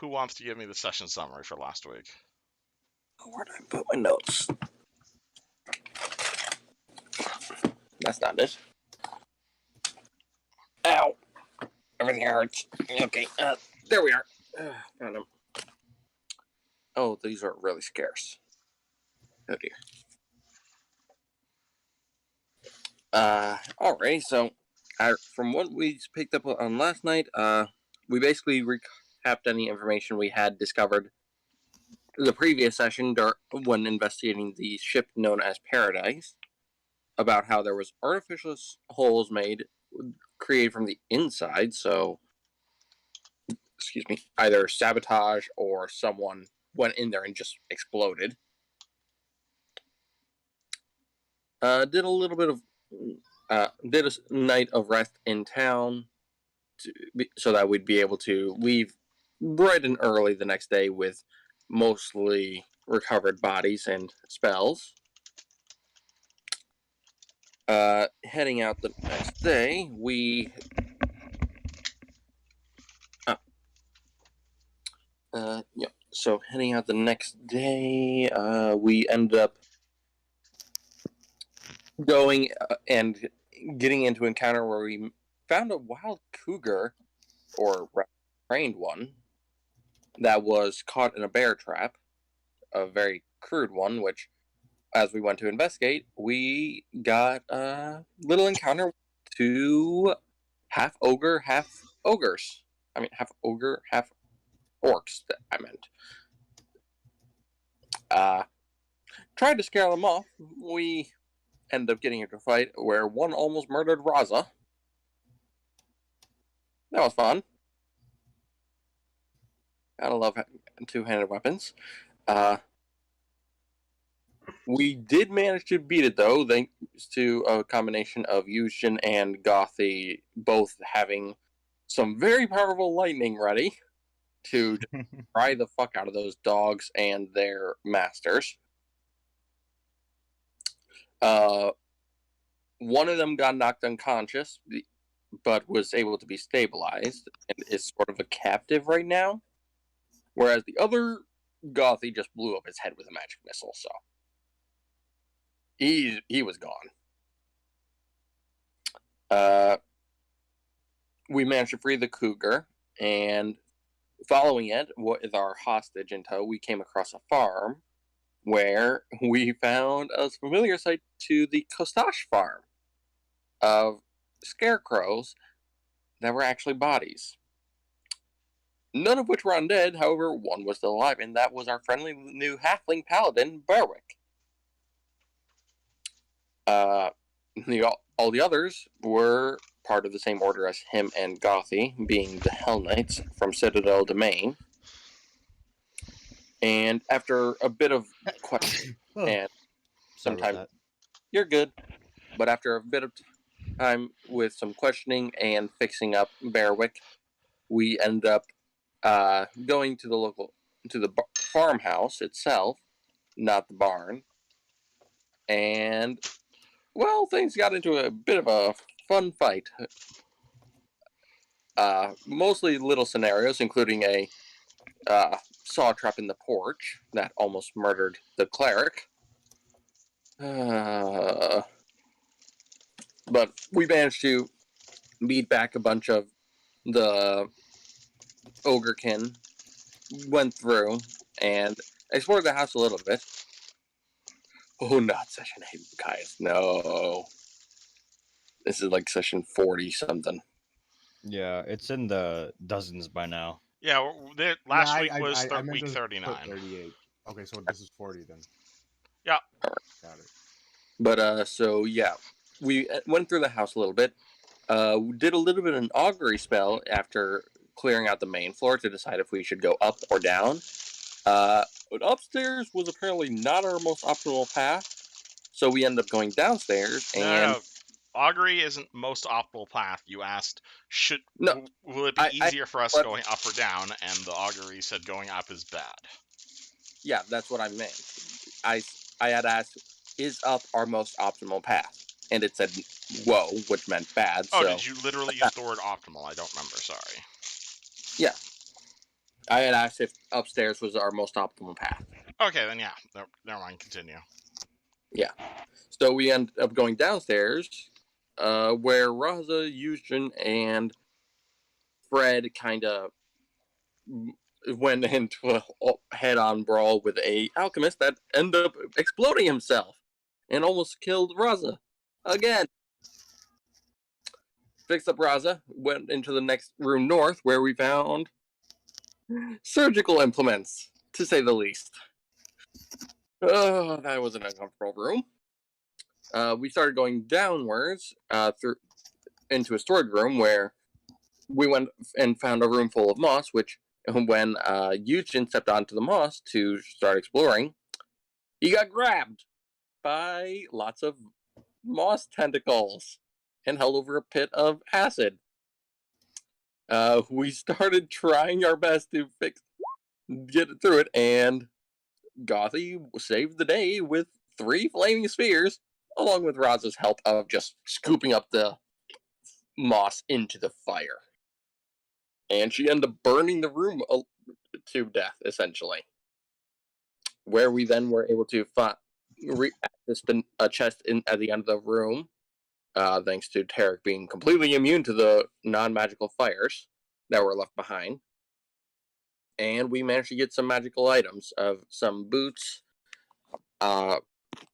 who wants to give me the session summary for last week? Where did I put my notes? That's not it. Ow! Everything hurts. Okay, there we are. Found them. Oh, these are really scarce. Oh dear. Alright, so from what we picked up on last night, we basically recapped any information we had discovered in the previous session when investigating the ship known as Paradise, about how there was artificial holes created from the inside, so, excuse me, either sabotage or someone went in there and just exploded. Did a little bit of, did a night of rest in town, so that we'd be able to leave bright and early the next day with mostly recovered bodies and spells. Heading out the next day, so heading out the next day, we ended up going and getting into an encounter where we found a wild cougar, or trained one, that was caught in a bear trap, a very crude one, which, as we went to investigate, we got a little encounter with two half ogre, half ogres. I mean, half ogre, half orcs, I meant. Tried to scare them off. We ended up getting into a fight where one almost murdered Raza. That was fun. Gotta love two-handed weapons. We did manage to beat it, though, thanks to a combination of Yushin and Gothy both having some very powerful lightning ready to fry the fuck out of those dogs and their masters. One of them got knocked unconscious, but was able to be stabilized and is sort of a captive right now. Whereas the other Gothy just blew up his head with a magic missile, so he was gone. We managed to free the cougar, and following it, with our hostage in tow, we came across a farm where we found a familiar sight to the Kostash farm of scarecrows that were actually bodies. None of which were undead, however, one was still alive, and that was our friendly new halfling paladin, Berwick. All the others were part of the same order as him and Gothy, being the Hell Knights from Citadel Demain. And after a bit of question and sometimes you're good, but after a bit of time with some questioning and fixing up Berwick, we end up going to the farmhouse itself, not the barn. And, well, things got into a bit of a fun fight. Mostly little scenarios, including a saw trap in the porch that almost murdered the cleric. But we managed to beat back a bunch of the ogrekin, went through, and explored the house a little bit. Oh, not session 8, guys. No. This is like session 40-something. Yeah, it's in the dozens by now. Yeah, last week was week 39. 38. Okay, so this is 40 then. Yeah. All right. Got it. But, so, yeah. We went through the house a little bit. We did a little bit of an augury spell after clearing out the main floor to decide if we should go up or down. But upstairs was apparently not our most optimal path, so we ended up going downstairs. And no. Augury isn't most optimal path. You asked, will it be easier for us going up or down? And the augury said going up is bad. Yeah, that's what I meant. I had asked, is up our most optimal path? And it said, whoa, which meant bad. Oh, so. Did you literally use the word optimal? I don't remember, sorry. Yeah. I had asked if upstairs was our most optimal path. Okay, then yeah. Never mind. Continue. Yeah. So we end up going downstairs, where Raza, Yushin, and Fred kind of went into a head-on brawl with a alchemist that ended up exploding himself and almost killed Raza again. Fixed up Raza, went into the next room north, where we found surgical implements, to say the least. Oh, that was an uncomfortable room. We started going downwards through into a storage room where we went and found a room full of moss, which when Yujin stepped onto the moss to start exploring, he got grabbed by lots of moss tentacles and held over a pit of acid. We started trying our best to get through it, and Gothy saved the day with 3 flaming spheres, along with Raza's help of just scooping up the moss into the fire. And she ended up burning the room to death, essentially. Where we then were able to access a chest at the end of the room, thanks to Tarek being completely immune to the non-magical fires that were left behind. And we managed to get some magical items of some boots,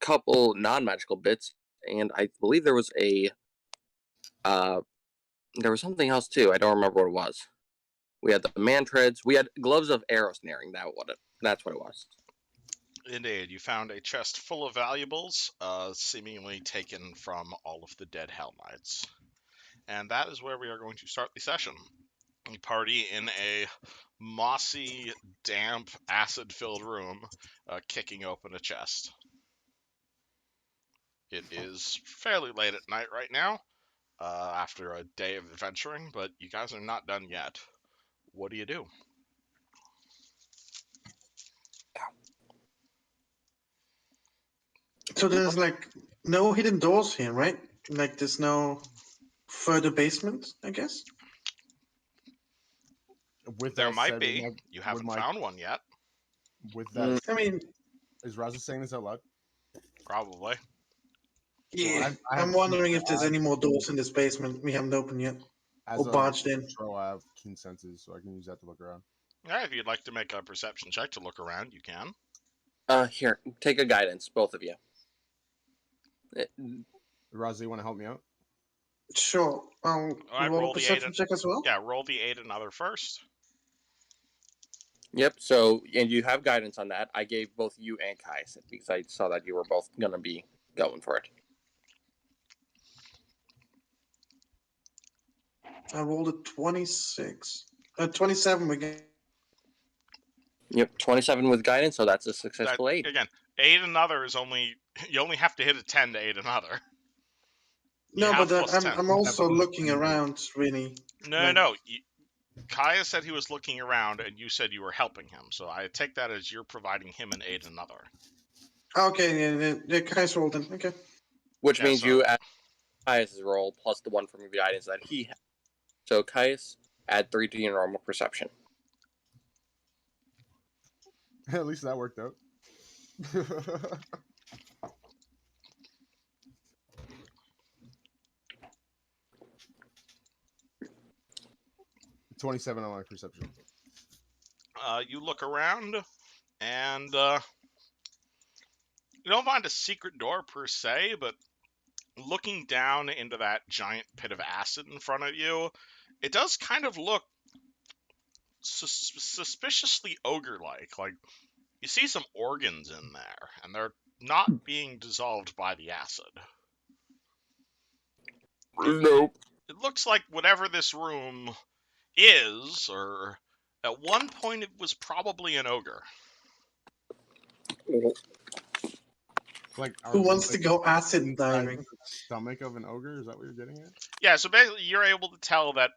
couple non-magical bits, and I believe there was something else too. I don't remember what it was. We had the man-treads. We had gloves of arrow snaring. That's what it was. Indeed, you found a chest full of valuables, seemingly taken from all of the dead Hell Knights. And that is where we are going to start the session. We party in a mossy, damp, acid-filled room, kicking open a chest. It is fairly late at night right now, after a day of adventuring, but you guys are not done yet. What do you do? So there's like no hidden doors here, right? Like there's no further basement, I guess? With There that might said, be. You haven't found one yet. With that, I mean, is Raza saying this out loud? Probably. yeah. I I'm have wondering keen- if there's any more doors in this basement we haven't opened yet. As Or a barged in. pro, I have keen senses, so I can use that to look around. Yeah, if you'd like to make a perception check to look around, you can. Here, take a guidance, both of you. Raza, you want to help me out? Sure. I'll Alright, roll roll a the perception 8. check as well. Yeah, roll the 8 and other first. Yep, so, and you have guidance on that. I gave both you and Kais, because I saw that you were both going to be going for it. I rolled a 26. 27 again. Yep, 27 with guidance, so that's a successful 8. Again, 8 another is only... You only have to hit a 10 to 8 another. No, but plus 10. I'm also looking around, really. No. Kaya said he was looking around, and you said you were helping him. So I take that as you're providing him an aid another. Okay, yeah, Kai's rolled in. Okay. Which means so... you add Kai's roll plus the one from the guidance that he had. So Kais, add 3 to your normal perception. At least that worked out. 27 on my perception. You look around, and you don't find a secret door per se, but looking down into that giant pit of acid in front of you, it does kind of look suspiciously ogre-like. Like, you see some organs in there, and they're not being dissolved by the acid. Nope. It looks like whatever this room is, or at one point it was probably an ogre. Like, Who wants to go acid diving? Stomach of an ogre? Is that what you're getting at? Yeah, so basically you're able to tell that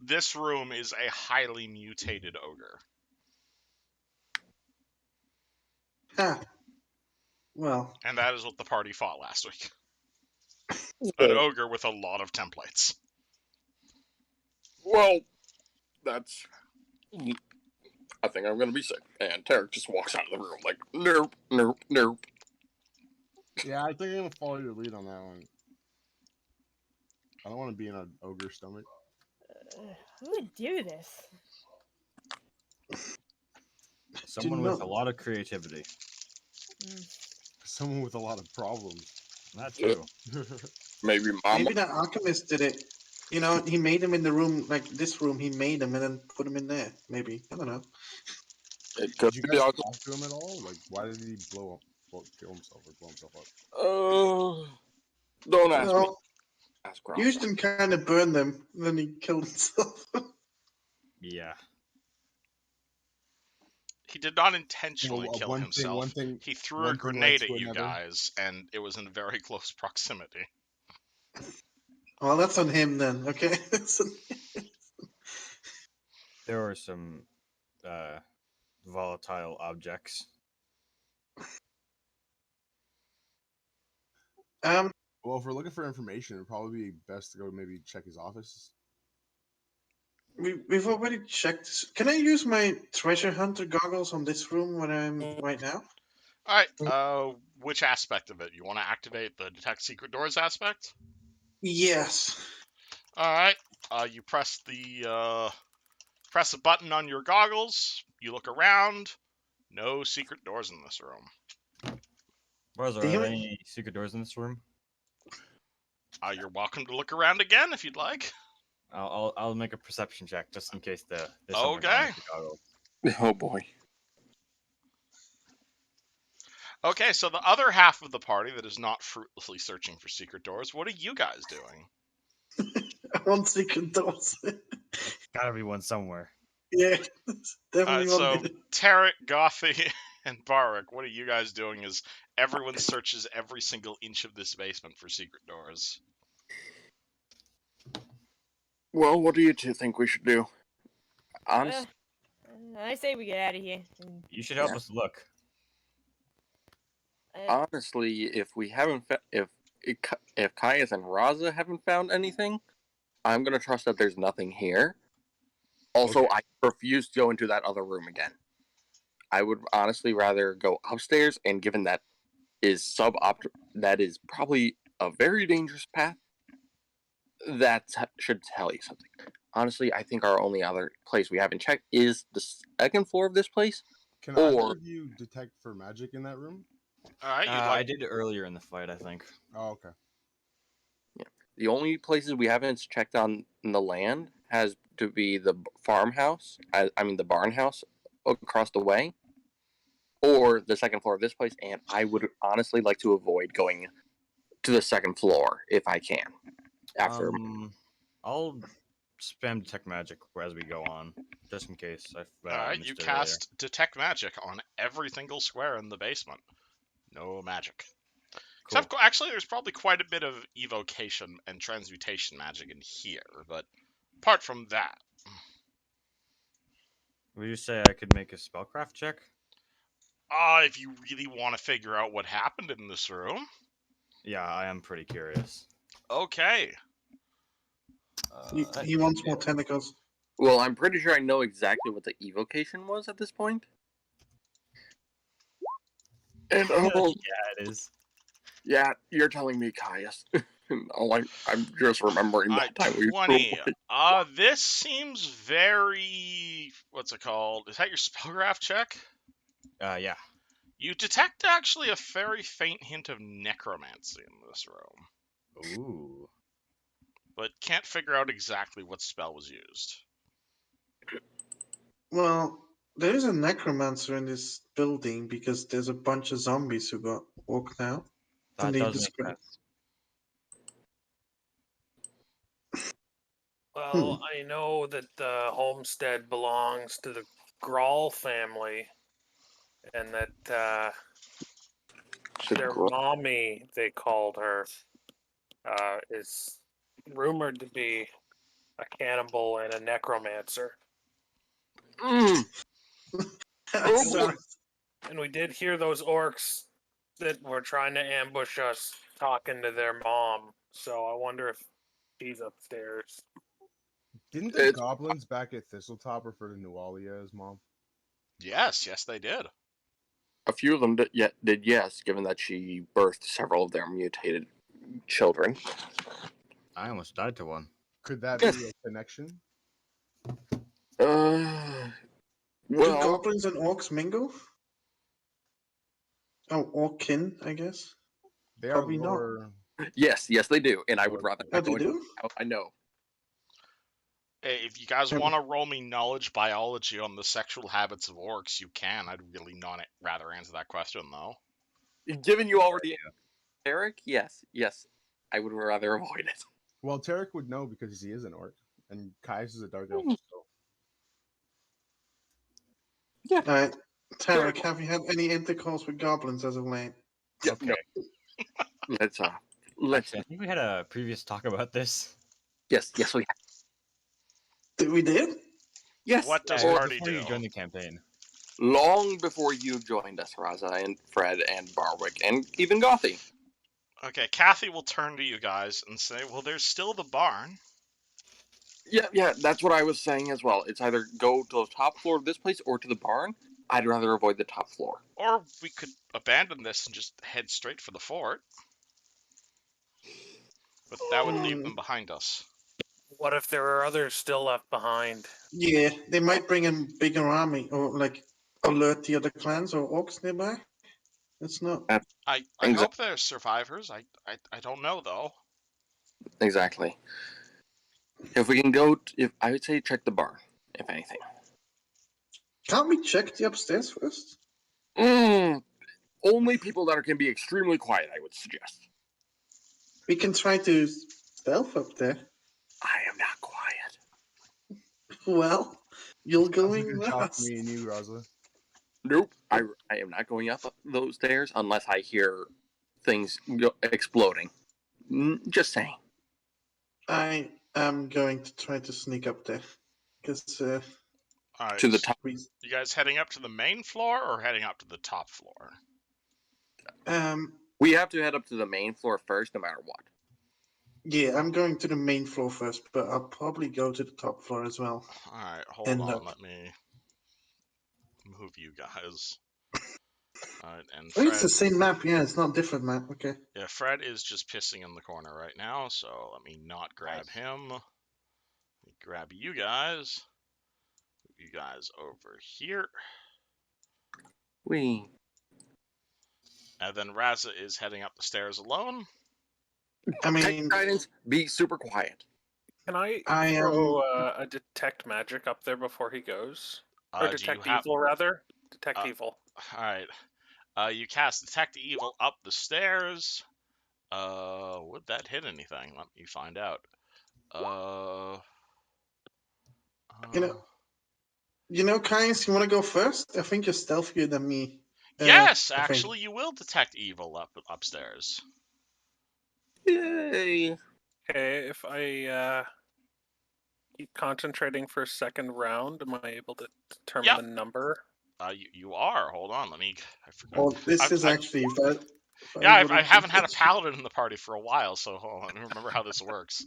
this room is a highly mutated ogre. Ah. Well. And that is what the party fought last week. An ogre with a lot of templates. Well, that's... I think I'm gonna be sick. And Tarek just walks out of the room like, nope, nope, nope. Yeah, I think I'm gonna follow your lead on that one. I don't want to be in an ogre stomach. Who would do this? Someone with a lot of creativity. Someone with a lot of problems. That too. Maybe Mama. Maybe that alchemist did it. You know, he made him in the room, like this room, he made him and then put him in there. Maybe. I don't know. It could Did you be guys Alchemist. talk to him at all? Like, why did he kill himself or blow himself up? Don't ask me. Well, Ask Grandpa. Houston kind of burned them, and then he killed himself. Yeah. He did not intentionally Well, kill one himself. thing- He threw one a thing grenade leads at to you another. guys, and it was in very close proximity. Well, that's on him then, okay? There were some volatile objects. Well, if we're looking for information, it'd probably be best to go maybe check his office. We've already checked. Can I use my treasure hunter goggles on this room when I'm right now? All right. Which aspect of it? You want to activate the detect secret doors aspect? Yes. All right. You press a button on your goggles. You look around. No secret doors in this room. Was there Damn it. any secret doors in this room? You're welcome to look around again if you'd like. I'll make a perception check just in case there's something wrong Okay. with the goggles. Oh boy. Okay, so the other half of the party that is not fruitlessly searching for secret doors, what are you guys doing? I want secret doors. Gotta be one somewhere. Yeah, All definitely right, want so it. Tarek, Gothy, and Barak, what are you guys doing as everyone searches every single inch of this basement for secret doors? Well, what do you two think we should do? Honestly, I say we get out of here. You should help Yeah. us look. honestly, if we haven't, if Kayas and Raza haven't found anything, I'm gonna trust that there's nothing here. Also, Okay. I refuse to go into that other room again. I would honestly rather go upstairs, and given that that is probably a very dangerous path. That should tell you something. Honestly, I think our only other place we haven't checked is the second floor of this place. Can Or- either of you detect for magic in that room? All right, I did earlier in the fight, I think. Oh, okay. The only places we haven't checked on in the land has to be the farmhouse, I mean the barn house across the way, or the second floor of this place, and I would honestly like to avoid going to the second floor if I can. After I'll spam detect magic as we go on, just in case. All right, you cast detect magic on every single square in the basement. No magic. Cool. Except, actually, there's probably quite a bit of evocation and transmutation magic in here, but apart from that, Would you say I could make a spellcraft check? if you really want to figure out what happened in this room, Yeah, I am pretty curious. okay. He wants more tentacles. Well, I'm pretty sure I know exactly what the evocation was at this point. And Yeah, it is. yeah, you're telling me, Caius. I'm just remembering that time we 20. This seems very... What's it called? Is that your spellcraft check? Yeah. You detect actually a very faint hint of necromancy in this room, Ooh. but can't figure out exactly what spell was used. Well, there is a necromancer in this building because there's a bunch of zombies who got walked out. That And they does make describe- sense. Well, I know that the homestead belongs to the Grawl family, and that their mommy, they called her, is rumored to be a cannibal and a necromancer. Sorry. And we did hear those orcs that were trying to ambush us talking to their mom, so I wonder if she's upstairs. Didn't the goblins back at Thistletop refer to Nualia as mom? Yes, they did. A few of them did yes, given that she birthed several of their mutated children. I almost died to one. Could that Yes. be a connection? Uh, Do well, goblins and orcs mingle? Oh, orc-kin, I guess. They Probably are not. lower. yes, they do, and I would rather Oh, not they go into do? how I know. Hey, if you guys Um, want to roll me knowledge biology on the sexual habits of orcs, you can. I'd really not rather answer that question though. Given you already, Eric, yes, I would rather avoid it. Well, Tarek would know because he is an orc, and Kai's is a dark elf. Hmm. So Yeah, Alright. Tarek, Terrible. have you had any intercourse with goblins as of late? yeah, Okay. no. Let's Actually, I think we had a previous talk about this. yes, we have. We did? Yes, What does Yeah, it was party before do? you joined the campaign. long before you joined us, Raza and Fred and Barwick and even Gothy. Okay, Kathy will turn to you guys and say, "Well, there's still the barn." Yeah, that's what I was saying as well. It's either go to the top floor of this place or to the barn. I'd rather avoid the top floor. Or we could abandon this and just head straight for the fort. But that would leave them behind us. What if there are others still left behind? Yeah, they might bring in bigger army or like alert the other clans or orcs nearby. It's not. I hope there's survivors. I don't know though. Exactly. If we can go, if I would say check the barn, if anything. Can't we check the upstairs first? Only people that can be extremely quiet, I would suggest. We can try to stealth up there. I am not quiet. Well, you're sounds like going a job last. for me and you, Raza. Nope, I am not going up those stairs unless I hear things exploding. Just saying. I am going to try to sneak up there. Because, All right. To the top. You guys heading up to the main floor or heading up to the top floor? We have to head up to the main floor first, no matter what. Yeah, I'm going to the main floor first, but I'll probably go to the top floor as well. All right, hold End on. up. Let me move you guys. All right, and Oh, it's Fred. the same map. Yeah, it's not a different map. Okay. Yeah, Fred is just pissing in the corner right now, so let me not grab him. Let me grab you guys. Move you guys over here. We. And then Raza is heading up the stairs alone. I Take mean, guidance. Be super quiet. Can I I throw a detect magic up there before he goes? Or Do you detect have? evil, rather? Detect evil. All right. You cast Detect Evil up the stairs. Would that hit anything? Let me find out. you know, Kais, you want to go first? I think you're stealthier than me. Yes, I think. actually, you will detect evil upstairs. Yay. Okay, if I keep concentrating for a second round, am I able to determine the number? You are. Hold on, let me. I forgot. Well, this is actually. I haven't had a paladin in the party for a while, so hold on, I don't remember how this works.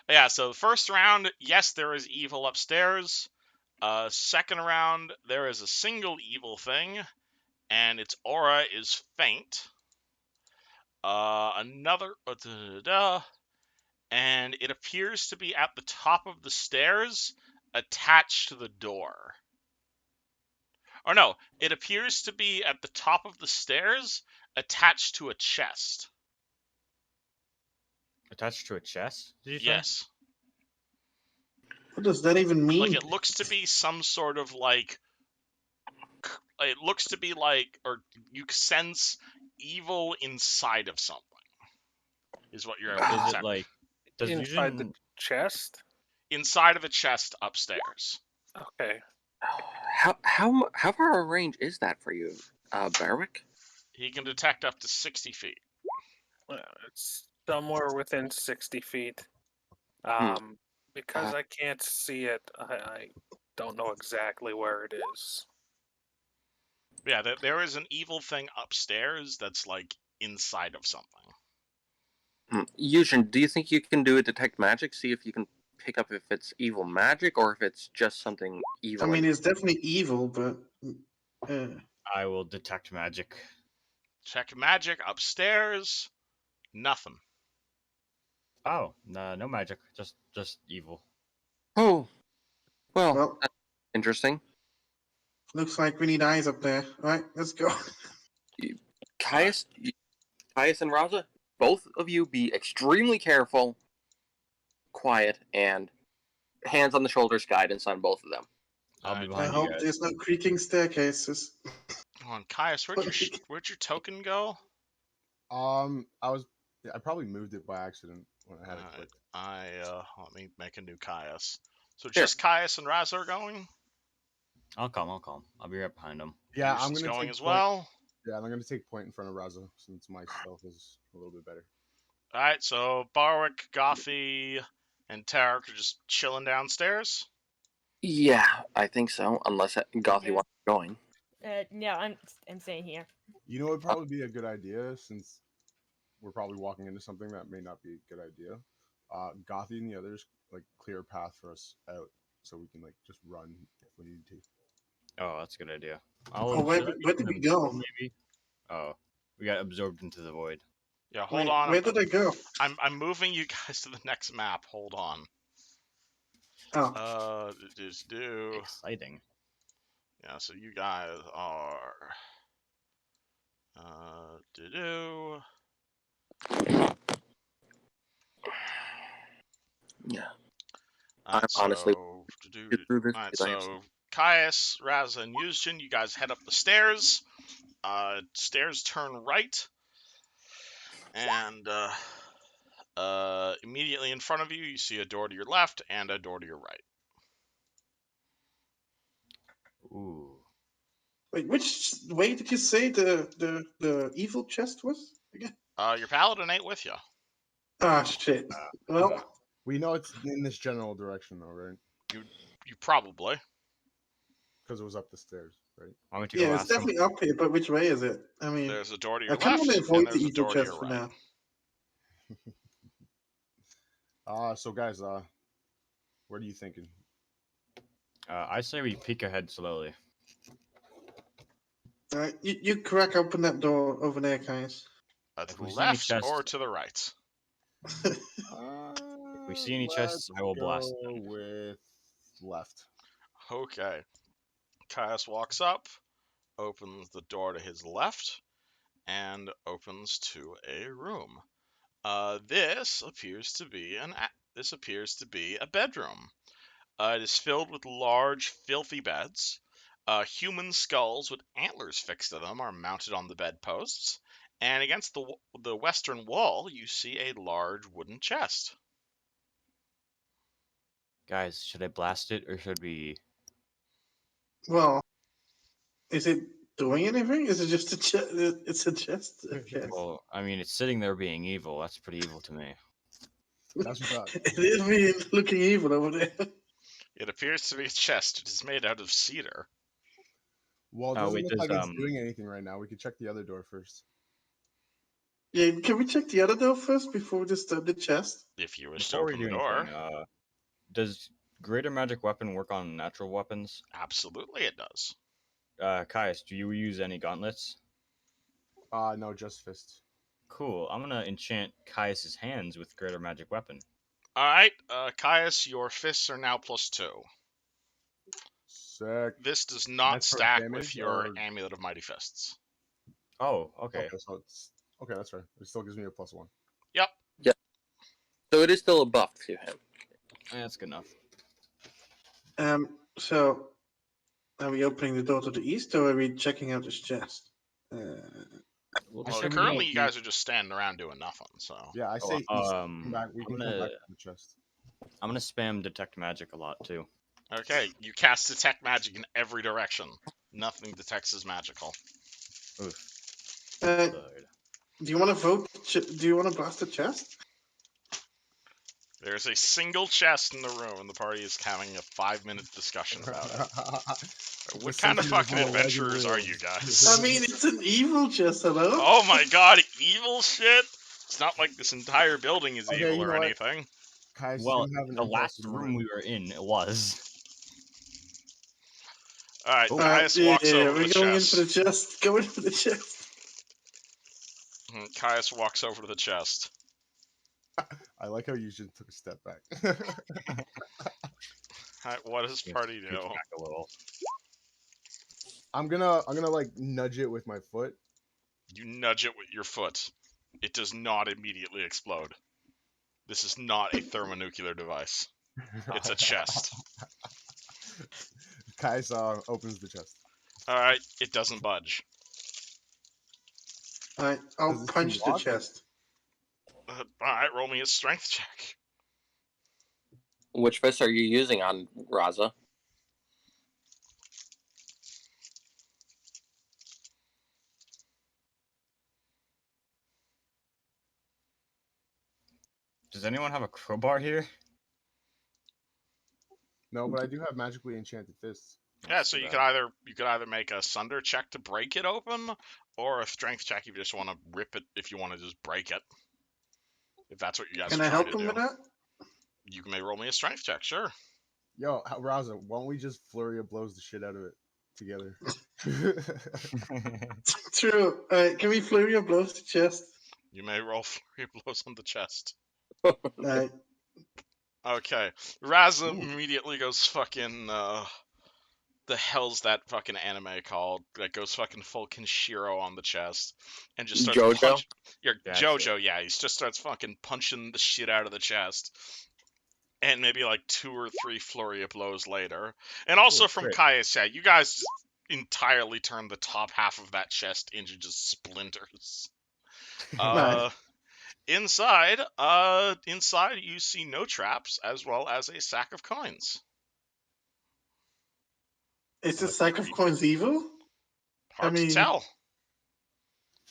Yeah, so first round, yes, there is evil upstairs. Second round, there is a single evil thing, and its aura is faint. Another, and it appears to be at the top of the stairs, attached to the door. Or no, it appears to be at the top of the stairs, attached to a chest. Attached to a chest? Did you say? Yes. What does that even mean? Like, it looks to be some sort of, like... It looks to be like... Or you sense evil inside of something. Is what you're able to Is detect. it like... Does Inside the chest? Inside of a chest upstairs. Okay. How far a range is that for you, Barwick? He can detect up to 60 feet. It's somewhere within 60 feet. Because I can't see it, I don't know exactly where it is. Yeah, there is an evil thing upstairs that's, like, inside of something. Yushin, do you think you can do a detect magic? See if you can pick up if it's evil magic or if it's just something evil. I mean, it's definitely evil, but I will detect magic. Check magic upstairs. Nothing. Oh, no magic. Just evil. Oh, well, Well, that's interesting. looks like we need eyes up there. All right, let's go. Caius, Caius and Raza, both of you be extremely careful, quiet, and hands on the shoulders guidance on both of them. I'll be Alright. I behind you hope guys. there's no creaking staircases. Come on, Caius, where'd your token go? I probably moved it by accident when I had it Alright, clicked. let me make a new Caius. So Sure. just Caius and Raz are going? I'll come. I'll be right behind them. Yeah, I'm Houston's gonna going take as point. well. Yeah, I'm gonna take point in front of Raza since my stealth is a little bit better. Alright, so Barwick, Gothy, and Tarek are just chilling downstairs. Yeah, I think so, unless Gothy Okay. wants to join. No, I'm staying here. You know, it'd probably be a good idea since we're probably walking into something that may not be a good idea. Gothy and the others like clear a path for us out, so we can like just run if we need to. Oh, that's a good idea. Oh, where did we go? Maybe. Oh, we got absorbed into the void. Yeah, hold Wait, on. where did I go? I'm moving you guys to the next map. Hold on. Oh, Just do. Exciting. Yeah, so you guys are. Do. Yeah. Honestly, Get through this Alright, by yourself. so Caius, Raz, and Yuzjin, you guys head up the stairs. Stairs turn right, and immediately in front of you, you see a door to your left and a door to your right. Ooh. wait, which way did you say the evil chest was again? Your paladin ain't with you. Ah, shit. Well, We know it's in this general direction, though, right? You probably. Because it was up the stairs, right? Want me to go yeah, it's ask them? definitely up here, but which way is it? I mean, There's a door to I your kind of want to left, and avoid the there's a evil door to your chest for right. now. So guys, what are you thinking? I say we peek ahead slowly. All right, you crack open that door over there, guys. To If the we see any left chests- or to the right? If we see any chests, I will blast Go them. with left. Okay. Caius walks up, opens the door to his left, and opens to a room. This appears to be a bedroom. It is filled with large, filthy beds. Human skulls with antlers fixed to them are mounted on the bedposts, and against the western wall, you see a large wooden chest. Guys, should I blast it or should we? Well, is it doing anything? Is it just a chest? It's a chest. Okay. Well, I mean, it's sitting there being evil. That's pretty evil to me. That's what that. It is me looking evil over there. It appears to be a chest. It is made out of cedar. Well, it doesn't wait, look does, like it's doing anything right now. We could check the other door first. Yeah, can we check the other door first before we disturb the chest? If you wish to Before we open do the door, anything, does greater magic weapon work on natural weapons? absolutely it does. Caius, do you use any gauntlets? No, just fists. Cool. I'm gonna enchant Caius's hands with greater magic weapon. All right, Caius, your fists are now +2. Sick. This does not That's for stack damage with your or- Amulet of Mighty Fists. Oh, okay. Okay, so it's okay. That's right. It still gives me a +1. Yep. So it is still a buff to him. That's good enough. So are we opening the door to the east or are we checking out this chest? We'll Well, check currently it you guys are just standing around doing nothing. So Yeah, I Oh, say east. Come back. We I'm can come gonna- back to the chest. I'm gonna spam detect magic a lot too. okay, you cast detect magic in every direction. Nothing detects as magical. Oof. Uh, Good. do you want to vote? Do you want to blast the chest? There's a single chest in the room, and the party is having a 5-minute discussion about it. What kind of fucking adventurers are you guys? I mean, it's an evil chest, hello? Oh my god, evil shit? It's not like this entire building is Okay, evil you or know what? anything. Kais, Well, you have an the impulse last moment. room we were in, it was. All right, Oh. Caius yeah, walks over to we're the going in for the chest. chest. Going for the chest. Caius walks over to the chest. I like how you just took a step back. All right, what does Yes, party scooch do? back a little. I'm gonna like nudge it with my foot. You nudge it with your foot. It does not immediately explode. This is not a thermonuclear device. It's a chest. Kais opens the chest. All right, it doesn't budge. Alright, Does I'll it seem punch the locked? chest. All right, roll me a strength check. Which fist are you using on Raza? Does anyone have a crowbar here? No, but I do have magically enchanted fists. Yeah, so you could either make a sunder check to break it open, or a strength check if you just want to rip it. If you want to just break it, if that's what you guys Can are I trying help to him do, with that? you may roll me a strength check. Sure. Yo, Raza, why don't we just flurry of blows the shit out of it together? True. Alright, can we flurry of blows to chest? You may roll 3 blows on the chest. Alright. Okay. Raza Ooh. immediately goes fucking. The hell's that fucking anime called? That goes fucking full Kenshiro on the chest and just starts Jojo? punching. Your That's JoJo, yeah, he just starts fucking punching the shit out of the chest. And maybe like 2 or 3 flurry of blows later. And also Ooh, from crit. Kaius, yeah, you guys just entirely turned the top half of that chest into just splinters. Nice. Inside you see no traps as well as a sack of coins. Is the sack of coins evil? Hard to mean- tell.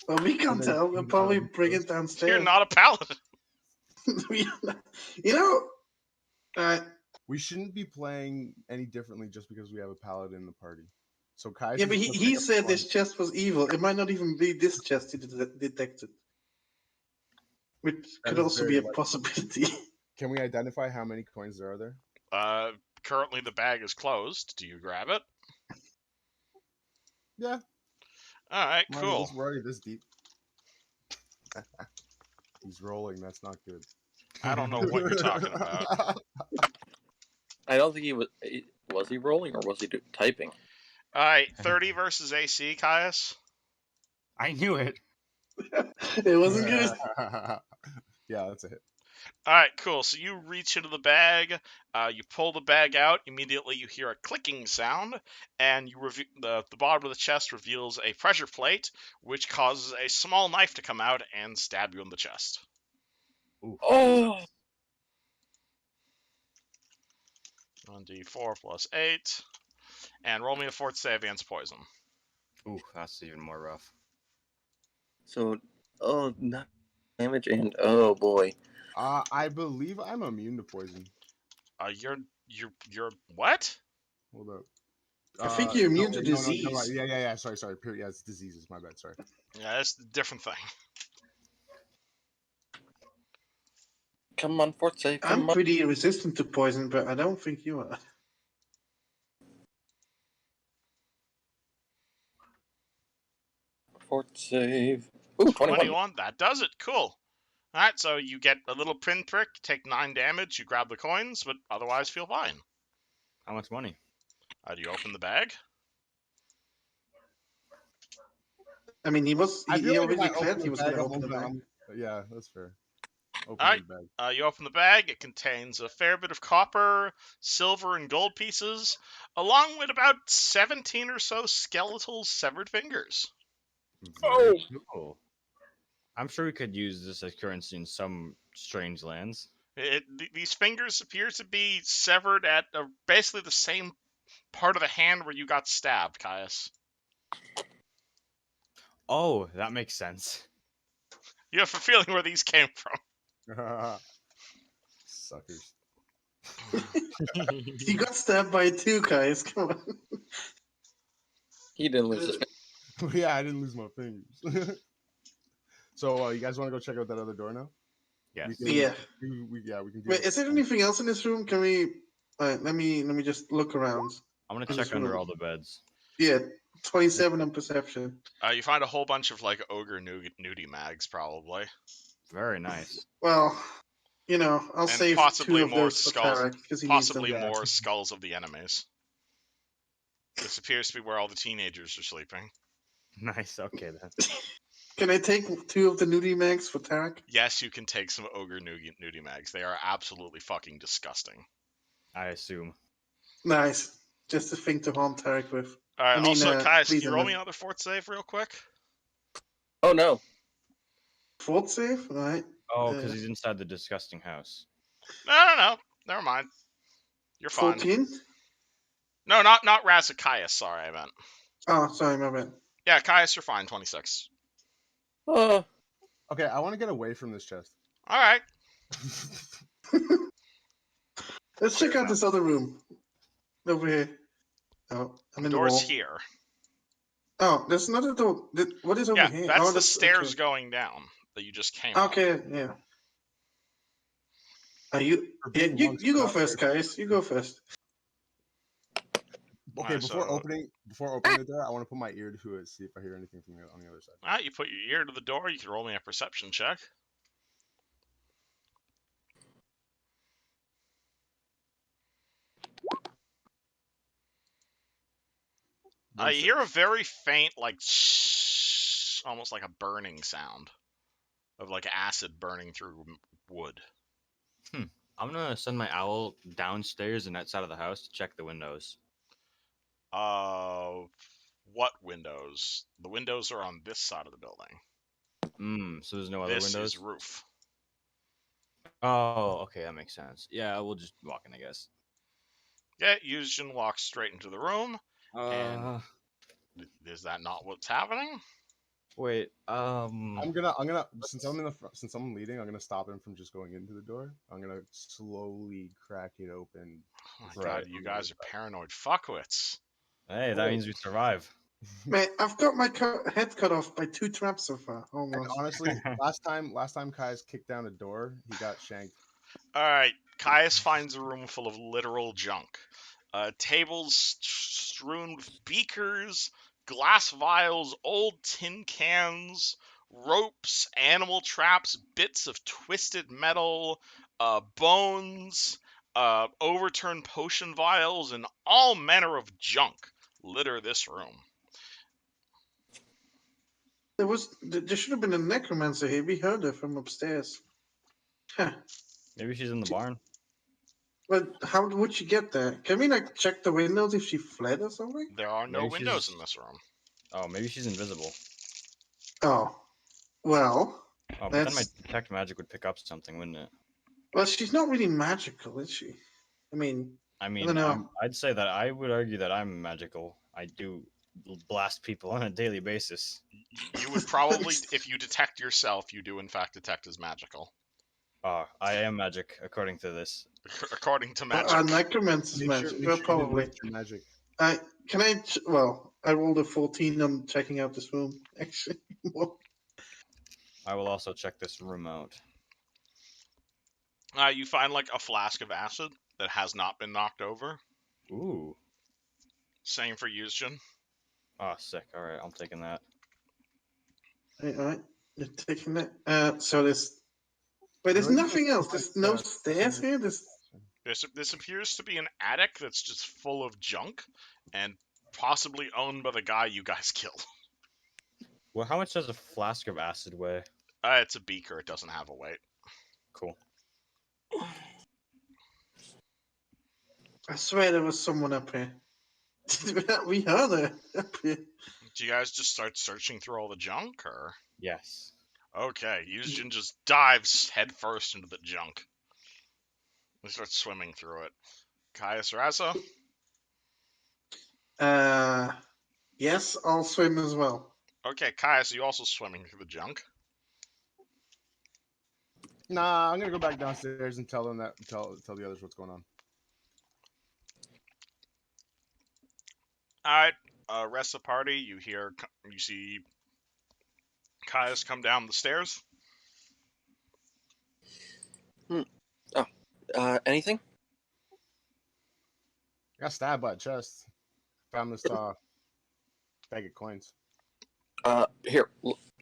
Well, we Are can't they tell. We'll evil probably out bring of it downstairs. You're not a paladin. You know, We shouldn't be playing any differently just because we have a paladin in the party. So Kais yeah, is but gonna he pick up said the this chest was evil. It might not even be this chest he detected. Which That could is also very be a likely. possibility. Can we identify how many coins there are there? Currently the bag is closed. Do you grab it? Yeah. All right, Come on, cool. we're already this deep. He's rolling. That's not good. I don't know what you're talking about. I don't think he was. Was he rolling or was he typing? All right, 30 versus AC, Caius. I knew it. It wasn't good. Yeah, that's a hit. All right, cool. So you reach into the bag, you pull the bag out. Immediately, you hear a clicking sound, and the bottom of the chest reveals a pressure plate, which causes a small knife to come out and stab you in the chest. Ooh. Oh! 1d4 plus 8, and roll me a fort save against poison. Ooh, that's even more rough. So, not damage and oh boy. I believe I'm immune to poison. You're what? Hold up. I think you're immune to No, disease. yeah. Sorry. Yeah, it's diseases. My bad. Sorry. Yeah, that's a different thing. Come on, fort save. I'm Come on. pretty resistant to poison, but I don't think you are. Fort save. Ooh, 21. That does it. Cool. Alright, so you get a little pinprick, take 9 damage, you grab the coins, but otherwise feel fine. How much money? Do you open the bag? I mean, he I feel like if already I declared open he the was bag, going to I'm open the bag. yeah, that's fair. Open Alright. the bag. You open the bag, it contains a fair bit of copper, silver, and gold pieces, along with about 17 or so skeletal severed fingers. Very Cool. I'm sure we could use this as currency in some strange lands. These fingers appear to be severed at basically the same part of the hand where you got stabbed, Caius. Oh, that makes sense. You have a feeling where these came from. Suckers. You got stabbed by it too, guys. Come on. He didn't lose his. Yeah, I didn't lose my fingers. So, you guys want to go check out that other door now? Yes. Yeah. We can do Wait, it. is there anything else in this room? Can we? Let me just look around. I'm gonna I just check under wanna- all the beds. Yeah, 27 on perception. You find a whole bunch of like ogre nudie mags, probably, Very nice. Well, I'll and save possibly 2 of more those for skulls. Tarek because he needs Possibly them. more skulls of the enemies. This appears to be where all the teenagers are sleeping. Nice. Okay then. Can I take 2 of the nudie mags for Tarek? Yes, you can take some ogre nudie mags. They are absolutely fucking disgusting. I assume. Nice. Just a thing to harm Tarek with. All right. I mean, Also, Caius, can please you roll enough. me another fort save real quick? Oh no. Fort save? Alright. Oh, because he's inside the disgusting house. No. Never mind. You're fine. 14? No, not Razakias. Sorry, I meant. Oh, sorry, my bad. Yeah, Caius, you're fine. 26. Oh, Okay, I want to get away from this chest. All right. Let's check Clear out this other room. Over here. Oh, I'm in the Door's wall. here. Oh, there's another door. What is over Yeah, here? that's Oh, the stairs okay. going down that you just came up. Okay, yeah. Are you? For Yeah, being you monks, go not first, very- guys. You go first. Okay, Alright, before so- opening the door, I want to put my ear to it, see if I hear anything from on the other side. All right, you put your ear to the door. You can roll me a perception check. You hear a very faint, like, almost like a burning sound of like acid burning through wood. I'm gonna send my owl downstairs in that side of the house to check the windows. What windows? The windows are on this side of the building. So there's no other This windows? is roof. Oh, okay, that makes sense. Yeah, we'll just walk in, I guess. Yeah, Yuzjin walks straight into the room. Uh, Is that not what's happening? wait. I'm gonna since I'm in the since I'm leading, I'm gonna stop him from just going into the door. I'm gonna slowly crack it open. Oh my Right. god, you guys are paranoid fuckwits. Hey, that means we survive. Man, I've got my head cut off by 2 traps so far. And Almost. honestly, last time Kai's kicked down a door, he got shanked. Alright, Caius finds a room full of literal junk. Tables strewn with beakers, glass vials, old tin cans, ropes, animal traps, bits of twisted metal, bones, overturned potion vials, and all manner of junk litter this room. There should have been a necromancer here. We heard her from upstairs. Huh. Maybe she's in the barn. But how would she get there? Can we check the windows if she fled or something? There are no Maybe windows she's- in this room. Oh, maybe she's invisible. Oh, well, Oh, but then my That's- detect magic would pick up something, wouldn't it? well, she's not really magical, is she? I mean, I mean, don't know. I'd say that I would argue that I'm magical. I do blast people on a daily basis. You would probably, if you detect yourself, you do in fact detect as magical. I am magic, according to this. According to but magic. are necromancers Make magic? sure Well, you do probably. waste your magic. Well, I rolled a 14 on checking out this room, actually. I will also check this room out. You find like a flask of acid that has not been knocked over. Ooh. Same for Yuzjin. Oh, sick. All right, I'm taking that. Alright, you're taking it. So there's. Wait, there's Really? nothing else. There's no stairs here. This appears to be an attic that's just full of junk and possibly owned by the guy you guys killed. Well, how much does a flask of acid weigh? It's a beaker. It doesn't have a weight. Cool. I swear there was someone up here. We heard her up here. Do you guys just start searching through all the junk, or? Yes. Okay, Yuzjin just dives headfirst into the junk. He starts swimming through it. Caius Raza? Yes, I'll swim as well. Okay, Caius, are you also swimming through the junk? Nah, I'm gonna go back downstairs and tell them that tell the others what's going on. Alright, rest of the party, you see Caius come down the stairs. Anything? I got stabbed by a chest. Found this bag of coins. Here,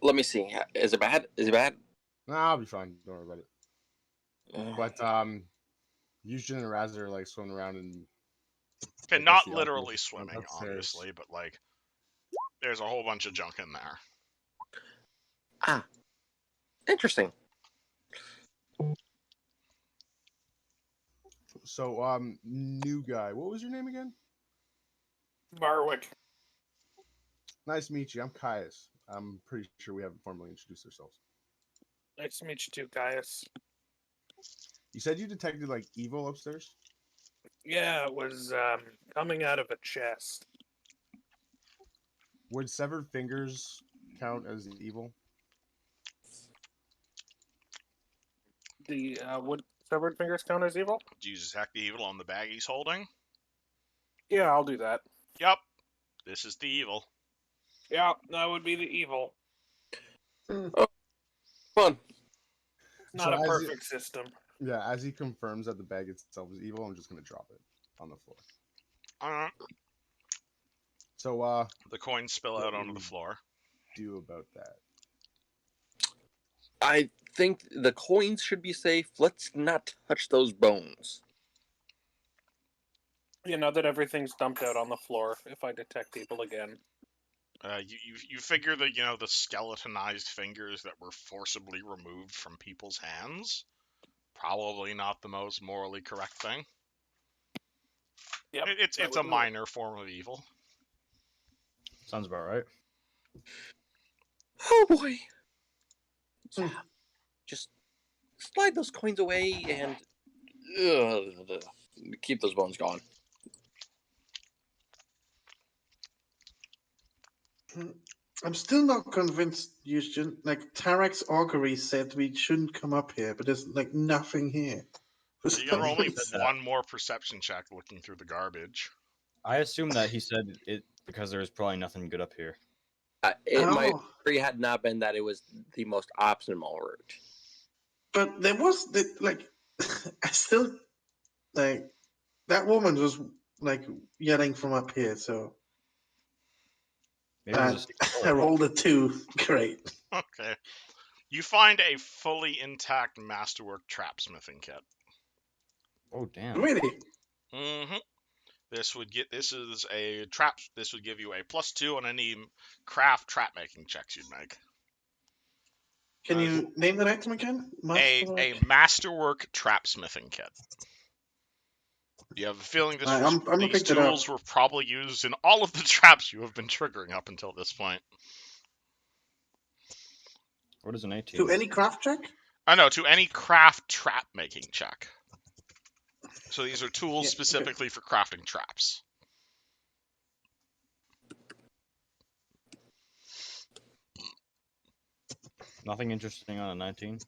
let me see. Is it bad? Is it bad? Nah, I'll be fine. Don't worry about it. Uh, But Yushin and Raz are like swimming around and Okay, I guess not the literally alcove swimming, upstairs. obviously, but like there's a whole bunch of junk in there. Interesting. So new guy. What was your name again? Barwick. Nice to meet you. I'm Caius. I'm pretty sure we haven't formally introduced ourselves. Nice to meet you too, Caius. You said you detected like evil upstairs? Yeah, it was coming out of a chest. Would severed fingers count as evil? The would severed fingers count as evil? Do you detect the evil on the bag he's holding? Yeah, I'll do that. Yep, this is the evil. Yeah, that would be the evil. Come on. Not So a as it- perfect system. Yeah, as he confirms that the bag itself is evil, I'm just gonna drop it on the floor. Uh, So the coins spill What out do onto the we- floor. do about that. I think the coins should be safe. Let's not touch those bones. You know that everything's dumped out on the floor if I detect evil again. You figure that the skeletonized fingers that were forcibly removed from people's hands, probably not the most morally correct thing. Yep, It's that a would do it. minor form of evil. Sounds about right. Oh boy. Yeah. Just slide those coins away and keep those bones gone. I'm still not convinced, Houston. Like, Tarek's augury said we shouldn't come up here, but there's, like, nothing here. So you can roll me said that. one more perception check looking through the garbage. I assume that he said it because there was probably nothing good up here. My Oh, theory had not been that it was the most optimal route. but there was, like, I still, like, that woman was, like, yelling from up here, so Maybe there's a secret I door. rolled a 2. Great. Okay. You find a fully intact masterwork trapsmithing kit. Oh damn! Really? Mm-hmm. This would give you a +2 on any craft trap making checks you'd make. Can you name that item again? A masterwork trapsmithing kit. You have a feeling I'm gonna these pick that up. tools were probably used in all of the traps you have been triggering up until this point. What is an 18? To any craft check? I know, to any craft trap making check. So these are tools Yeah, okay. specifically for crafting traps. Nothing interesting on a 19.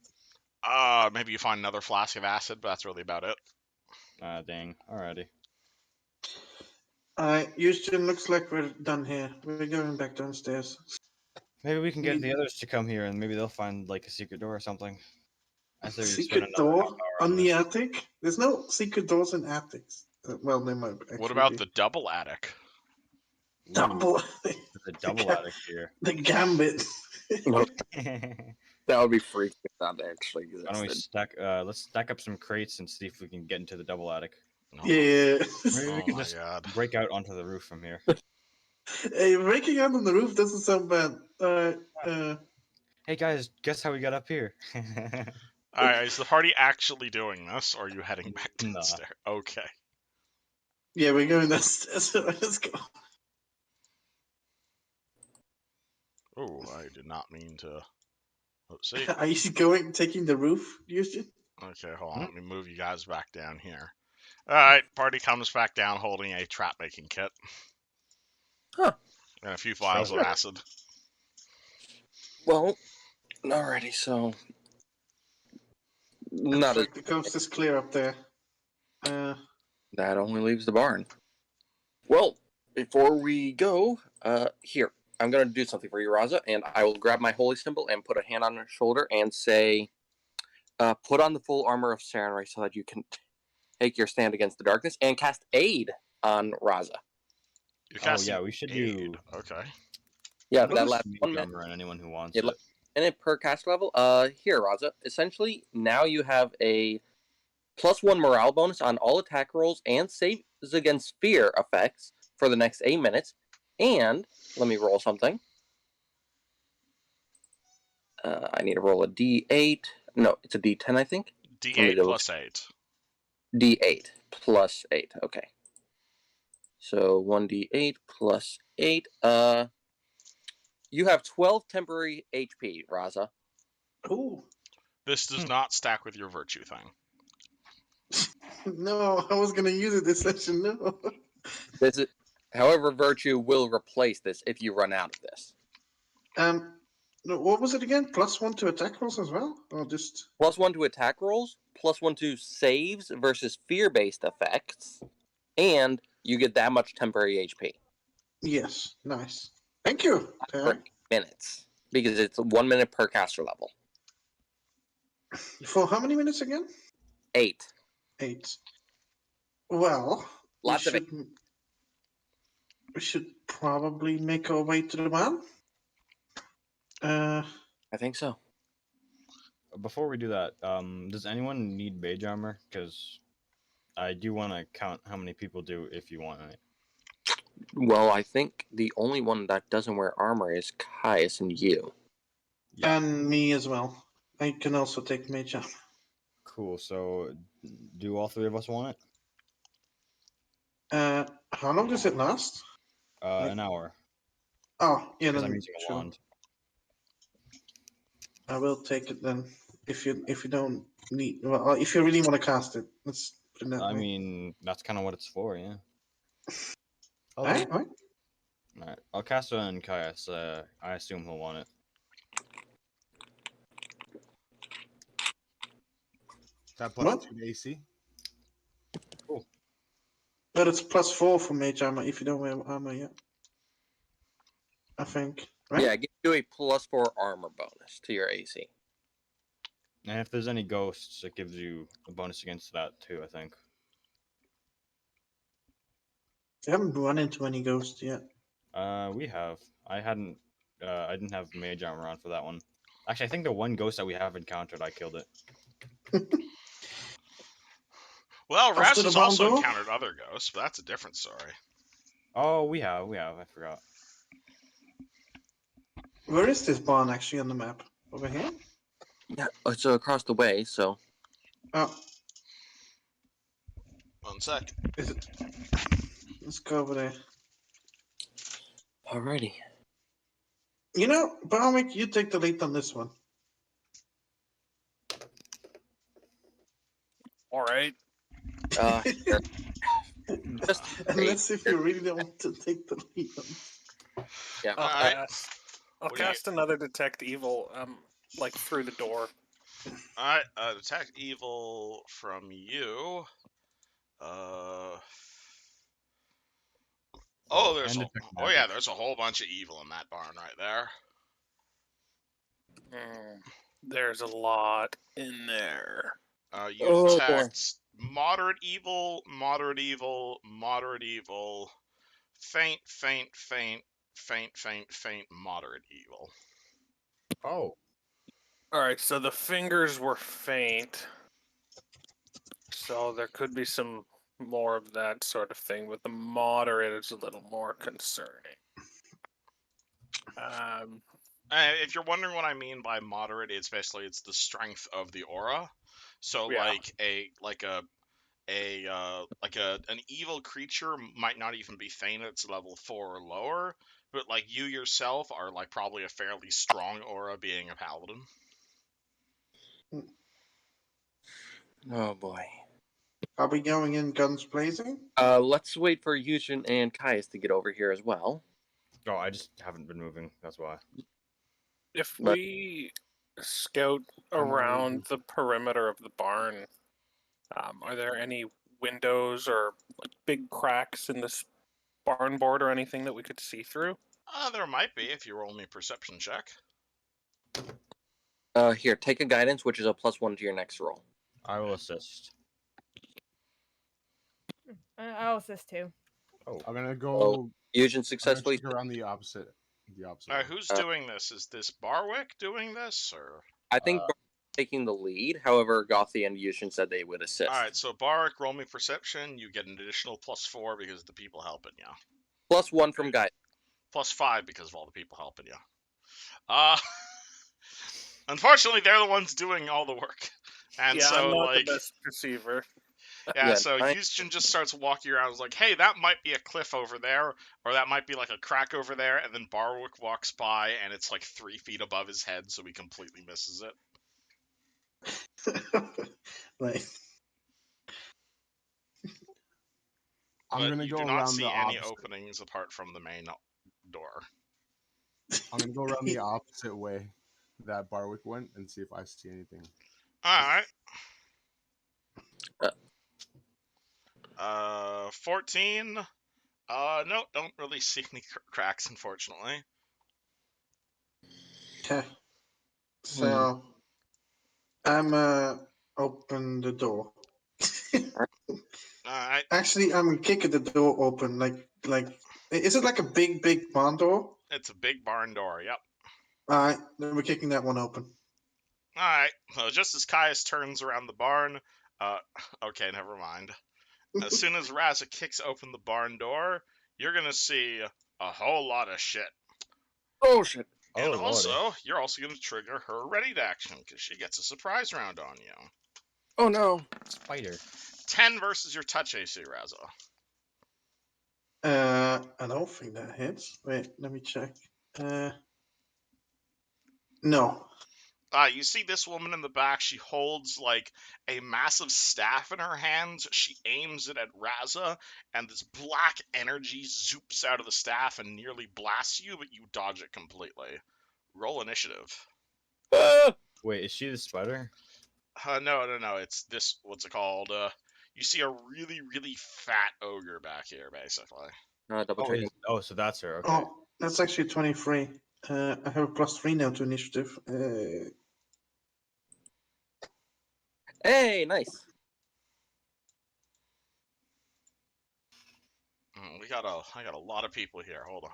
Maybe you find another flask of acid, but that's really about it. Ah, dang. Alrighty. Houston, looks like we're done here. We're going back downstairs. Maybe we can get We- the others to come here, and maybe they'll find like a secret door or something. I say we spend Secret another door half hour on the this. attic? There's no secret doors in attics. Well, they might actually What about be. the double attic? Ooh, double? there's a double ga- attic here. The gambit. No, Why that would be freaky if that actually don't we existed. stack? Let's stack up some crates and see if we can get into the double attic. Oh, Yeah. Maybe we Oh can my just god. break out onto the roof from here. Hey, breaking out on the roof doesn't sound bad. Hey guys, guess how we got up here? Alright, is the party actually doing this, or are you heading back Nah. downstairs? Okay. Yeah, we're going downstairs. Let's go. Oh, I did not mean to. Let's see. Are you taking the roof, Houston? Okay, hold on. Let me move you guys back down here. Alright, party comes back down holding a trap making kit. Huh. And a few vials of acid. Well, alrighty, so not Looks as like the coast is clear up there. that only leaves the barn. Well, before we go, here, I'm going to do something for you, Raza, and I will grab my holy symbol and put a hand on her shoulder and say, put on the full armor of Sarenrae so that you can take your stand against the darkness and cast aid on Raza. You're Oh casting yeah, we should aid. do. Okay. Yeah, What that is lasts Mage 1 minute. armor on anyone who wants It it. minute per caster level. Here, Raza. Essentially, now you have a +1 morale bonus on all attack rolls and saves against fear effects for the next 8 minutes. And let me roll something. I need to roll a D8. No, it's a D10, I think. Let me D8 double plus 8. D8 plus 8. Okay. So 1d8 plus 8. You have 12 temporary HP, Raza. Ooh. This does not stack with your virtue thing. No, I was gonna use it this session. No. This is, however, virtue will replace this if you run out of this. No, what was it again? +1 to attack rolls as well, or just? +1 to attack rolls, +1 to saves versus fear-based effects, and you get that much temporary HP Yes, nice. Thank you, for Tarek. 8 minutes because it's 1 minute per caster level. For how many minutes again? 8. 8. Well, Lots of we should probably make our way to the man. I think so. Before we do that, does anyone need mage armor? Because I do want to count how many people do if you want it. Well, I think the only one that doesn't wear armor is Caius and you. Yeah. And me as well. I can also take mage armor. Cool. So, do all three of us want it? How long does it last? An hour. Oh, yeah, Because I'm then using a sure. wand. I will take it then. If you don't need, well, if you really want to cast it, let's put it that I way. mean, that's kind of what it's for, yeah. Alright, alright. Alright, I'll cast it on Caius. I assume he'll want it. Is that What? +2 to AC? But it's +4 for mage armor if you don't wear armor yet. I think. Right? Yeah, give you a +4 armor bonus to your AC. And if there's any ghosts, it gives you a bonus against that too, I think. I haven't run into any ghosts yet. We have. I didn't have mage armor on for that one. Actually, I think the one ghost that we have encountered, I killed it. Well, Off Raz to the has barn also door? encountered other ghosts, but that's a different story. Oh, we have. I forgot. Where is this barn actually on the map? Over here? Yeah, it's across the way, so. Oh, 1 sec. is it? Let's go over there. Alrighty. You know, Barwick, you take the lead on this one. All right. Here. Just Unless if you really don't want to take the lead on. yeah. I'll, Alright. I'll What do you- cast another detect evil, like through the door. Alright, detect evil from you. Oh, there's And a, detect oh yeah, magic. there's a whole bunch of evil in that barn right there. There's a lot in there. You Oh, boy. detect moderate evil, moderate evil, moderate evil, faint, faint, faint, faint, faint, faint, moderate evil. Oh. All right, so the fingers were faint, so there could be some more of that sort of thing, but the moderate is a little more concerning. If you're wondering what I mean by moderate, it's basically it's the strength of the aura. So Yeah. an evil creature might not even be faint at its level 4 or lower, but like you yourself are like probably a fairly strong aura being a paladin. Oh boy. Are we going in guns blazing? Let's wait for Yushin and Caius to get over here as well. Oh, I just haven't been moving. That's why. If But- we scout I'm already around the perimeter of the barn, are there any windows or like big cracks in this barn board or anything that we could see through? There might be if you roll me a perception check. Here, take a guidance, which is a +1 to your next roll. I will assist. I'll assist too. Oh. I'm gonna go Eugen I'm gonna successfully. check around the opposite. All right, way. who's doing this? Is this Barwick doing this, or? I think Barwick's taking the lead. However, Gothi and Eugen said they would assist. All right, so Barwick, roll me perception. You get an additional +4 because of the people helping you. +1 from Guy. +5 because of all the people helping you. Unfortunately, they're the ones doing all the work, and yeah, so I'm not like, the best perceiver. yeah, Yeah, so I- Houston just starts walking around. Is like, hey, that might be a cliff over there, or that might be like a crack over there, and then Barwick walks by, and it's like 3 feet above his head, so he completely misses it. Right. I'm But gonna you go do not around see the any opposite. openings apart from the main door. I'm gonna go around the opposite way that Barwick went and see if I see anything. All right. Uh. 14. No, don't really see any cracks, unfortunately. Okay. So I'm open the door. Alright. Actually, I'm kicking the door open. Like, is it like a big barn door? It's a big barn door, yep. All right, then we're kicking that one open. Alright. So just as Caius turns around the barn, okay, never mind. As soon as Raza kicks open the barn door, you're gonna see a whole lot of shit. Oh shit! And Oh, also, lordy. you're also gonna trigger her ready to action because she gets a surprise round on you. Oh no! Spider. 10 versus your touch AC, Raza. I don't think that hits. Wait, let me check. No. You see this woman in the back. She holds like a massive staff in her hands. She aims it at Raza, and this black energy zoops out of the staff and nearly blasts you, but you dodge it completely. Roll initiative. Wait, is she the spider? No. It's this. What's it called? You see a really fat ogre back here, basically. Double Oh, checking. so that's her. Okay. Oh, that's actually 23. I have a +3 now to initiative. Hey, nice. I got a lot of people here. Hold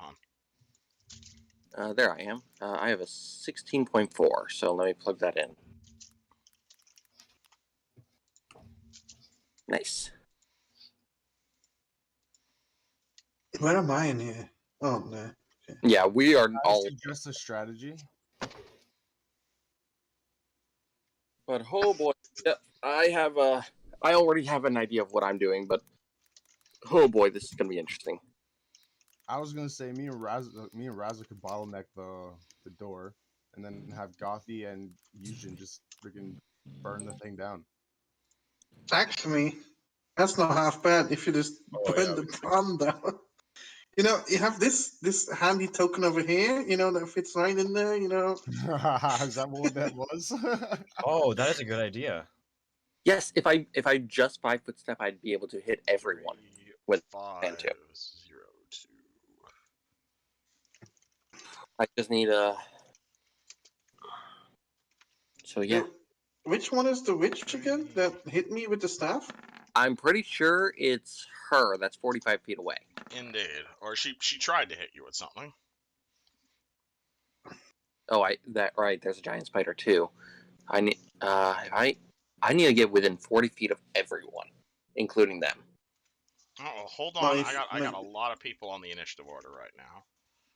on. There I am. I have a 16.4, so let me plug that in. Nice. Where am I in here? Oh no. Okay. Yeah, we are I all. suggest a strategy. But oh boy, yeah, I already have an idea of what I'm doing, but oh boy, this is gonna be interesting. I was gonna say me and Raza could bottleneck the door, and then have Gothi and Eugen just freaking burn the thing down. Actually, that's not half bad if you just burn the barn down. You know, you have this handy token over here, you know, that fits right in there, you know. Is that what that was? Oh, that is a good idea. Yes, if I just 5-foot step, I'd be able to hit everyone. 3, with 5, and 2. 0, 2. I just need a. So yeah, Which one is the witch again that hit me with the staff? I'm pretty sure it's her. That's 45 feet away. Indeed. Or she tried to hit you with something. Oh, right. There's a giant spider too. I need I need to get within 40 feet of everyone, including them. Oh, hold Well, on. if- I got a lot of people on the initiative order right now.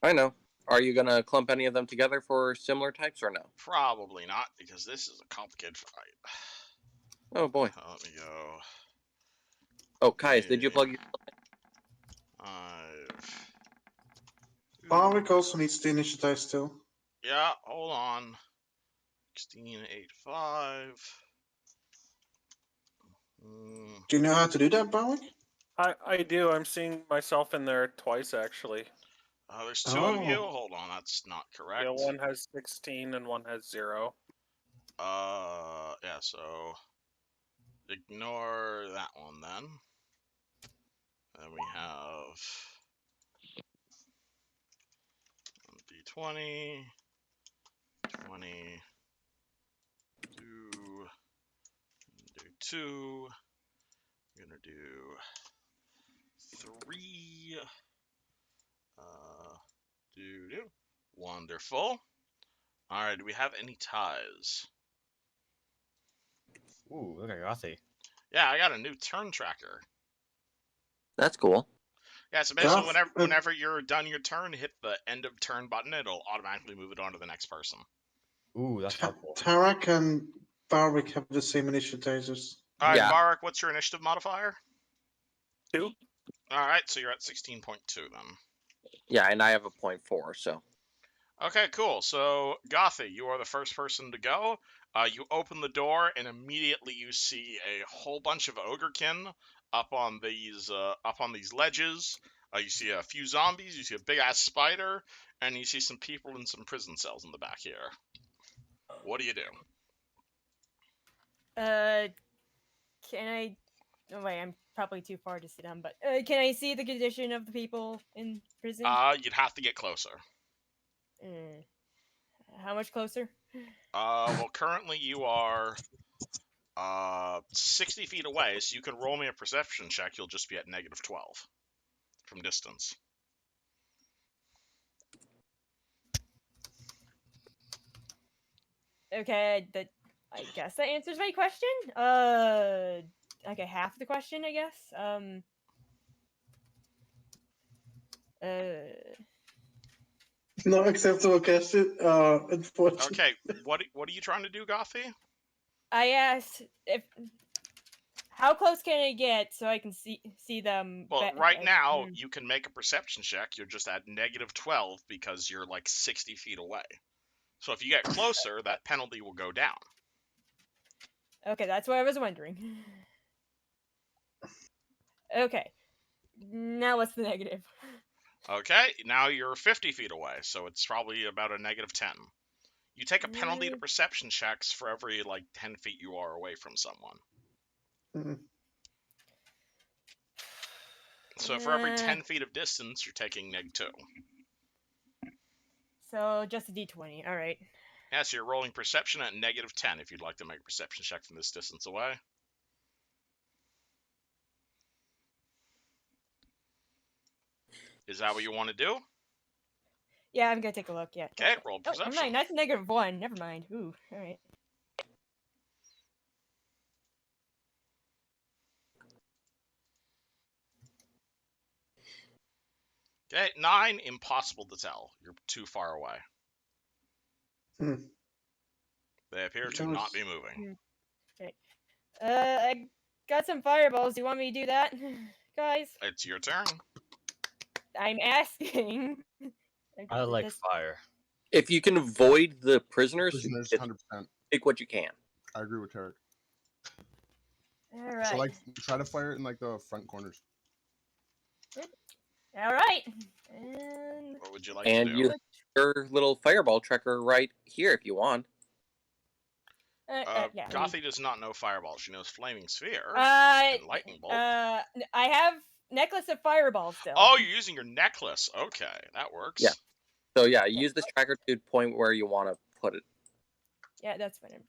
I know. Are you gonna clump any of them together for similar types or no? Probably not, because this is a complicated fight. Oh boy. Let me go. Oh, Caius, did you plug your? 5. Barwick also needs to initiatize still. Yeah, hold on. 16, 8, 5. Do you know how to do that, Barwick? I do. I'm seeing myself in there twice actually. There's 2 of you. Oh. Hold on, that's not correct. Yeah, one has 16 and one has 0. Yeah, so ignore that one then. Then we have D20, 20, do 2. We're gonna do 3. Wonderful. All right, do we have any ties? Ooh, look at Gothy. Yeah, I got a new turn tracker. That's cool. Yeah, so basically, Goth, whenever you're done your turn, hit the end of turn button. It'll automatically move it on to the next person. Ooh, that's helpful. Tarak and Barwick have the same initiatizers. All right, Yeah. Barak, what's your initiative modifier? 2. All right, so you're at 16.2 then. Yeah, and I have a 0.4, so. Okay, cool. So, Gothy, you are the first person to go. You open the door, and immediately you see a whole bunch of ogrekin up on these ledges. You see a few zombies. You see a big ass spider, and you see some people in some prison cells in the back here. What do you do? Can I? Oh wait, I'm probably too far to sit down. But can I see the condition of the people in prison? You'd have to get closer. How much closer? Well, currently you are 60 feet away, so you can roll me a perception check. You'll just be at -12 from distance. Okay, I guess that answers my question. Okay, half the question, I guess. Not acceptable question. Unfortunately. Okay, what are you trying to do, Gothy? I asked if how close can I get so I can see them. Well, right now you can make a perception check. You're just at -12 because you're like 60 feet away. So if you get closer, that penalty will go down. Okay, that's what I was wondering. Okay, now what's the negative? Okay, now you're 50 feet away, so it's probably about a -10. You take a penalty to perception checks for every, like, 10 feet you are away from someone. Mhm. So for every 10 feet of distance, you're taking -2. So just a d20, alright. Yeah, so you're rolling perception at -10 if you'd like to make a perception check from this distance away. Is that what you want to do? Yeah, I'm gonna take a look, yeah. Okay, roll Oh, never perception. mind, that's -1, never mind. Ooh, alright. Okay, 9, impossible to tell. You're too far away. Hmm. They appear to not be moving. Okay. I got some fireballs. Do you want me to do that, guys? It's your turn. I'm asking. I like fire. If you can avoid the prisoners, Prisoners, just 100%. take what you can. I agree with Tarek. Alright. So, like, try to fire it in, like, the front corners. Alright. What would you like And to do? you have your little fireball tracker right here if you want. Yeah. Gothy does not know fireball. She knows flaming sphere and lightning bolt. I have necklace of fireballs still. Oh, you're using your necklace. Okay, that works. Yeah. So yeah, use this tracker to point where you want to put it. Yeah, that's fine.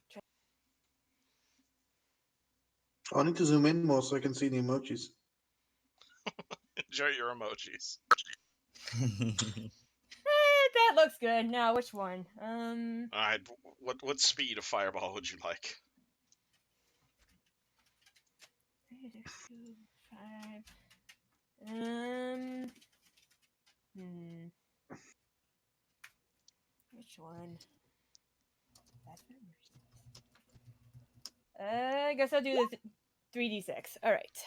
I need to zoom in more so I can see the emojis. Enjoy your emojis. That looks good. Now, which one? Alright, what speed of fireball would you like? 5. Which one? I guess I'll do the 3d6. All right.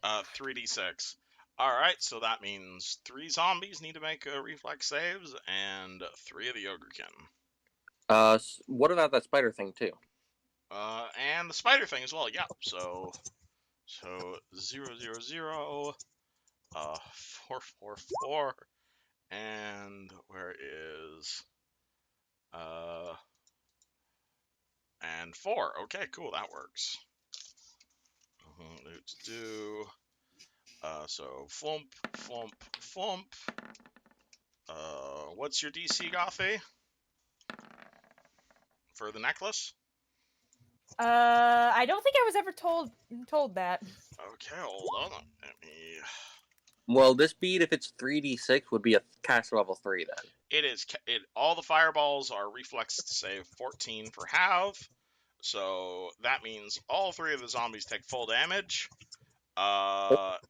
3d6. Alright, so that means 3 zombies need to make reflex saves, and 3 of the ogrekin. What about that spider thing too? And the spider thing as well, yeah. So 0, 0, 0, 4, 4, 4, and where is and 4. Okay, cool, that works. Let's do so flump, flump, flump. What's your DC, Gothy? For the necklace? I don't think I was ever told that. Okay, hold on. Let me Well, this bead, if it's 3d6, would be a caster level 3 then. It is. All the fireballs are reflex save 14 for halve. So that means all 3 of the zombies take full damage.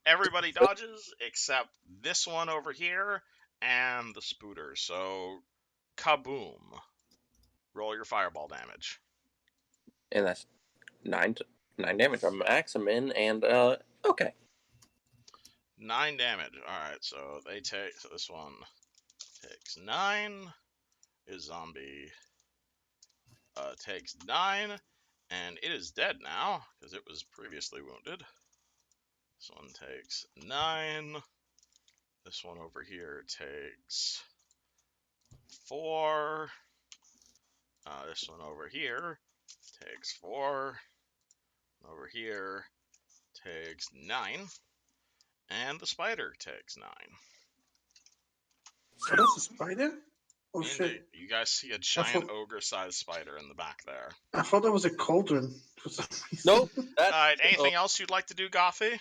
Everybody dodges except this one over here and the spooter. So kaboom! Roll your fireball damage. And that's 9 damage. I'm max, I'm in, and okay. 9 damage. All right. So they take. So this one takes 9. His zombie takes 9, and it is dead now because it was previously wounded. This one takes 9. This one over here takes 4. This one over here takes 4. Over here takes 9. And the spider takes 9. So that's a spider? Oh Indeed. shit. You guys see a giant ogre-sized spider in the back there. I thought that was a cauldron for some reason. Nope. That's, Alright, anything else you'd like to do, Gothy?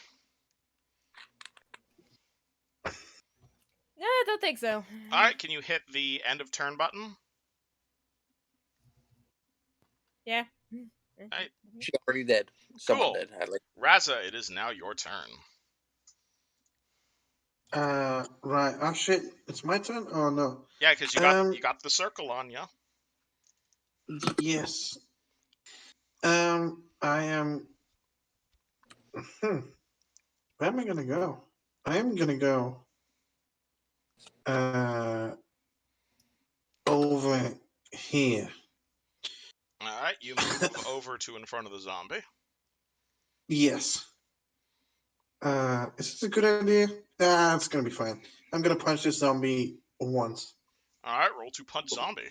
No, I don't think so. Alright, can you hit the end of turn button? Yeah. Alright. she already did. Someone Cool. did. Raza, it is now your turn. Right. Oh shit. It's my turn? Oh no. Yeah, because you got the circle on you. Yes. I am. Where am I gonna go? I am gonna go. Over here. Alright, you move over to in front of the zombie. Yes. Is this a good idea? It's gonna be fine. I'm gonna punch this zombie once. Alright, roll to punch zombie.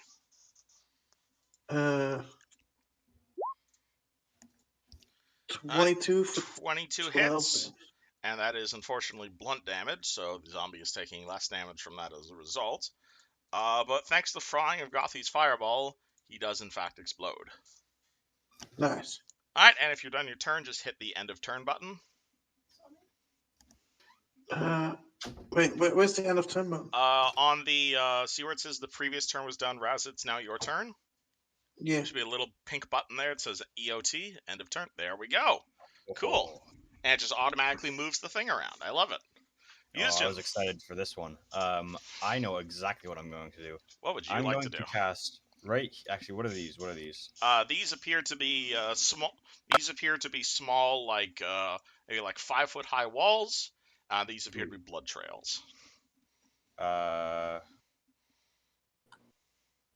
22 for 22 12. hits. And that is unfortunately blunt damage, so the zombie is taking less damage from that as a result. But thanks to the frying of Gothi's fireball, he does in fact explode. Nice. Alright, and if you're done your turn, just hit the end of turn button. Wait, where's the end of turn button? On the, see where it says the previous turn was done, Raz, it's now your turn? Yeah. There should be a little pink button there. It says EOT, end of turn. There we go. Cool. And it just automatically moves the thing around. I love it. I was excited for this one. I know exactly what I'm going to do. What would you I'm like going to do? Cast right. Actually, what are these? What are these? These appear to be small. These appear to be small, like maybe like 5-foot high walls. These appear to be blood trails. Yeah,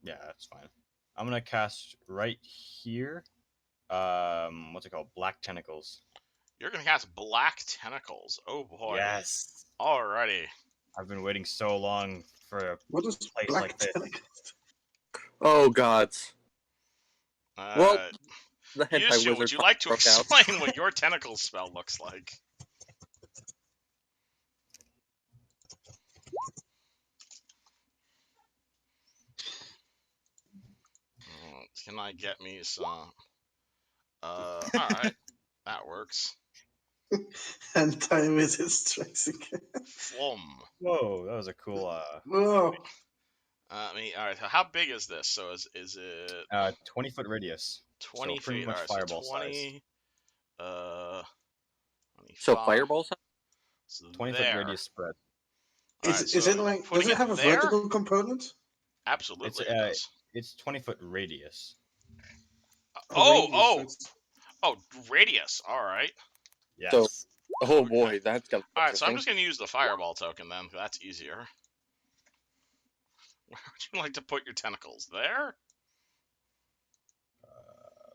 that's fine. I'm gonna cast right here. What's it called? Black tentacles. You're gonna cast black tentacles. Oh boy. Yes. Alrighty. I've been waiting so long for a What is place black like this. tentacles? Oh gods. Well, the hentai Yushu, wizard would you like to broke out. explain what your tentacle spell looks like? Can I get me some? Alright. That works. Anti-wizard strikes again. Flum. Whoa, that was a cool. Whoa. Alright, so how big is this? So is it 20-foot radius. 20 so pretty feet? much Alright, fireball so 20, 25. So fireballs? So 20-foot there. radius spread. Is Alright, it so like? putting Does it have a there? vertical component? Absolutely, it does. It's 20-foot radius. Oh, radius. Alright. Yes. So, oh boy, that's gonna. Alright, so I'm just gonna use the fireball token then. That's easier. Where would you like to put your tentacles? There?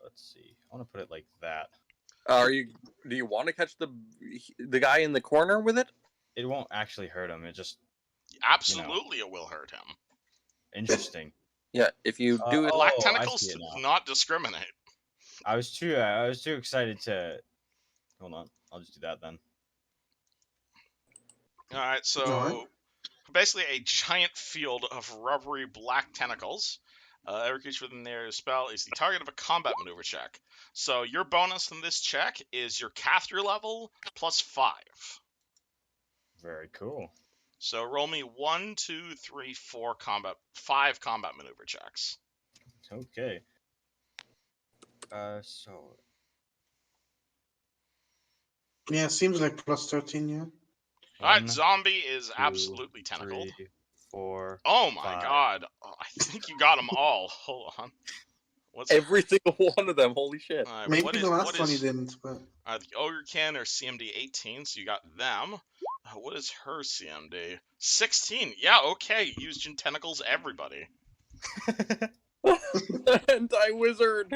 Let's see. I want to put it like that. Do you want to catch the guy in the corner with it? It won't actually hurt him. It just Absolutely, it will hurt him. interesting. Yeah, if you do it. Black I tentacles see it do now. not discriminate. I was too excited to. Hold on. I'll just do that then. Alright, so Alright. basically a giant field of rubbery black tentacles. Every creature within their spell is the target of a combat maneuver check. So your bonus in this check is your caster level plus 5. Very cool. So roll me 1, 2, 3, 4 5 combat maneuver checks. Okay. So Yeah, seems like plus 13, yeah. All right, 1, zombie is 2, absolutely tentacled. 3, 4, Oh my 5. god. Oh, I think you got them all. Hold on. What's Every single one of them. Holy shit. all right, Maybe what the is last one you didn't, but the Ogrekin or CMD 18? So you got them. What is her CMD? 16. Yeah, okay. Used in tentacles everybody. Anti-wizard.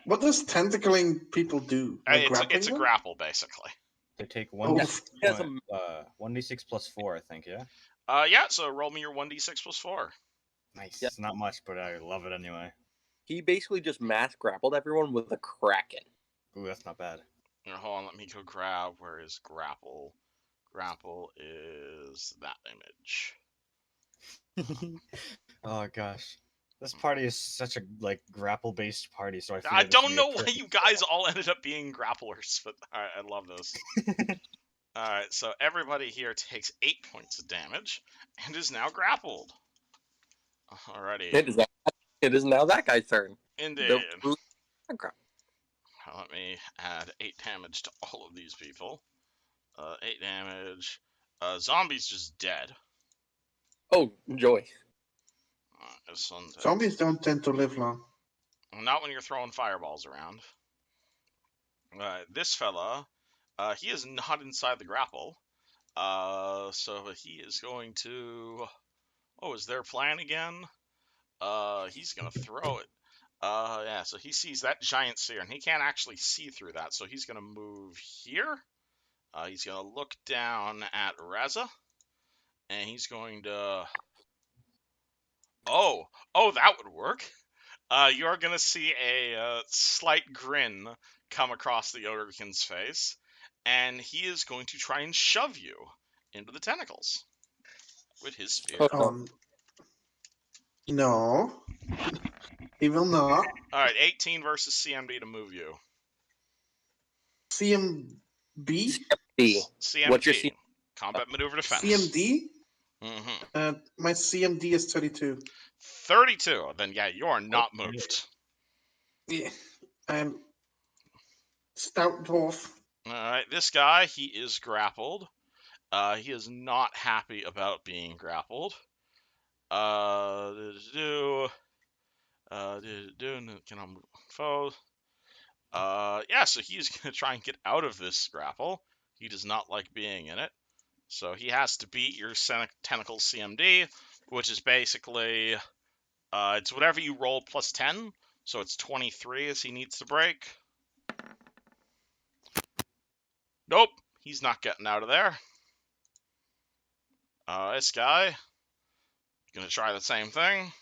what does tentacling people do? Like It's grappling a them? grapple basically. They take Oh, 1d6, He has 1d6 plus 4, I think, yeah? Yeah, so roll me your 1d6 plus 4. Nice. Yep. Not much, but I love it anyway. He basically just mass grappled everyone with a kraken. Ooh, that's not bad. Here, hold on, let me go grab. Where is grapple? Grapple is that image. Oh gosh. This party is such a grapple based party, so I feel I like this would don't be a know why perfect you guys all ended up being grapplers, but alright, I love this. Alright, so everybody here takes 8 points of damage and is now grappled. Alrighty. It is now that guy's turn. Indeed. The- Let me add 8 damage to all of these people. 8 damage. Zombie's just dead. Oh, joy. This one's zombies don't tend to live long. not when you're throwing fireballs around. This fella, he is not inside the grapple. So he is going to. Oh, is their plan again? He's gonna throw it. Yeah. So he sees that giant sphere, and he can't actually see through that. So he's gonna move here. He's gonna look down at Reza, and he's going to. Oh, that would work. You're gonna see a slight grin come across the Ogrekin's face, and he is going to try and shove you into the tentacles with his spear. No. He will not. All right, 18 versus CMD to move you. CMB? CMD. What's your C- Combat maneuver defense. CMD? Mm-hmm. My CMD is 32. 32. Then yeah, you are not moved. Yeah. I'm stout dwarf. All right, this guy, he is grappled. He is not happy about being grappled. Can I move foe? Yeah, so he's gonna try and get out of this grapple. He does not like being in it. So he has to beat your tentacle CMD, which is basically it's whatever you roll plus 10. So it's 23 as he needs to break. Nope, he's not getting out of there. This guy gonna try the same thing.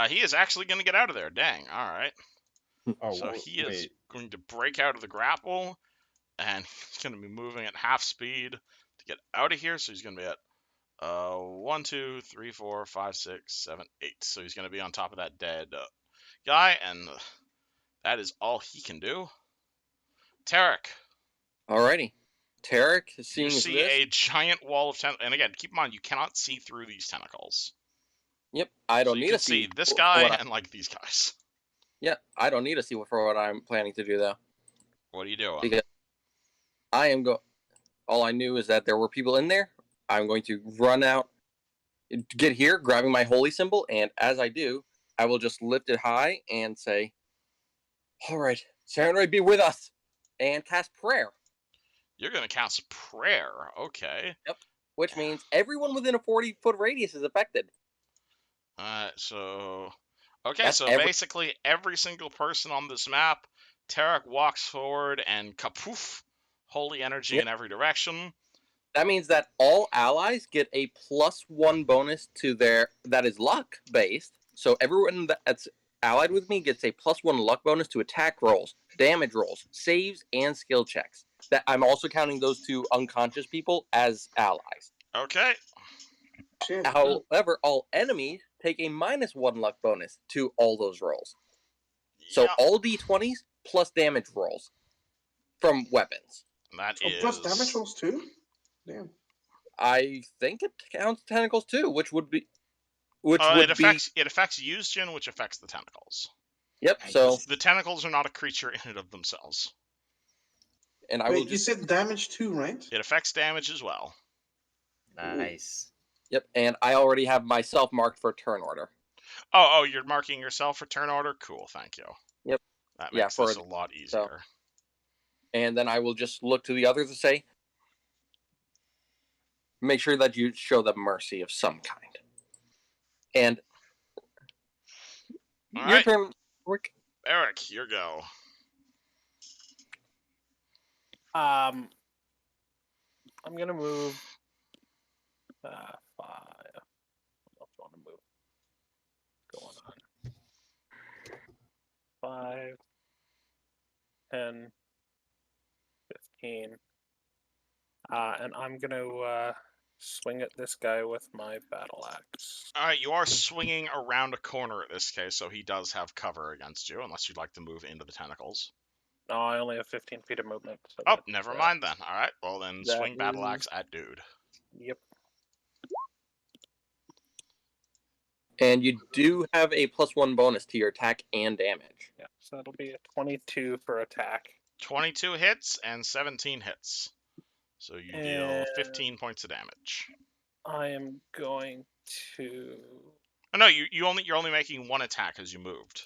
He is actually gonna get out of there. Dang. All right. Oh, So he is going to break out of the grapple, and he's going to be moving at half speed to get out of here. So he's going to be at 1, 2, 3, 4, 5, 6, 7, 8. So he's going to be on top of that dead guy, and that is all he can do. Tarek. Alrighty. Tarek, You seeing as see this. a giant wall of tentacles. And again, keep in mind, you cannot see through these tentacles. Yep, I don't so you need can to see this guy and like these guys. Yeah, I don't need to see for what I'm planning to do though. What are you doing? Because I am all I knew is that there were people in there. I'm going to run out, get here, grabbing my holy symbol, and as I do, I will just lift it high and say, "All right, Samurai, be with us," and cast prayer. You're going to cast prayer. Okay. Yep. Which means everyone within a 40-foot radius is affected. So okay, That's so basically every single person on this map, Tarek walks forward and kapoof, holy energy in every direction. That means that all allies get a +1 bonus to that is luck based. So everyone that's allied with me gets a +1 luck bonus to attack rolls, damage rolls, saves, and skill checks. That I'm also counting those two unconscious people as allies. Okay. Shit. However, all enemies take a -1 luck bonus to all those rolls. So Yeah. all d20s plus damage rolls. from weapons. That Oh, is plus damage rolls too? Damn. I think it counts tentacles too, which would be Which it would be affects used Jin, which affects the tentacles. yep. So The tentacles are not a creature in and of themselves. and I will Wait, you just said damage too, right? It affects damage as well. Nice. yep. And I already have myself marked for turn order. Oh, you're marking yourself for turn order? Cool, thank you. Yep. That Yeah, makes for this a lot easier. And then I will just look to the others and say, make sure that you show them mercy of some kind. And All your right. turn, Rick. Eric, your go. I'm gonna move 5. What else do I want to move? Going on. 5, 10, 15. And I'm gonna swing at this guy with my battle axe. All right, you are swinging around a corner in this case, so he does have cover against you, unless you'd like to move into the tentacles. No, I only have 15 feet of movement. So Oh, never mind then. All right, well then that swing battle is- axe at dude. Yep. And you do have a +1 bonus to your attack and damage. Yeah, so that'll be a 22 for attack. 22 hits and 17 hits. So you deal And 15 points of damage. I am going to. Oh no, you're only making one attack as you moved.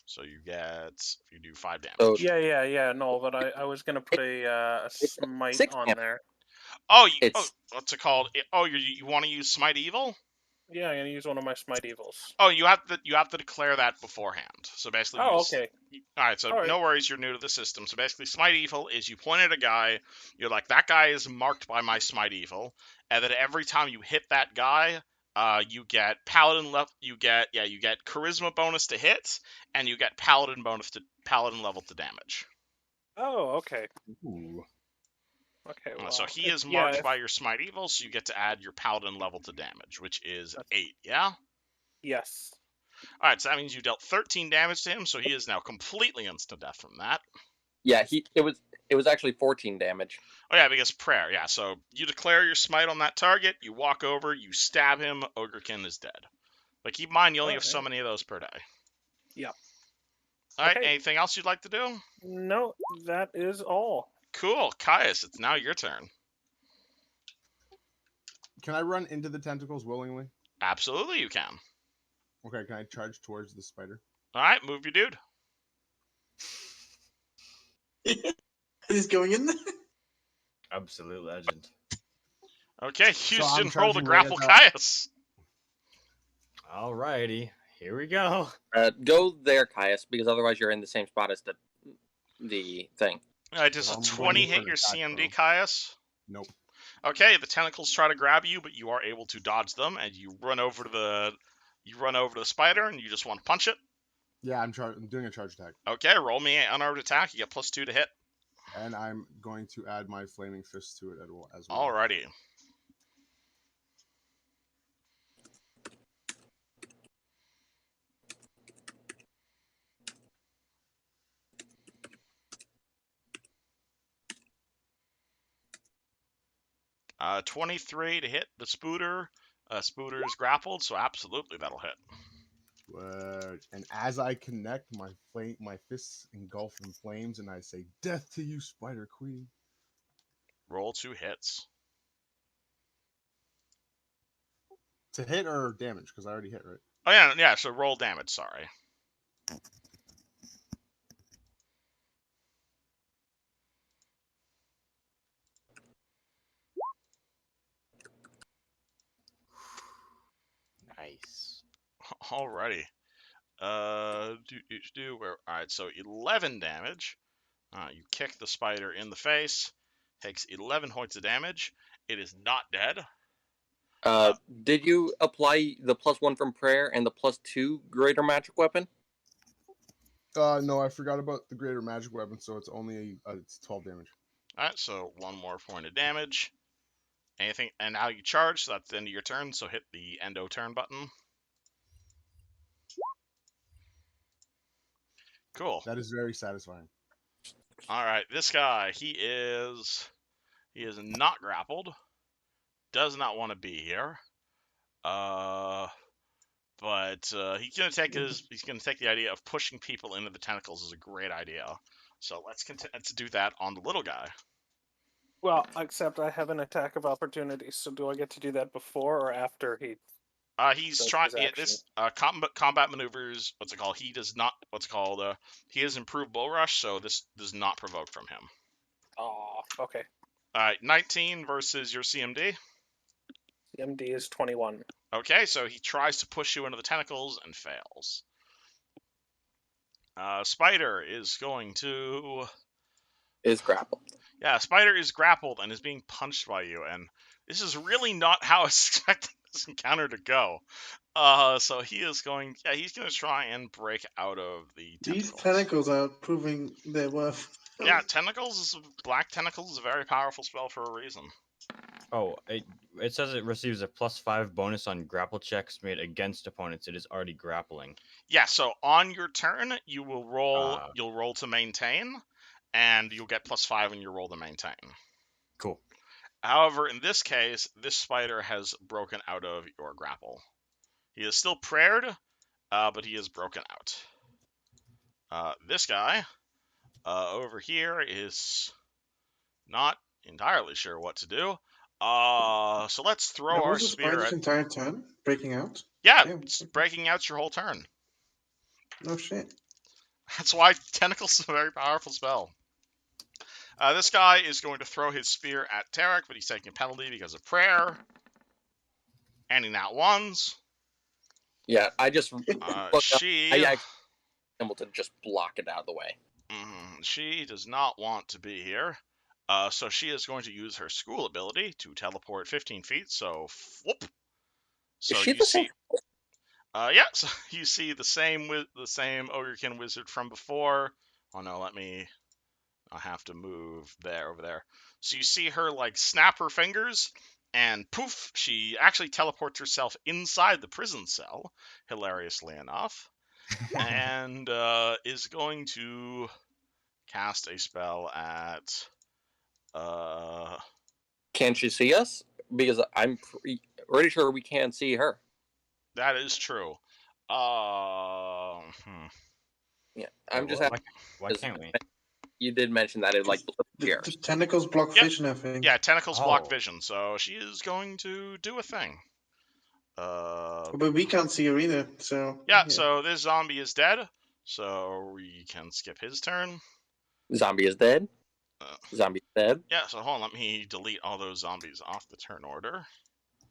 So you do 5 damage. So Yeah. No, but I was gonna put a smite 6 on damage. there. What's it called? You want to use Smite Evil? Yeah, I'm gonna use one of my smite evils. Oh, you have to declare that beforehand. So basically, Okay. All right, so All right. no worries, you're new to the system. So basically, Smite Evil is you point at a guy, you're like, that guy is marked by my Smite Evil, and then every time you hit that guy, you get you get Charisma bonus to hit, and you get Paladin level to damage. Oh, okay. Ooh. Okay. Well, So he is yeah, marked by your Smite Evil, so you get to add your Paladin level to damage, which is 8. Yeah. Yes. All right, so that means you dealt 13 damage to him, so he is now completely instant death from that. Yeah, it was actually 14 damage. Oh yeah, because prayer. Yeah, so you declare your smite on that target, you walk over, you stab him, Ogrekin is dead. But keep in mind, you only have so many of those per day. Yep. All right, Okay. anything else you'd like to do? No, that is all. Cool, Caius, it's now your turn. Can I run into the tentacles willingly? Absolutely, you can. Okay, can I charge towards the spider? All right, move your dude. He's going in there. Absolute legend. Okay, I'm Houston, roll the charging grapple right at Caius. Alrighty, here we go. Go there, Caius, because otherwise you're in the same spot as the thing. All right, does a I'm 20 going for hit an your attack, CMD, bro. Caius? Nope. Okay, the tentacles try to grab you, but you are able to dodge them, and you run over to the spider, and you just want to punch it. Yeah, I'm doing a charge attack, Okay, roll me an unarmed attack. You get +2 to hit. and I'm going to add my flaming fist to it as well. Alrighty. Uh, 23 to hit the Spooter. Spooter is grappled, so absolutely that'll hit. Word. And as I connect, my fists engulf in flames, and I say, "Death to you, Spider Queen." Roll 2 hits. To hit or damage? Because I already hit, right? Oh yeah, so roll damage, sorry. Nice. Alrighty. Alright, so 11 damage. You kick the spider in the face. Takes 11 points of damage. It is not dead. Did you apply the +1 from prayer and the +2 greater magic weapon? No, I forgot about the greater magic weapon, so it's only it's 12 damage. Alright, so 1 more point of damage. Anything, and now you charge, so that's the end of your turn, so hit the endo turn button. Cool. That is very satisfying. All right, this guy, he is not grappled. Does not want to be here. But he's gonna take the idea of pushing people into the tentacles is a great idea. So let's do that on the little guy. Well, except I have an attack of opportunity, so do I get to do that before or after he? He's That's trying his action. this combat maneuvers. What's it called? He does not. What's it called? He has improved bull rush, so this does not provoke from him. Oh, okay. All right, 19 versus your CMD. CMD is 21. Okay, so he tries to push you into the tentacles and fails. Spider is going to... Is grappled. Yeah, Spider is grappled and is being punched by you, and this is really not how I was expecting this encounter to go. So he is going... Yeah, he's going to try and break out of the tentacles. These tentacles are proving their worth. Yeah, Black Tentacles is a very powerful spell for a reason. Oh, it says it receives a +5 bonus on grapple checks made against opponents it is already grappling. Yeah, so on your turn, you will roll. You'll roll to maintain, and you'll get +5 in your roll to maintain. Cool. However, in this case, this spider has broken out of your grapple. He is still prayed, but he is broken out. This guy over here is not entirely sure what to do. So let's throw That our was the spear spider's at... entire turn breaking out. Yeah, Damn. it's breaking out your whole turn. No shit. That's why Tentacles is a very powerful spell. This guy is going to throw his spear at Tarek, but he's taking a penalty because of prayer. And he nat ones. Yeah, I just She... able to just block it out of the way. She does not want to be here. So she is going to use her school ability to teleport 15 feet, so whoop. So Is she you the see... same? Yeah, so you see the same Ogrekin wizard from before. Oh no, I have to move over there. So you see her like snap her fingers, and poof, she actually teleports herself inside the prison cell, hilariously enough, and is going to cast a spell at... Can she see us? Because I'm pretty sure we can't see her. That is true. Yeah, I'm just asking. Why can't we? You did mention that it like The tentacles block vision, I think. Yeah, tentacles block vision, so she is going to do a thing. But we can't see her either, so... Yeah, so this zombie is dead, so we can skip his turn. Zombie is dead. Zombie is dead. Yeah, so hold on, let me delete all those zombies off the turn order.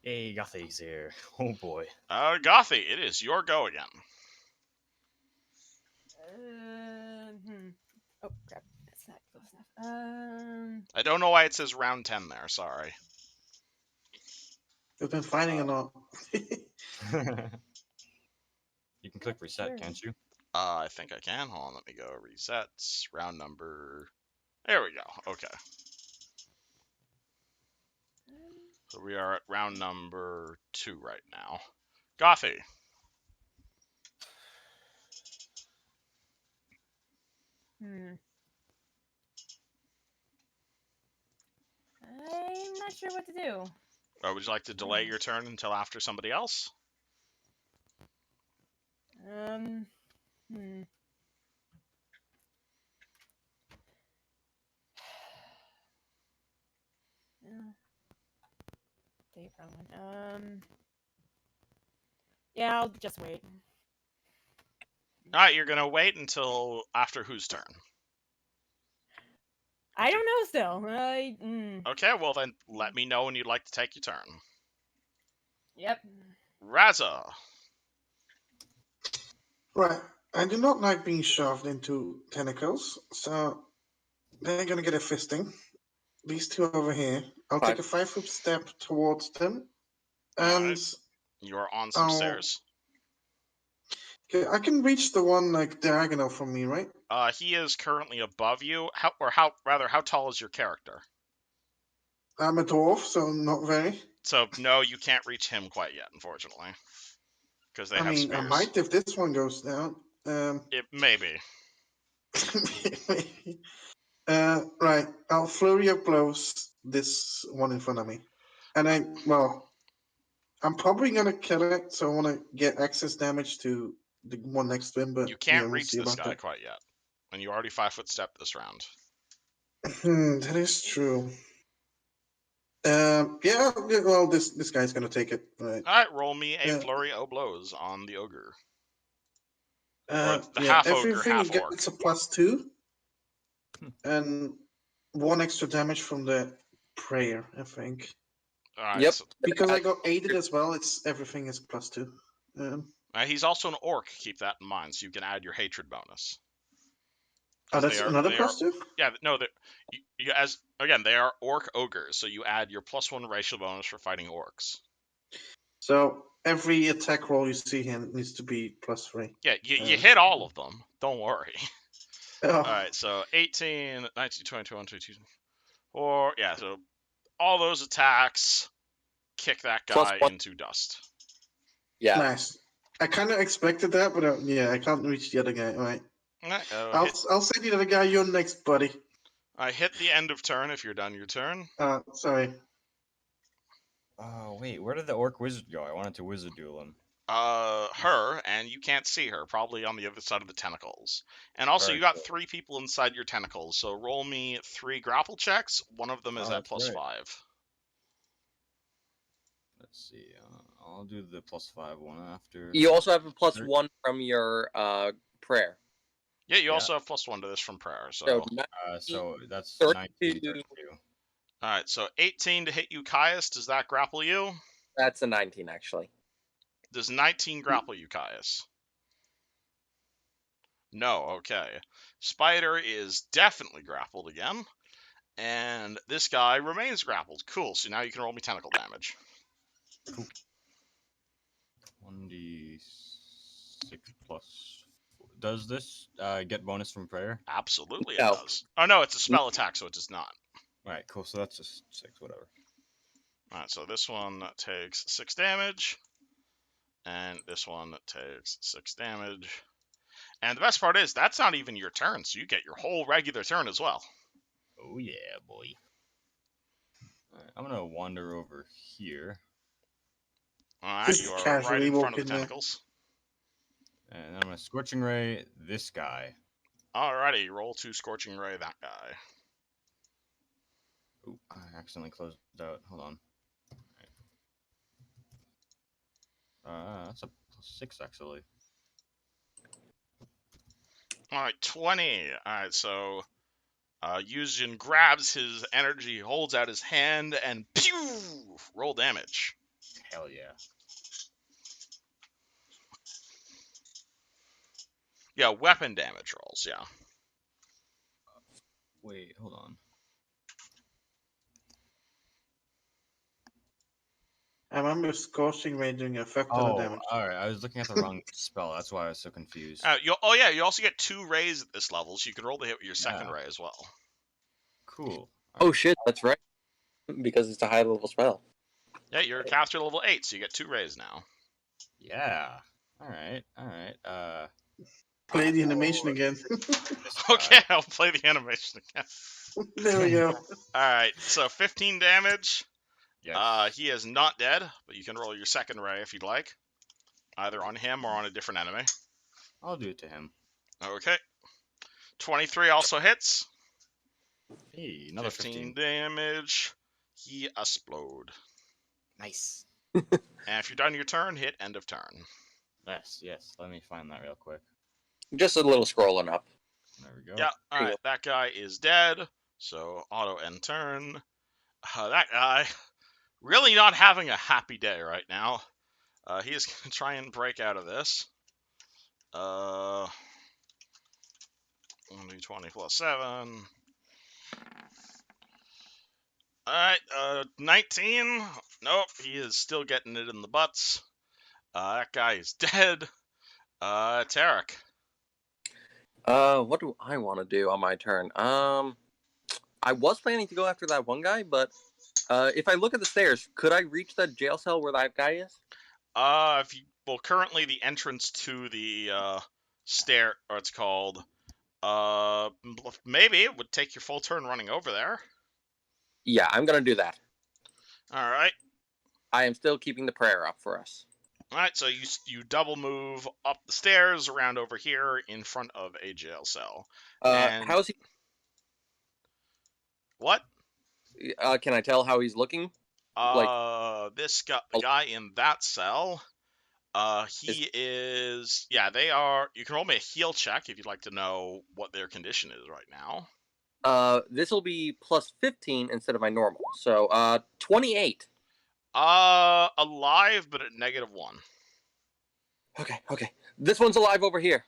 Hey, Gothy's here. Oh boy. Gothy, it is your go again. Oh, crap. That's not close enough. I don't know why it says round 10 there, sorry. We've been fighting a lot. You can click reset, can't you? I think I can. Hold on, let me go resets. Round number... There we go. Okay. So we are at round number 2 right now. Gothy. I'm not sure what to do. Or would you like to delay your turn until after somebody else? Yeah, I'll just wait. Alright, you're gonna wait until after whose turn? I don't know still. Okay, well then let me know when you'd like to take your turn. Yep. Raza. Right. I do not like being shoved into tentacles, so they're gonna get a fisting. These two over here. I'll take a 5-foot step towards them. And right. You are on some stairs. Okay, I can reach the one like diagonal from me, right? He is currently above you. How tall is your character? I'm a dwarf, so not very. So no, you can't reach him quite yet, unfortunately, because they have spears. I might if this one goes down. It maybe. Right. I'll flurry of blows this one in front of me, and I'm probably gonna kill it. So I want to get excess damage to the one next to him. But You can't we'll reach see this about guy that. quite yet, and you already 5-foot step this round. That is true. Yeah. Well, this guy's gonna take it. Right. All right, roll me a Yeah. flurry of blows on the ogre. The half ogre, everything half orc. gets a +2, and 1 extra damage from the prayer. I think All right, Yep. so, because I got aided as well. It's everything is +2. he's also an orc. Keep that in mind, so you can add your hatred bonus. Oh, that's another +2. Yeah, no, they are orc ogres, so you add your +1 racial bonus for fighting orcs. So every attack roll you see him needs to be +3. Yeah, you hit all of them. Don't worry. Oh, All right, so 18, 19, 20, 21, 22, 4. Yeah, so all those attacks kick that guy +1. into dust. Yeah. nice. I kind of expected that, but I can't reach the other guy. All right. All right, I'll say the other guy. You're next, buddy. I hit the end of turn if you're done your turn. Sorry. Oh, wait, where did the orc wizard go? I wanted to wizard duel him. Her, and you can't see her, probably on the other side of the tentacles. And also, Very you got cool. 3 people inside your tentacles, so roll me 3 grapple checks. One of them is at that's right. +5. Let's see. I'll do the +5 one after. You also have a +1 from your prayer. Yeah, you also have +1 to this from prayer, so... So that's 32. 19, 32. Alright, so 18 to hit you, Caius. Does that grapple you? That's a 19, actually. Does 19 grapple you, Caius? No, okay. Spider is definitely grappled again. And this guy remains grappled. Cool, so now you can roll me tentacle damage. Cool. 1d6 plus. Does this get bonus from prayer? Absolutely No. it does. Oh no, it's a spell attack, so it does not. Alright, cool. So that's just 6, whatever. Alright, so this one takes 6 damage. And this one takes 6 damage. And the best part is, that's not even your turn, so you get your whole regular turn as well. Oh yeah, boy. Alright, I'm gonna wander over here. Alright, Just you are right casually in front of walking the there. tentacles. And I'm gonna Scorching Ray this guy. Alrighty, roll to Scorching Ray that guy. Ooh, I accidentally closed out. Hold on. That's a +6 actually. Alright, 20. Alright, so Yuzhin grabs his energy, holds out his hand, and pew! Roll damage. Hell yeah. Yeah, weapon damage rolls, yeah. Wait, hold on. I remember Scorching Ray doing a fuck ton of damage. Alright. I was looking at the wrong spell. That's why I was so confused. You also get 2 rays at this level, so you can roll the hit with your second ray as well. Cool. Oh shit, that's right. Because it's a high level spell. Yeah, you're a caster level 8, so you get 2 rays now. Yeah. Alright. Play the animation again. Okay, I'll play the animation again. There we go. Alright, so 15 damage. Yes. He is not dead, but you can roll your second ray if you'd like. Either on him or on a different enemy. I'll do it to him. Okay. 23 also hits. Hey, another 15. Damage. He explode. Nice. And if you're done your turn, hit end of turn. Yes. Let me find that real quick. Just a little scrolling up. There we go. Yeah, alright, that guy is dead. So auto end turn. That guy really not having a happy day right now. He is going to try and break out of this. 20 plus 7. Alright, 19. Nope, he is still getting it in the butts. That guy is dead. Tarek. What do I want to do on my turn? I was planning to go after that one guy, but if I look at the stairs, could I reach that jail cell where that guy is? Currently the entrance to the Maybe it would take your full turn running over there. Yeah, I'm gonna do that. All right. I am still keeping the prayer up for us. All right, so you double move up the stairs, around over here, in front of a jail cell. And How's he? what? Can I tell how he's looking? Like, The guy in that cell. He is. Yeah, they are. You can roll me a heal check if you'd like to know what their condition is right now. This will be plus 15 instead of my normal. So, 28. Alive, but at -1. Okay. This one's alive over here.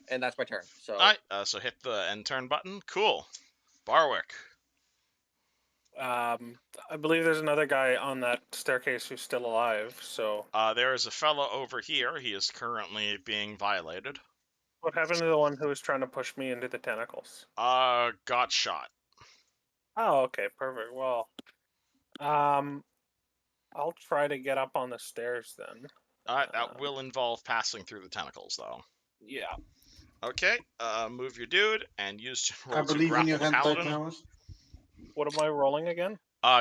And that's my turn. So, All right, so hit the end turn button. Cool. Barwick. I believe there's another guy on that staircase who's still alive. So There is a fellow over here. He is currently being violated. what happened to the one who was trying to push me into the tentacles? Got shot. Oh, okay, perfect. Well, I'll try to get up on the stairs then. That will involve passing through the tentacles, though. Yeah. Okay, move your dude and use I roll to believe in your grapple the hentai paladin. powers. What am I rolling again?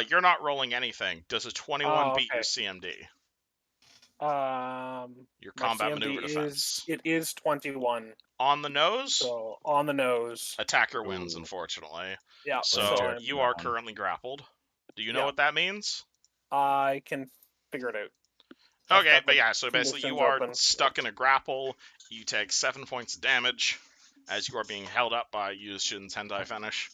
You're not rolling anything. Does a 21 beat your okay. CMD? Your My combat CMD maneuver defense. It is 21. On the nose? So on the nose. Attacker wins, Ooh. unfortunately. Yeah. So you are that one. currently grappled. Do you know Yeah. what that means? I can figure it out. I've Okay, got but the yeah, so basically you conditions are open. stuck in a grapple. You take 7 points of damage as you are being held up by Yushin's Hentai finish.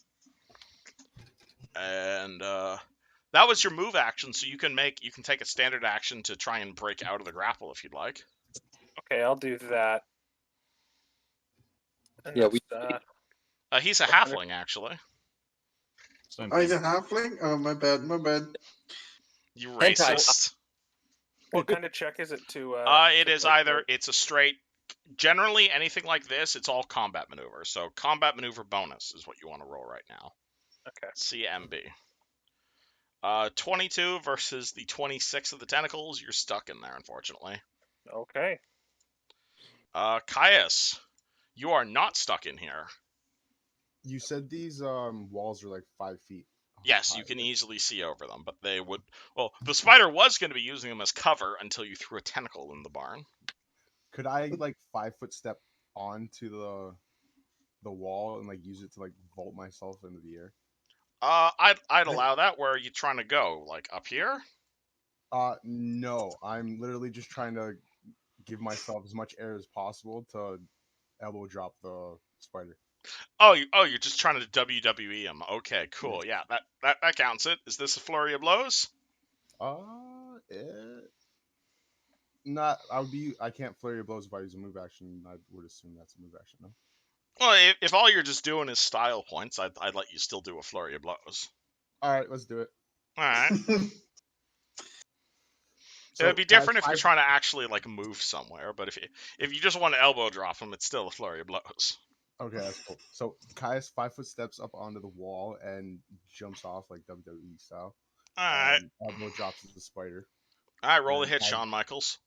And that was your move action, so you can take a standard action to try and break out of the grapple if you'd like. Okay, I'll do that. And Yeah, that's He's a halfling, actually. Same Oh, he's thing. a halfling? Oh, my bad. You Hentai. racist. what kind of check is it to? It to is break either out? it's a straight. Generally, anything like this, it's all combat maneuver. So combat maneuver bonus is what you want to roll right now. Okay. CMB. 22 versus the 26 of the tentacles. You're stuck in there, unfortunately. Okay. Caius, you are not stuck in here. You said these walls are like 5 feet. Yes, high, you can right? easily see over them, but they would. Well, the spider was going to be using them as cover until you threw a tentacle in the barn. Could I like 5-foot step onto the wall and like use it to like vault myself into the air? I'd allow that. Where are you trying to go? Like up here? No. I'm literally just trying to give myself as much air as possible to elbow drop the spider. You're just trying to WWE him. Okay, cool. Yeah, that counts it. Is this a flurry of blows? Not. I can't flurry of blows if I use a move action. I would assume that's a move action, no? Well, if all you're just doing is style points, I'd let you still do a flurry of blows. All right, let's do it. All right. So, It'd be different if guys, you're trying to actually like move somewhere, but if you just want to elbow drop him, it's still a flurry of blows. Okay, that's cool. So Caius 5-foot steps up onto the wall and jumps off like WWE style. All right. And elbow drops the spider. All right, roll a And hit, I- Shawn Michaels.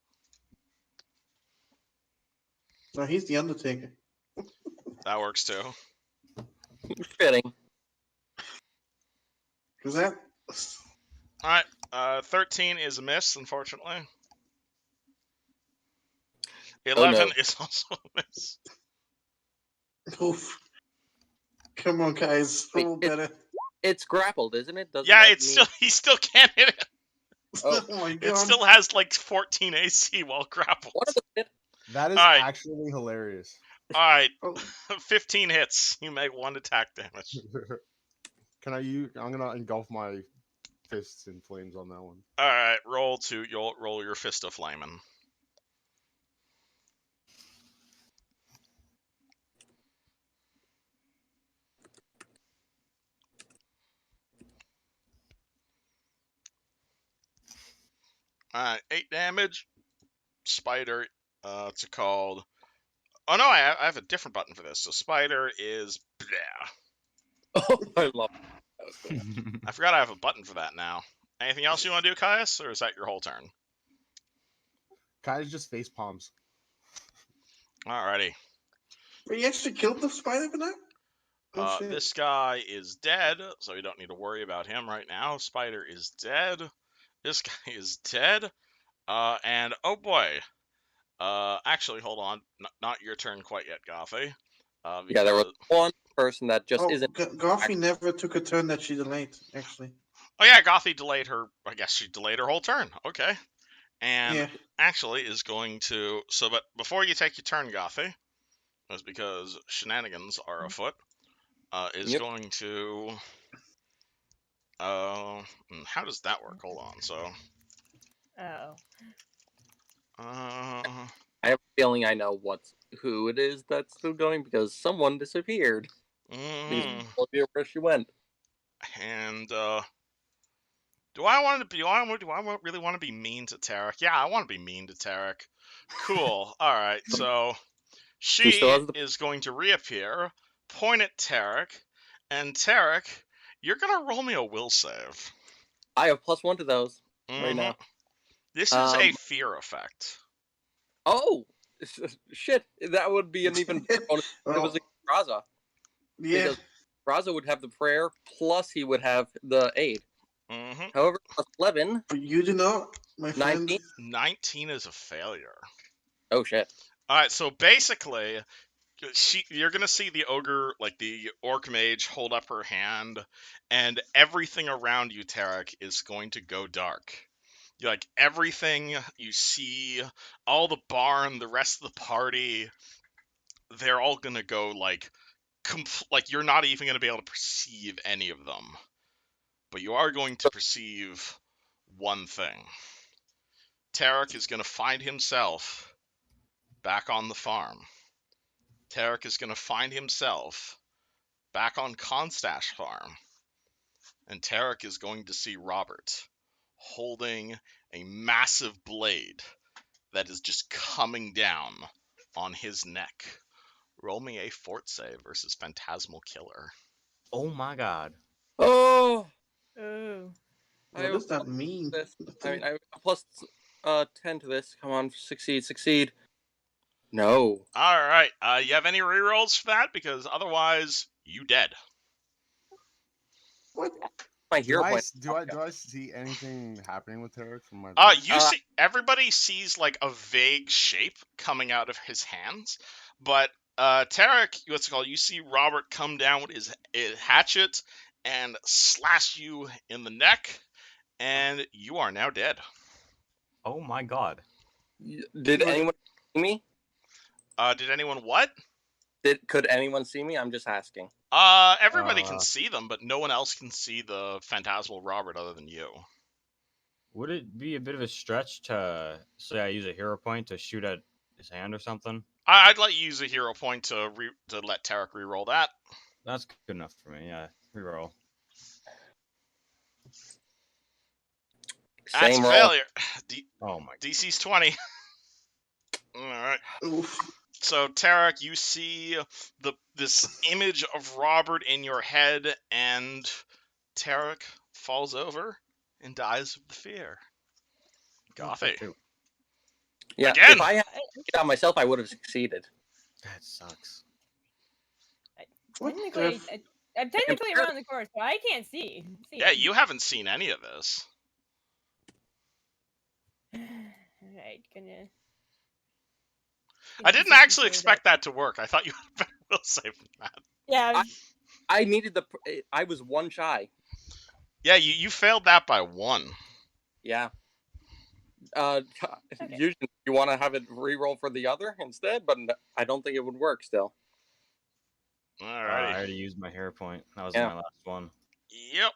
No, he's the Undertaker. That works too. fitting. Is that? All right, 13 is a miss, unfortunately. 11 is also a miss. Oof. Come on, guys. Wait, Roll better. It's grappled, isn't it? Doesn't Yeah, that it's mean... he still can't hit it. Oh. Oh my god. It still has like 14 AC while grappled. One of the hit. That is All right. actually hilarious. All right, Oh, 15 hits. You make 1 attack damage. Can I use? I'm gonna engulf my fists in flames on that one. All right, roll your fist of flaming. All right, 8 damage. Spider. What's it called? Oh no, I have a different button for this. So spider is. Bleh. Oh, I love it. I forgot I have a button for that now. Anything else you want to do, Caius, or is that your whole turn? Caius just face palms. Alrighty. But he actually killed the spider for now? Oh, shit. This guy is dead, so you don't need to worry about him right now. Spider is dead. This guy is dead. And oh boy. Actually, hold on. Not your turn quite yet, Gothy. Yeah, there was one person that just isn't. Garfi never took a turn that she delayed, actually. Oh yeah, Gothy delayed her. I guess she delayed her whole turn. Okay. And Yeah. actually is going to. So, but before you take your turn, Gothy, is because shenanigans are afoot. Is going to. How does that work? Hold on. So. Oh. Uh. I have a feeling I know who it is that's still going because someone disappeared. Mm-hmm. Because where she went. And do I really want to be mean to Tarek? Yeah, I want to be mean to Tarek. Cool. All right. So she is going to reappear, point at Tarek, and Tarek, you're gonna roll me a will save. I have +1 to those right now. This is a fear effect. Oh shit! That would be an even better bonus. It was Raza. Yeah. Because Raza would have the prayer plus he would have the aid. Mm-hmm. However, +11. But you do not, my friend. 19 is a failure. Oh shit! All right. So basically, you're gonna see the ogre, like the orc mage, hold up her hand, and everything around you, Tarek, is going to go dark. Like everything you see, all the barn, the rest of the party, they're all gonna go like you're not even gonna be able to perceive any of them, but you are going to perceive one thing. Tarek is gonna find himself back on the farm. Tarek is gonna find himself back on Constash Farm. And Tarek is going to see Robert holding a massive blade that is just coming down on his neck. Roll me a fort save versus Phantasmal Killer. Oh my god. Oh. Oh. What does that mean? I mean, I have +10 to this. Come on, succeed. No. All right. You have any rerolls for that? Because otherwise, you dead. What? My hero point. Do I see anything happening with Tarek from my? You see, everybody sees like a vague shape coming out of his hands, but Tarek, what's it called? You see Robert come down with his hatchet and slash you in the neck, and you are now dead. Oh my god. Did anyone see me? Did anyone what? Could anyone see me? I'm just asking. Everybody can see them, but no one else can see the phantasmal Robert other than you. Would it be a bit of a stretch to say I use a hero point to shoot at his hand or something? I'd let you use a hero point to let Tarek re-roll that. That's good enough for me. Yeah, reroll. That's a failure. Oh my. DC's 20. All right. Oof. So Tarek, you see this image of Robert in your head, and Tarek falls over and dies of the fear. Gothy. Yeah, again. If I had it on myself, I would have succeeded. That sucks. Technically, I'm technically around the course, but I can't see. Yeah, you haven't seen any of this. Alright, gonna. I didn't actually expect that to work. I thought you had a better will save than that. Yeah, I needed I was one shy. Yeah, you failed that by 1. Yeah. Usually you want to have it re-roll for the other instead, but I don't think it would work still. Alrighty. I already used my hero point. That was my last one. Yep.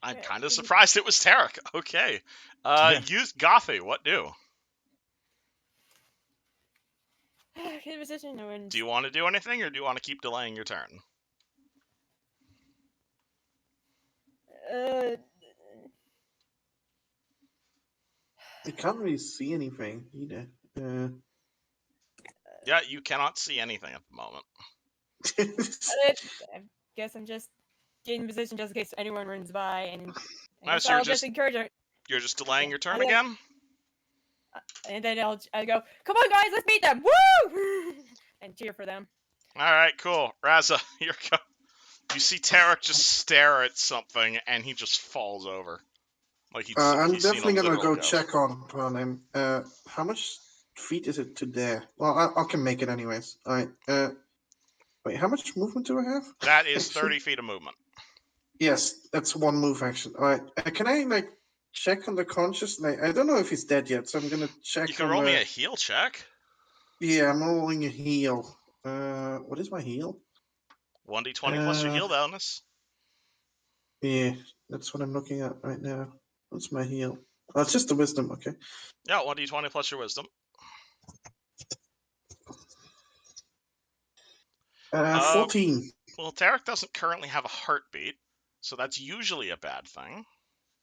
I'm kind of surprised it was Tarek. Okay. Use Gothy. What do? Do you want to do anything, or do you want to keep delaying your turn? I can't really see anything either. Yeah, you cannot see anything at the moment. I guess I'm just getting in position just in case anyone runs by, and So I'll just encourage her. You're just delaying your turn again? And then I'll go, come on guys, let's meet them! Woo! and cheer for them. All right, cool. Raza, here go. You see Tarek just stare at something, and he just falls over. Like I'm he's seen a definitely gonna literal go ghost. check on him. How much feet is it to there? Well, I can make it anyways. All right. Wait, how much movement do I have? That is Actually? 30 feet of movement. Yes, that's one move action. All right. Can I like check on the conscious? Like, I don't know if he's dead yet, so I'm gonna check You can on roll the. me a heal check. Yeah, I'm rolling a heal. What is my heal? 1d20 plus your heal bonus. Yeah, that's what I'm looking at right now. What's my heal? Oh, it's just the wisdom. Okay. Yeah, 1d20 plus your wisdom. 14. Well, Tarek doesn't currently have a heartbeat, so that's usually a bad thing.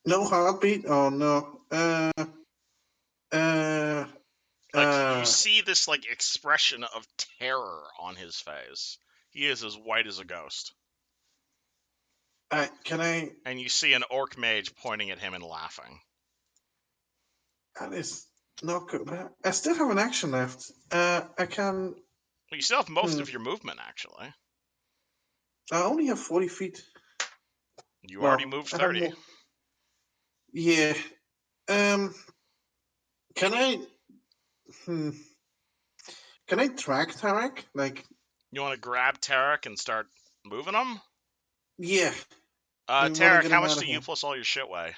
No heartbeat. Oh no. You see this like expression of terror on his face. He is as white as a ghost. Can I? And you see an orc mage pointing at him and laughing. That is not good. I still have an action left. I can. Well, you still have most of your movement, actually. I only have 40 feet. You already moved 30. Yeah. Can I? Can I track Tarek? Like. You want to grab Tarek and start moving him? Yeah. Tarek, how much do you plus all your shit weigh?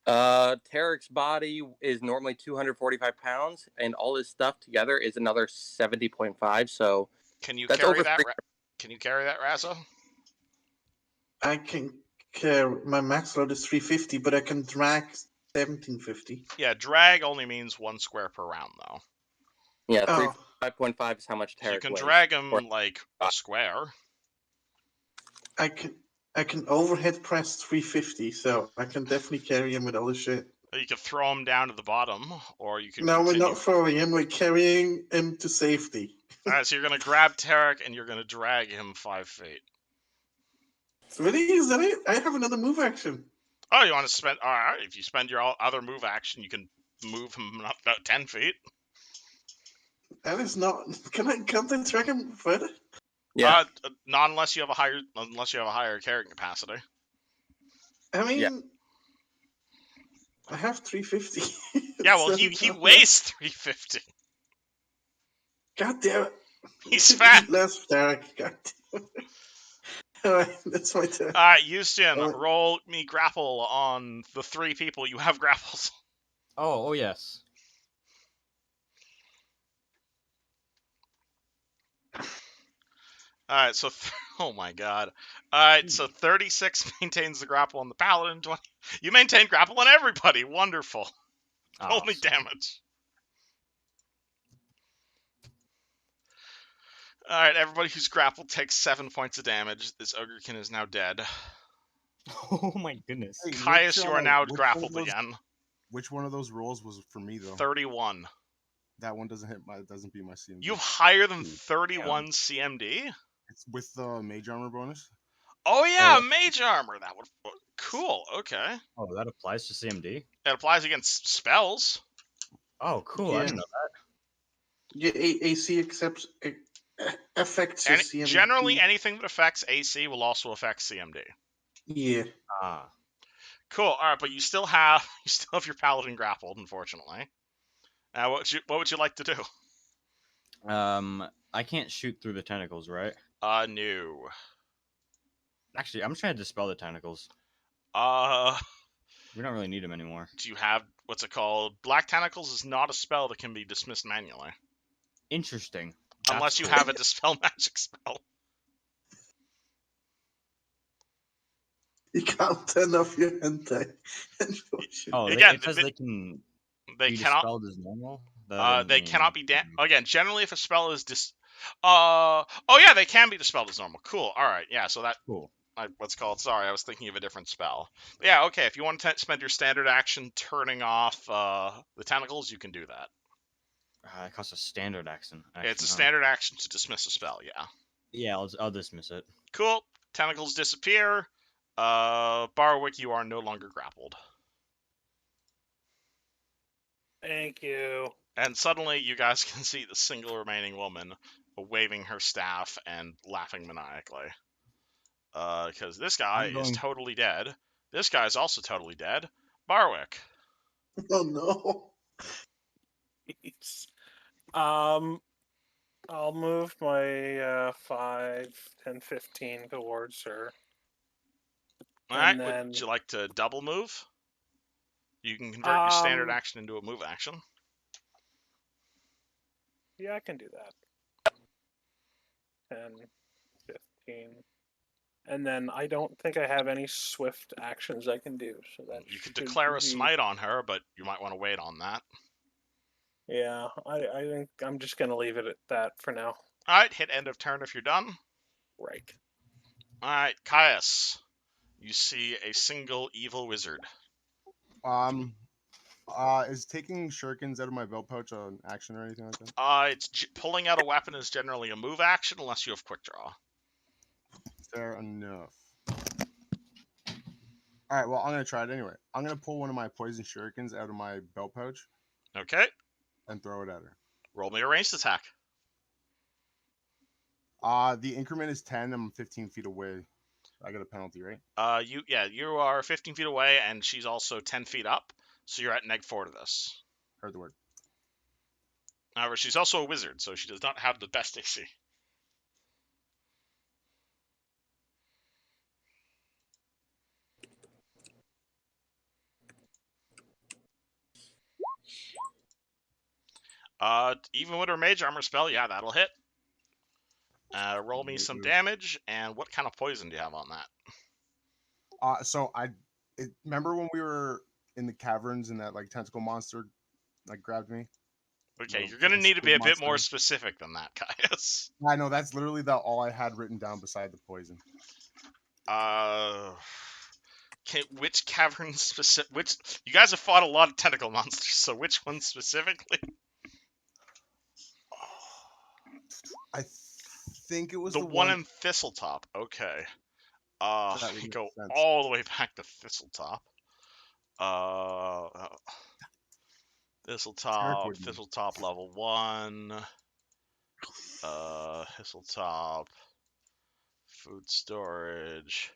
Tarek's body is normally 245 pounds, and all his stuff together is another 70.5. So can you that's carry over that? Can you carry that, Raza? I can carry. My max load is 350, but I can drag 1750. Yeah, drag only means 1 square per round, though. Yeah, 5.5 is how much Tarek weighs. You can drag him like a square. I can overhead press 350, so I can definitely carry him with all the shit. You can throw him down to the bottom, or you can. No, continue. we're not throwing him. We're carrying him to safety. All right, so you're gonna grab Tarek and you're gonna drag him 5 feet. Really? Is that it? I have another move action. Oh, you want to spend? All right, if you spend your other move action, you can move him up about 10 feet. That is not. Can't I drag him further? Yeah. Not unless you have a higher carrying capacity. I mean, yeah. I have 350. Yeah, well, he weighs 350. God damn it! He's fat. Less Derek. God damn it. All right, that's my turn. All right, Houston, roll me grapple on the 3 people you have grapples. Oh yes. Alright, so... oh my god. Alright, so 36 maintains the grapple on the paladin, 20... You maintain grapple on everybody! Wonderful. Awesome. Only damage. Alright, everybody who's grappled takes 7 points of damage. This ogrekin is now dead. Oh my goodness. Hey, Caius, you are now grappled again. Which one of those rolls was for me though? 31. That one doesn't beat my CMD. You have higher than 31 CMD? It's with the mage armor bonus. Oh yeah, mage armor. That would cool. Okay. Oh, that applies to CMD. It applies against spells. Oh, cool. I didn't know that. Yeah, AC affects your CMD. Generally, anything that affects AC will also affect CMD. Yeah. Ah. Cool. All right, but you still have your paladin grappled, unfortunately. What would you like to do? I can't shoot through the tentacles, right? No. Actually, I'm trying to dispel the tentacles. We don't really need them anymore. Do you have what's it called? Black tentacles is not a spell that can be dismissed manually. Interesting. Unless you have a dispel magic spell. You can't turn off your hentai. Oh, again, it says they can. They be cannot. Dispelled as normal. They cannot be again. Generally, if a spell is oh yeah, they can be dispelled as normal. Cool. All right. Yeah. So that. Cool. What's called? Sorry, I was thinking of a different spell. But yeah. Okay. If you want to spend your standard action turning off the tentacles, you can do that. It costs a standard action. It's a standard action to dismiss a spell. Yeah. Yeah, I'll dismiss it. Cool. Tentacles disappear. Barwick, you are no longer grappled. Thank you. And suddenly, you guys can see the single remaining woman waving her staff and laughing maniacally. Because this guy I'm is going- totally dead. This guy is also totally dead. Barwick. Oh no. Jeez. I'll move my 5, 10, 15 towards her. All right. And then- Would you like to double move? You can convert your standard Um, action into a move action. Yeah, I can do that. 10, 15. And then I don't think I have any swift actions I can do. So that You could should declare a be- smite on her, but you might want to wait on that. Yeah, I think I'm just going to leave it at that for now. All right. Hit end of turn if you're done. Right. All right. Caius. You see a single evil wizard. Is taking shurikens out of my belt pouch an action or anything like that? Pulling out a weapon is generally a move action unless you have quick draw. Fair enough. All right, well, I'm gonna try it anyway. I'm gonna pull one of my poison shurikens out of my belt pouch Okay. and throw it at her. Roll me a ranged attack. The increment is 10. I'm 15 feet away. I got a penalty, right? You are 15 feet away, and she's also 10 feet up, so you're at -4 to this. Heard the word. However, she's also a wizard, so she does not have the best AC. Even with her mage armor spell, yeah, that'll hit. Roll me some damage, and what kind of poison do you have on that? Remember when we were in the caverns and that like tentacle monster like grabbed me? Okay, No, you're gonna fucking need to be a squid bit more monster. specific than that, Caius. I know that's literally all I had written down beside the poison. Which cavern specific? Which you guys have fought a lot of tentacle monsters, so which one specifically? I think it was The one in Thistletop. Okay. That would We make go sense. all the way back to Thistletop. would know. Thistletop level 1. Thistletop. Food storage.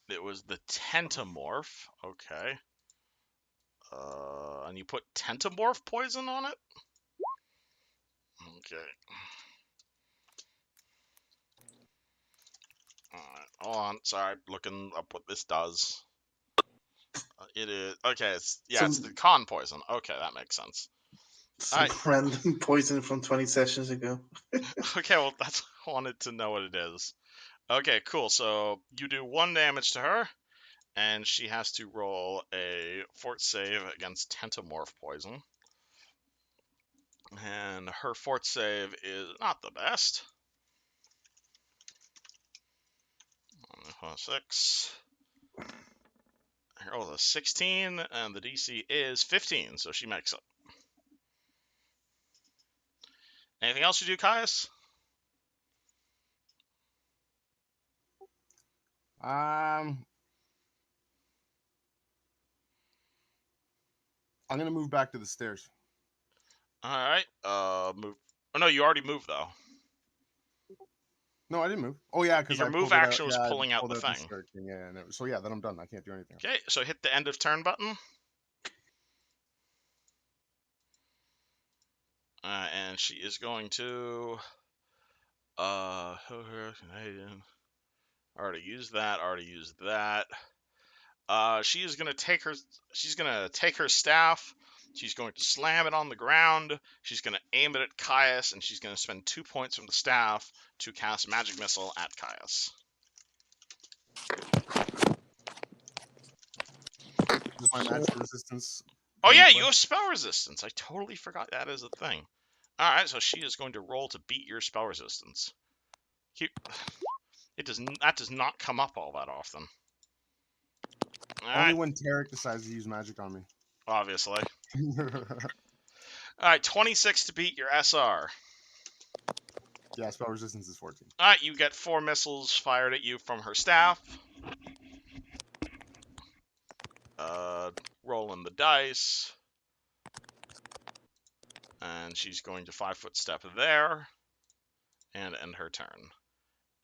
It was the Tentamorph. Okay. And you put Tentamorph poison on it? Okay. Alright, hold on. Sorry, looking up what this does. It is okay. It's the con poison. Okay, that makes sense. Some random poison from 20 sessions ago. Okay, well that's I wanted to know what it is. Okay, cool. So you do 1 damage to her, and she has to roll a fort save against Tentamorph poison. And her fort save is not the best. 6. Roll a 16, and the DC is 15, so she makes it. Anything else you do, Caius? I'm gonna move back to the stairs. All right. Move. Oh no, you already moved though. No, I didn't move. Oh yeah, because Your move action was pulling out the thing. Yeah, so yeah, then I'm done. I can't do anything. Okay, so hit the end of turn button. And she is going to. Already used that. She is gonna take her. She's gonna take her staff. She's going to slam it on the ground. She's gonna aim it at Caius, and she's gonna spend 2 points from the staff to cast Magic Missile at Caius. Is my magic resistance? Oh yeah, you have spell resistance. I totally forgot that is a thing. All right, so she is going to roll to beat your spell resistance. That does not come up all that often. Only when Tarek decides to use magic on me. Obviously. All right, 26 to beat your SR. Yeah, spell resistance is 14. All right, you get 4 missiles fired at you from her staff. Rolling the dice. And she's going to 5-foot step there and end her turn.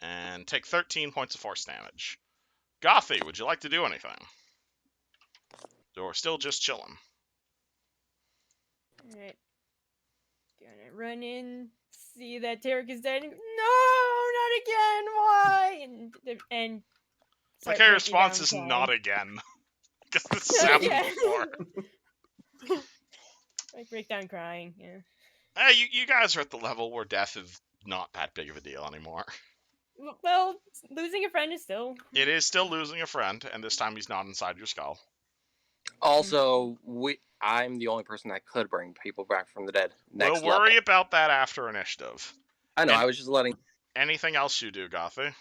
And take 13 points of force damage. Gothy, would you like to do anything? Or still just chilling? Alright. Gonna run in, see that Tarek is dead. No, not again. Why? And start Okay, breaking response down is crying. not again. Because this has happened Yeah. before. I break down crying. Yeah. Hey, you guys are at the level where death is not that big of a deal anymore. Well, losing a friend is still. It is still losing a friend, and this time he's not inside your skull. Also, I'm the only person that could bring people back from the dead. Next We'll worry level. about that after initiative. I know. And- I was just letting. Anything else you do, Gothy?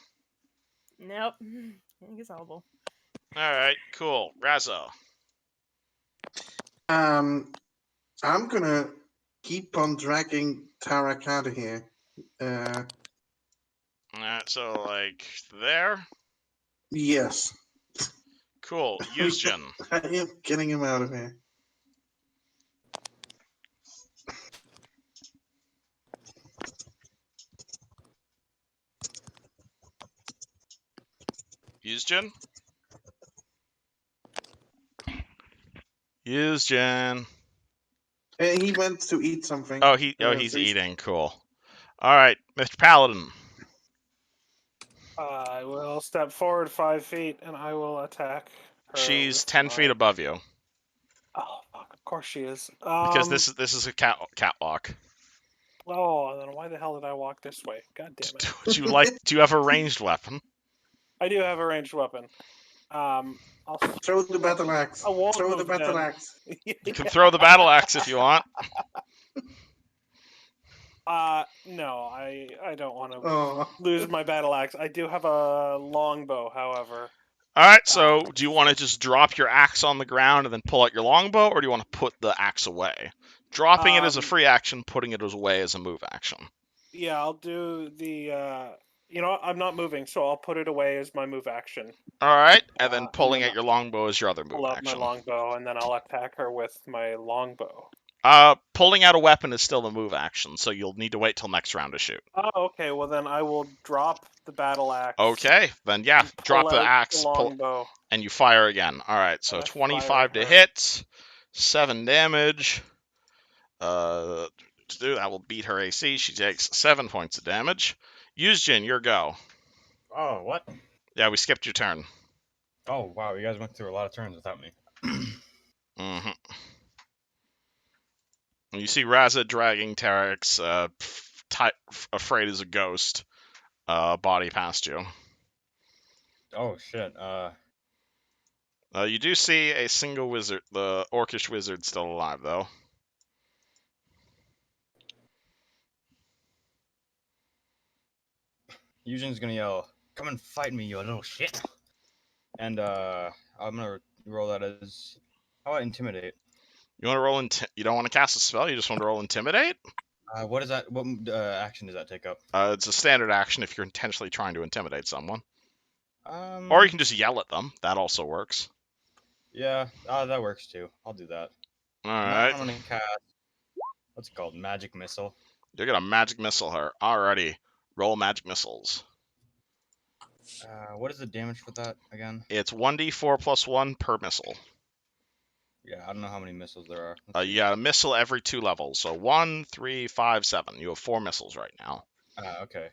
Nope. I think it's horrible. Alright, cool. Razzo. I'm gonna keep on dragging Tarek out of here. So, like, there? Yes. Cool. Yuzjin. I am getting him out of here. Yuzjin? Yuzjin. He went to eat something. Oh, he's so eating. Cool. Alright, Mr. Paladin. I will step forward 5 feet and I will attack her. She's with 10 my- feet above you. Oh, fuck, of course she is. Because this is a catwalk. Oh, then why the hell did I walk this way? God damn it. Do you have a ranged weapon? I do have a ranged weapon. I'll Throw the battle axe. I won't Throw the move battle then. axe. You can throw the battle axe if you want. No, I don't want to Oh. lose my battle axe. I do have a longbow, however. Alright, so do you want to just drop your axe on the ground and then pull out your longbow, or do you want to put the axe away? Dropping it as a free action, putting it away as a move action. Yeah, I'll do the. You know what? I'm not moving, so I'll put it away as my move action. Alright, and then and pulling then out your longbow is your other move Pull out action. my longbow, and then I'll attack her with my longbow. Pulling out a weapon is still a move action, so you'll need to wait till next round to shoot. Oh, okay. Well, then I will drop the battle axe. Okay, then yeah, and drop pull the out axe, the longbow. and you fire again. Alright, so And I 25 fire to her. hit, 7 damage. To do that will beat her AC. She takes 7 points of damage. Yuzjin, your go. Oh, what? Yeah, we skipped your turn. Oh, wow. You guys went through a lot of turns without me. Mm-hmm. You see Raza dragging Tarek's afraid as a ghost body past you. Oh, shit. You do see a single wizard, the orcish wizard, still alive, though. Eugene's gonna yell, "Come and fight me, you little shit!" And I'm gonna roll that as how about intimidate. You want to roll you don't want to cast a spell. You just want to roll intimidate. What is that? What action does that take up? It's a standard action if you're intentionally trying to intimidate someone, Um, or you can just yell at them. That also works. Yeah, that works too. I'll do that. All Now right. I'm gonna cast. What's it called? Magic missile. You're gonna magic missile her. Alrighty. Roll magic missiles. What is the damage for that again? It's 1d4 plus 1 per missile. Yeah, I don't know how many missiles there are. You got a missile every 2 levels. So 1, 3, 5, 7. You have 4 missiles right now. Okay.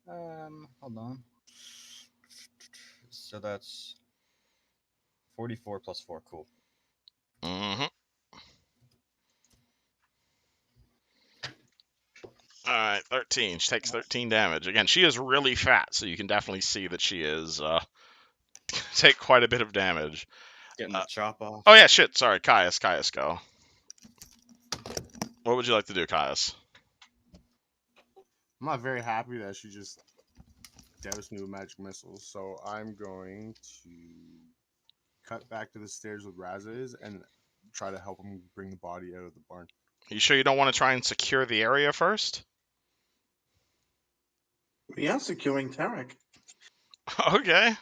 Hold on. So that's 44 plus 4. Cool. Mm-hmm. Alright, 13. She takes 13 damage. Again, she is really fat, so you can definitely see that she is take quite a bit of damage. Getting the chop off. Oh yeah, shit, sorry. Caius, go. What would you like to do, Caius? I'm not very happy that she just doused me with magic missiles, so I'm going to cut back to the stairs with Razes and try to help him bring the body out of the barn. You sure you don't want to try and secure the area first? We are securing Tarek. Okay.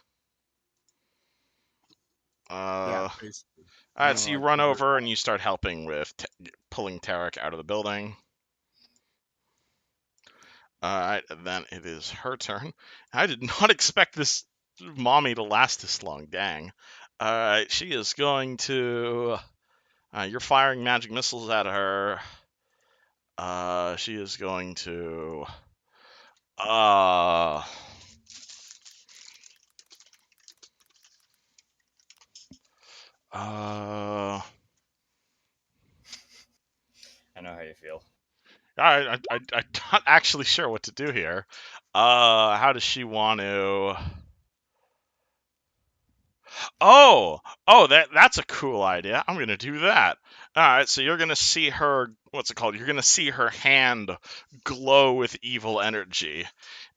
Yeah, basically. Alright, so you run over and you start helping with pulling Tarek out of the building. Alright, and then it is her turn. I did not expect this mommy to last this long, dang. Alright, she is going to... you're firing magic missiles at her. She is going to... I know how you feel. I'm not actually sure what to do here. How does she want to... Oh, that's a cool idea. I'm gonna do that. All right, so you're gonna see her. What's it called? You're gonna see her hand glow with evil energy,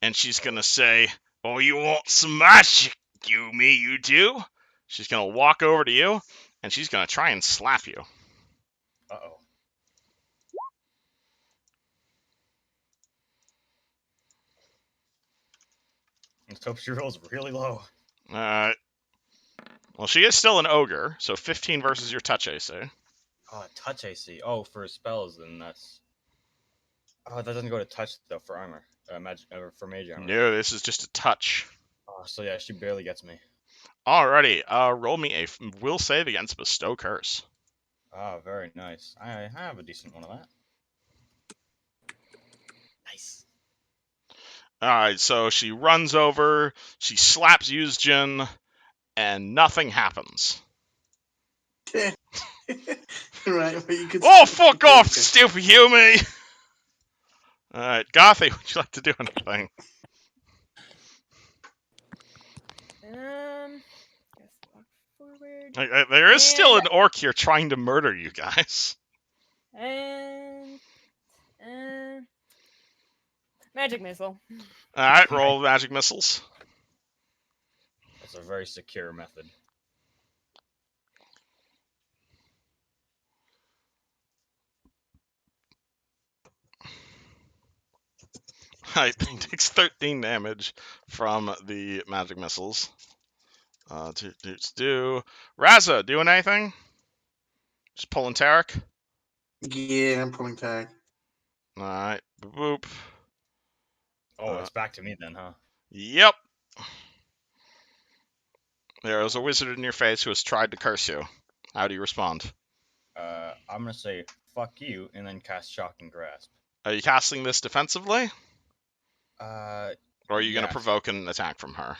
and she's gonna say, "Oh, you want some magic? You do." She's gonna walk over to you, and she's gonna try and slap you. Uh-oh. Let's hope she rolls really low. All right. Well, she is still an ogre, so 15 versus your touch AC. Oh, touch AC. Oh, for spells, then that's... Oh, that doesn't go to touch, though, for armor. For mage armor. No, this is just a touch. Oh, so yeah, she barely gets me. Alrighty, roll me a will save against Bestow Curse. Oh, very nice. I have a decent one of that. Nice. Alright, so she runs over, she slaps Yuzjin, and nothing happens. Right, but you could. Oh, fuck off, stupid Yumi! Alright, Gothy, would you like to do anything? Guess walk forward. There is still an orc here trying to murder you guys. And magic missile. Alright, roll magic missiles. That's a very secure method. It takes 13 damage from the magic missiles. Raza, doing anything? Just pulling Tarek? Yeah, I'm pulling tag. Alright, boop. Oh, it's back to me then, huh? Yep. There is a wizard in your face who has tried to curse you. How do you respond? I'm gonna say, fuck you, and then cast Shocking Grasp. Are you casting this defensively? Or are you going to provoke an attack from her?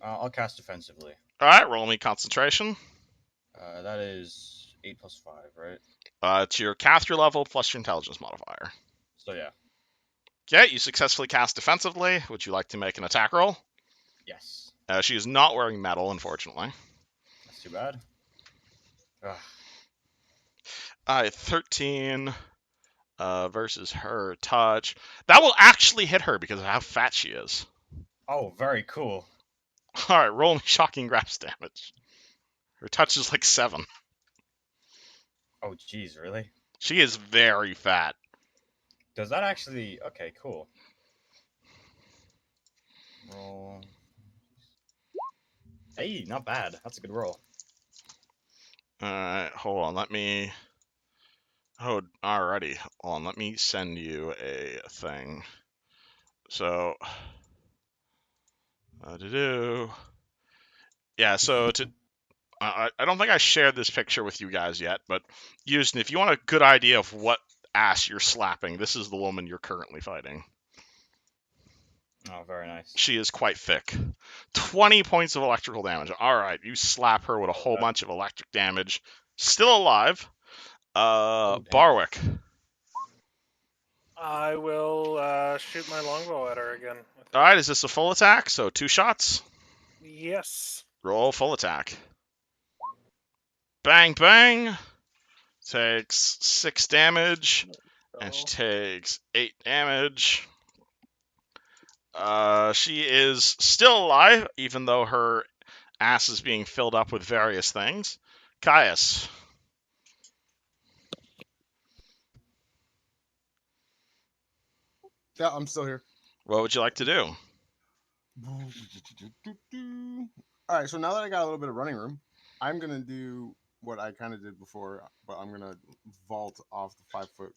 I'll cast defensively. Alright, roll me concentration. That is 8 plus 5, right? It's your caster level plus your intelligence modifier. So yeah. Okay, you successfully cast defensively. Would you like to make an attack roll? Yes. She is not wearing metal, unfortunately. That's too bad. 13 versus her touch. That will actually hit her because of how fat she is. Oh, very cool. Alright, roll me shocking grasp damage. Her touch is like 7. Oh, jeez, really? She is very fat. Does that actually... Okay, cool. Roll... Hey, not bad. That's a good roll. Alright, hold on. Let me... Oh, alrighty. Hold on, let me send you a thing. So... Yeah, so to... I don't think I shared this picture with you guys yet, but Houston, if you want a good idea of what ass you're slapping, this is the woman you're currently fighting. Oh, very nice. She is quite thick. 20 points of electrical damage. Alright, you slap her with a whole bunch of electric damage. Still alive. Barwick. I will shoot my longbow at her again. Alright, is this a full attack? So 2 shots? Yes. Roll full attack. Bang, bang. Takes 6 damage. And she takes 8 damage. She is still alive, even though her ass is being filled up with various things. Caius. Yeah, I'm still here. What would you like to do? All right, so now that I got a little bit of running room, I'm gonna do what I kind of did before, but I'm gonna vault off the 5-foot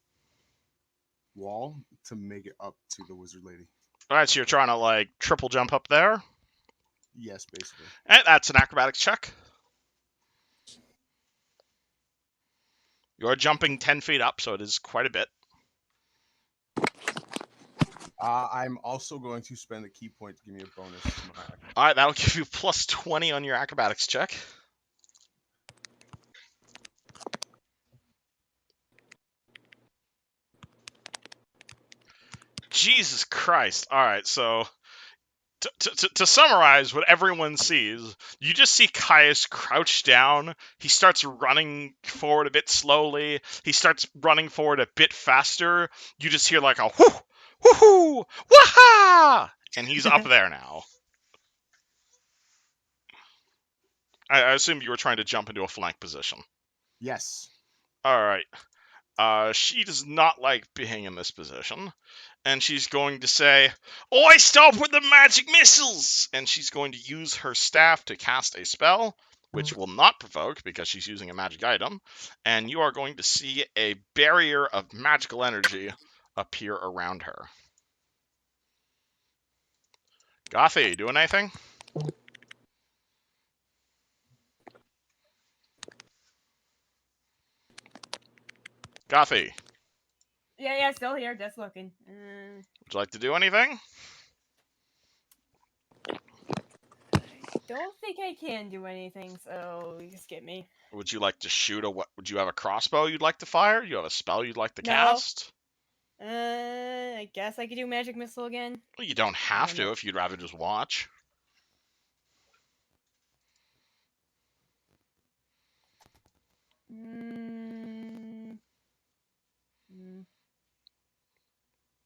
wall to make it up to the wizard lady. All right, so you're trying to like triple jump up there. Yes, basically. And that's an acrobatics check. You're jumping 10 feet up, so it is quite a bit. I'm also going to spend a key point to give me a bonus to my action. All right, that'll give you plus 20 on your acrobatics check. Jesus Christ. All right, so to summarize what everyone sees, you just see Caius crouch down. He starts running forward a bit slowly. He starts running forward a bit faster. You just hear like a whoo, woohoo, waha! And he's up there now. I assume you were trying to jump into a flank position. Yes. All right. She does not like being in this position. And she's going to say, "Oi, stop with the magic missiles!" And she's going to use her staff to cast a spell, which will not provoke because she's using a magic item. And you are going to see a barrier of magical energy appear around her. Gothy, you doing anything? Gothy, Yeah, still here, just looking. would you like to do anything? Don't think I can do anything, so you skip me. Would you like to shoot a what? Would you have a crossbow you'd like to fire? You have a spell you'd like to No. cast? I guess I could do magic missile again. Well, you don't have don't to know. if you'd rather just watch.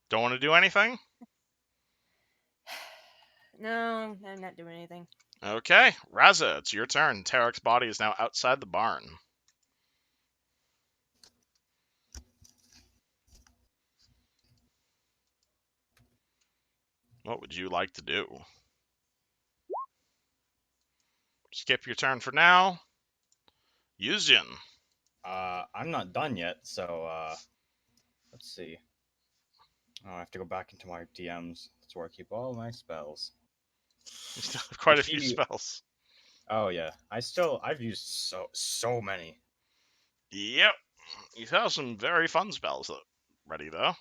Don't want to do anything? No, I'm not doing anything. Okay, Raza, it's your turn. Tarek's body is now outside the barn. What would you like to do? Skip your turn for now. Yuzin. I'm not done yet, so let's see. Oh, I have to go back into my DMs. That's where I keep all my spells. You still have quite a few spells. Oh yeah, I've used so many. Yep. You have some very fun spells ready, though.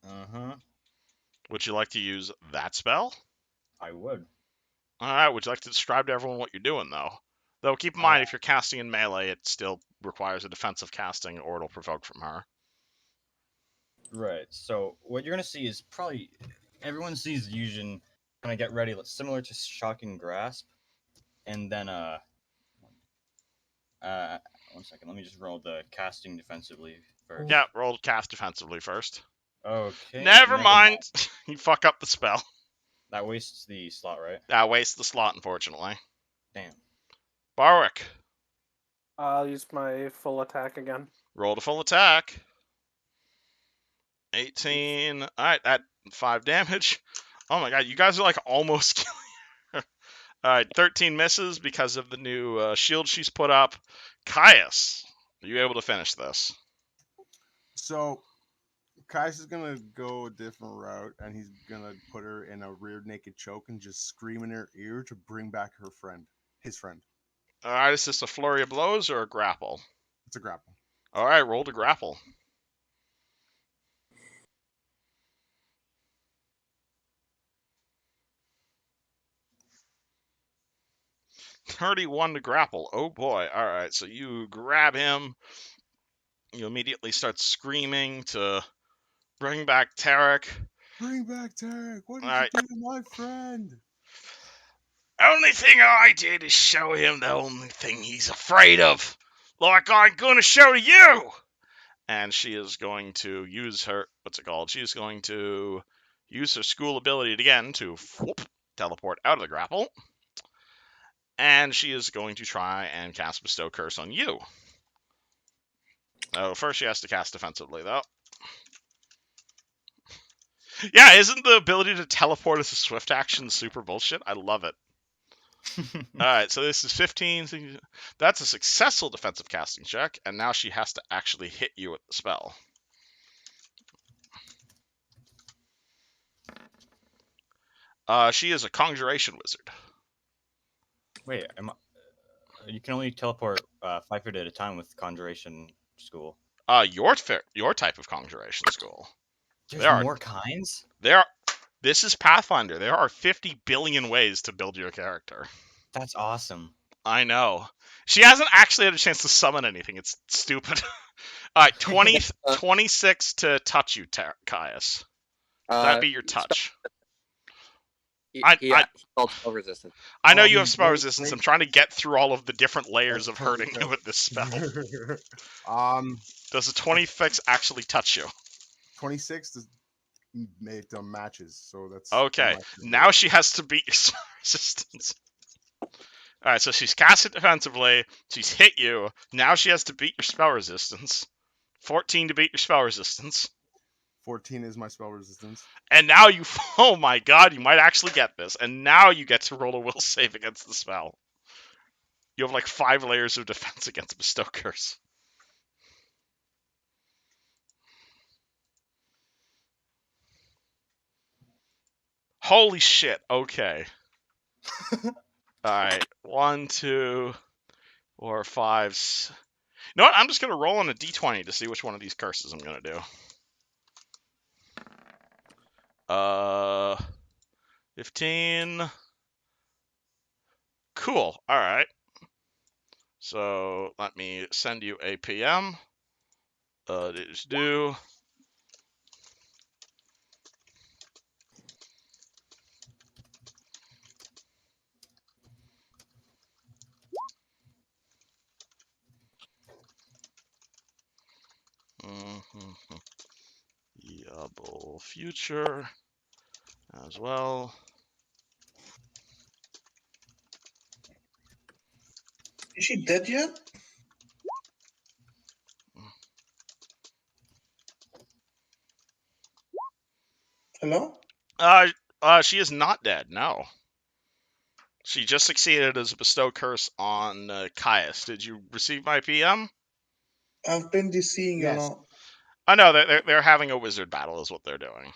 Uh-huh. Would you like to use that spell? I would. Alright, would you like to describe to everyone what you're doing, though? Though, keep in mind, if you're casting in melee, it still requires a defensive casting, or it'll provoke from her. Right, so what you're gonna see is probably... Everyone sees Yuzin kind of get ready, similar to Shocking Grasp. And then, 1 second, let me just roll the casting defensively first. Yeah, roll cast defensively first. Okay. Never mind. You fuck up the spell. That wastes the slot, right? That wastes the slot, unfortunately. Damn. Barwick. I'll use my full attack again. Roll to full attack. 18. Alright, at 5 damage. Oh my god, you guys are like almost killing her. Alright, 13 misses because of the new shield she's put up. Caius, are you able to finish this? So, Kais is gonna go a different route, and he's gonna put her in a rear naked choke and just scream in her ear to bring back his friend. Alright, is this a flurry of blows or a grapple? It's a grapple. Alright, roll to grapple. $31 to grapple. Oh boy. Alright, so you grab him. You immediately start screaming to bring back Tarek. Bring back Tarek! What did Alright. you do to my friend? Only thing I did is show him the only thing he's afraid of. Like I'm gonna show you! And she is going to use her, She's going to use her school ability again to teleport out of the grapple. And she is going to try and cast Bestow Curse on you. Oh, first she has to cast defensively, though. Yeah, isn't the ability to teleport as a swift action super bullshit? I love it. All right, so this is 15. That's a successful defensive casting check, and now she has to actually hit you with the spell. She is a conjuration wizard. Wait, you can only teleport 5 feet at a time with Conjuration School. Your type of conjuration school. There's There are more kinds? This is Pathfinder. There are 50 billion ways to build your character. That's awesome. I know. She hasn't actually had a chance to summon anything. It's stupid. All right, 26 to touch you, Caius. That'd be your touch. He called spell resistance. I know you have spell great, resistance. great. I'm trying to get through all of the different layers of That's hurting perfect. with this spell. Um, Does a 26 actually touch you? 26 does make them matches, so that's Okay. my- Now she has to beat your spell resistance. All right, so she's cast it defensively. She's hit you. Now she has to beat your spell resistance. 14 to beat your spell resistance. 14 is my spell resistance. And now you, oh my god, you might actually get this. And now you get to roll a will save against the spell. You have like 5 layers of defense against Bestow Curse. Holy shit, okay. Alright, 1, 2, 4, 5. You know what? I'm just going to roll on a d20 to see which one of these curses I'm going to do. 15. Cool. All right. So let me send you a PM. It is due. Yubble future as well. Is she dead yet? Hello? She is not dead. No. She just succeeded as a bestow curse on Caius. Did you receive my PM? I've been DCing Yes. a lot. I know they're having a wizard battle is what they're doing.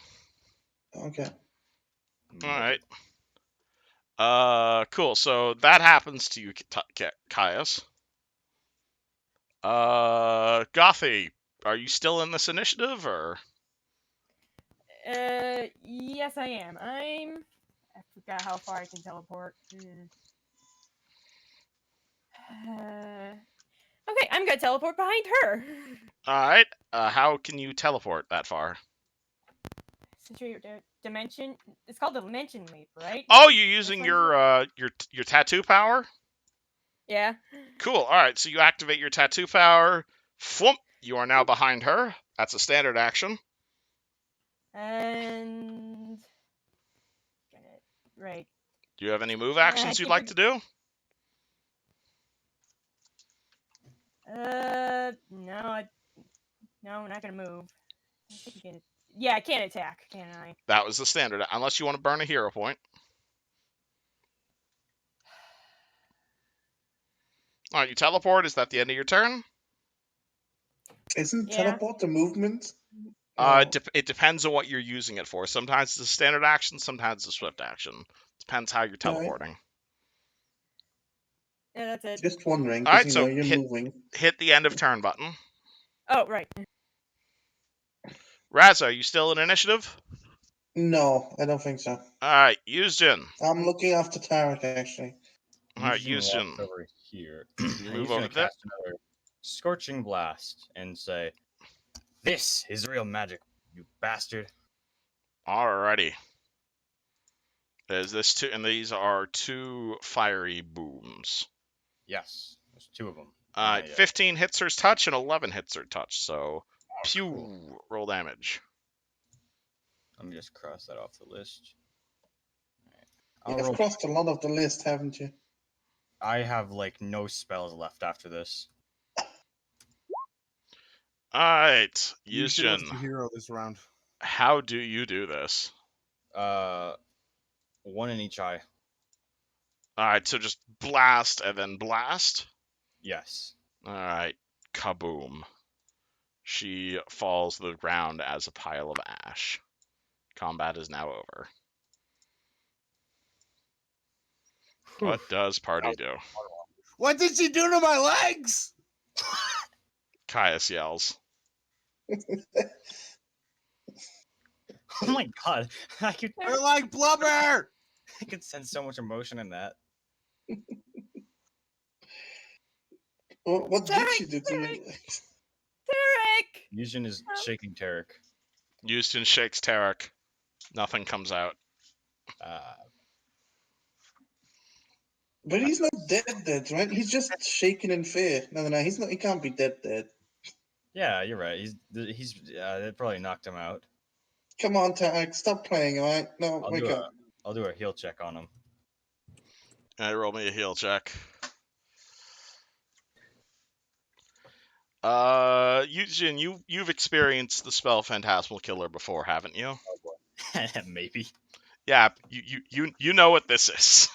Okay. All right. Cool. So that happens to you, Caius. Gothy, are you still in this initiative, or? Yes, I am. I forgot how far I can teleport. Okay, I'm gonna teleport behind her. All right. How can you teleport that far? Situate dimension. It's called the dimension leap, right? Oh, you're using what your tattoo power? Yeah. Cool. All right. So you activate your tattoo power. Flump. You are now behind her. That's a standard action. And right. Do you have any move actions you'd like to do? No, no, not gonna move. I think you can. Yeah, I can't attack, can I? That was the standard, unless you want to burn a hero point. All right, you teleport. Is that the end of your turn? Isn't Yeah. teleport the movement? It depends on what you're using it for. Sometimes it's a standard action, sometimes it's a swift action. Depends how you're teleporting. Yeah, that's it. Just wondering, All right, because so you're moving. hit the end of turn button. Oh, right. Raz, are you still in initiative? No, I don't think so. All right, Yuzjin. I'm looking after Tarek, actually. All right, Yuzjin Yuzjin. walks over here. You and move he's over gonna there. cast another Scorching Blast and say, "This is real magic, you bastard." Alrighty. There's this two, and these are 2 fiery booms. Yes, there's 2 of them. 15 hits her touch and 11 hits her touch. So, pew, cool. roll damage. Let me just cross that off the list. You've crossed a lot of the list, haven't you? I have like no spells left after this. Alright, Yuzjin was Yuzjin. the hero this round. How do you do this? 1 in each eye. Alright, so just blast and then blast. Yes. Alright, kaboom. She falls to the ground as a pile of ash. Combat is now over. What does party do? What did she do to my legs? Caius yells. Oh my god. They're like blubber. I could sense so much emotion in that. What did she do to you? Tarek! Yushin is shaking Tarek. Houston shakes Tarek. Nothing comes out. But he's not dead, right? He's just shaking in fear. No, he's not. He can't be dead. Yeah, you're right. He's that probably knocked him out. Come on, Tarek, stop playing, all right? No, wake up. I'll do a heal check on him. Roll me a heal check. Yujin, you've experienced the spell Phantasmal Killer before, haven't you? Maybe. Yeah, you know what this is.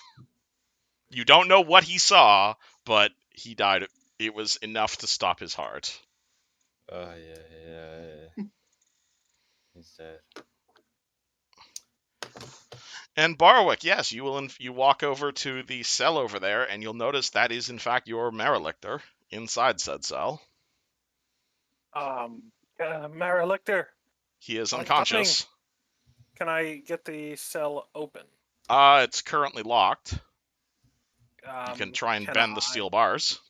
You don't know what he saw, but he died. It was enough to stop his heart. Yeah. He's dead. And Barwick, yes, you walk over to the cell over there, and you'll notice that is in fact your Marilictor inside said cell. Marilictor, He is I'm unconscious. can I get the cell open? It's currently locked. You can try and can bend the steel bars.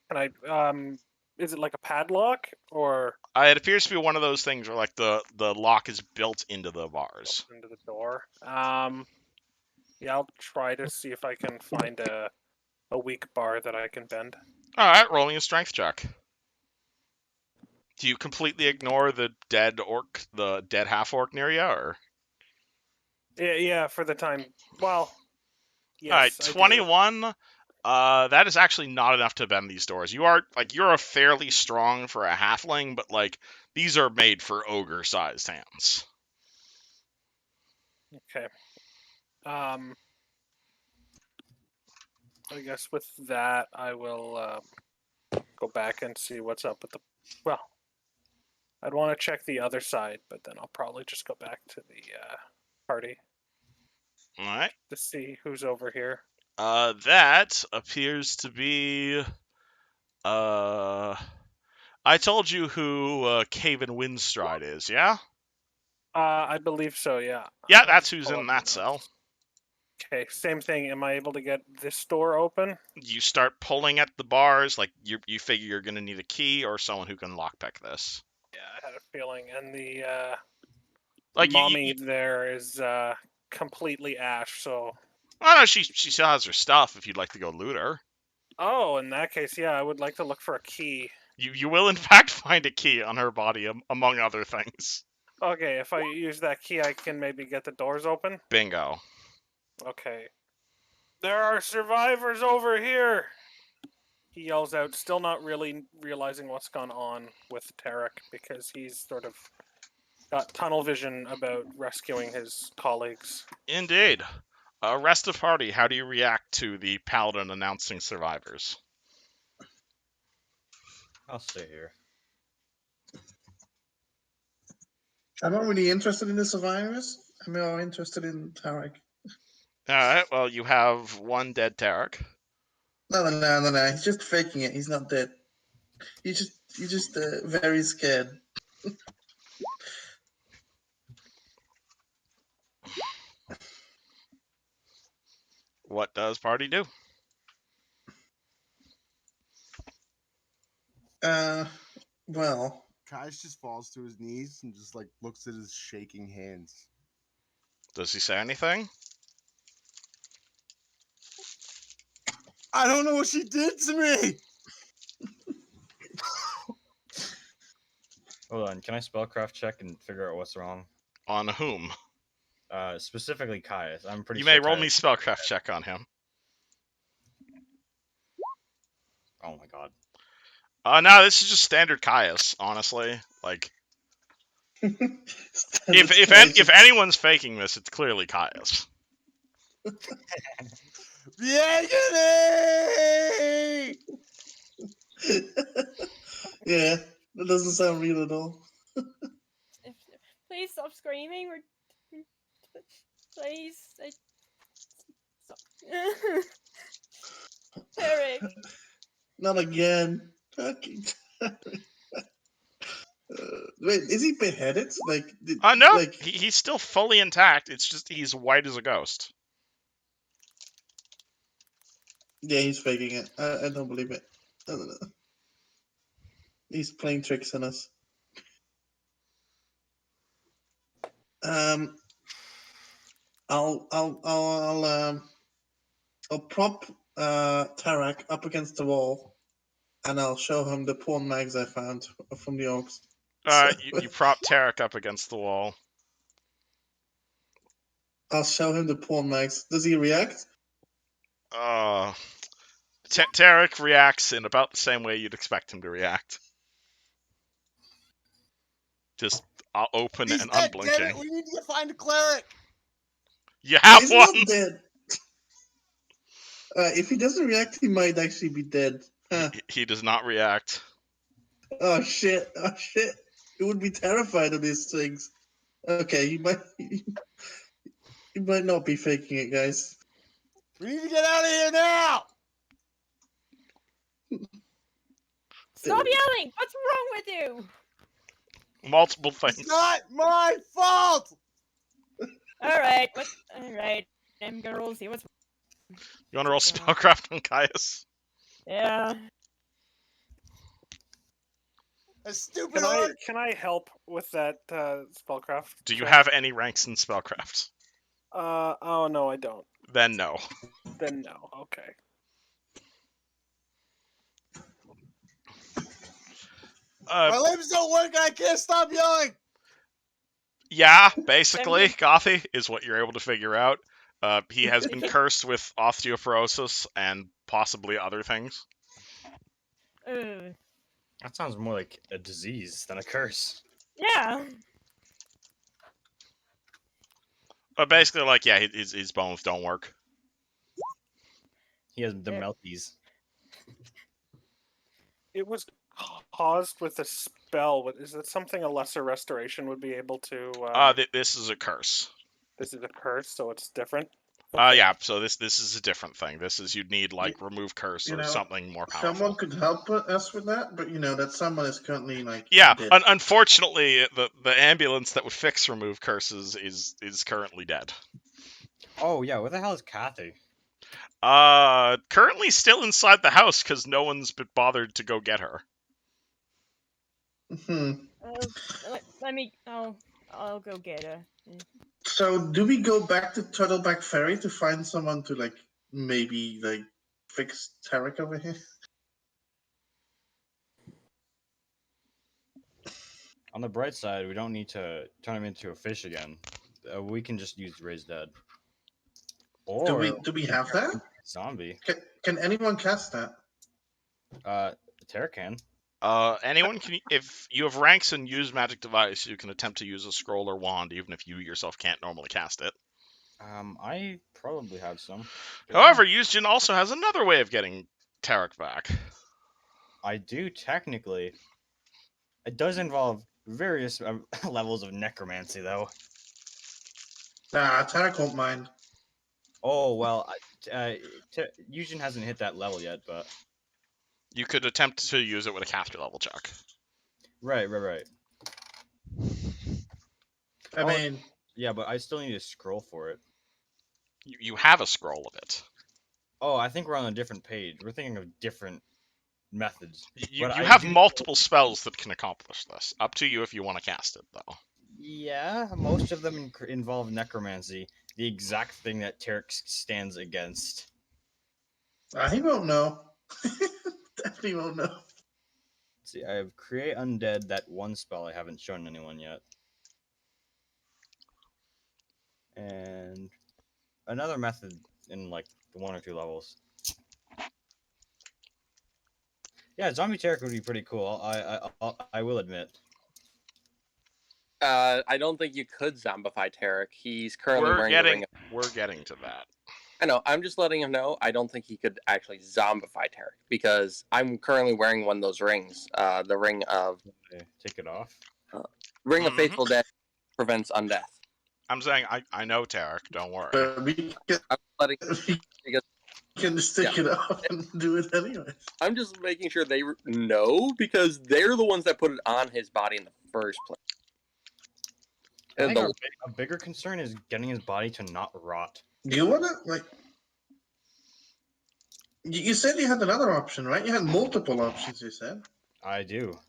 Can I? Is it like a padlock or It appears to be one of those things where like the lock is built into the bars. into the door? Yeah, I'll try to see if I can find a weak bar that I can bend. All right, roll me a strength check. Do you completely ignore the dead half orc near you, or? Yeah, for the time. Well, yes. All right, I do. 21. That is actually not enough to bend these doors. You're a fairly strong for a halfling, but like these are made for ogre-sized hands. Okay. I guess with that, I will go back and see what's up with the. Well, I'd want to check the other side, but then I'll probably just go back to the party All right. to see who's over here. That appears to be. I told you who Caven Windstride is, yeah? I believe so. Yeah. Yeah, that's who's in that cell. Okay, same thing. Am I able to get this door open? You start pulling at the bars, like you figure you're gonna need a key or someone who can lockpick this. Yeah, I had a feeling. And the Like mommy there is completely ash. So. Oh no, she still has her stuff. If you'd like to go loot her. Oh, in that case, yeah, I would like to look for a key. You will in fact find a key on her body, among other things. Okay, if I use that key, I can maybe get the doors open. Bingo. Okay. There are survivors over here! He yells out, still not really realizing what's gone on with Tarek, because he's sort of got tunnel vision about rescuing his colleagues. Indeed. Rest of party, how do you react to the paladin announcing survivors? I'll stay here. I'm not really interested in the survivors. I'm more interested in Tarek. Alright, well, you have one dead Tarek. No. He's just faking it. He's not dead. He's just very scared. What does party do? Well, Kai's just falls to his knees and just like looks at his shaking hands. Does he say anything? I don't know what she did to me. Hold on, can I spellcraft check and figure out what's wrong? On whom? Specifically Caius. I'm pretty You sure may roll Caius- me spellcraft check on him. Oh my god. No, this is just standard Caius, honestly. Like, if anyone's faking this, it's clearly Caius. The agony! Yeah, that doesn't sound real at all. Please stop screaming. Please. Stop. Tarek. Not again. Fucking wait, is he beheaded? No, like he's still fully intact. It's just he's white as a ghost. yeah, he's faking it. I don't believe it. I don't know. He's playing tricks on us. I'll prop Tarak up against the wall, and I'll show him the pawn mags I found from the orcs. You prop Tarek up against the wall. I'll show him the pawn mags. Does he react? Tarek reacts in about the same way you'd expect him to react. Just open He's and dead, unblinking. damn it! We need to find a cleric! You have He's one! not dead. If he doesn't react, he might actually be dead. Huh. He does not react. Oh shit! Oh shit! He would be terrified of these things. Okay, he might. He might not be faking it, guys. We need to get out of here now! Stop yelling! What's wrong with you? Multiple things. It's not my fault! Alright, alright. I'm gonna roll to see what's. You want to roll spellcraft on Caius? Yeah. A stupid orc! Can I help with that spellcraft? Do you check? have any ranks in spellcraft? Oh no, I don't. Then no. Then no. Okay. My limbs don't work and I can't stop yelling! Yeah, basically, Gothy is what you're able to figure out. He has been cursed with osteoporosis and possibly other things. That sounds more like a disease than a curse. Yeah. But basically, like, yeah, his bones don't work. He has the melties. It was caused with a spell. Is that something a lesser restoration would be able to? This is a curse. This is a curse, so it's different. Yeah. So this is a different thing. This is you'd need like remove curse or know, something more powerful. Someone could help us with that, but that someone is currently Yeah. dead. Unfortunately, the ambulance that would fix remove curses is currently dead. Oh yeah, where the hell is Kathy? Currently still inside the house because no one's been bothered to go get her. Let me. I'll go get her. So, do we go back to Turtleback Ferry to find someone to maybe fix Tarek over here? On the bright side, we don't need to turn him into a fish again. We can just use Raise Dead. Or Do we have that? Zombie. Can anyone cast that? Terra can. Anyone can. If you have ranks and use magic device, you can attempt to use a scroll or wand, even if you yourself can't normally cast it. I probably have some. However, Yusjin also has another way of getting Tarek back. I do technically. It does involve various levels of necromancy, though. Tarek won't mind. Oh well, Yusjin hasn't hit that level yet, but you could attempt to use it with a caster level check. Right. I mean, yeah, but I still need a scroll for it. You have a scroll of it. Oh, I think we're on a different page. We're thinking of different methods. You have multiple spells that can accomplish this. Up to you if you want to cast it, though. Yeah, most of them involve necromancy, the exact thing that Tarek stands against. He won't know. Definitely won't know. See, I have Create Undead, that one spell I haven't shown anyone yet. And another method in like the 1 or 2 levels. Yeah, Zombie Tarek would be pretty cool. I will admit. I don't think you could zombify Tarek. He's currently wearing the ring. We're getting to that. I know. I'm just letting him know. I don't think he could actually zombify Tarek because I'm currently wearing one of those rings. The ring of Okay, take it off. Ring of Mhm. Faithful Death prevents undeath. I'm saying I know Tarek. Don't worry. But I'm letting we because can just stick it up and do it anyway. I'm just making sure they know because they're the ones that put it on his body in the first place. I think The- a bigger concern is getting his body to not rot. Do you wanna like? You said you had another option, right? You had multiple options. You said. I do.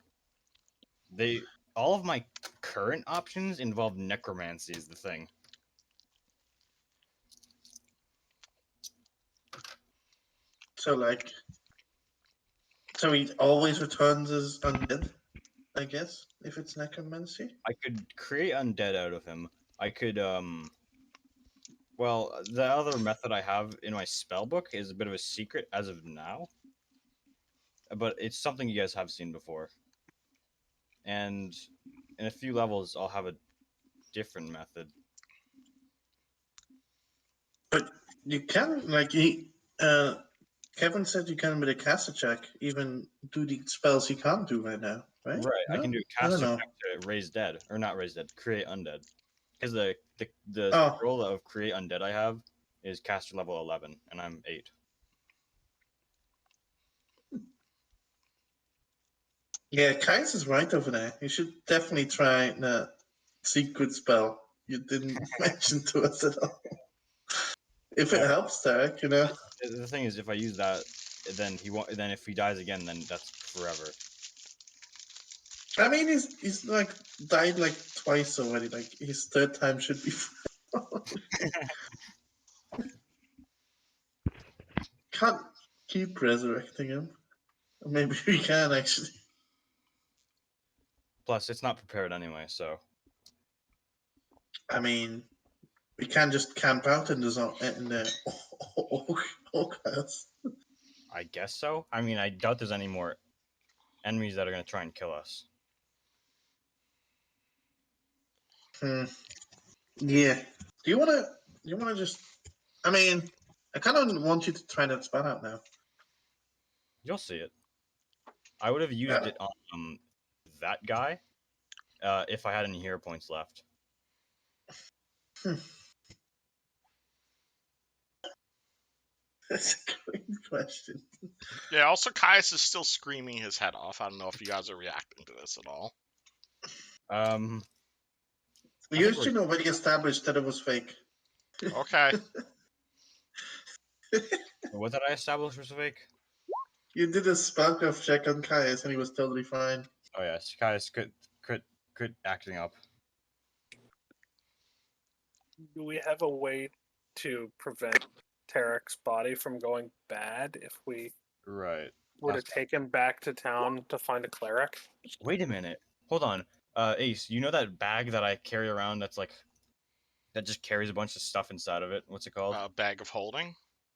All of my current options involve necromancy is the thing. So like, so he always returns as undead, I guess, if it's necromancy. I could create undead out of him. I could well, the other method I have in my spell book is a bit of a secret as of now. But it's something you guys have seen before. And in a few levels I'll have a different method. But you can like Kevin said you can with a caster check even do the spells he can't do right now, right? Right, I No? can do a I don't caster know. check to raise dead, or not raise dead, create undead. Because the Oh. scroll of create undead I have is caster level 11, and I'm 8. Yeah, Kais is right over there. You should definitely try the secret spell you didn't mention to us at all. If it Yeah. helps, Derek, you know. The thing is, if I use that, then he won't. Then if he dies again, then that's forever. I mean, he's like died like twice already. Like his third time should be. Can't keep resurrecting him. Maybe we can actually. Plus, it's not prepared anyway, so I mean, we can't just camp out in the oak house. I guess so. I mean, I doubt there's any more enemies that are gonna try and kill us. Yeah. Do you wanna? Do you wanna just? I mean, I kind of want you to try that spell out now. You'll see it. I would have used it on that guy if I had any hero points left. That's a great question. Yeah. Also, Caius is still screaming his head off. I don't know if you guys are reacting to this at all. We I think used to already established that it was fake. Okay. What did I establish was fake? You did a spellcraft check on Caius and he was totally fine. Oh yes, guys, quit acting up. Do we have a way to prevent Tarek's body from going bad if we Right. were to take him back to town to find a cleric? Wait a minute. Hold on. Ace, you know that bag that I carry around that's like that just carries a bunch of stuff inside of it? What's it called? Bag of holding.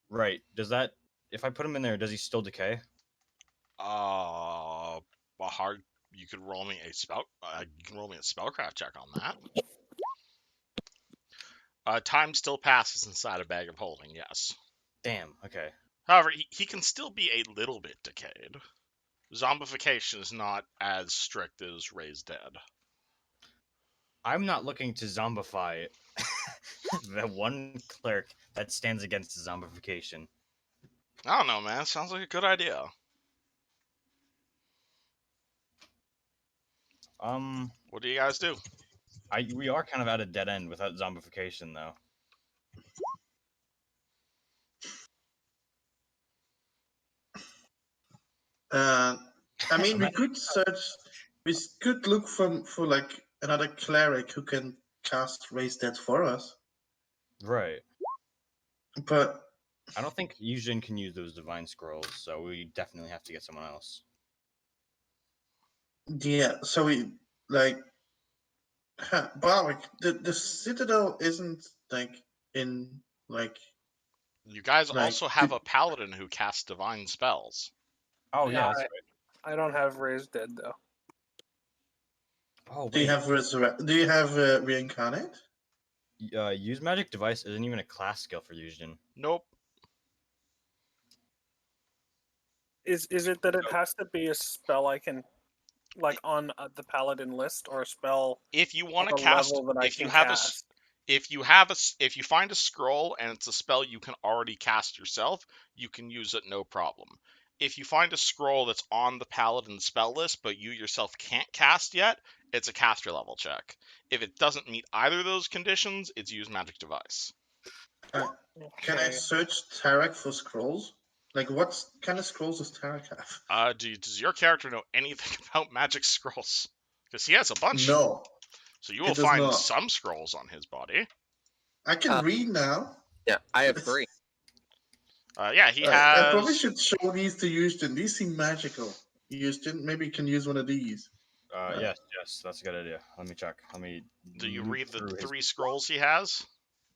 Right. Does that if I put him in there, does he still decay? Well, hard. You could roll me a spell. You can roll me a spellcraft check on that. Time still passes inside a bag of holding. Yes. Damn. Okay. However, he can still be a little bit decayed. Zombification is not as strict as raised dead. I'm not looking to zombify the one cleric that stands against zombification. I don't know, man. Sounds like a good idea. What do you guys do? We are kind of at a dead end without zombification, though. I mean, we could search. We could look for like another cleric who can cast Raise Dead for us. Right. But I don't think Yujin can use those divine scrolls, so we definitely have to get someone else. yeah, so we like. Barwick, the citadel isn't like in like. You guys Like, also have a paladin who casts divine spells. Oh yeah, Yeah, that's right. I don't have raised dead though. Oh Do you wait. have Do you have reincarnate? use magic device isn't even a class skill for Yujin. Nope. Is it that it has to be a spell I can, like, on the paladin list, or a spell If you want of to a cast, level that I if you can have cast? if you find a scroll and it's a spell you can already cast yourself, you can use it no problem. If you find a scroll that's on the paladin spell list but you yourself can't cast yet, it's a caster level check. If it doesn't meet either of those conditions, it's use magic device. Can I Okay. search Tarek for scrolls? Like, what kind of scrolls does Tarek have? Does your character know anything about magic scrolls? Because he has a bunch. No, So you he will does find not. some scrolls on his body. I can read now. Yeah, I have 3. Yeah, he I probably has. should show these to Houston. These seem magical. Houston, maybe you can use one of these. Yes, that's a good idea. Let me check. Let me. Do you loop read the through his- 3 scrolls he has?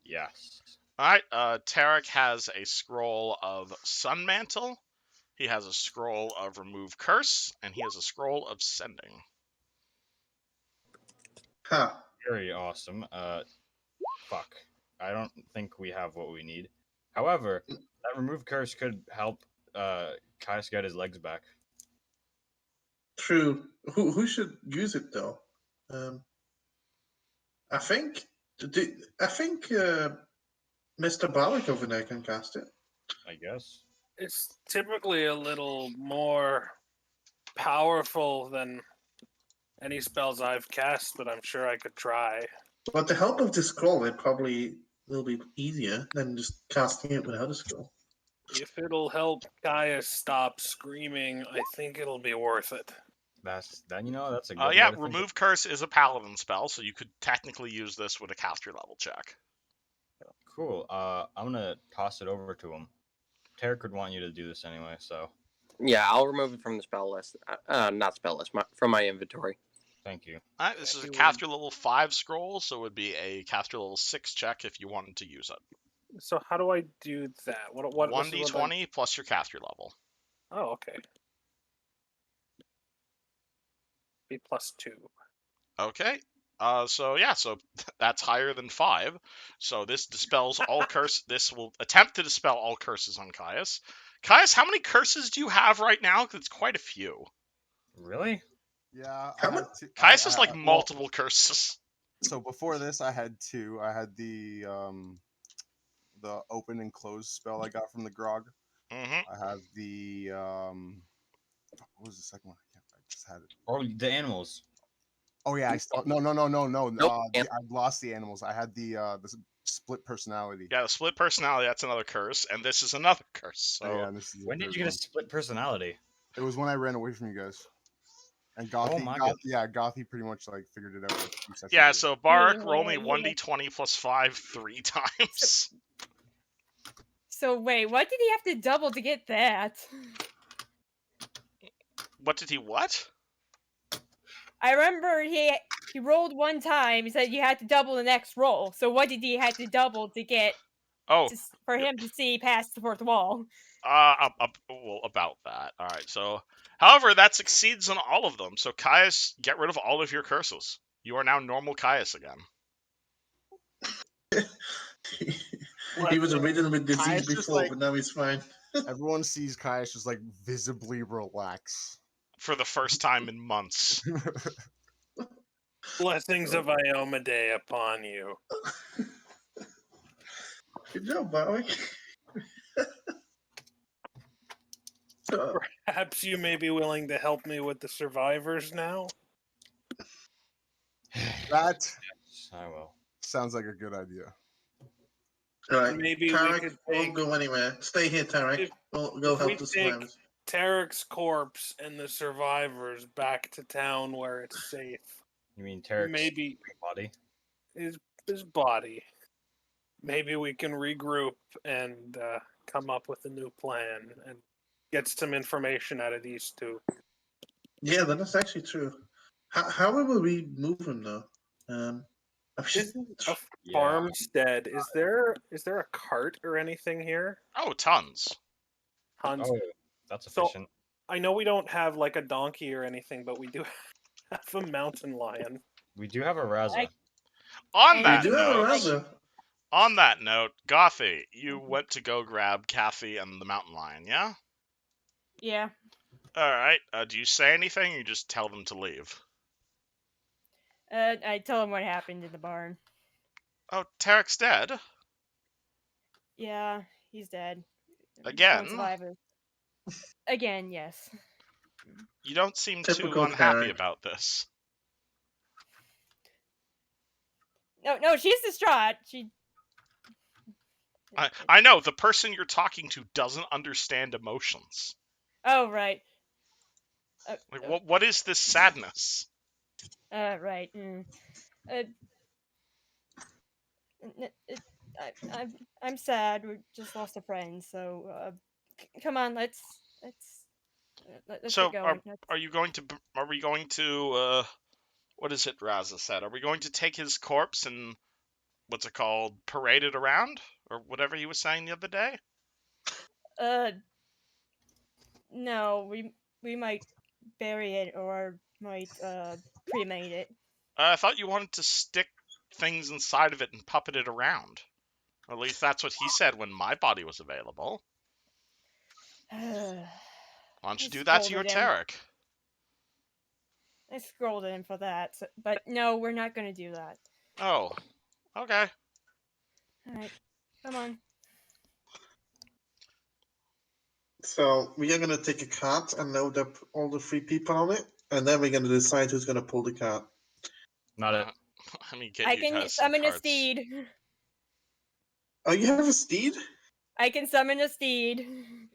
Yes. Alright, Tarek has a scroll of Sun Mantle, he has a scroll of Remove Curse, and he has a scroll of Sending. Huh. Very awesome. Fuck. I don't think we have what we need. However, that remove curse could help Kaius get his legs back. True. Who should use it though? I think. I think Mr. Barwick over there can cast it. I guess. It's typically a little more powerful than any spells I've cast, but I'm sure I could try. With the help of this scroll, it probably will be easier than just casting it without a scroll. If it'll help Caius stop screaming, I think it'll be worth it. That's a good Yeah, way to think Remove Curse is a paladin spell, so you could technically use this with a caster level check. Cool. I'm gonna toss it over to him. Tarek would want you to do this anyway, so Yeah, I'll remove it from the spell list. Not spell list, from my inventory. thank you. Alright, this is a If you caster level 5 scroll, so it would be a caster level 6 check if you wanted to use it. So how do I do that? What 1d20 plus your caster level. Oh, okay. Be +2. Okay. So that's higher than 5. So this dispels all curse. This will attempt to dispel all curses on Caius. Caius, how many curses do you have right now? 'Cause it's quite a few. Really? Yeah, How I had mu- two, Caius has like well, multiple curses. so before this, I had 2. I had the open and close spell I got from the grog. Mm-hmm. I have the what was the second one? I just had it. Oh, the animals. Oh yeah, I still no. Nope. I lost the animals. I had the split personality. Yeah, the split personality, that's another curse, and this is another curse. So Yeah, and this is the When did third you get a one. split personality? It was when I ran away from you guys. And Oh my God. Gothy pretty much like figured it out. Like 2 sessions yeah, ago. so Barak, roll me Yeah. 1d20 plus 5 3 times. So wait, what did he have to double to get that? What did he what? I remember he rolled one time. He said you had to double the next roll. So what did he have to double to get Oh, for him to see past the fourth wall? well, about that. All right. So, however, that succeeds on all of them. So, Caius, get rid of all of your curses. You are now normal Caius again. He was ridden with disease Caius just, before, like- but now he's fine. Everyone sees Caius just like visibly relax. For the first time in months. Blessings of Iomedae upon you. Good job, Barwick. So, Perhaps you may be willing to help me with the survivors now? That I will. sounds like a good idea. all right, Maybe we Tarek could won't take- go anywhere. Stay here, Tarek. If- We'll go if we help the take- survivors. Tarek's corpse and the survivors back to town where it's safe. You mean Tarek's Maybe body? his body. Maybe we can regroup and come up with a new plan and get some information out of these two. Yeah, that's actually true. How will we move him though? I should- Isn't a Yeah. farmstead? Is there a cart or anything here? Oh, tons. Hans, Oh, that's So- efficient. I know we don't have like a donkey or anything, but we do have a mountain lion. We do have a Raza. On And We that do have a note, Raza. Gothy, you went to go grab Kathy and the mountain lion, yeah? yeah. All right. Do you say anything, or you just tell them to leave? I tell him what happened in the barn. Oh, Tarek's dead Yeah, he's dead. Phone again. survivor. Again, yes. You don't seem too Typical unhappy Tarek. about this. No, she's distraught. I know the person you're talking to doesn't understand emotions. Oh, right. Like, what is this sadness? Right. Uh, I'm sad. We just lost a friend. So, come on, let's So, get going. are you going to? Are we going to? What is it Raza said? Are we going to take his corpse and what's it called? Parade it around, or whatever he was saying the other day? No, we might bury it or might cremate it. I thought you wanted to stick things inside of it and puppet it around. Or at least that's what he said when my body was available. Why don't you do that to your Tarek? I scolded him for that, but no, we're not going to do that. Oh, okay. Alright, come on. So we are gonna take a cart and load up all the 3 people on it, and then we're gonna decide who's gonna pull the cart. Not it. I mean, get I you can guys some summon a carts. steed. Oh, you have a steed? I can summon a steed.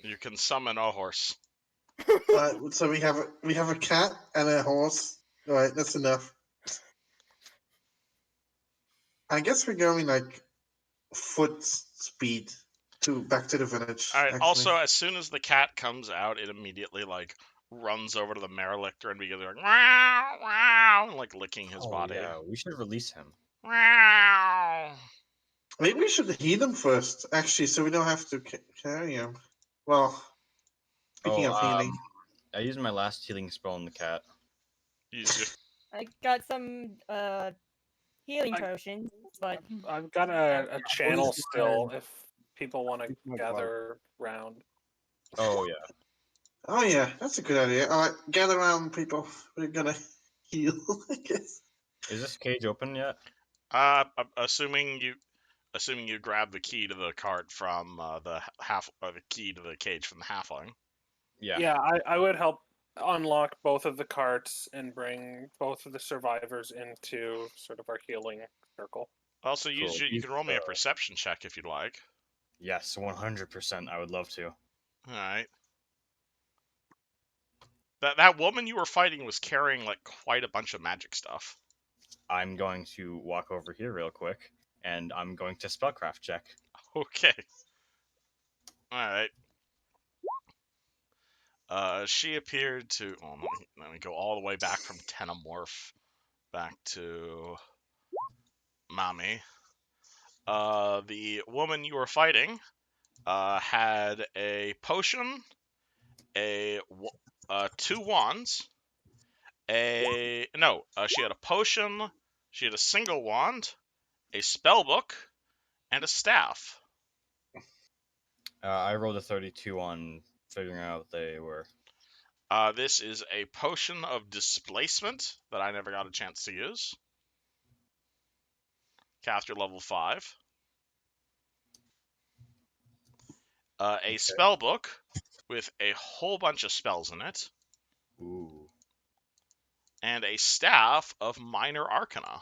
You can summon a horse. So we have a cat and a horse. All right, that's enough. I guess we're going like foot speed back to the village. All right. Actually. Also, as soon as the cat comes out, it immediately like runs over to the Marelictor and begins like wow, wow, and like licking his body. Yeah, we should release him. Wow. Maybe we should heal him first, actually, so we don't have to carry him. Well, speaking of healing, I used my last healing spell on the cat. I got some healing potions, but I've got a channel still if people want to my gather round. Oh yeah. oh yeah, that's a good idea. All right, gather around, people. We're gonna heal, I guess. Is this cage open yet? Assuming you grab the key to the cart from the key to the cage from the halfling. Yeah. Yeah, I would help unlock both of the carts and bring both of the survivors into sort of our healing circle. Also, you Cool. can roll me a perception check if you'd like. Yes, 100%. I would love to. All right. That woman you were fighting was carrying like quite a bunch of magic stuff. I'm going to walk over here real quick, and I'm going to spellcraft check. Okay. All right. She appeared to. Oh, let me go all the way back from Tenomorph back to Mommy. The woman you were fighting had a potion, two wands, she had a potion, she had a single wand, a spell book, and a staff. I rolled a 32 on figuring out what they were. This is a potion of displacement that I never got a chance to use. Caster level 5. A spell book with a whole bunch of spells in it. Ooh. And a staff of minor arcana.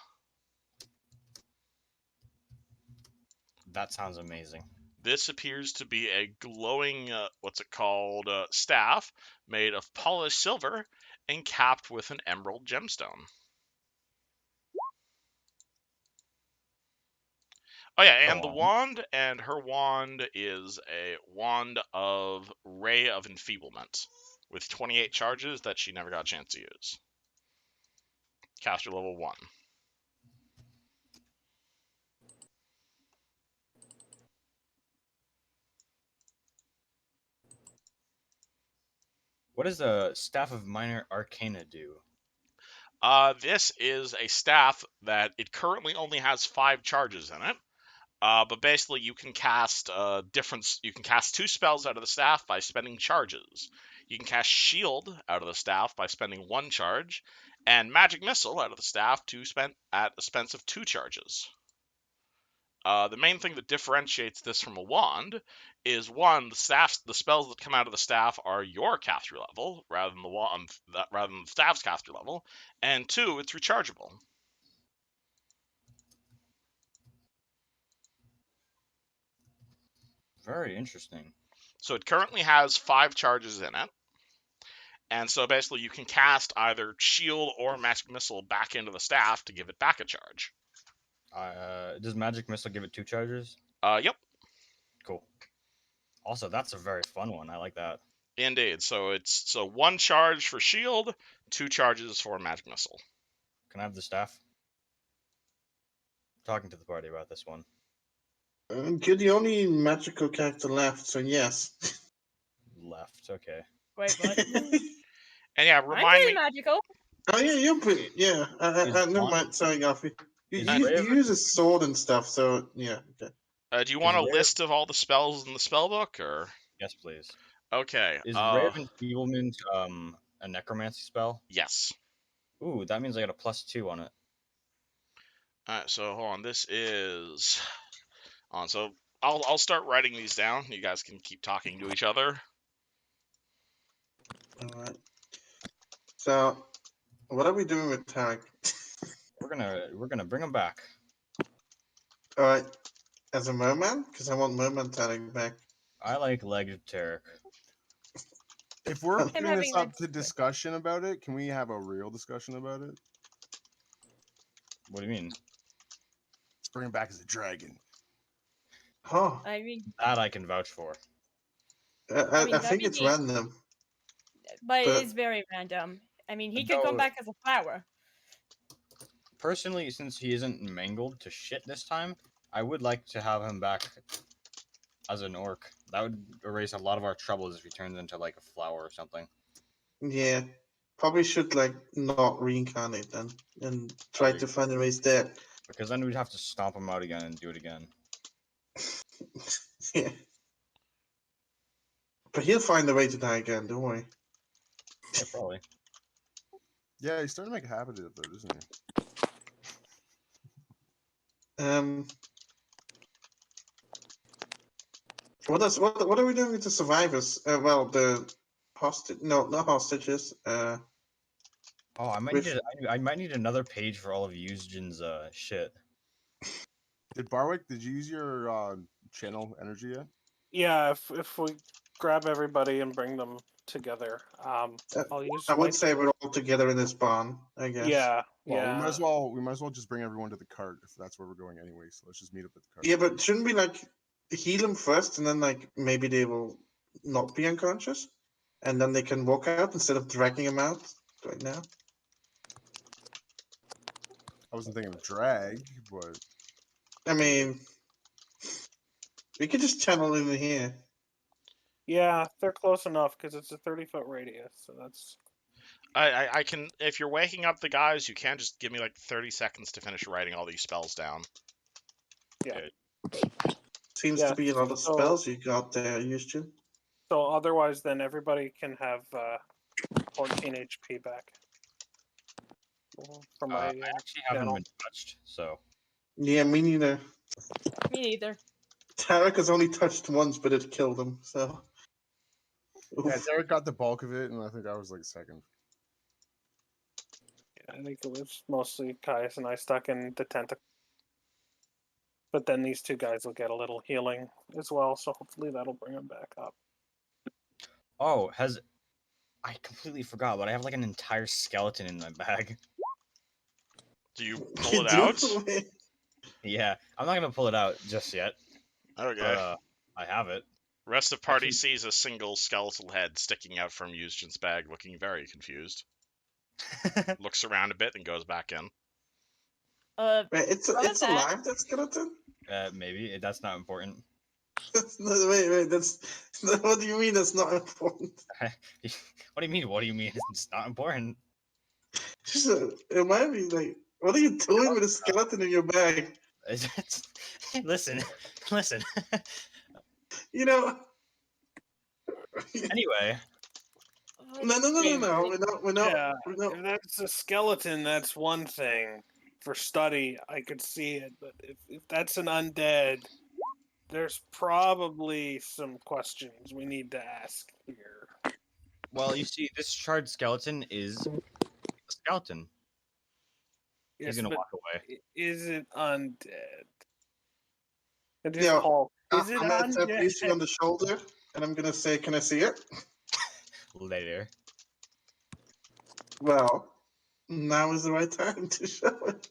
That sounds amazing. This appears to be a glowing, staff made of polished silver and capped with an emerald gemstone. Oh yeah, and the wand, and her wand is a wand of Ray of Enfeeblement with 28 charges that she never got a chance to use. Caster level 1. What does a Staff of Minor Arcana do? This is a staff that it currently only has 5 charges in it. But basically, you can cast You can cast 2 spells out of the staff by spending charges. You can cast Shield out of the staff by spending 1 charge, and Magic Missile out of the staff to spend at a expense of 2 charges. The main thing that differentiates this from a wand is one, the spells that come out of the staff are your caster level rather than the staff's caster level, and 2, it's rechargeable. Very interesting. So it currently has 5 charges in it. And so basically you can cast either Shield or Magic Missile back into the staff to give it back a charge. Does Magic Missile give it 2 charges? Yep. Cool. Also, that's a very fun one. I like that. Indeed. So it's 1 charge for Shield, 2 charges for Magic Missile. Can I have the staff? I'm talking to the party about this one. You're the only magical character left, so yes. Left. Okay. Wait, what? And yeah, I'm remind pretty me. magical. Oh yeah, you're pretty. Yeah. Never Juan- mind. Sorry, Alfie. Is You Raven- use a sword and stuff, so yeah. Okay. Do you want a Raven- list of all the spells in the spellbook, or? Yes, please. Okay. Is Raven Feeblement a necromancy spell? Yes. Ooh, that means I got a +2 on it. Alright, so hold on. This is on. So I'll start writing these down. You guys can keep talking to each other. All right. So, what are we doing with Tarek? We're gonna bring him back. All right. As a merman, because I want merman Tarek back. I like Legged Tarek. If we're I'm putting having this up legs to too. discussion about it, can we have a real discussion about it? What do you mean? Let's bring him back as a dragon. Oh, I mean, That I can vouch for. I mean, think it's that'd random. but it But- is very random. I mean, he could come No. back as a flower. Personally, since he isn't mangled to shit this time, I would like to have him back as an orc. That would erase a lot of our troubles if he turns into like a flower or something. Yeah. Probably should like not reincarnate then and try to find a race there. Because then we'd have to stomp him out again and do it again. Yeah. But he'll find a way to die again, don't worry. Yeah, probably. Yeah, he's starting to make a habit of it, though, isn't he? What are we doing with the survivors? Well, the hostage. No, not hostages. Oh, I might With- need I might need another page for all of Yuzjin's shit. Did Barwick, did you use your channel energy yet? Yeah, if we grab everybody and bring them together, I'll use. I my- would say we're all together in this barn. I guess. Yeah, Well, yeah. we might as well just bring everyone to the cart if that's where we're going anyway. So let's just meet up at the cart. Yeah, but shouldn't we like heal them first, and then like maybe they will not be unconscious, and then they can walk out instead of dragging them out right now. I wasn't thinking of drag, but I mean, we could just channel in here. Yeah, they're close enough because it's a 30-foot radius, so that's. I can. If you're waking up the guys, you can just give me like 30 seconds to finish writing all these spells down. Seems Yeah, to be a lot of so- spells you got there, Houston. So otherwise, then everybody can have 14 HP back. From my I actually haven't channel. been touched, so Yeah, me neither. Me neither. Tarek has only touched once, but it killed him. So. yeah, Oof. Derek got the bulk of it, and I think I was like second. I think it was mostly Caius and I stuck in the tentacle. But then these two guys will get a little healing as well, so hopefully that'll bring them back up. oh, I completely forgot, but I have like an entire skeleton in my bag. Do you You pull it do? out? Yeah, I'm not gonna pull it out just yet, Okay. but I have it. Rest of party actually- sees a single skeletal head sticking out from Yuzjin's bag, looking very confused. Looks around a bit and goes back in. Uh, Wait, it's What was that? alive, that skeleton? Maybe that's not important. Wait, that's what do you mean that's not important? What do you mean? What do you mean? It's not important. Just remind me, like, what are you doing with a skeleton in your bag? Listen, listen. You know. Anyway, No. We're not. Yeah, We're not. if that's a skeleton, that's one thing. For study, I could see it, but if that's an undead, there's probably some questions we need to ask here. well, you see, this charred skeleton is a skeleton. Yes, He's gonna but walk away. is it undead? And just Yeah, Paul, is it I'm gonna tap undead? Lucy on the shoulder, and I'm gonna say, "Can I see it?" Later. Well, now is the right time to show it.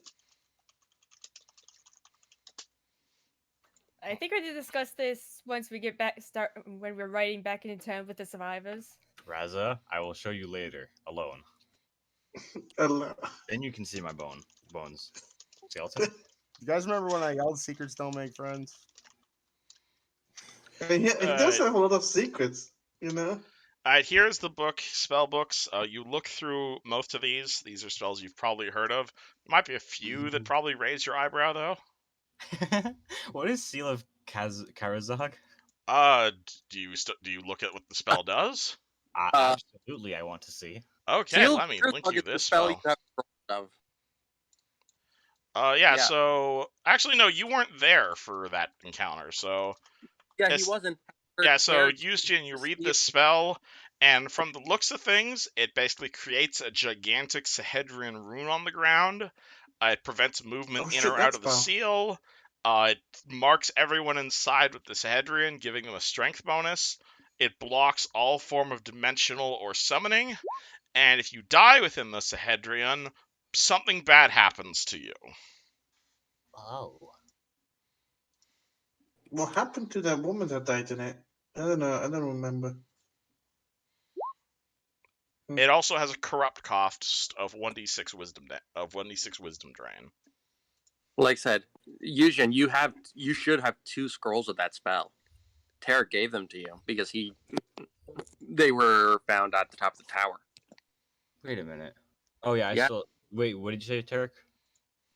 I think we're to discuss this once we get back. Start when we're riding back into town with the survivors. Raza, I will show you later, alone. Then you can see my bones. Skeleton? You guys remember when I yelled secrets don't make friends? I mean, he does have a lot of secrets, you know. Alright, here's the book, spell books. You look through most of these. These are spells you've probably heard of. There might be a few that probably raise your eyebrow, though. What is Seal of Karazog? Do you look at what the spell does? Absolutely, I want to see. Okay, Seal let me Karazog link you is the this spell you spell. have of. Yeah, Yeah. so... Actually, no, you weren't there for that encounter, so... Yeah, he It's- wasn't. Yeah, so Tarek- Eugene, you read this spell, and from the looks of things, it basically creates a gigantic Sahedrian rune on the ground. It prevents movement Oh, in shit, or that out of the spell. seal. It marks everyone inside with the Sahedrian, giving them a strength bonus. It blocks all form of dimensional or summoning. And if you die within the Sahedrian, something bad happens to you. Oh. What happened to that woman that died in it? I don't know. I don't remember. It also has a corrupt cost of 1d6 wisdom drain. Like I said, Eugene, you should have 2 scrolls of that spell. Tarek gave them to you because they were found at the top of the tower. Wait a minute. Oh yeah, Yeah. Wait, what did you say, Tarek?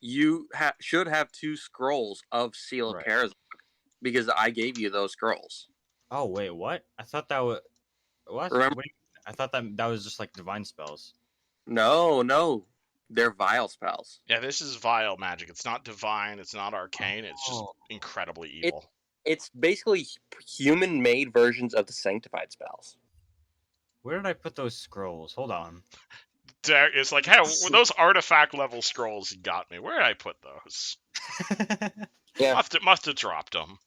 You should have 2 scrolls of Seal of Right. Karazog because I gave you those scrolls. Oh wait, what? I thought that was what? Remember- Wait, I thought that was just like divine spells. No, they're vile spells. Yeah, this is vile magic. It's not divine, it's not arcane, it's just Oh. incredibly evil. It's basically human-made versions of the sanctified spells. Where did I put those scrolls? Hold on. It's like, hey, were those artifact level scrolls you got me? Where did I put those? Yeah. Must have dropped them.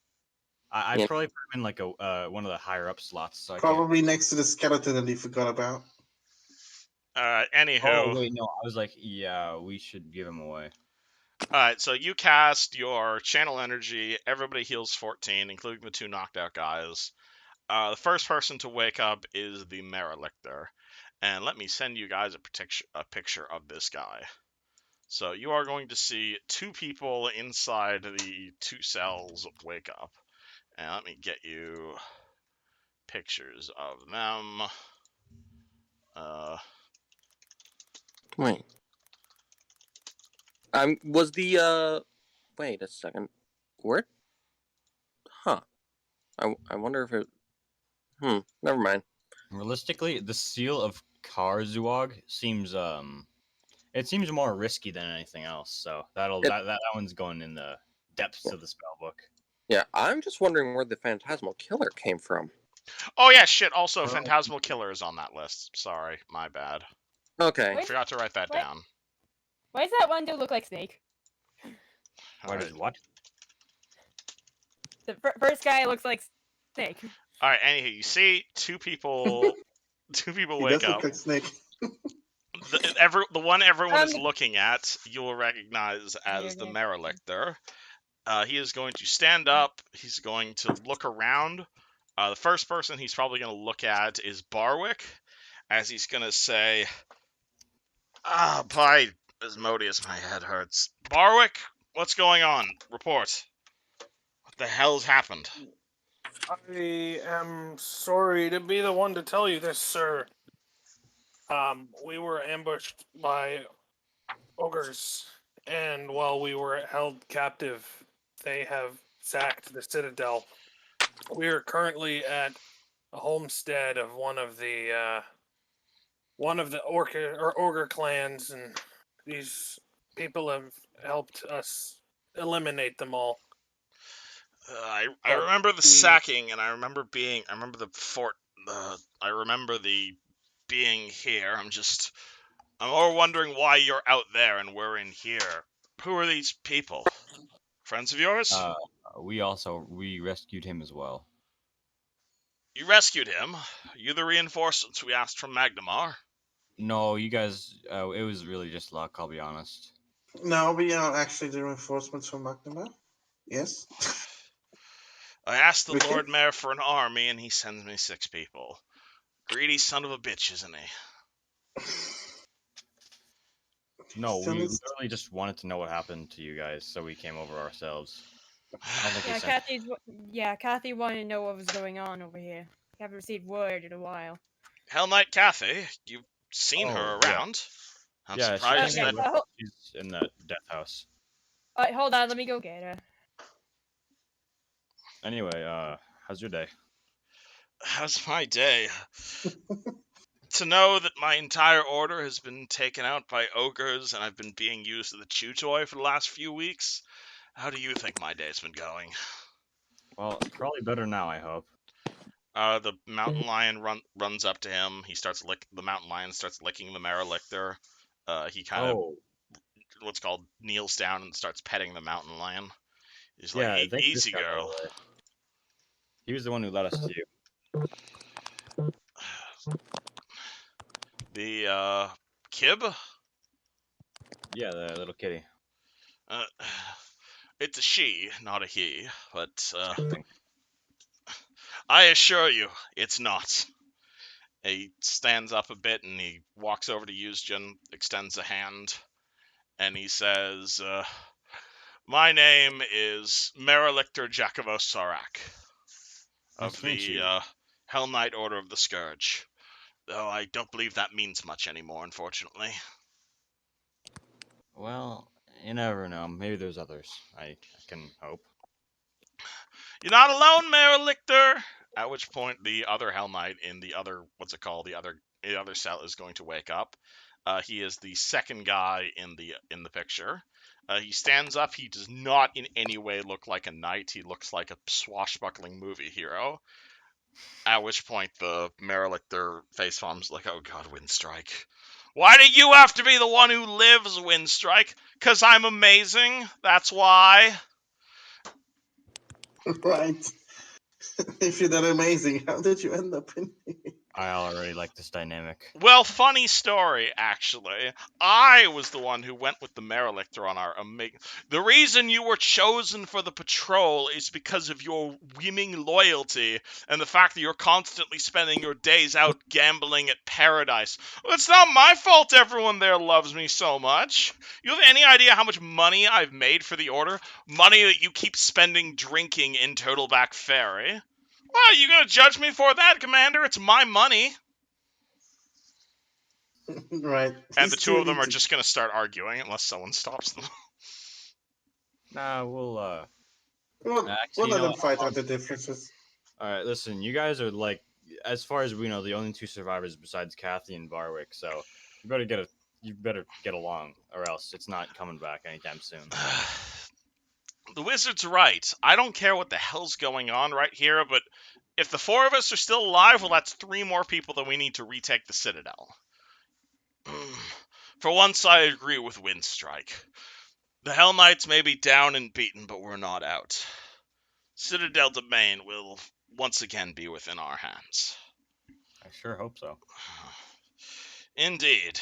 I Yeah. probably put them in like a one of the higher up slots. So Probably next to the skeleton that he forgot about. Anywho. Oh wait, no, I was like, yeah, we should give him away. Alright, so you cast your channel energy. Everybody heals 14, including the 2 knocked out guys. The first person to wake up is the Merelictor. And let me send you guys a picture of this guy. So you are going to see 2 people inside the 2 cells wake up. And let me get you pictures of them. Wait. Was the wait a second. Where? Huh. I wonder if it never mind. Realistically, the seal of Karzug seems it seems more risky than anything else. So that one's going in the depths of the spell book. Yeah, I'm just wondering where the Phantasmal Killer came from. Oh yeah, shit, also Phantasmal Killer is on that list. Sorry, my bad. Okay. I forgot to write that down. Why does that one dude look like Snake? Why does what? The first guy looks like Snake. Alright, anywho, you see 2 people He wake does up. look like Snake. The one everyone is looking at, you will recognize as the Yeah. Merelictor. He is going to stand up. He's going to look around. The first person he's probably going to look at is Barwick, as he's going to say, by Asmodeus, my head hurts. Barwick, what's going on? Report. What the hell's happened? I am sorry to be the one to tell you this, sir. We were ambushed by ogres. And while we were held captive, they have sacked the citadel. We are currently at a homestead of one of the ogre clans, and these people have helped us eliminate them all. I But remember the we- sacking, and I remember the fort. I remember the being here. I'm more wondering why you're out there and we're in here. Who are these people? Friends of yours? We rescued him as well. You rescued him. You the reinforcements we asked from Magnamar. No, you guys. It was really just luck. I'll be honest. No, we are actually the reinforcements from McNamara. Yes. I asked the Ricky? Lord Mayor for an army, and he sends me 6 people. Greedy son of a bitch, isn't he? No, Still we needs- literally just wanted to know what happened to you guys, so we came over ourselves. I don't think we Yeah, sent. Kathy wanted to know what was going on over here. We haven't received word in a while. Hell Knight Cathy, you've seen her Oh, yeah. around. I'm Yeah, she surprised came that. here with us. She's in that death house. Alright, hold on, let me go get her. Anyway, how's your day? How's my day? To know that my entire order has been taken out by ogres and I've been being used as a chew toy for the last few weeks. How do you think my day's been going? Well, probably better now, I hope. The mountain lion runs up to him. The mountain lion starts licking the Marilictor. He kind of what's called kneels down and starts petting the mountain lion. He's like, Yeah, thank this easy guy, by the girl. way. He was the one who led us to you. The Kib? Yeah, the little kitty. It's a she, not a he, but Interesting. I assure you, it's not. He stands up a bit and he walks over to Yuzjin, extends a hand, and he says, my name is Marilictor Jacovos Sarak of Nice to meet the you. Hell Knight Order of the Scourge. Though I don't believe that means much anymore, unfortunately. Well, you never know. Maybe there's others. I can hope. You're not alone, Marilictor! At which point the other Hell Knight in the other, the other cell is going to wake up. He is the second guy in the picture. He stands up. He does not in any way look like a knight. He looks like a swashbuckling movie hero. At which point the Marilictor face palms like, oh god, Windstrike. Why do you have to be the one who lives, Windstrike? 'Cause I'm amazing, that's why. Right. If you're that amazing, how did you end up in here? I already like this dynamic. Well, funny story, actually. I was the one who went with the Marilictor on our The reason you were chosen for the patrol is because of your winning loyalty and the fact that you're constantly spending your days out gambling at Paradise. Well, it's not my fault everyone there loves me so much. You have any idea how much money I've made for the Order? Money that you keep spending drinking in Turtleback Ferry. Well, you gonna judge me for that, Commander? It's my money. Right. And the These two of them need are to- just going to start arguing unless someone stops them. Nah, we'll We'll, actually, we'll you let know, them fight out the differences. all right, listen, you guys are like, as far as we know, the only 2 survivors besides Kathy and Barwick. So you better get along, or else it's not coming back anytime soon. The wizard's right. I don't care what the hell's going on right here, but if the 4 of us are still alive, well, that's 3 more people that we need to retake the Citadel. For once, I agree with Windstrike. The Hell Knights may be down and beaten, but we're not out. Citadel Demain will once again be within our hands. I sure hope so. Indeed.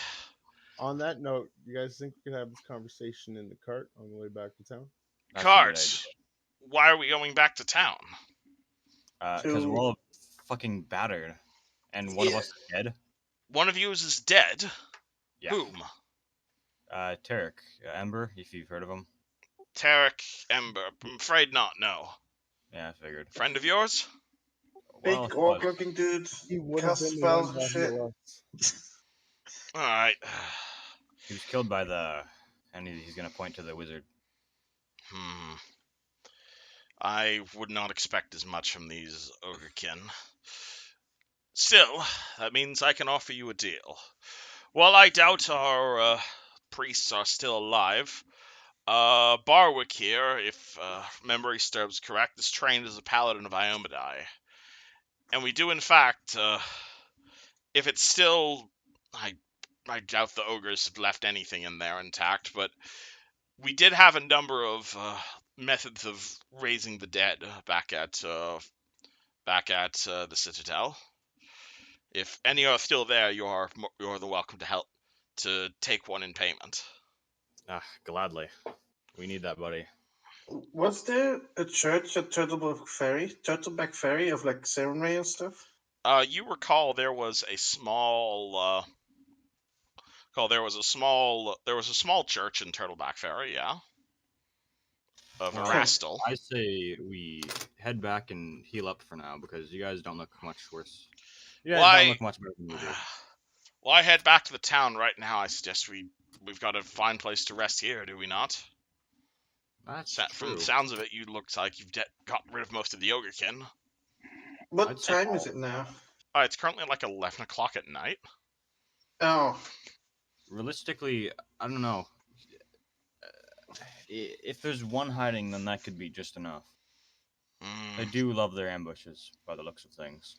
On that note, you guys think we could have this conversation in the cart on the way back to town? That's a good Carts, why are we going back to town? Because we're all fucking battered, and one of us is dead. One of you is dead? Yeah. Whom? Tarek, Ember, if you've heard of him. Tarek Ember. I'm afraid not, no. Yeah, I figured. Friend of yours? Big Well, orc looking dude. He would have Cast been the one spells and that shit. healed us. Alright. he was killed by the And he's gonna point to the wizard. I would not expect as much from these ogrekin. Still, that means I can offer you a deal. While I doubt our priests are still alive, Barwick here, if memory serves correct, is trained as a paladin of Iomadai. And we do, in fact, if it's still... I doubt the ogres have left anything in there intact, but we did have a number of methods of raising the dead back at the Citadel. If any are still there, you're the welcome to help to take one in payment. Gladly. We need that, buddy. Was there a church at Turtleback Ferry of like ceremony and stuff? You recall there was a small church in Turtleback Ferry, yeah, of Erastil. I say we head back and heal up for now because you guys don't look much worse. You guys don't look much better than we do. Well, I head back to the town right now. I suggest we've got a fine place to rest here, do we not? That's From true. the sounds of it, you look like you've gotten rid of most of the ogrekin. What time is it now? It's currently like 11 o'clock at night. Oh. Realistically, I don't know. If there's one hiding, then that could be just enough. They do love their ambushes, by the looks of things.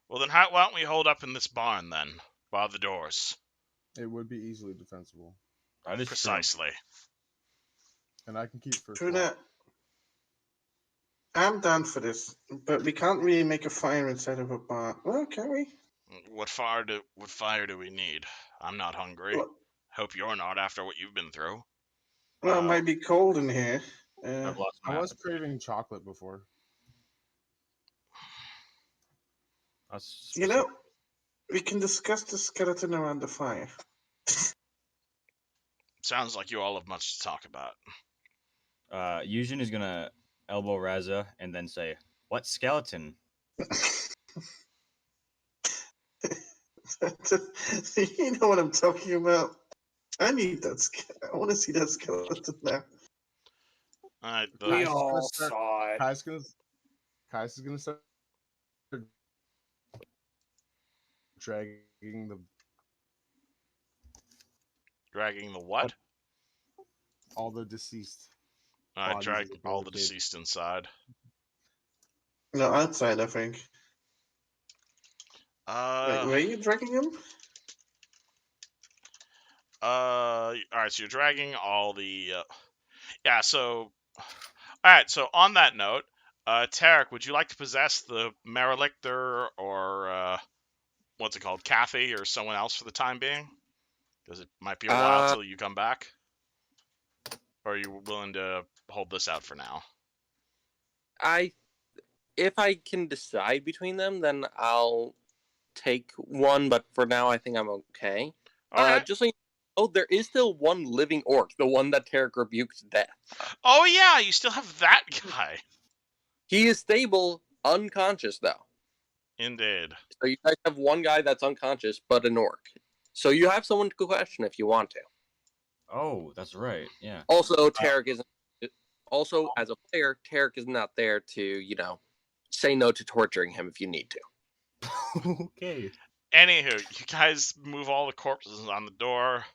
Well, then why don't we hold up in this barn, then, by the doors? It would be easily defensible. That is precisely. True. And I can keep first. True that. I'm down for this, but we can't really make a fire inside of a barn. Well, can we? What fire do we need? I'm not hungry. What? Hope you're not after what you've been through. Well, it might be cold in here. I've lost my I was appetite. craving chocolate before. You know, we can discuss the skeleton around the fire. Sounds like you all have much to talk about. Yujin is gonna elbow Raza and then say, "What skeleton?" You know what I'm talking about. I need that. I want to see that skeleton now. Alright, We all saw it. Kai's gonna start dragging dragging the what? all the deceased. Alright, bodies drag of all the barricade. deceased inside. No, outside, I think. Wait, were you dragging him? Alright, so you're dragging all the... yeah, so... Alright, so on that note, Tarek, would you like to possess the Marilictor or, what's it called, Kathy or someone else for the time being? Because it might be a while till you come back. Or are you willing to hold this out for now? If I can decide between them, then I'll take one, but for now I think I'm okay. Just so you know, there is still one living orc, the one that Tarek rebuked to death. Oh yeah, you still have that guy. He is stable, unconscious though. Indeed. So you guys have one guy that's unconscious, but an orc. So you have someone to question if you want to. Oh, that's right. Yeah. Also, Tarek isn't. Also, as a player, Tarek is not there to, say no to torturing him if you need to. Okay. Anywho, you guys move all the corpses on the door.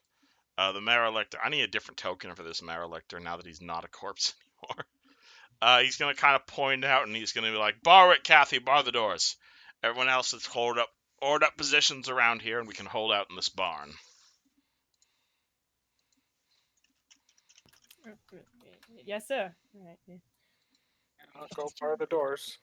The Marilictor. I need a different token for this Marilictor now that he's not a corpse anymore. He's gonna kind of point out, and he's gonna be like, "Bar it, Kathy. Bar the doors. Everyone else is hold up positions around here, and we can hold out in this barn." Yes, sir. All right. Yeah. I'll go bar the doors.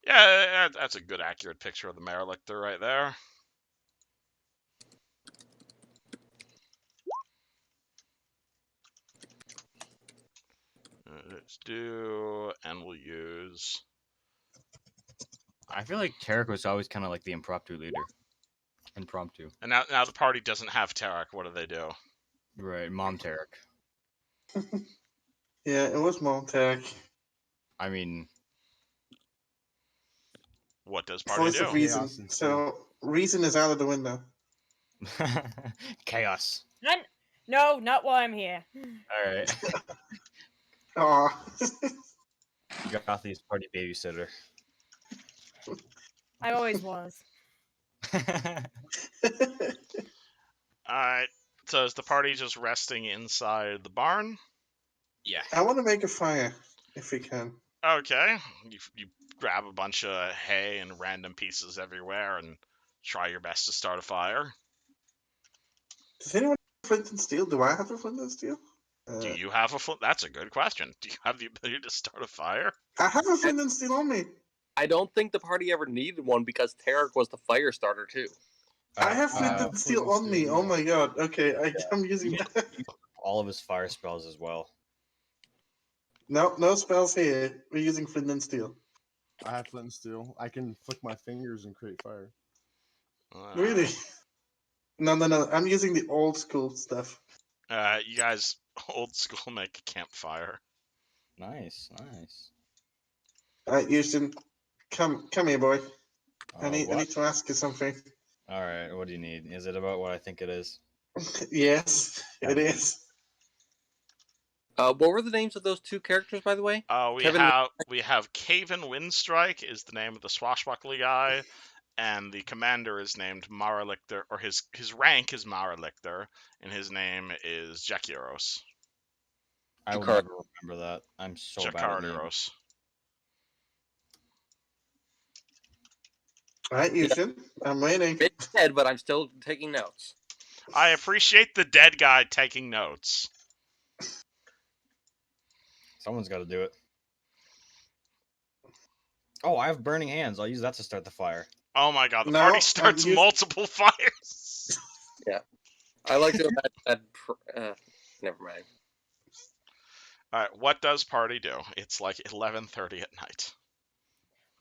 Yeah, that's a good, accurate picture of the Marilictor right there. Let's do, and we'll use. I feel like Tarek was always kind of like the impromptu leader. Impromptu. And now the party doesn't have Tarek. What do they do? Right, Mom Tarek. Yeah, it was Mom Tarek. I mean, What does party Voice of do? reason. Chaos and So reason is out of the window. Chaos. No, not while I'm here. All right. Aw. Gothi's party babysitter. I always was. All right. So is the party just resting inside the barn? Yeah. I want to make a fire if we can. Okay. You grab a bunch of hay and random pieces everywhere and try your best to start a fire. Does anyone have flint and steel? Do I have a flint and steel? Do you have a flint? That's a good question. Do you have the ability to start a fire? I have a flint and steel on me. I don't think the party ever needed one because Tarek was the fire starter too. I have flint Uh, and steel flint and on me. steel, Oh yeah. my god. Okay, I'm using that. All of his fire spells as well. No spells here. We're using flint and steel. I have flint and steel. I can flick my fingers and create fire. Really? No. I'm using the old school stuff. You guys, old school, make a campfire. Nice, nice. Alright, Houston. Come here, boy. I need What? to ask you something. All right, what do you need? Is it about what I think it is? Yes, it is. What were the names of those two characters, by the way? We Kevin- have Caven Windstrike is the name of the swashbuckler guy, and the commander is named Maralichter, or his rank is Maralichter, and his name is Jekiros. I will Jakar- never remember that. I'm so bad at names. Jakardiros. Alright, Houston. I'm waiting. It's dead, but I'm still taking notes. I appreciate the dead guy taking notes. Someone's got to do it. Oh, I have burning hands. I'll use that to start the fire. Oh my god, the No, party starts multiple fires. I like to never mind. Alright, what does party do? It's like 11:30 at night.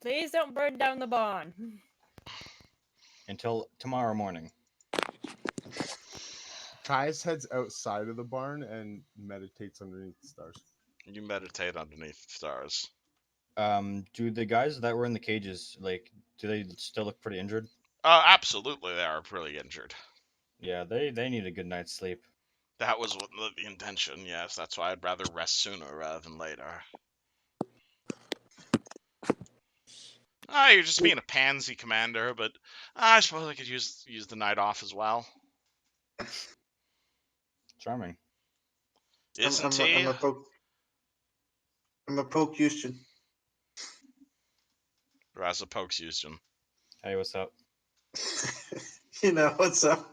Please don't burn down the barn. Until tomorrow morning. Kai's heads outside of the barn and meditates underneath the stars. You meditate underneath the stars. Do the guys that were in the cages, like, do they still look pretty injured? Absolutely, they are really injured. Yeah, they need a good night's sleep. That was the intention, yes. That's why I'd rather rest sooner rather than later. You're just being a pansy, Commander, but I suppose I could use the night off as well. Charming. Isn't he? I'm a poke Houston. Raza pokes Houston. Hey, what's up? You know what's up?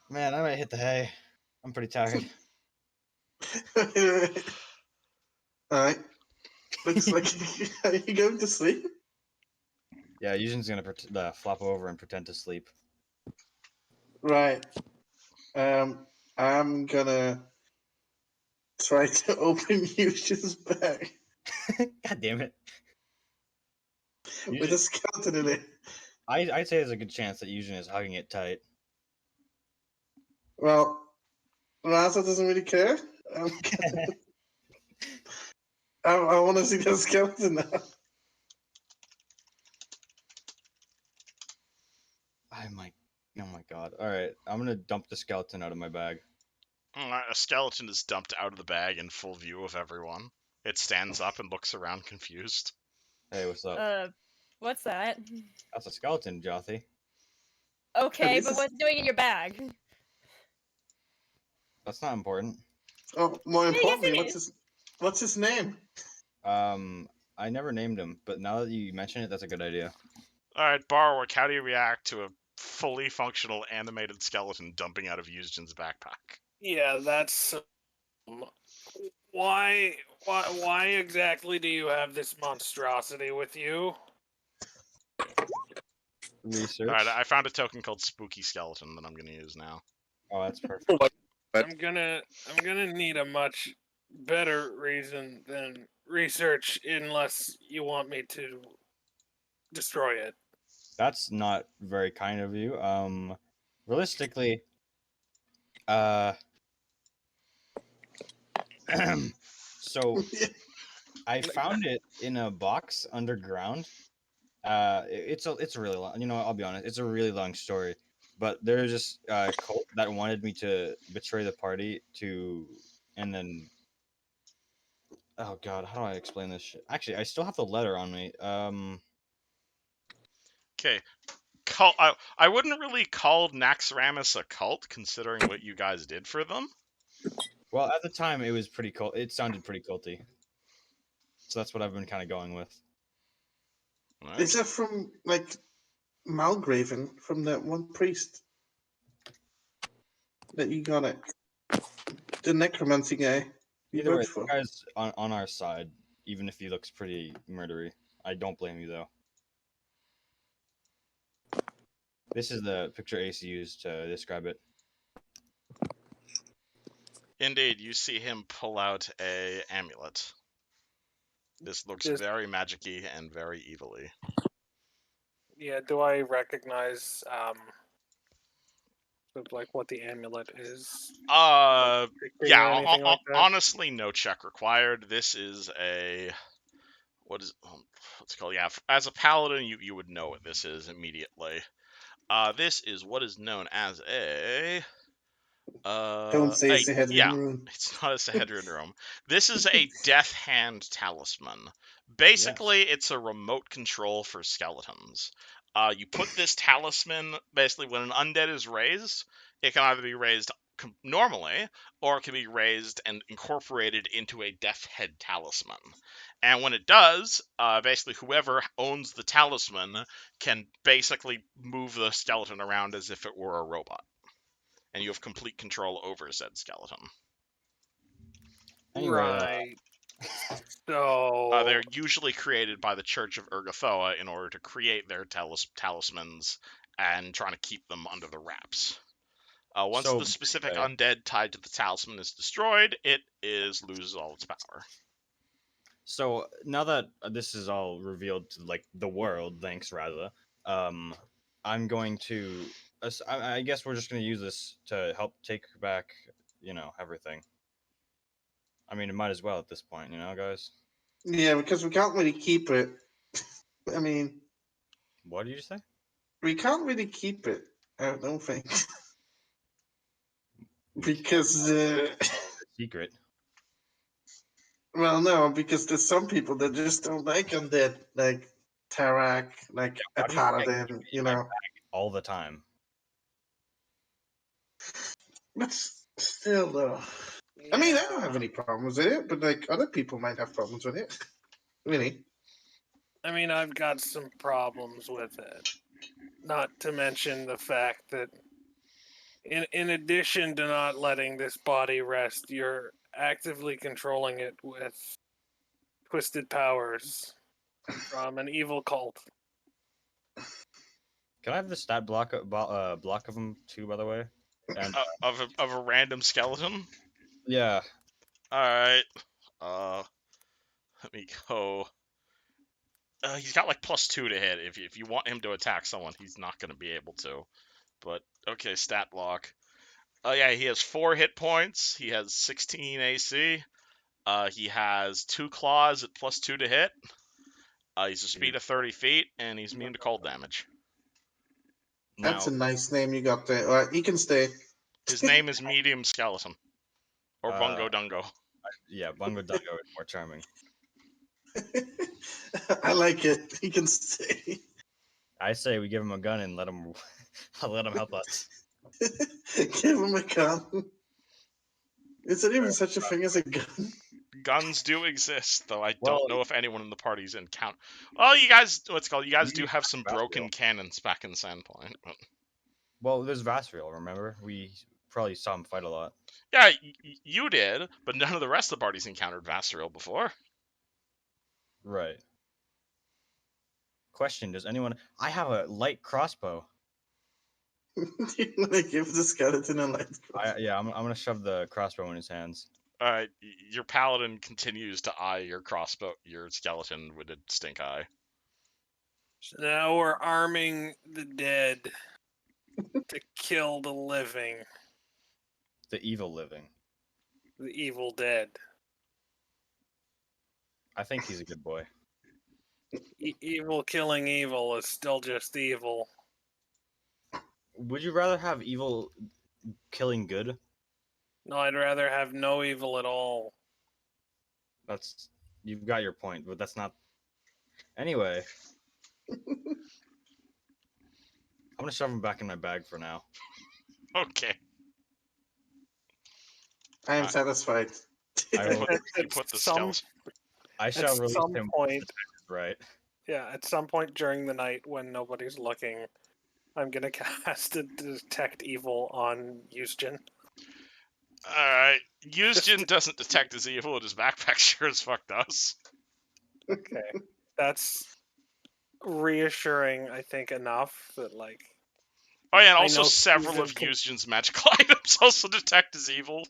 Man, I might hit the hay. I'm pretty tired. Alright. Looks like are you going to sleep? Yeah, Eugen's gonna flop over and pretend to sleep. Right. I'm gonna try to open Houston's bag God damn it. with a skeleton in it. I'd say there's a good chance that Eugen is hugging it tight. Well, Raza doesn't really care. I want to see the skeleton now. Oh my god. Alright, I'm gonna dump the skeleton out of my bag. A skeleton is dumped out of the bag in full view of everyone. It stands up and looks around confused. Hey, what's up? What's that? That's a skeleton, Jothy. Okay, this but is- what's it doing in your bag? That's not important. Oh, more Yes, it importantly, is. what's his name? I never named him, but now that you mention it, that's a good idea. Alright, Barwick, how do you react to a fully functional animated skeleton dumping out of Eugen's backpack? Yeah, that's why exactly do you have this monstrosity with you? Research. Alright, I found a token called Spooky Skeleton that I'm gonna use now. Oh, that's perfect. I'm gonna need a much better reason than research unless you want me to destroy it. That's not very kind of you. Realistically, so I found it in a box underground. It's a really long. You know, I'll be honest. It's a really long story. But there's just a cult that wanted me to betray the party to, and then oh god, how do I explain this shit? Actually, I still have the letter on me. Okay. I wouldn't really call Naxxramas a cult, considering what you guys did for them. Well, at the time, it was pretty cool. It sounded pretty culty, so that's what I've been kind of going with. Right? Is that from like Malgraven from that one priest that you got it? The necromancy guy. You Either way, worked the for. guy's on our side, even if he looks pretty murdery. I don't blame you though. This is the picture AC used to describe it. Indeed, you see him pull out a amulet. This looks Just- very magic-y and very evil-y. Yeah, do I recognize sort of like what the amulet is? Yeah, Or anything like that? honestly, no check required. This is a what's it called? Yeah, as a paladin, you would know what this is immediately. This is what is known as a Don't say it's a Hedron yeah, rune. it's not a Sahedron room. This is a Death Hand talisman. Basically, it's a remote control for skeletons. You put this talisman, basically, when an undead is raised, it can either be raised normally, or it can be raised and incorporated into a Death Head talisman. And when it does, basically, whoever owns the talisman can basically move the skeleton around as if it were a robot. And you have complete control over said skeleton. Anyway, Right. So They're usually created by the Church of Urgathoa in order to create their talismans and trying to keep them under the wraps. Once So, the specific okay. undead tied to the talisman is destroyed, it loses all its power. So now that this is all revealed to like the world, thanks rather, I'm going to. I guess we're just going to use this to help take back, everything. I mean, it might as well at this point, guys. Yeah, because we can't really keep it. I mean, What did you say? we can't really keep it. I don't think. We Because, secret. well, no, because there's some people that just don't like undead, like Tarak, like a Why do you think I keep paladin, it in my bag all the time? But still, though. I mean, I don't have any problems with it, but like other people might have problems with it. Really? I mean, I've got some problems with it. Not to mention the fact that, in addition to not letting this body rest, you're actively controlling it with twisted powers from an evil cult. Can I have the stat block of them too, by the way? And Of a random skeleton? yeah, Alright. Let me go. He's got like +2 to hit. If you want him to attack someone, he's not going to be able to. But, okay, stat block. Oh yeah, he has 4 hit points. He has 16 AC. He has 2 claws at +2 to hit. He's a speed of 30 feet, and he's immune to cold damage. That's now a nice name you got there. All right, he can stay. His name is Medium Skeleton. Or Bungo Dungo. yeah, Bungo Dungo is more charming. I like it. He can stay. I say we give him a gun and let him help us. Give him a gun. Is there even such a thing as a gun? Guns do exist, though I Well- don't know if anyone in the party's encountered. Well, you guys, you guys do have some Vasriel. broken cannons back in Sandpoint. But... Well, there's Vasriel, remember? We probably saw him fight a lot. Yeah, you did, but none of the rest of the party's encountered Vasriel before. Right. Question, does anyone... I have a light crossbow. You want to give the skeleton a light crossbow? Yeah, I'm going to shove the crossbow in his hands. Alright, your paladin continues to eye your skeleton with a stink eye. So now we're arming the dead to kill the living, The evil living. the evil dead. I think he's a good boy. Evil killing evil is still just evil. Would you rather have evil killing good? No, I'd rather have no evil at all. That's you've got your point, but that's not. Anyway, I'm gonna shove him back in my bag for now. Okay. I am satisfied. I will. You put the skeleton. I shall At release some him. point, Right. yeah, at some point during the night when nobody's looking, I'm gonna cast a detect evil on Eustace. Alright. Eustace doesn't detect his evil, and his backpack sure as fuck does. Okay, that's reassuring. I think enough that like. Oh yeah, and I also know several he's of in con- Eustace's magical items also detect his evil.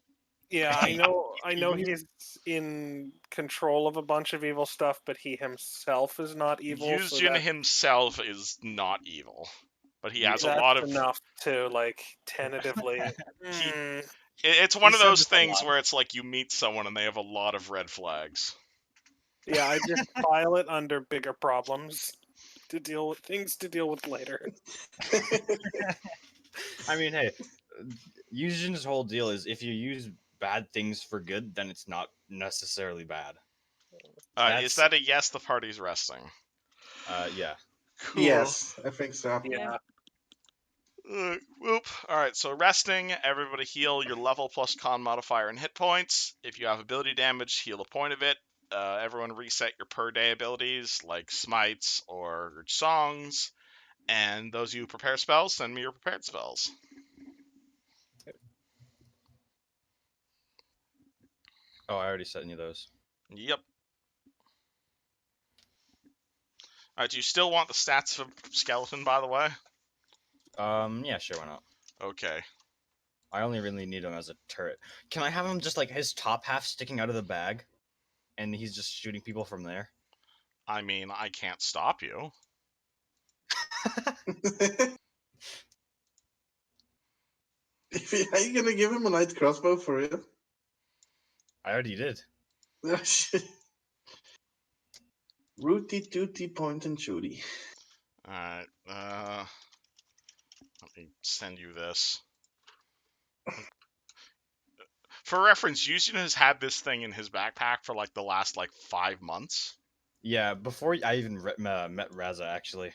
Yeah, I know. I know Even- he's in control of a bunch of evil stuff, but he himself is not evil. So Eustace that himself is not evil. But he has a that's lot of... enough to like tentatively. It's one of said those this a things lot. where it's like you meet someone and they have a lot of red flags. Yeah, I just file it under bigger problems to deal with later. I mean, hey, Eugene's whole deal is if you use bad things for good, then it's not necessarily bad. Is that a yes? The party's resting. Yeah. Cool. Yes, I think so. Yeah. Whoop. Alright, so resting, everybody heal your level plus con modifier and hit points. If you have ability damage, heal a point of it. Everyone reset your per day abilities, like smites or songs. And those of you who prepare spells, send me your prepared spells. Oh, I already set any of those. Yep. Alright, do you still want the stats of Skeleton, by the way? Yeah, sure, why not? Okay. I only really need him as a turret. Can I have him just like his top half sticking out of the bag, and he's just shooting people from there? I mean, I can't stop you. Are you gonna give him a light crossbow for real? I already did. Rooty tooty point and shooty. Alright, let me send you this. For reference, Yushin has had this thing in his backpack for like the last 5 months. Yeah, before I even met Raza, actually.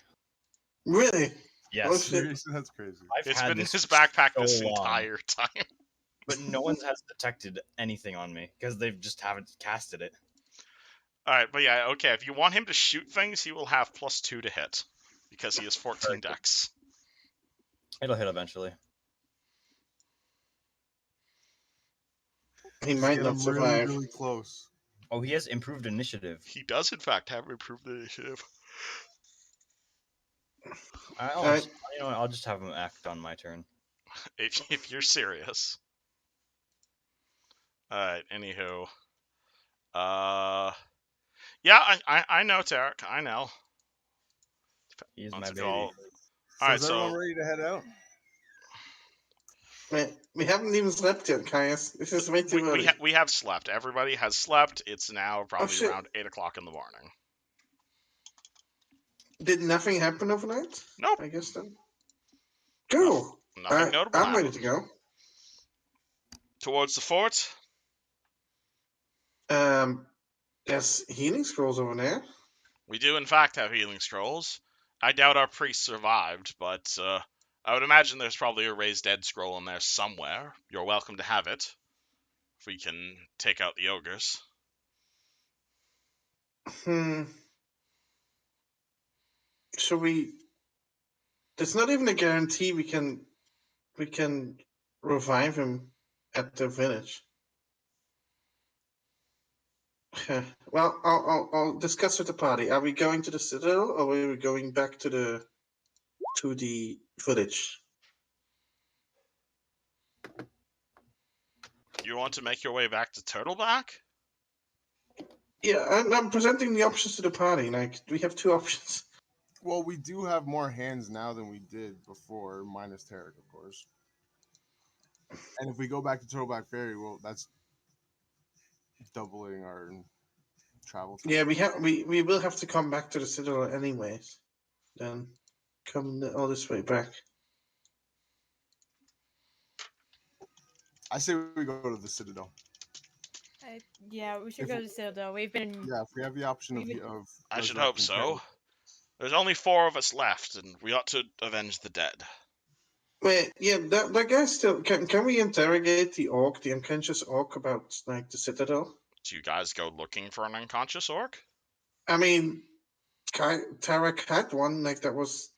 Really? Yes. Oh, shit. Seriously, that's crazy. I've It's had been in this his for backpack so this long, entire time. but no one has detected anything on me because they just haven't casted it. Alright, but yeah, okay, if you want him to shoot things, he will have +2 to hit. Because he has 14 dex. It'll hit eventually. He Just might get not him survive. really close. Oh, he has improved initiative. He does, in fact, have improved initiative. Alright. You know what? I'll just have him act on my turn. If you're serious. Alright, anywho. Yeah, I know, Tarek. I know. He is Once my we baby. all... So Alright, is everyone so... ready to head out? We haven't even slept yet, Caius. This is way too early. We have slept. Everybody has slept. It's now probably shit. around 8 o'clock in the morning. Did nothing happen overnight? Nope. I guess then. Cool. Nothing notable I'm happened. ready to go. Towards the fort? There's healing scrolls over there. We do, in fact, have healing scrolls. I doubt our priest survived, but I would imagine there's probably a raised dead scroll in there somewhere. You're welcome to have it. If we can take out the ogres. So there's not even a guarantee we can revive him at the village. Well, I'll discuss with the party. Are we going to the citadel or are we going back to the village? You want to make your way back to Turtleback? Yeah, I'm presenting the options to the party. Like, we have two options. Well, we do have more hands now than we did before, minus Tarek, of course. And if we go back to Turtleback Ferry, well, that's doubling our travel time. Yeah, we will have to come back to the Citadel anyways. Then come all this way back. I say we go to the Citadel. Yeah, we should If go we- to Citadel. We've been. Yeah, if we have the option of, We've been- of I should hope resurrecting so. Terry. There's only 4 of us left, and we ought to avenge the dead. Wait, yeah, that guy still can we interrogate the orc, the unconscious orc, about like the Citadel? Do you guys go looking for an unconscious orc? I mean, Tarek had one like that was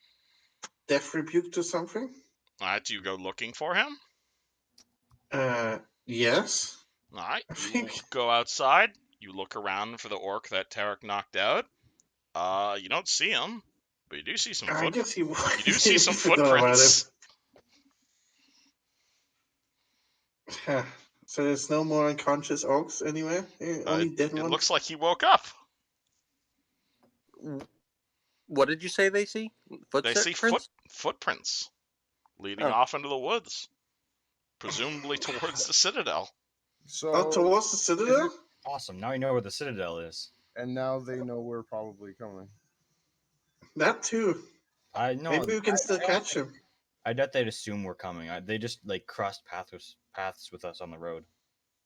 death rebuked or something. Alright, do you go looking for him? Yes. Alright, I you think go outside, you look around for the orc that Tarek knocked out. You don't see him, but you do see some I guess he you do see some forgot about footprints. Huh. So there's no more unconscious orcs anywhere? Only dead It ones? looks like he woke up. What did you say they see? They see Footprints? footprints leading Oh. off into the woods, presumably towards the Citadel. So Oh, towards the Citadel? Awesome. Now you know where the Citadel is. and now they know we're probably coming. That too. I know. Maybe we can still catch him. I doubt they'd assume we're coming. They just like crossed paths with us on the road.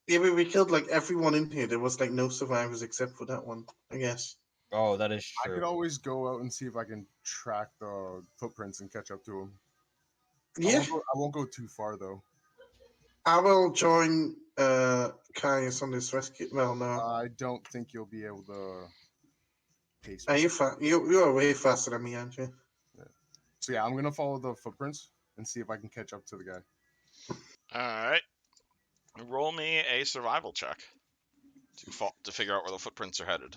Yeah, but we killed like everyone in here. There was like no survivors except for that one, I guess. Oh, that is I true. could always go out and see if I can track the footprints and catch up to them. Yeah, I won't go too far though. I will join Caius on this rescue. Well, no. I don't think you'll be able to pace Are me. you are way faster than me, aren't you? So yeah, I'm gonna follow the footprints and see if I can catch up to the guy. Alright. Roll me a survival check to figure out where the footprints are headed.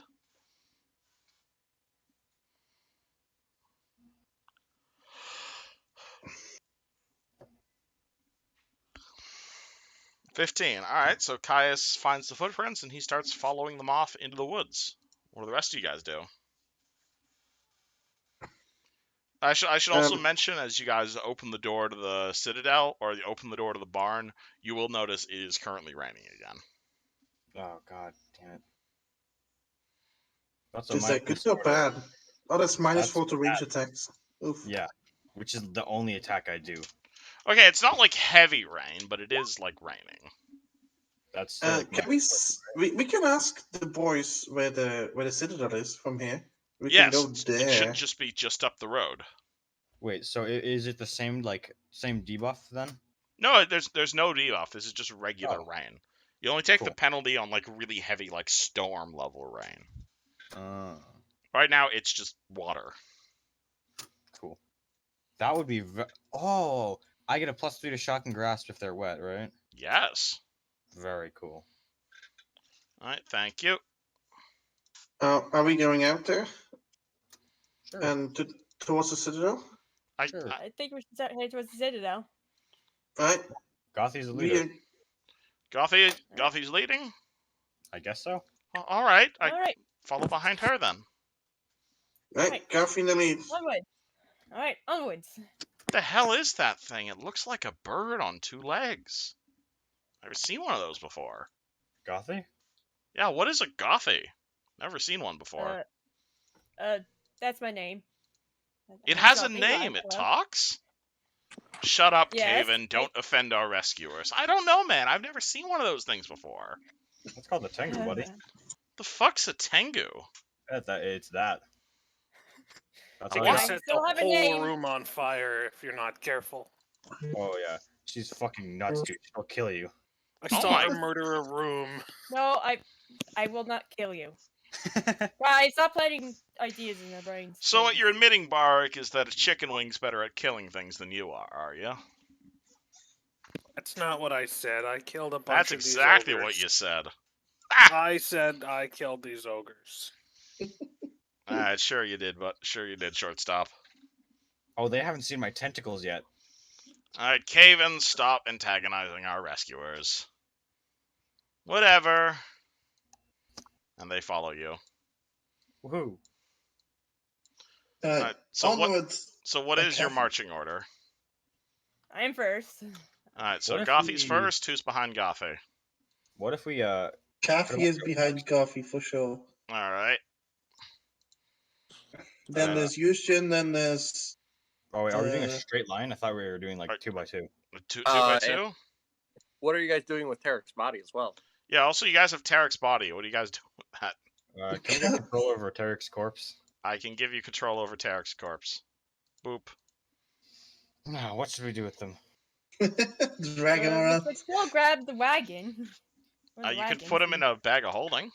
$15. Alright, so Caius finds the footprints and he starts following them off into the woods. What do the rest of you guys do? I should also mention, as you guys open the door to the Citadel, or you open the door to the barn, you will notice it is currently raining again. Oh god, damn it. That's Is that good or bad? Oh, that's -4 to range attacks. Oof. Yeah, which is the only attack I do. Okay, it's not like heavy rain, but it is like raining. That's still like Can we can ask the boys where the Citadel is from here. We Yes, can go it there. should just be just up the road. Wait, so is it the same debuff then? No, there's no debuff. This is just regular Oh. rain. You only take the Cool. penalty on like really heavy, like storm level rain. Oh, Right now, it's just water. cool. That would be oh, I get a +3 to shock and grasp if they're wet, right? Yes. Very cool. All right, thank you. Are we going out there Sure. and towards the Citadel? Sure. I think we should start heading towards the Citadel. Right. Gothy's the We leader. Gothy's leading. I guess so. All right, I All right, follow behind her then. right. Right. Garfi in the lead. onwards. All right, onwards. What the hell is that thing? It looks like a bird on 2 legs. Never seen one of those before. Gothy? Yeah, what is a Gothy? Never seen one before. That's my name. It I'm has a Gothy name. It Rockwell. talks. Shut up, Yes. Caven. Don't offend our rescuers. I don't know, man. I've never seen one of those things before. That's called the Tengu, buddy. The fuck's a Tengu? It's that. That's You all Yeah, can I I set still the have a whole name. room on fire if you're not careful. Oh yeah, she's fucking nuts, dude. She'll kill you. I Oh saw my- her murder a room. No, I will not kill you. Guys, stop letting ideas in their brains. So what please. you're admitting, Barak, is that a chicken wing's better at killing things than you are you? That's not what I said. I killed a bunch That's of these exactly ogres. what you said. I said I killed these ogres. Alright, sure you did, shortstop. Oh, they haven't seen my tentacles yet. Alright, Caven, stop antagonizing our rescuers. Whatever. And they follow you. Woohoo! Alright, so Onwards. what is your Okay. marching order? I'm first. Alright, so What if Gothy's we- first. Who's behind Gothy? What if we Kathy is behind Garfi for sure. All right. Then there's Yushin, then there's Oh wait, are we doing a Uh, straight line? I thought we were doing like Alright. 2x2. Two by and- two. What are you guys doing with Tarek's body as well? Yeah. Also, you guys have Tarek's body. What are you guys doing with that? Can we get control over Tarek's corpse? I can give you control over Tarek's corpse. Boop. No, what should we do with them? dragging We around. could still grab the wagon. Or the You could wagons put him in and- a bag of holding.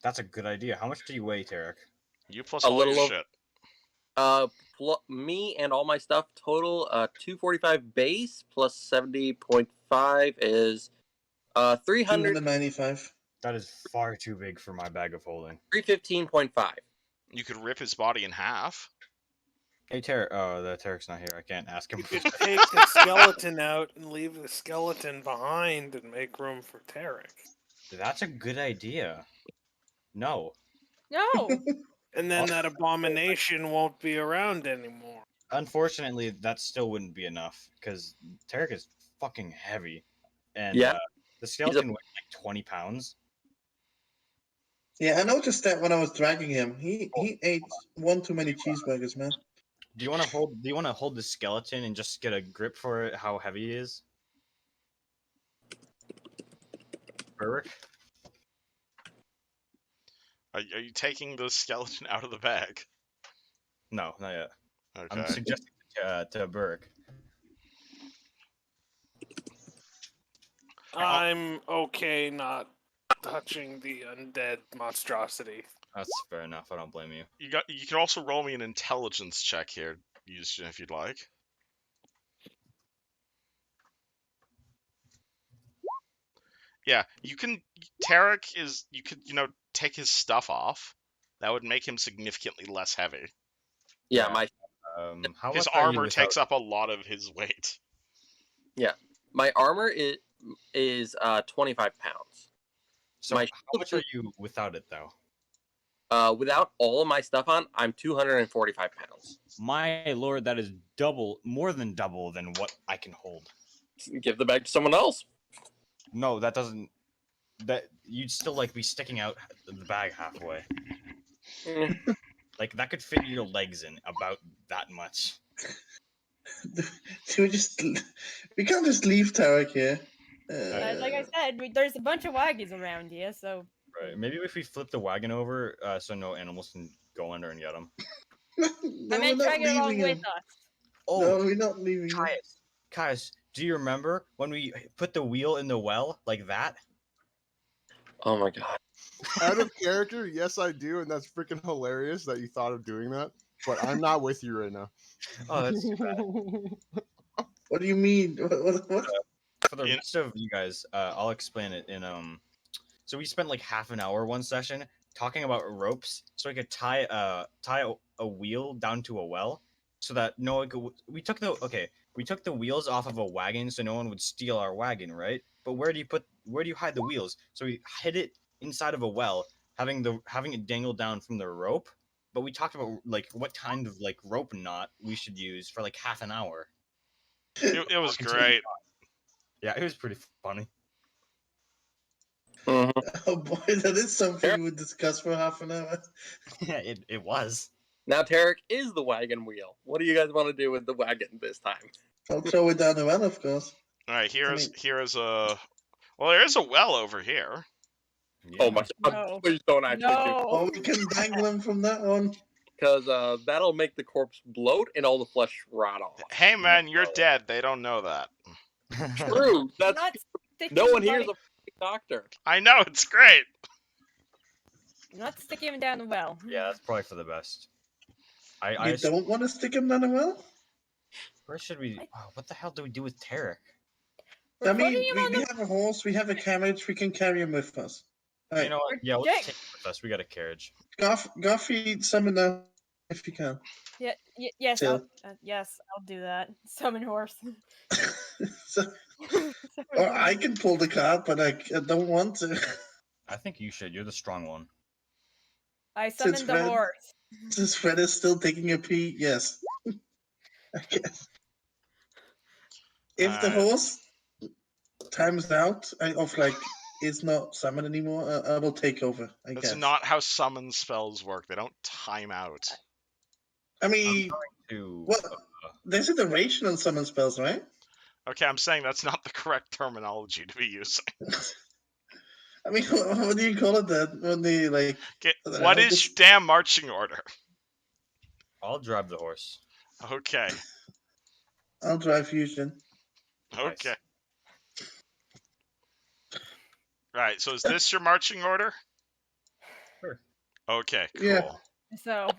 That's a good idea. How much do you weigh, Tarek? You plus A all little your over- shit. Me and all my stuff total 245 base plus 70.5 is 300 295. That is far too big for my bag of holding. 315.5. You could rip his body in half. Hey, Tarek. Oh, the Tarek's not here. I can't ask him. You could take the skeleton out and leave the skeleton behind and make room for Tarek. That's a good idea. No. No. And then that abomination won't be around anymore. Unfortunately, that still wouldn't be enough because Tarek is fucking heavy, and Yeah. the skeleton weighs like 20 pounds. Yeah, I noticed that when I was dragging him. He ate one too many cheeseburgers, man. Do you want to hold? Do you want to hold the skeleton and just get a grip for it? How heavy he is? Burrick? Are you taking the skeleton out of the bag? No, not yet. I'm Okay. suggesting to Burrick. I'm okay not touching the undead monstrosity. That's fair enough. I don't blame you. You can also roll me an intelligence check here, Yushin, if you'd like. Yeah, you can. Tarek is. You could, take his stuff off. That would make him significantly less heavy. Yeah, Yeah. my How His much are you armor without- takes up a lot of his weight. my armor is 25 pounds. So my how much are you without it though? Without all of my stuff on, I'm 245 pounds. My lord, that is more than double than what I can hold. Give the bag to someone else. No, that doesn't. That you'd still like be sticking out the bag halfway. Mm. Like that could fit your legs in about that much. We can't just leave Tarek here. Like I said, there's a bunch of wagons around here, so Right. Maybe if we flip the wagon over, so no animals can go under and get them. no, I we're meant not drag it along leaving with him. us. Oh, No, we're not leaving him. Caius, do you remember when we put the wheel in the well like that? Oh my god. Out of character, yes, I do, and that's freaking hilarious that you thought of doing that. But I'm not with you right now. Oh, that's too bad. What do you mean? What? For the rest of you guys, I'll explain it in So we spent like half an hour one session talking about ropes, so we could tie a wheel down to a well, so that no one could. We took the wheels off of a wagon, so no one would steal our wagon, right? But where do you hide the wheels? So we hid it inside of a well, having it dangle down from the rope. But we talked about like what kind of like rope knot we should use for like half an hour. It was great. Yeah, it was pretty funny. Mhm. Oh boy, that is something we would discuss for half an hour. Yeah, it was. Now Tarek is the wagon wheel. What do you guys want to do with the wagon this time? I'll throw it down the well, of course. All right, here is mean- there is a well over here. Yeah. Oh my god! No. Please don't actually do, Oh, No. we can dangle him from that one. because that'll make the corpse bloat and all the flesh rot off. Hey man, you're dead. They don't know that. True. That's Not sticking no one the here's body- a doctor. I know, it's great. Not sticking him down the well. Yeah, that's probably for the best. I You don't want to stick him down the well? where should we? Oh, what the hell do we do with Tarek? We're I mean, putting him on we the have a horse, we have a carriage, we can carry him with us. You know what? Yeah, let's Jack- take it with us. We got a carriage. Garfield, summon down if you can. Yeah, yes, Chill. I'll do that. Summon horse. So, or I can pull the cart, but I don't want to. I think you should. You're the strong one. I summoned the Fred- horse. Since Fred is still taking a pee, yes. I guess. If the Alright. horse times out of like is not summoned anymore, I will take over. I That's guess. not how summon spells work. They don't time out. I mean, To what? There's a duration on summon spells, right? Okay, I'm saying that's not the correct terminology to be using. I mean, what do you call it then? When they like? Okay, I don't what know, is just- your damn marching order? I'll drive the horse. Okay, I'll drive fusion. okay. Nice. Right, so is this your marching order? Sure. Okay, cool. Yeah. So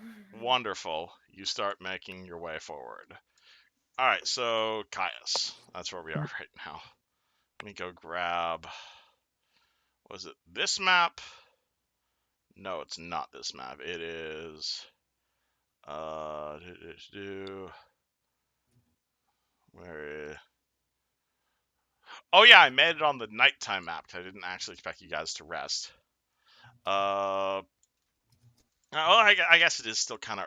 Wonderful. You start making your way forward. Alright, so Caius. That's where we are right now. Let me go grab... Was it this map? No, it's not this map. It is... Where... Oh yeah, I made it on the nighttime map, because I didn't actually expect you guys to rest. Well, I guess it is still kind of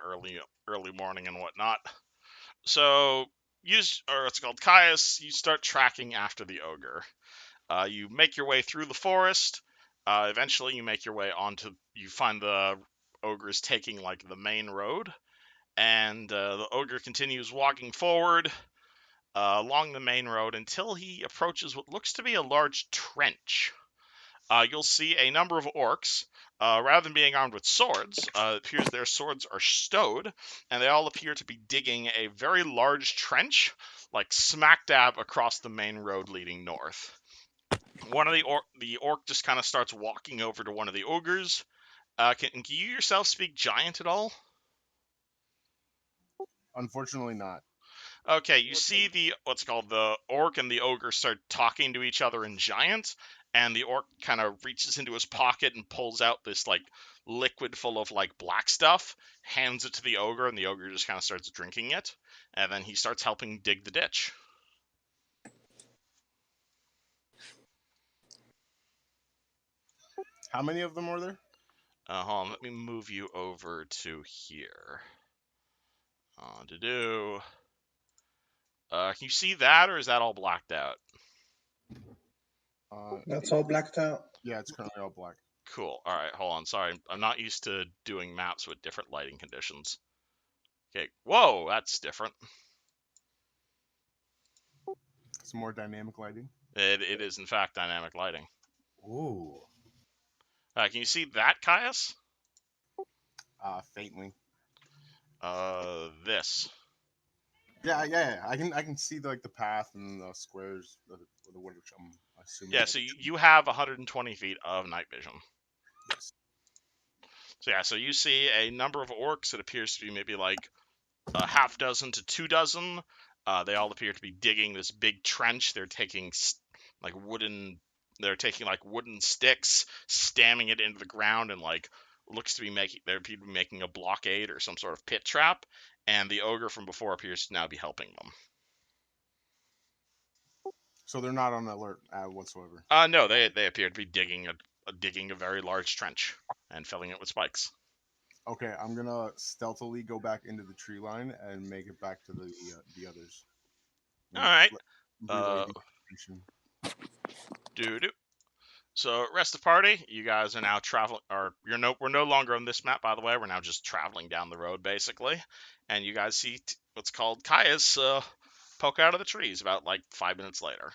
early morning and whatnot. So, it's called Caius, you start tracking after the ogre. You make your way through the forest. Eventually, you make your way you find the ogres taking, like, the main road. And the ogre continues walking forward along the main road until he approaches what looks to be a large trench. You'll see a number of orcs. Rather than being armed with swords, it appears their swords are stowed, and they all appear to be digging a very large trench, like smack dab across the main road leading north. One of the orc just kind of starts walking over to one of the ogres. Can you yourself speak giant at all? Unfortunately, not. Okay, you see the orc and the ogre start talking to each other in giant, and the orc kind of reaches into his pocket and pulls out this like liquid full of like black stuff, hands it to the ogre, and the ogre just kind of starts drinking it, and then he starts helping dig the ditch. How many of them were there? Hold on, let me move you over to here. Can you see that, or is that all blacked out? That's all blacked out. Yeah, it's currently all black. Cool. All right, hold on. Sorry, I'm not used to doing maps with different lighting conditions. Okay. Whoa, that's different. Some more dynamic lighting. It is, in fact, dynamic lighting. Ooh. Can you see that, Caius? Faintly. This. Yeah. I can see the path and the squares, the which I'm assuming. Yeah, so you have 120 feet of night vision. Yes. So yeah, so you see a number of orcs. It appears to be maybe like a half dozen to 2 dozen. They all appear to be digging this big trench. They're taking wooden sticks, stamming it into the ground, and like looks to be making a blockade or some sort of pit trap. And the ogre from before appears to now be helping them. So they're not on alert whatsoever. No, they appear to be digging a very large trench and filling it with spikes. Okay, I'm gonna stealthily go back into the tree line and make it back to the others. All right. Relay the information. Doo-doo. So, rest of the party, you guys are now traveling, we're no longer on this map, by the way. We're now just traveling down the road, basically. And you guys see what's called Caius poke out of the trees about, 5 minutes later.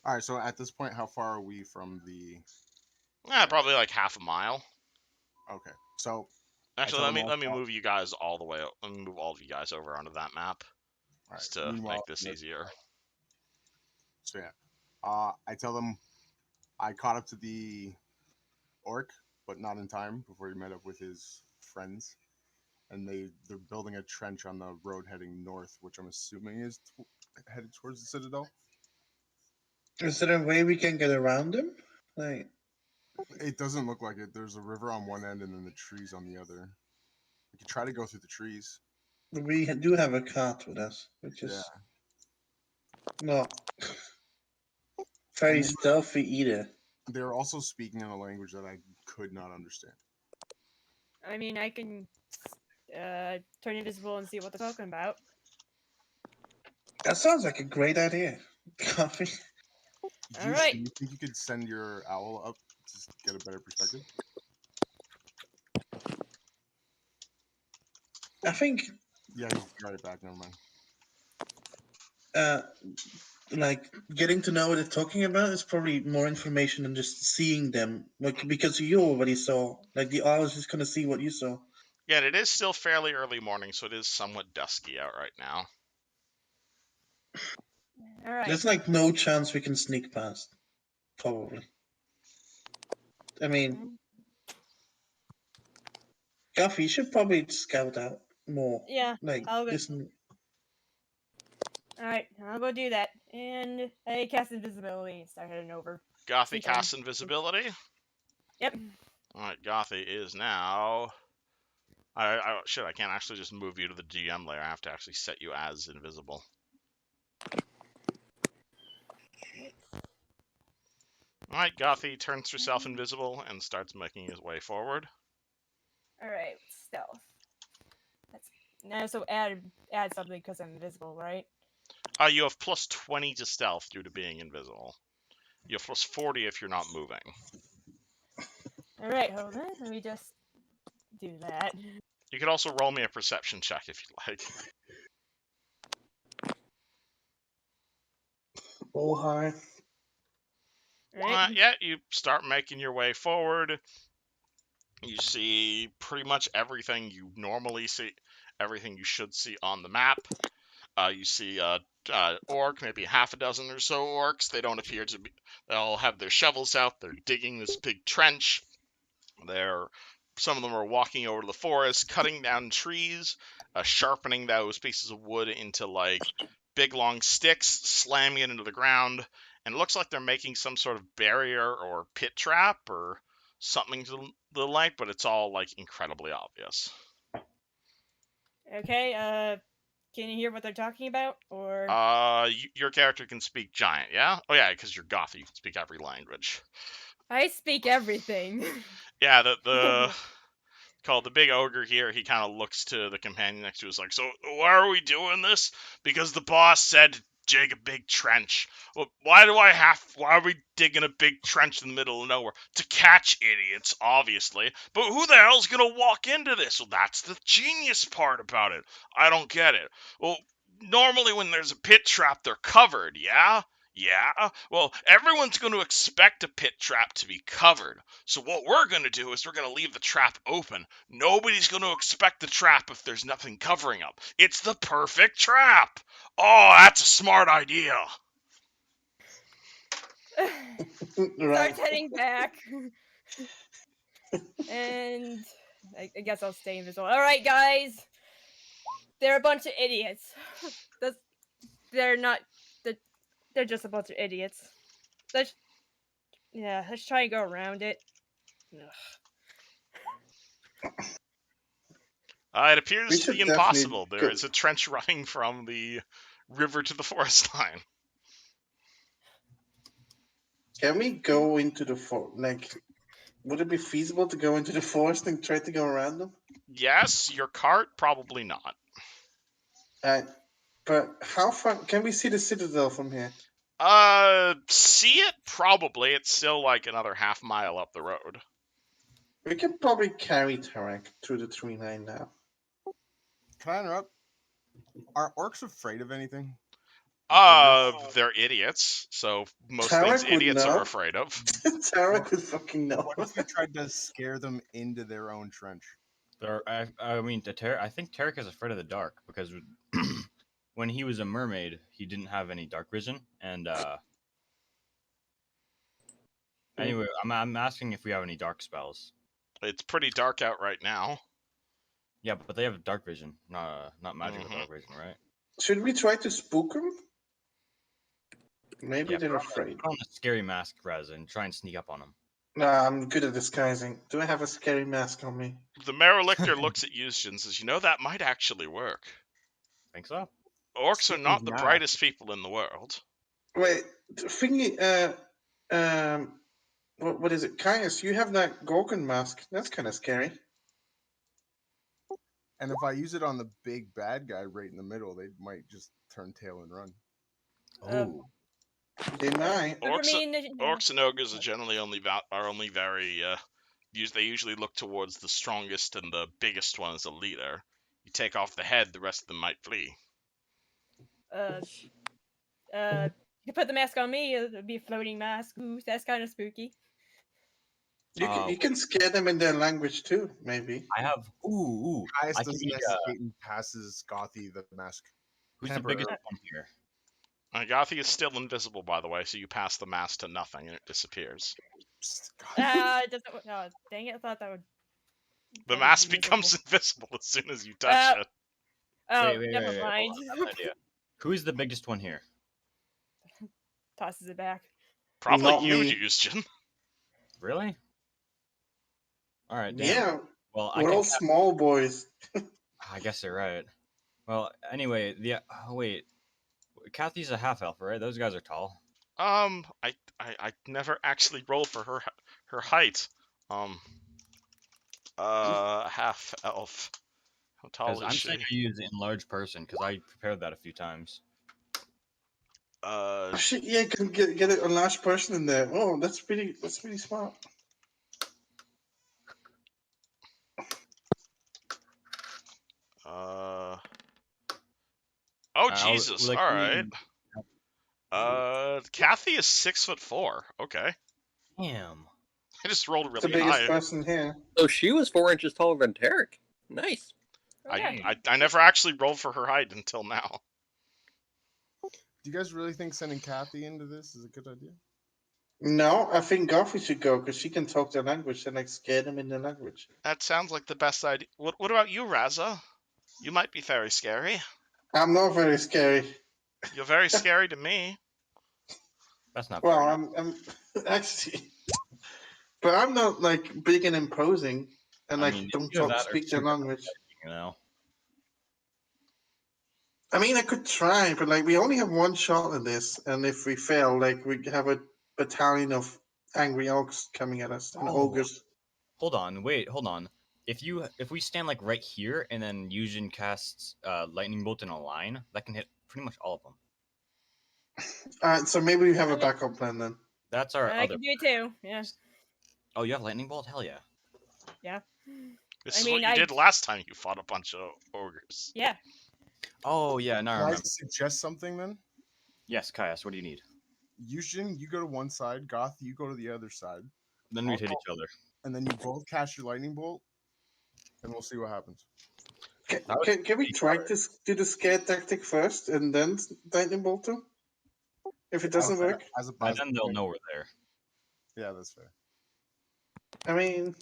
All right, so at this point, how far are we from the... Probably half a mile. Okay, so... Actually, let me move you guys all the way. Let me move all of you guys over onto that map, just to make this easier. So yeah, I tell them I caught up to the orc, but not in time before he met up with his friends, and they're building a trench on the road heading north, which I'm assuming is headed towards the citadel. Is there a way we can get around them? It doesn't look like it. There's a river on one end and then the trees on the other. We could try to go through the trees. We do have a cart with us, which is not very stealthy either. They're also speaking in a language that I could not understand. I mean, I can turn invisible and see what they're talking about. That sounds like a great idea. Coffee. All right. Do you think you could send your owl up to get a better perspective? I think Yeah, he's got it back. Never mind. like getting to know what they're talking about is probably more information than just seeing them. Like because you already saw, like the owl is just gonna see what you saw. Yeah, and it is still fairly early morning, so it is somewhat dusky out right now. All right. There's like no chance we can sneak past. Probably. I mean, Guffy, you should probably scout out more. Yeah. Like I'll go. listen. All right. I'll go do that. And I cast invisibility and start heading over. Gothy Sneak casts on. invisibility. Yep. Alright, Gothy is now... I can't actually just move you to the GM layer. I have to actually set you as invisible. Alright, Gothy turns herself invisible and starts making his way forward. All right. Stealth. That's now. So add something because I'm invisible, right? You have plus 20 to stealth due to being invisible. You have plus 40 if you're not moving. All right. Hold on. Let me just do that. You could also roll me a perception check if you'd like. Roll high. Right. Yeah, you start making your way forward. You see pretty much everything you normally see, everything you should see on the map. You see orc, maybe half a dozen or so orcs. They don't appear to be... They all have their shovels out. They're digging this big trench. Some of them are walking over to the forest, cutting down trees, sharpening those pieces of wood into like big long sticks, slamming it into the ground, and it looks like they're making some sort of barrier or pit trap or something to the like, but it's all like incredibly obvious. Okay. Can you hear what they're talking about? Or Your character can speak giant, yeah? Oh yeah, because you're goth, you can speak every language. I speak everything. Yeah, the called the big ogre here, he kind of looks to the companion next to us like, so why are we doing this? Because the boss said to dig a big trench. Well, why are we digging a big trench in the middle of nowhere? To catch idiots, obviously. But who the hell's gonna walk into this? Well, that's the genius part about it. I don't get it. Well, normally when there's a pit trap, they're covered, yeah? Yeah? Well, everyone's going to expect a pit trap to be covered. So what we're going to do is we're going to leave the trap open. Nobody's going to expect the trap if there's nothing covering up. It's the perfect trap. Oh, that's a smart idea. Starts heading back. And I guess I'll stay invisible. All right, guys. They're a bunch of idiots. They're not. They're just a bunch of idiots. Let's try and go around it. It appears to be impossible. There Go. is a trench running from the river to the forest line. Can we go into the forest? Like, would it be feasible to go into the forest and try to go around them? Yes, your cart, probably not. But how far can we see the citadel from here? See it? Probably. It's still like another half mile up the road. We can probably carry Tarek through the tree line now. Can I interrupt? Are orcs afraid of anything? They're idiots, so most Tarek things would idiots know. are afraid of. Tarek would fucking know. What if you tried to scare them into their own trench? I think Tarek is afraid of the dark because when he was a mermaid, he didn't have any dark vision. And anyway, I'm asking if we have any dark spells. It's pretty dark out right now. Yeah, but they have dark vision, not magical dark vision, right? Should we try to spook them? Maybe they're afraid. Put on a scary mask rather than try and sneak up on them. Nah, I'm good at disguising. Do I have a scary mask on me? The Merelictor looks at Yushin and says, that might actually work. Think so? Orcs are not the brightest people in the world. Wait, thingy, what is it? Caius, you have that Gorgon mask. That's kind of scary. And if I use it on the big bad guy right in the middle, they might just turn tail and run. Oh. Deny. Look at Orcs, me in the. orcs and ogres are generally only very. They usually look towards the strongest and the biggest one as a leader. You take off the head, the rest of them might flee. You put the mask on me, it'll be a floating mask. Ooh, that's kind of spooky. You can scare them in their language too, maybe. I have. Ooh. Highest I can does be. investigate and passes Gothy the mask. Who's the Temporarily. biggest one here? Agathi is still invisible, by the way, so you pass the mask to nothing and it disappears. Psst, Gothy. It doesn't. Oh, dang it! I thought that would. The that would mask be becomes miserable. invisible as soon as you touch it. Oh, Wait, never hold mind. on, I have an idea. Who is the biggest one here? Tosses it back. Probably Not you, me. Houston. Really? All right. Damn. Yeah, Well, we're all small boys. I guess you're right. Well, anyway, wait. Kathy's a half elf, right? Those guys are tall. I never actually rolled for her height. Half elf. How tall Because is I'm she? saying I use enlarged person because I prepared that a few times. Oh, shit, yeah, you can get a large person in there. Oh, that's pretty smart. Oh I'll- Jesus! like, All right. Kathy is 6'4". Okay, Damn. I just rolled It's the really biggest high. person here. So she was 4 inches taller than Tarek. Nice. Okay. I never actually rolled for her height until now. Do you guys really think sending Kathy into this is a good idea? No, I think Goffy should go because she can talk their language and like scare them in their language. That sounds like the best idea. What about you, Raza? You might be very scary. I'm not very scary. You're very scary to me. That's not Well, fair enough. I'm actually, but I'm not like big and imposing, and I like mean, don't either that or speak their super language. you know. I mean, I could try, but like we only have one shot at this, and if we fail, like we have a battalion of angry orcs coming at us and Oh. ogres. Hold on. If we stand like right here and then Yujin casts lightning bolt in a line, that can hit pretty much all of them. So maybe we have a Okay. backup plan then. That's our I other. can do it too. Yeah. Oh, you have lightning bolt? Hell yeah. Yeah. This I is mean, what you did last time you fought a bunch of ogres. Yeah. Oh yeah, now I Can I remember. suggest something then? Yes, Kaias, what do you need? Yushin, you go to one side. Goth, you go to the other side. Then we'd hit each other. And then you both cast your lightning bolt, and we'll see what happens. Can we try to do the scare tactic first and then lightning bolt them? If it doesn't work, By then they'll know we're there. Yeah, that's fair. I mean,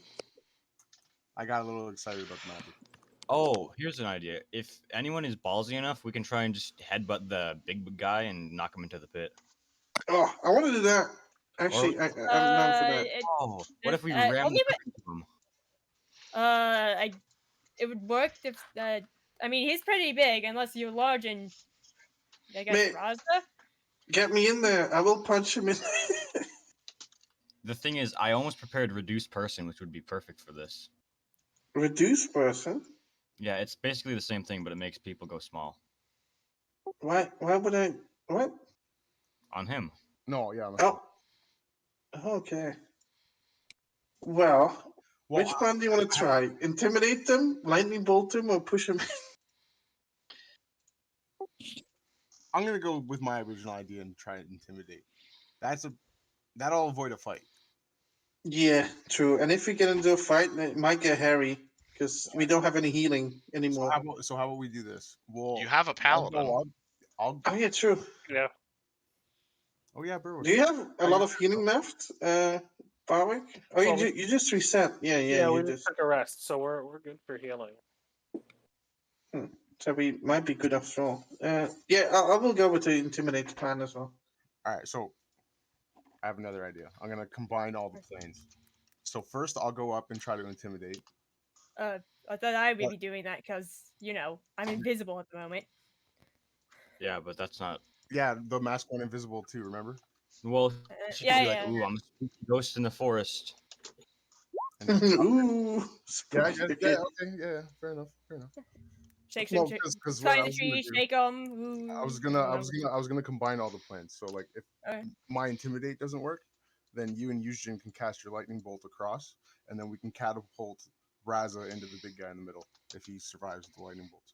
I got a little excited about the magic. Oh, here's an idea. If anyone is ballsy enough, we can try and just headbutt the big guy and knock him into the pit. oh, I want to do that. Actually, I'm down for that. Oh, what if we only ram the crap out of him? it would work if. I mean, he's pretty big, unless you're large and. I guess Mate. Raza. Get me in there. I will punch him in. The thing is, I almost prepared reduced person, which would be perfect for this. Reduce person? Yeah, it's basically the same thing, but it makes people go small. Why would I? What? On him. No, yeah. Oh. Okay. Well, which plan do you want to try? Intimidate them, lightning bolt them, or push them? I'm gonna go with my original idea and try and intimidate. That'll avoid a fight. Yeah, true. And if we get into a fight, it might get hairy because we don't have any healing anymore. So how about we do this? You have a paladin. Oh yeah, true. Yeah. Oh yeah, Berwick. Do you have a lot of healing left, Barwick? Oh, you just reset. Yeah. we You just took a rest, so we're good for healing. So we might be good after all. Yeah, I will go with the intimidate plan as well. All right, so I have another idea. I'm gonna combine all the planes. So first, I'll go up and try to intimidate. I thought I would be doing that because I'm invisible at the moment. Yeah, but that's not. Yeah, the mask went invisible too. Remember? Well, she could be like, "Ooh, I'm a spooky ghost in the forest." Ooh, yeah, okay, fair enough. Shake, No, shake, shake. because Climb the tree, shake them. I was gonna combine all the plans. So like, if Okay. my intimidate doesn't work, then you and Eugene can cast your lightning bolt across, and then we can catapult Raza into the big guy in the middle if he survives the lightning bolt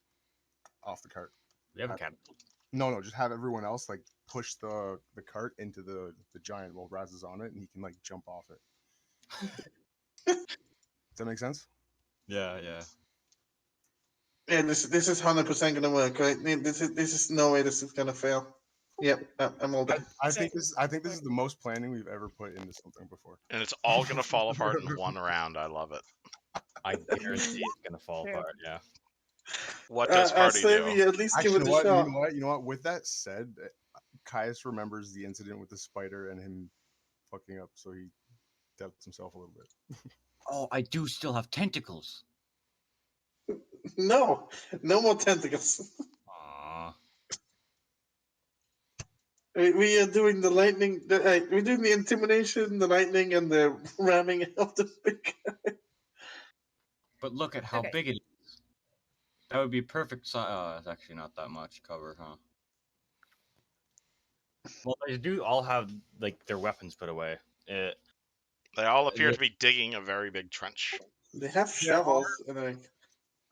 off the cart. We have a catapult. No, just have everyone else like push the cart into the giant while Raz is on it, and he can like jump off it. Does that make sense? Yeah. Yeah, this is 100% gonna work, right? This is no way this is gonna fail. Yep, I'm all done. I think this is the most planning we've ever put into something before. And it's all gonna fall apart in one round. I love it. I guarantee it's gonna fall True. apart. Yeah. What does I party say do? we at least give Actually, it a you shot. know what? With that said, Caius remembers the incident with the spider and him fucking up, so he doubts himself a little bit. Oh, I do still have tentacles. No more tentacles. Aww. We are doing the lightning. We're doing the intimidation, the lightning, and the ramming of the big guy. But look at how Okay. big it is. That would be perfect size. It's actually not that much cover, huh? Well, they do all have like their weapons put away. They all appear to be digging a very big trench. They have shovels, and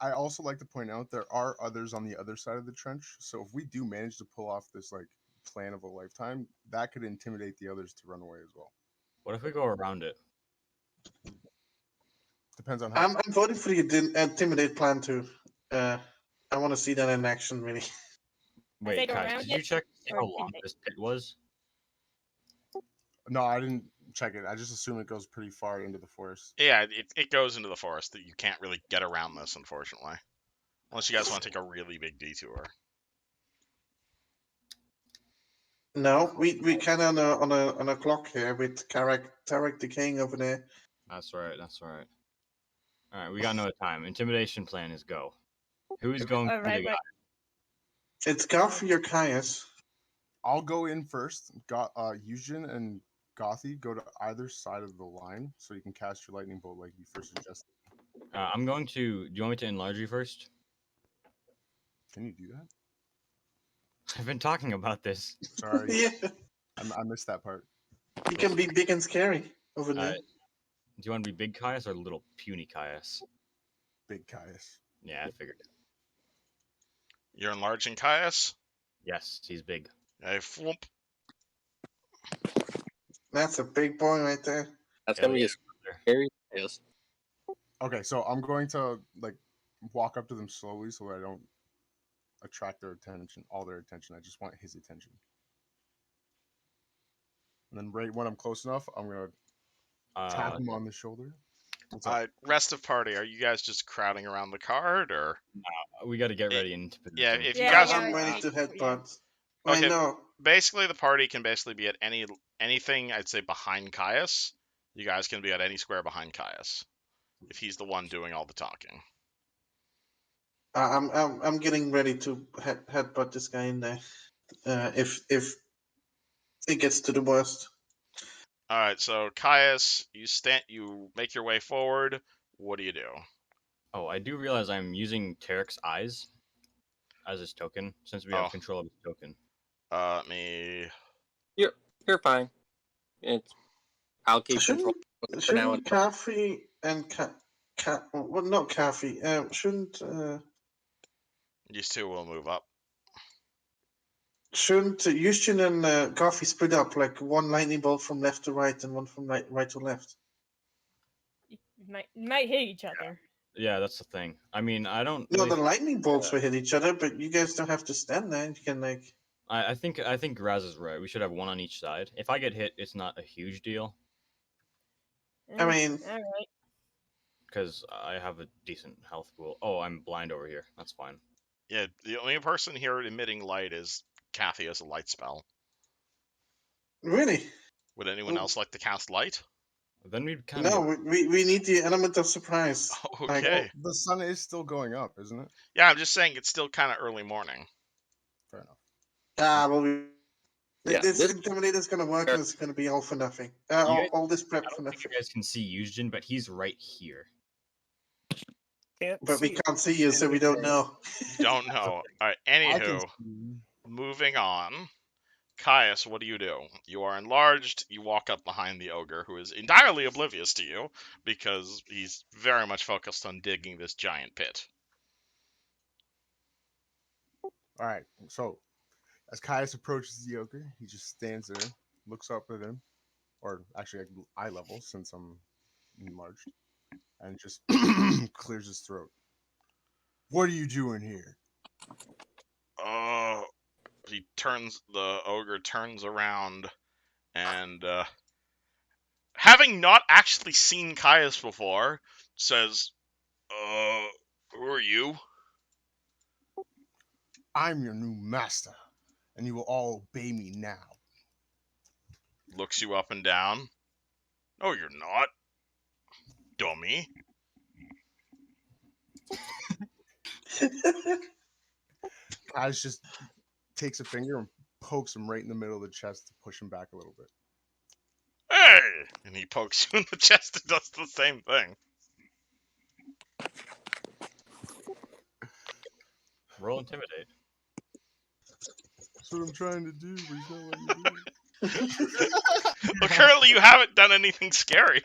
I also like to point out there are others on the other side of the trench. So if we do manage to pull off this like plan of a lifetime, that could intimidate the others to run away as well. What if we go around it? Depends on how. I'm voting for the intimidate plan too. I want to see that in action, really. Wait, they go guys, around did you it, check to see or how long intimidate? this pit was? No, I didn't check it. I just assume it goes pretty far into the forest. Yeah, it goes into the forest. That you can't really get around this, unfortunately, unless you guys want to take a really big detour. No, we kind of on a clock here with Tarek decaying over there. That's right. All right, we got no time. Intimidation plan is go. Who's going All to right, the guy? right. It's Garfi or Caius. I'll go in first. Got Eugene and Gothy go to either side of the line, so you can cast your lightning bolt like you first suggested. I'm going to. Do you want me to enlarge you first? Can you do that? I've been talking about this. Sorry, Yeah, I missed that part. he can be big and scary over there. Do you want to be big Caius or little puny Caius? Big Caius. Yeah, I figured. You're enlarging Caius. Yes, he's big. Hey, flump. That's a big boy right there. That's Hell gonna be yeah, a brother. scary. Yes. Okay, so I'm going to like walk up to them slowly so that I don't attract their attention, all their attention. I just want his attention. And then right when I'm close enough, I'm gonna tap him on the shoulder. What's up? Rest of party, are you guys just crowding around the card, or? We got to get ready into position. Yeah, if you Yeah, guys yeah, are I'm ready to yeah. headbutt. Okay. I know. basically the party can basically be at anything I'd say behind Caius. You guys can be at any square behind Caius if he's the one doing all the talking. I'm getting ready to headbutt this guy in there. If it gets to the worst. All right, so Caius, you make your way forward. What do you do? Oh, I do realize I'm using Tarek's eyes as his token since we have control of his token. You're fine. I'll keep control for now. Shouldn't Kafi and well, not Kafi. Shouldn't These two will move up. Yushin and Kafi split up like one lightning bolt from left to right and one from right to left? You might hit each other. Yeah, that's the thing. I mean, I don't. No, Really the lightning bolts will hit each other, but you guys don't have to stand there. You can like. I think Raz is right. We should have one on each side. If I get hit, it's not a huge deal I mean, all right. because I have a decent health pool. Oh, I'm blind over here. That's fine. Yeah, the only person here emitting light is Kathy as a light spell. really? Would anyone else like to cast light? Then we'd kind No, of. we need the element of surprise. Like, Okay. The sun is still going up, isn't it? Yeah, I'm just saying it's still kind of early morning. Fair enough. well, Yeah, this this- intimidator is going to work, and it's going to be all for nothing. guys- All this I prep don't for think nothing. you guys can see Eugene, but he's right here. Can't But we see can't see you, so we don't know. You don't know. All right. I can Anywho, see. moving on. Caius, what do? You are enlarged. You walk up behind the ogre, who is entirely oblivious to you because he's very much focused on digging this giant pit. All right. So as Caius approaches the ogre, he just stands there, looks up at him, or actually at eye level since I'm enlarged, and just clears his throat. What are you doing here? The ogre turns around and, having not actually seen Caius before, says, who are you? I'm your new master, and you will all obey me now. Looks you up and down. No, you're not. Dummy. Caius just takes a finger and pokes him right in the middle of the chest to push him back a little bit. Hey! And he pokes you in the chest and does the same thing. Roll intimidate. That's what I'm trying to do, but he's not letting me do it. Well, currently you haven't done anything scary.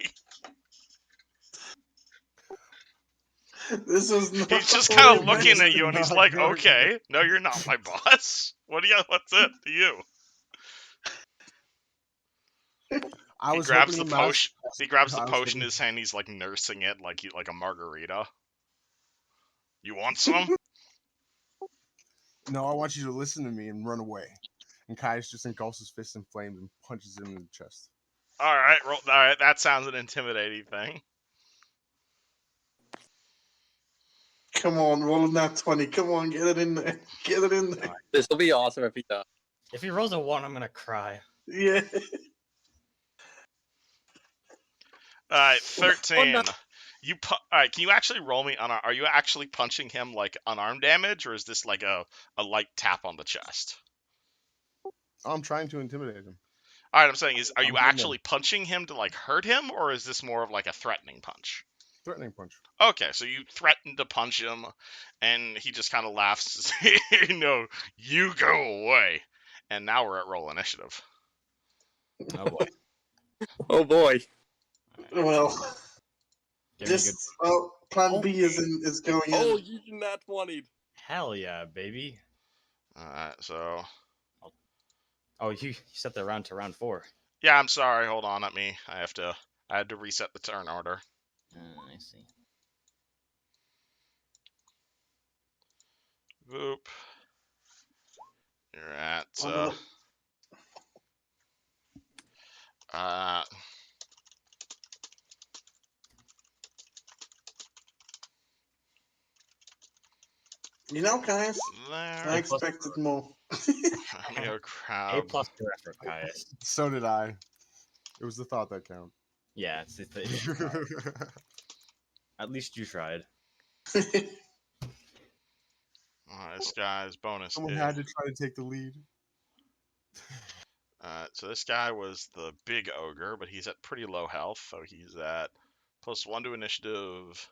This is not. He's just what kind we of looking mentioned. at you and he's Not like, good. okay, no, you're not my boss. What's it to you? I He was grabs hoping the to master- potion. He grabs the I was potion in hoping- his hand. He's like nursing it like a margarita. You want some? No, I want you to listen to me and run away. And Caius just engulfs his fist in flames and punches him in the chest. All right, all right. That sounds an intimidating thing. Come on, rolling that 20. Come on, get it in there. Get it in there. This will be awesome if he does. If he rolls a 1, I'm gonna cry. Yeah. All right, 13. no. All right, can you actually roll me are you actually punching him like unarmed damage, or is this like a light tap on the chest? I'm trying to intimidate him. All right, I'm saying are you I'm hitting actually punching him to like hurt him, or is this more of like a threatening punch? Threatening punch. Okay, so you threaten to punch him, and he just kind of laughs. No, you go away. And now we're at roll initiative. Oh boy. Oh boy. Well, Give me a good. this plan B is going in. Oh, you did not 20. Hell yeah, baby. All right, so Oh, you set the round to round 4. yeah, I'm sorry. Hold on, at me. I had to reset the turn order. I see. Boop. You're at You know, guys, there. I expected more. I'm gonna A grab. plus for effort, Caius. So did I. It was the thought that counted. Yeah, it's at least you tried. This guy's bonus. Someone is- had to try to take the lead. So this guy was the big ogre, but he's at pretty low health, so he's at +1 to initiative,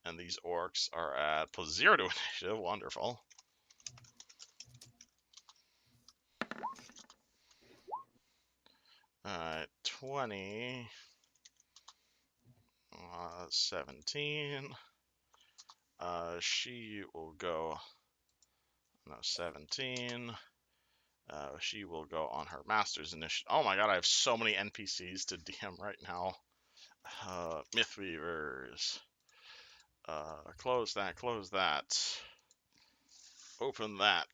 and these orcs are at +0 to initiative. Wonderful. Alright, 20. 17. She will go. No, 17. She will go on her master's initiative. Oh my god, I have so many NPCs to DM right now. Mythweavers. Close that, close that. Open that.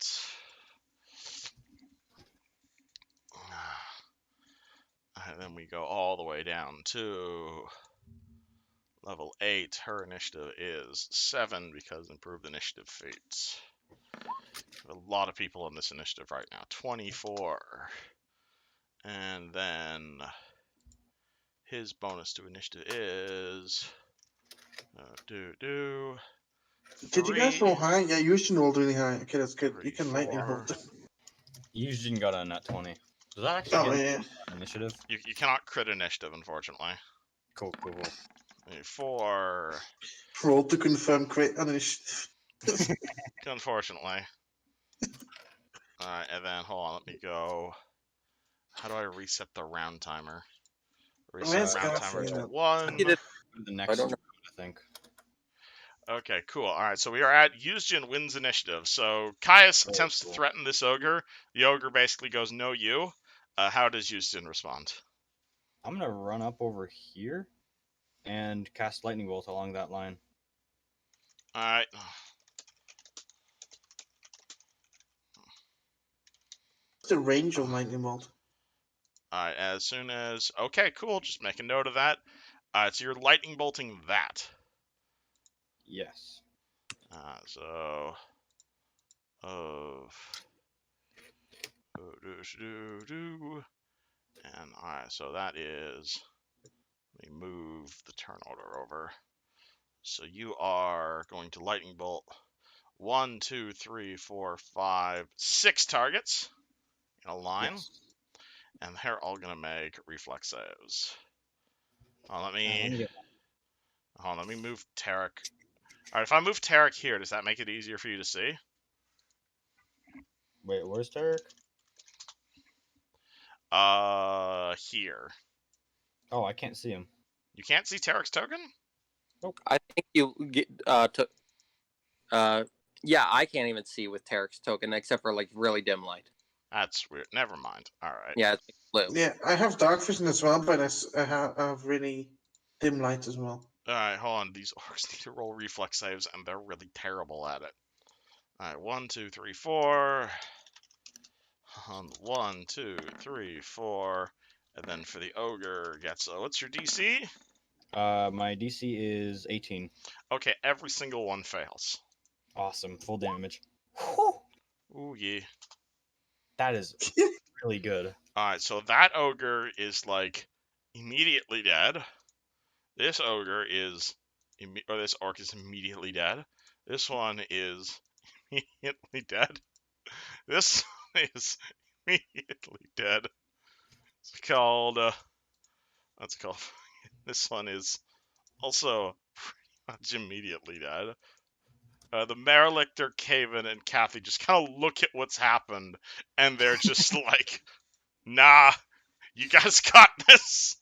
And then we go all the way down to level 8. Her initiative is 7 because improved initiative feats. A lot of people in this initiative right now. 24. And then his bonus to initiative is Did you guys roll high? Yeah, you should roll really high. Okay, that's good. 3, You can lightning 4. hold them. Eugene got a nat 20. Does that actually Oh get yeah. initiative? You cannot crit initiative, unfortunately. Cool. 4. Roll to confirm crit on initiative. Unfortunately. Alright, and then hold on, let me go. How do I reset the round timer? Reset Where's round Garth timer to in it? 1. Get it. The next don't round, I think. Okay, cool. Alright, so we are at Yuzjin wins initiative. So Caius attempts to cool. threaten this ogre. The ogre basically goes, no you. How does Yuzjin respond? I'm gonna run up over here and cast lightning bolt along that line. Alright. What's the range of lightning bolt? Alright, as soon as... Okay, cool. Just make a note of that. Alright, so you're lightning bolting that. Yes. So... And alright, so that is... Let me move the turn order over. So you are going to lightning bolt 1, 2, 3, 4, 5, 6 targets in a line, Yes. and they're all gonna make reflex saves. Let Let me me get let me move Tarek. All right, if I move Tarek here, does that make it easier for you to see? Wait, where's Tarek? Here. Oh, I can't see him. You can't see Tarek's token? I think you get yeah, I can't even see with Tarek's token except for like really dim light. That's weird. Never mind. All right. Yeah, it's blue. Yeah, I have dark vision as well, but I have really dim light as well. All right, hold on. These orcs need to roll reflex saves, and they're really terrible at it. All right, 1, 2, 3, 4. 1, 2, 3, 4. And then for the ogre, gets what's your DC? My DC is 18. Okay, every single one fails. Awesome, full damage. Ooh, yeah. That is really good. Alright, so that ogre is, like, immediately dead. This ogre is... Or this orc is immediately dead. This one is immediately dead. This one is immediately dead. It's called... what's it called? This one is also pretty much immediately dead. The Marelictor, Caven, and Kathy just kind of look at what's happened, and they're just like, nah, you guys got this.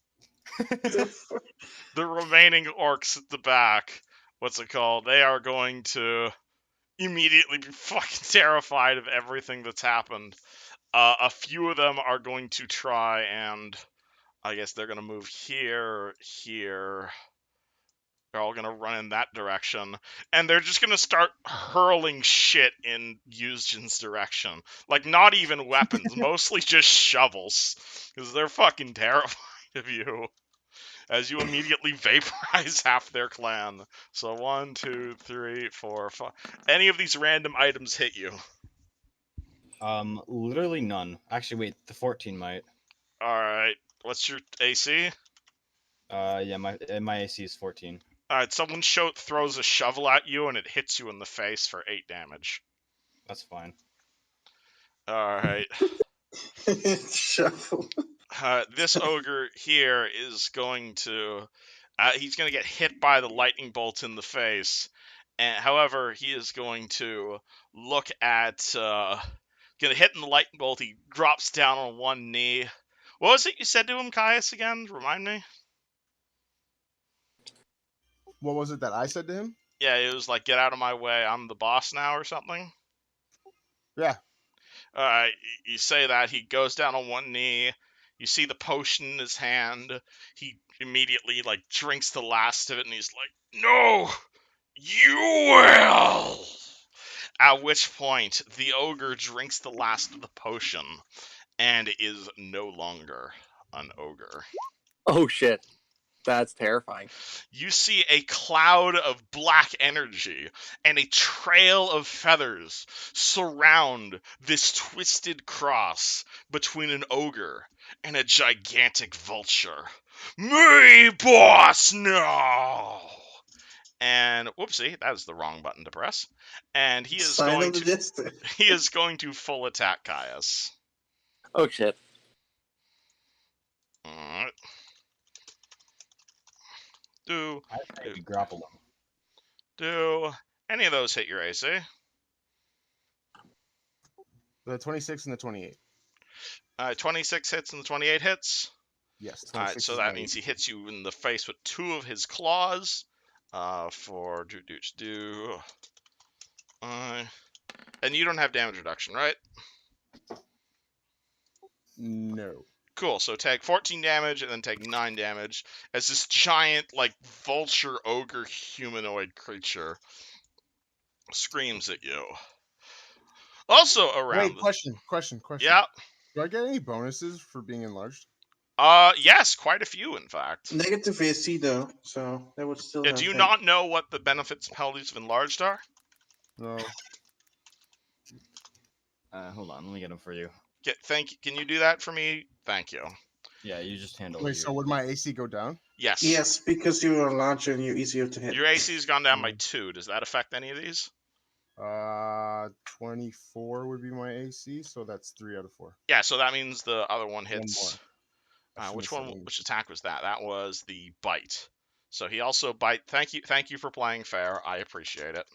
The remaining orcs at the back, what's it called? They are going to immediately be fucking terrified of everything that's happened. A few of them are going to try and, I guess they're going to move here, here. They're all going to run in that direction. And they're just going to start hurling shit in Yuzjin's direction. Like, not even weapons, mostly just shovels. Because they're fucking terrified of you. As you immediately vaporize half their clan. So 1, 2, 3, 4, 5. Any of these random items hit you? Literally none. Actually, wait, the 14 might. Alright. What's your AC? Yeah, my AC is 14. Alright, someone throws a shovel at you and it hits you in the face for 8 damage. That's fine. Alright. Shuffle. This ogre here is going to... he's going to get hit by the lightning bolt in the face. And, however, he is going to look at... going to hit in the lightning bolt. He drops down on one knee. What was it you said to him, Caius, again? Remind me? What was it that I said to him? Yeah, it was like, get out of my way, I'm the boss now, or something? Yeah. You say that, he goes down on one knee, you see the potion in his hand, he immediately, like, drinks the last of it, and he's like, no, you will! At which point, the ogre drinks the last of the potion, and is no longer an ogre. Oh shit. That's terrifying. You see a cloud of black energy and a trail of feathers surround this twisted cross between an ogre and a gigantic vulture. Me, boss, no! And whoopsie, that is the wrong button to press. And he is Sign going of the to Jester. he is going to full attack Caius. Oh shit. Alright. Do I say we grapple them. do any of those hit your AC? The 26 and the 28. 26 hits and the 28 hits. Yes, All right, 26 so is that my means he AC. hits you in the face with 2 of his claws. For do. And you don't have damage reduction, right? No. Cool. So take 14 damage and then take 9 damage as this giant, like, vulture ogre humanoid creature screams at you. Also around. Wait, question. Yeah. Do I get any bonuses for being enlarged? Yes, quite a few, in fact. Negative AC though, so they would still Yeah, have do you hit. not know what the benefits and penalties of enlarged are? No. Hold on, let me get them for you. Can you do that for me? Thank you. Yeah, you just handle Wait, your... so would my AC go down? Yes. Yes, because you are larger and you're easier to hit. Your AC's gone down by 2. Does that affect any of these? 24 would be my AC, so that's 3 out of 4. Yeah, so that means the other one One hits. more. Which attack was that? That was the bite. So he also bite. Thank you for playing fair. I appreciate it.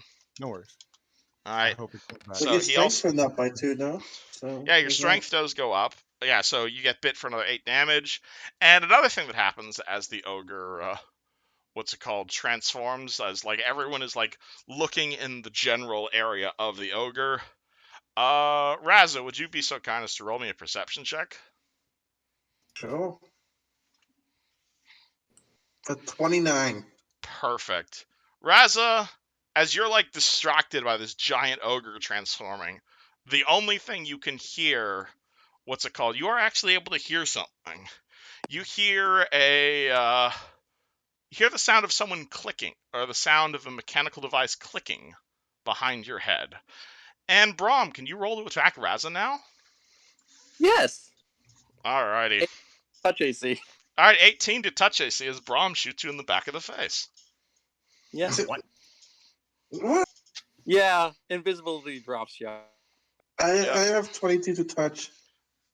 No worries. All I right. hope it goes back. So But your he strength also went up by 2 though. So yeah, your there's strength does go up. Yeah, so you get bit for another 8 damage. And another thing that happens as the ogre, transforms, as like everyone is like looking in the general area of the ogre. Raza, would you be so kind as to roll me a perception check? Sure. A 29. Perfect. Raza, as you're like distracted by this giant ogre transforming, the only thing you can hear, you are actually able to hear something. You hear you hear the sound of someone clicking, or the sound of a mechanical device clicking behind your head. And Brahm, can you roll to attack Raza now? Yes. Alrighty. Touch AC. Alright, 18 to touch AC as Brahm shoots you in the back of the face. Yeah. What? What? Yeah. Invisibility drops you. I Yeah. have 22 to touch.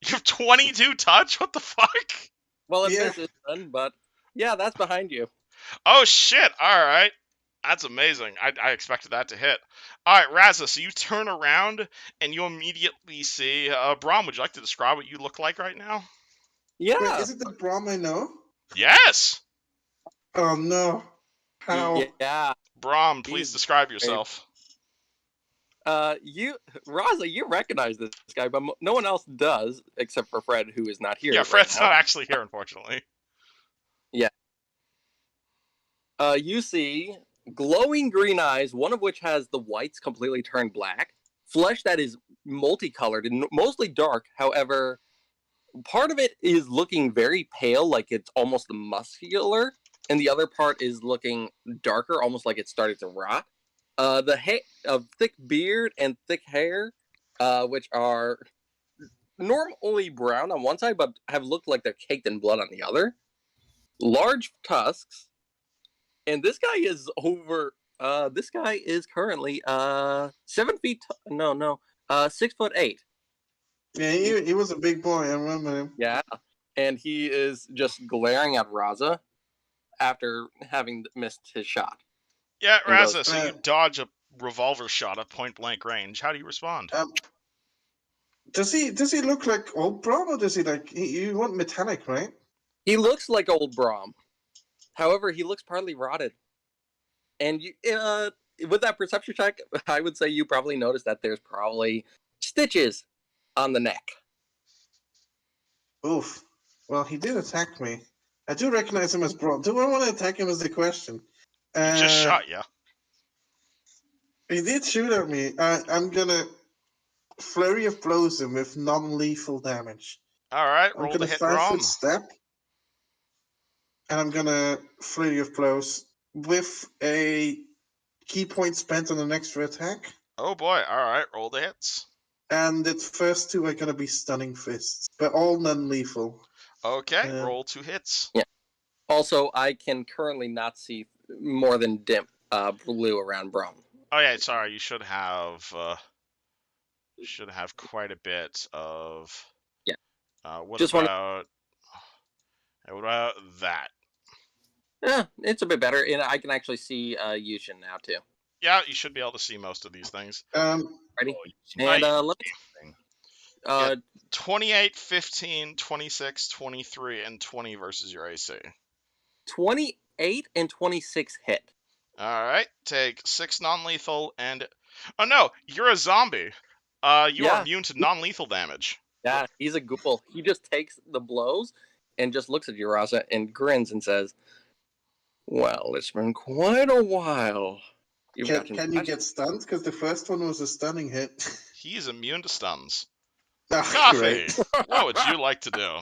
You have 22 touch? What the fuck? Well, it Yeah. misses then, but yeah, that's behind you. Oh shit! Alright. That's amazing. I expected that to hit. Alright, Raza, so you turn around and you immediately see Brahm, would you like to describe what you look like right now? Yeah. Wait, is it the Brahm I know? Yes! Oh no. How? Yeah. Brahm, please He's describe brave. yourself. Raza, you recognize this guy, but no one else does, except for Fred, who is not here. Yeah, right Fred's now. not actually here, unfortunately. You see glowing green eyes, one of which has the whites completely turned black, flesh that is multicolored and mostly dark. However, part of it is looking very pale, like it's almost muscular, and the other part is looking darker, almost like it's starting to rot. The thick beard and thick hair, which are normally brown on one side, but have looked like they're caked in blood on the other. Large tusks, and this guy is over. This guy is currently 7 feet. 6'8". Yeah, he was a big boy. I remember him. Yeah, and he is just glaring at Raza after having missed his shot. Yeah, And Raza, goes, so you dodge a revolver shot at point blank range. How do you respond? Does he look like old Brahm, or does he like you want metallic, right? He looks like old Brahm. However, he looks partly rotted. And you, with that perception check, I would say you probably noticed that there's probably stitches on the neck. Oof. Well, he did attack me. I do recognize him as Brahm. Do I want to attack him? Is the question. He just shot you. He did shoot at me. I'm gonna flurry of blows him with non-lethal damage. All right, I'm roll to gonna hit 5 Brahm. foot step, and I'm gonna flurry of blows with a key point spent on an extra attack. Oh boy! All right, roll the hits. And the first 2 are gonna be stunning fists, but all non-lethal. Okay, roll 2 hits. Yeah. Also, I can currently not see more than blue around Brahm. Oh yeah, sorry. You should have quite a bit of. Yeah. What Just about that? Yeah, it's a bit better, and I can actually see Yushin now too. Yeah, you should be able to see most of these things. Ready? Oh, And let me. 28, 15, 26, 23, and 20 versus your AC. 28 and 26 hit. All right, take 6 non-lethal and... Oh no, you're a zombie. You are immune to non-lethal damage. Yeah, he's a ghoul. He just takes the blows and just looks at Urasa and grins and says, "Well, it's been quite a while. Can you get stunned? Because the first one was a stunning hit. He's immune to stuns. Oh, Coffee, great. what would you like to do?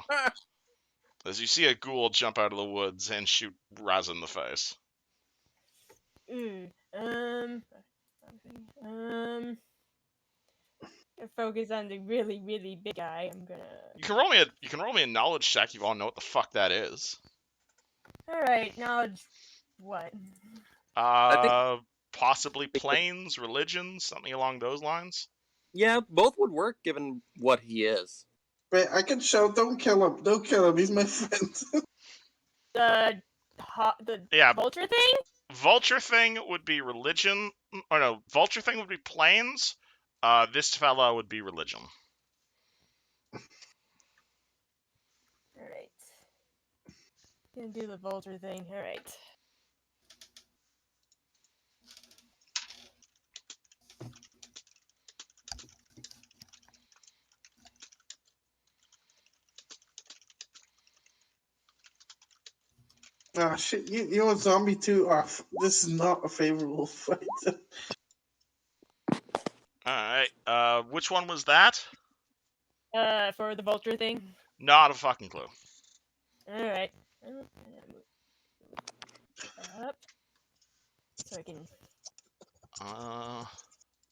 As you see a ghoul jump out of the woods and shoot Raz in the face. Focus on the really, really big guy. I'm gonna. You can roll me a knowledge check if you want to know what the fuck that is. All right, knowledge. What? Possibly planes, religion, something along those lines. Yeah, both would work given what he is. Wait, I can shout, don't kill him. Don't kill him. He's my friend. The vulture thing? Vulture thing would be religion. Or no, vulture thing would be planes. This fella would be religion. Alright. Gonna do the vulture thing. Alright. Ah, shit. You're a zombie too. This is not a favorable fight. Alright, which one was that? For the vulture thing? Not a fucking clue. Alright. Up. So I can...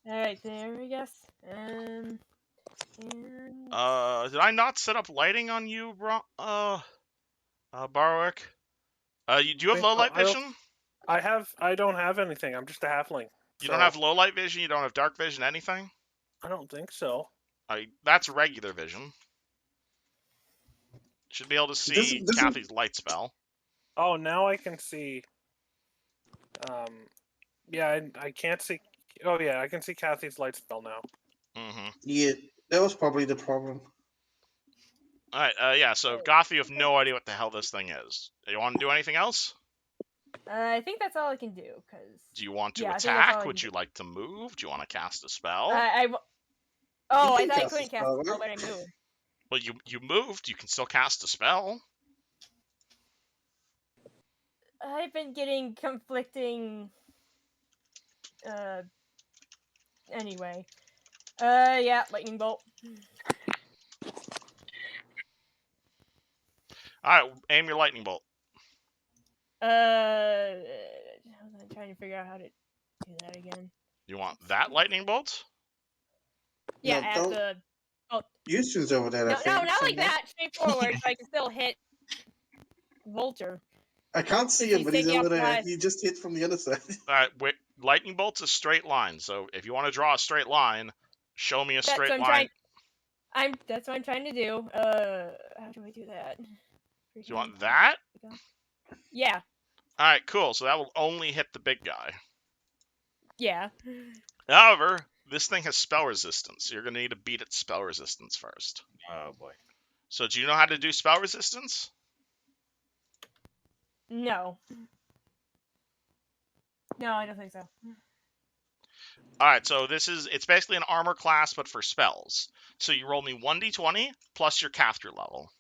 Alright, there, I guess. And... Did I not set up lighting on you, Barwick? Do you have low light vision? I don't have anything. I'm just a halfling. You don't have low light vision? You don't have dark vision? Anything? I don't think so. That's regular vision. Should be able to see Kathy's light spell. Oh, now I can see. Yeah, I can't see. Oh yeah, I can see Kathy's light spell now. Mm-hmm. Yeah, that was probably the problem. Alright, yeah, so Goth, you have no idea what the hell this thing is. Do you want to do anything else? I think that's all I can do, because... Do you want to attack? Would you like to move? Do you want to cast a spell? Oh, I thought I couldn't cast a spell when I moved. Well, you moved. You can still cast a spell. I've been getting conflicting... Anyway. Yeah, lightning bolt. Alright, aim your lightning bolt. I'm trying to figure out how to do that again. You want that lightning bolt? Yeah, No, at don't- the... Oh, Houston's over there, I no, think. not like somewhere. that. Straightforward, so I can still hit Vulture. I can't see him, He's but he's taking over up there. class. He just hit from the other side. Alright, lightning bolt's a straight line, so if you want to draw a straight line, show me a straight line. That's what I'm trying to do. How do I do that? Do you want that? Yeah. Alright, cool. So that will only hit the big guy. Yeah. However, this thing has spell resistance, so you're going to need to beat its spell resistance first. Oh boy. So do you know how to do spell resistance? No. No, I don't think so. Alright, so it's basically an armor class, but for spells. So you roll me 1d20 plus your caster level.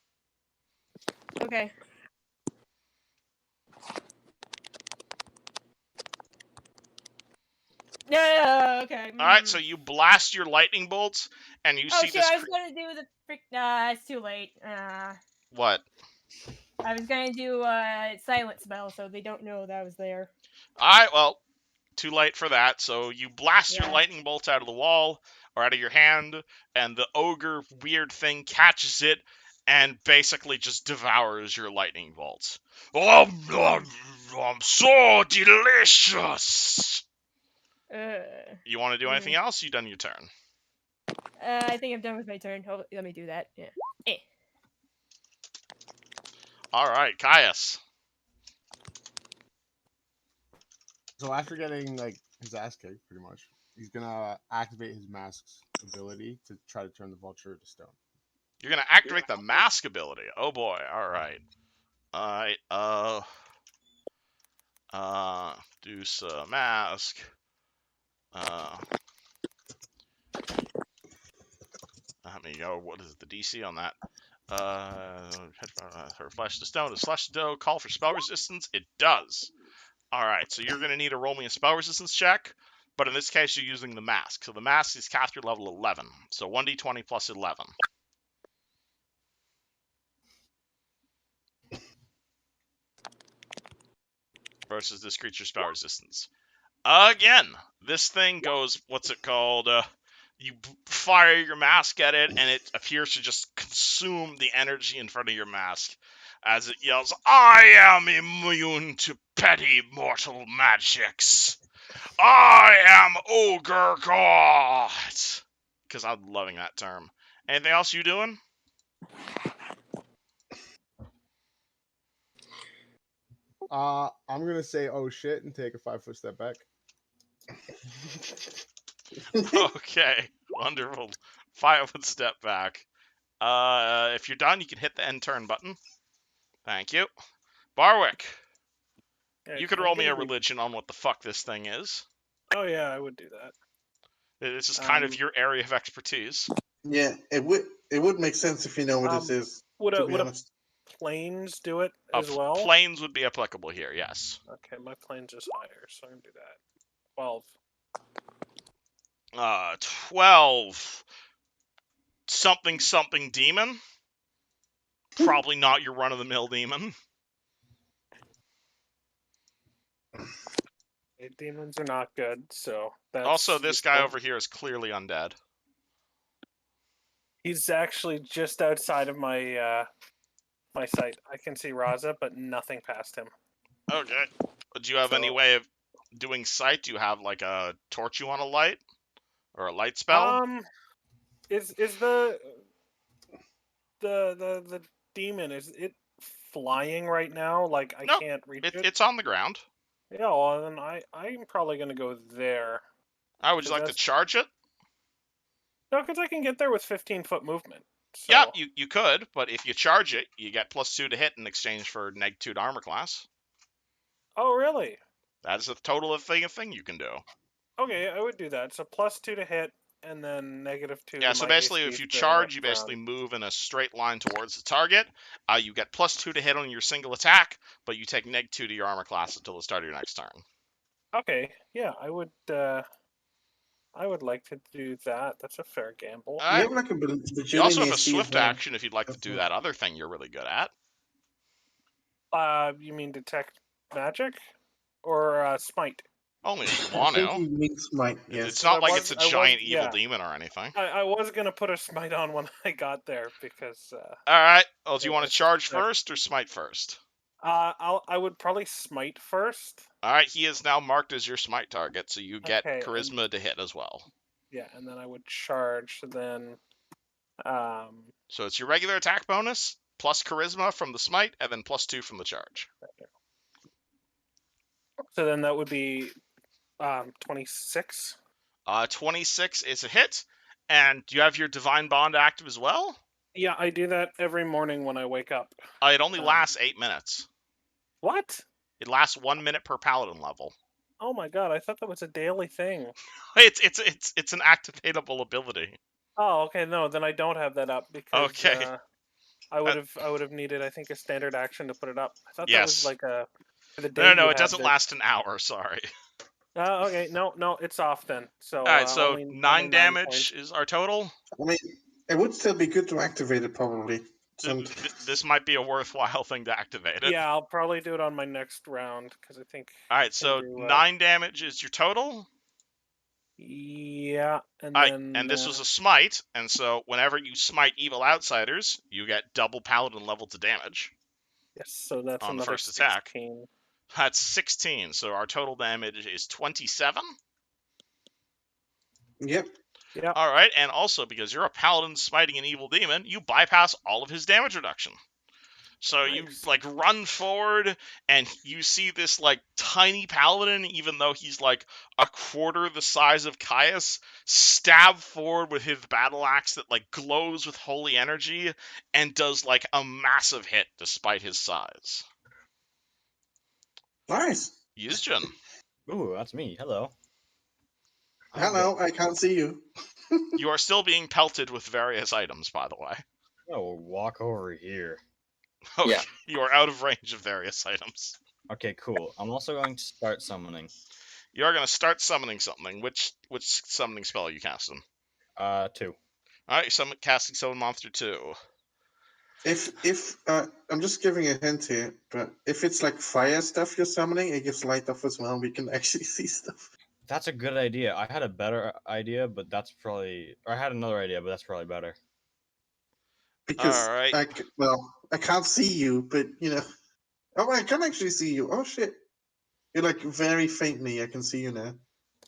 Okay. Yeah, okay. Alright, so you blast your lightning bolts, and you see this... I was gonna do the frick... it's too late. What? I was gonna do silent spell, so they don't know that I was there. Alright, well, too late for that. So you blast your lightning bolts out of the wall, or out of your hand, and the ogre weird thing catches it, and basically just devours your lightning bolts. Oh, so delicious! You want to do anything else? You done your turn. I think I'm done with my turn. Let me do that. Yeah. Alright, Caius. So after getting like his ass kicked, pretty much, he's gonna activate his mask's ability to try to turn the vulture to stone. You're gonna activate the mask ability. Oh boy. All right. Deuce mask. Let me go. What is the DC on that? Her flesh to stone. Does flesh to dough call for spell resistance? It does. All right, so you're gonna need to roll me a spell resistance check, but in this case you're using the mask. So the mask is caster level 11. So 1d20 plus 11. Versus this creature's spell resistance. Again, this thing goes, what's it called? You fire your mask at it, and it appears to just consume the energy in front of your mask as it yells, "I am immune to petty mortal magics. I am Ogre God." Because I'm loving that term. Anything else you doing? I'm gonna say oh shit and take a 5-foot step back. Okay, wonderful. 5-foot step back. If you're done, you can hit the end turn button. Thank you. Barwick, Yeah, you could can I roll get me a a re- religion on what the fuck this thing is. Oh yeah, I would do that. This is kind of your area of expertise. Yeah, it would make sense if you know what this is. Would To a be would a honest, planes do it as well? Planes would be applicable here, yes. Okay, my planes is higher, so I'm gonna do that. 12. 12. Something demon. Probably not your run-of-the-mill demon. Demons are not good, so that's Also, this guy useful. over here is clearly undead. He's actually just outside of my my sight. I can see Raza, but nothing past him. Okay. Do you have any way of doing sight? Do you have like a torch you want to light? Or a light spell? Is the demon, is it flying right now? Like I Nope. can't reach it? It's on the ground. Yeah, well then I'm probably gonna go there. Would you like to charge it? No, because I can get there with 15-foot movement. So... Yeah, you could, but if you charge it, you get +2 to hit in exchange for -2 to armor class. Oh, really? That is a total of thing you can do. Okay, I would do that. So +2 to hit, and then -2. Yeah, to so my basically, AC if you for the charge, next you basically round. move in a straight line towards the target. You get +2 to hit on your single attack, but you take -2 to your armor class until the start of your next turn. Okay, yeah, I would like to do that. That's a fair gamble. All right. you have like You also have a AC swift as well. action if you'd like to do that other thing you're really good at. You mean detect magic or smite? Only if you I want think to. he means smite. Yes. It's not like it's a I was- giant evil yeah. demon or anything. I was gonna put a smite on when I got there because. All right. Well, do you want to it's charge just- first or smite first? I would probably smite first. All right. He is now marked as your smite target, so you get Okay, charisma to hit as well. Yeah, and then I would charge. Then. So it's your regular attack bonus plus charisma from the smite, and then +2 from the charge. So then that would be 26. 26 is a hit. And do you have your divine bond active as well? Yeah, I do that every morning when I wake up. It only lasts 8 minutes. What? It lasts 1 minute per paladin level. Oh my god! I thought that was a daily thing. It's an activatable ability. Oh, okay. No, then I don't have that up because Okay. I would have needed, I think, a standard action to put it up. I thought that Yes. was like a for the day. No, you it doesn't had last an hour. Sorry. Okay, no, it's off then. So All right, so only 9 damage points. is our total. I mean, it would still be good to activate it, probably. This might be a worthwhile thing to activate it. Yeah, I'll probably do it on my next round because I think. All right, so 9 damage is your total. Yeah, and All right, then and this was a smite, and so whenever you smite evil outsiders, you get double paladin level to damage. Yes, so that's on the another first attack. 16. That's 16, so our total damage is 27. Yep. Yeah. All right, and also because you're a paladin smiting an evil demon, you bypass all of his damage reduction. So you Nice. like run forward, and you see this like tiny paladin, even though he's like a quarter the size of Caius, stab forward with his battle axe that like glows with holy energy and does like a massive hit despite his size. Nice. Yuzjin. Ooh, that's me. Hello. Hello, I can't see you. You are still being pelted with various items, by the way. Oh, walk over here. Okay, Yeah. you are out of range of various items. Okay, cool. I'm also going to start summoning. You are going to start summoning something. Which summoning spell are you casting? 2. All right, casting Summon Monster 2. If I'm just giving a hint here, but if it's like fire stuff you're summoning, it gives light off as well. We can actually see stuff. That's a good idea. I had a better idea, but that's probably... Or I had another idea, but that's probably better. Because All right. I can't see you, but you know. Oh, I can actually see you. Oh shit! You're like very faintly. I can see you now.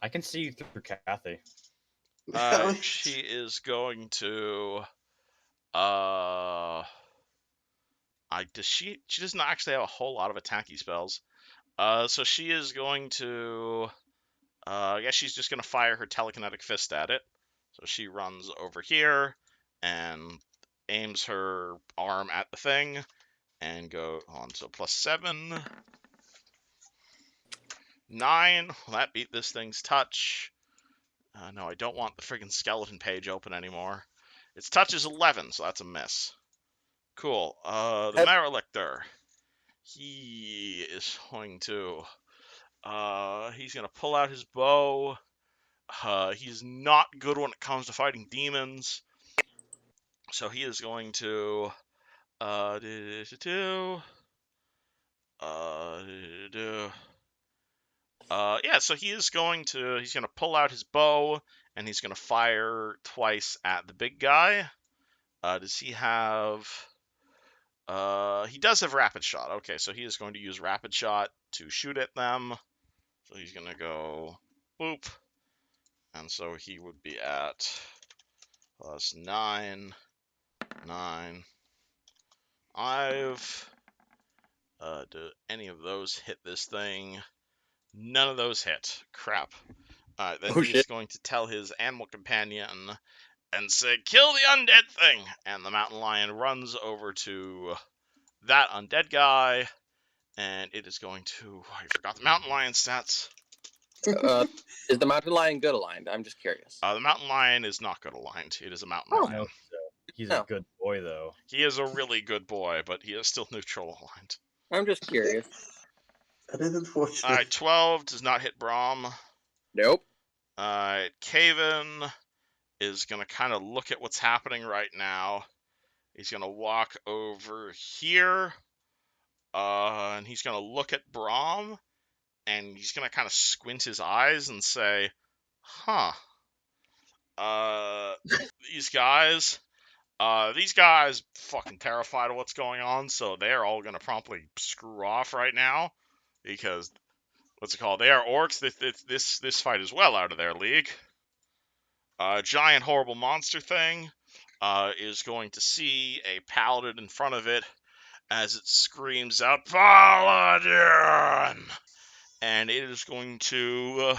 I can see you through Kathy. She is going to. She does not actually have a whole lot of attacky spells. So she is going to. I guess she's just going to fire her telekinetic fist at it. So she runs over here and aims her arm at the thing and go on. So +7. 9. Well, that beat this thing's touch. No, I don't want the friggin' skeleton page open anymore. Its touch is 11, so that's a miss. Cool. The Merelictor. He is going to... he's going to pull out his bow. He's not good when it comes to fighting demons. So he is going to... yeah, so he's going to pull out his bow, and he's going to fire twice at the big guy. Does he have... he does have Rapid Shot. Okay, so he is going to use Rapid Shot to shoot at them. So he's going to go boop. And so he would be at +9, 9, 5. Do any of those hit this thing? None of those hit. Crap. Then he's going to tell his animal companion and say, "Kill the undead thing!" And the mountain lion runs over to that undead guy, and it is going to... I forgot the mountain lion stats. Is the mountain lion good aligned? I'm just curious. The mountain lion is not good aligned. It is a mountain lion. No, he's a good boy, though. He is a really good boy, but he is still neutral aligned. I'm just curious. That is unfortunate. Alright, 12 does not hit Brahm. Nope. Caven is going to kind of look at what's happening right now. He's going to walk over here, and he's going to look at Brahm, and he's going to kind of squint his eyes and say, huh, these guys fucking terrified of what's going on, so they're all going to promptly screw off right now, because, what's it called, they are orcs. This fight is well out of their league. Giant horrible monster thing is going to see a paladin in front of it as it screams out, "Paladin!" And it is going to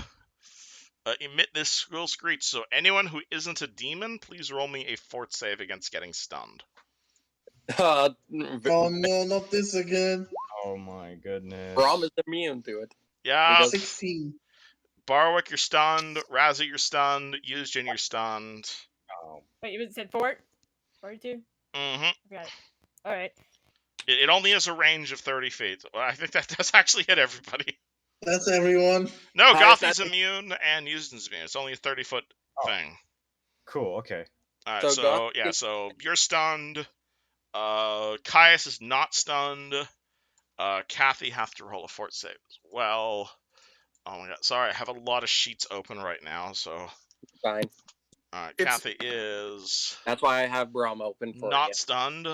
emit this shrill screech. So anyone who isn't a demon, please roll me a fort save against getting stunned. Oh no, not this again. Oh my goodness. Braum is immune to it. Yeah. 16. Barwick, you're stunned. Razzie, you're stunned. Yuzjin, you're stunned. Oh. Wait, you said fort? 42? Mm-hmm. Got it. Alright. It only has a range of 30 feet. Well, I think that does actually hit everybody. That's everyone. No, Gothi's immune and Yuzjin's immune. It's only a 30-foot thing. Cool, okay. Alright, so you're stunned. Caius is not stunned. Kathy has to roll a fort save as well. Oh my god, sorry, I have a lot of sheets open right now, so... Fine. Alright, Kathy is... That's why I have Braum open for not you. stunned.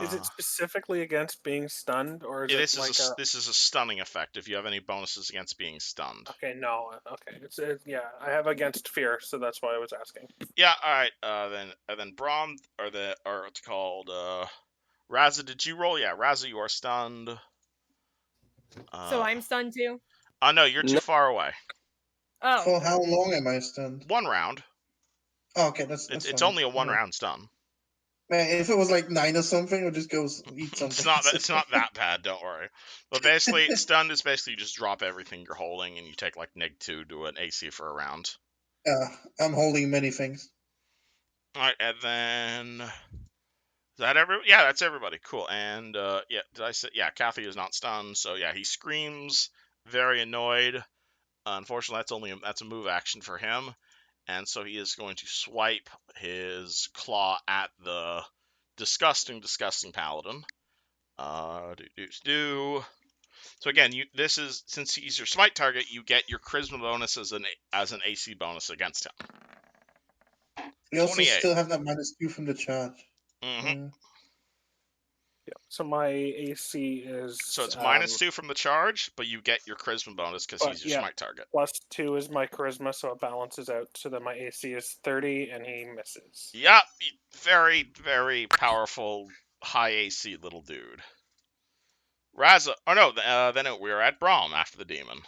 Is it specifically against being stunned, or is this it like this is a stunning effect if you have any bonuses against being stunned. Okay, no. Okay, yeah, I have against fear, so that's why I was asking. Yeah, alright, then Braum, or what's it called, Raza, did you roll? Yeah, Raza, you are stunned. So I'm stunned too. Oh no, you're too No. far away. Oh. For how long am I stunned? 1 round. Oh, okay, that's It's fine. only a 1 round stun. Man, if it was like 9 or something, I'd just go eat something. It's not that bad. Don't worry. But basically, stunned is basically you just drop everything you're holding and you take like -2 to an AC for a round. Yeah, I'm holding many things. All right, and then is that Yeah, that's everybody. Cool. And yeah, did I say? Yeah, Kathy is not stunned, so yeah, he screams, very annoyed. Unfortunately, that's a move action for him, and so he is going to swipe his claw at the disgusting paladin. So again, since he's your smite target, you get your charisma bonus as an AC bonus against him. We also 28. still have that -2 from the charge. Mm-hmm. Yeah. So my AC is. So it's -2 from the charge, but you get your charisma bonus because he's your smite target. +2 is my charisma, so it balances out. So then my AC is 30, and he misses. Yep, very, very powerful, high AC little dude. Raza. Oh no, then we're at Braum after the demon.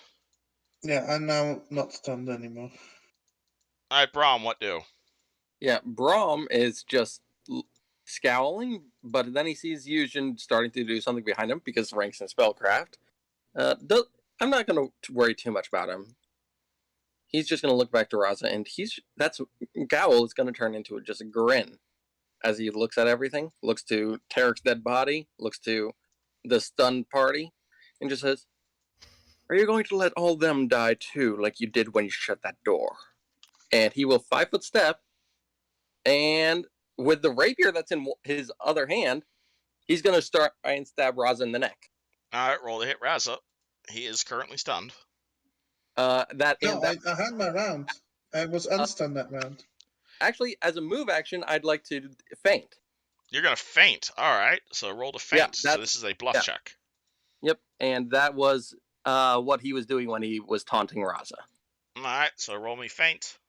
Yeah, I'm now not stunned anymore. All right, Braum, what do? Yeah, Braum is just scowling, but then he sees Yujin starting to do something behind him because ranks in spellcraft. I'm not going to worry too much about him. He's just going to look back to Raza, and Gowl is going to turn into just a grin as he looks at everything, looks to Tarek's dead body, looks to the stunned party, and just says, "Are you going to let all them die too, like you did when you shut that door?" And he will 5-foot step, and with the rapier that's in his other hand, he's going to start and stab Raza in the neck. All right, roll to hit Raza. He is currently stunned. I had my round. I was unstunned that round. Actually, as a move action, I'd like to feint. You're going to feint. All right, so roll to feint. So this is a bluff check. Yep, and that was what he was doing when he was taunting Raza. All right, so roll me feint.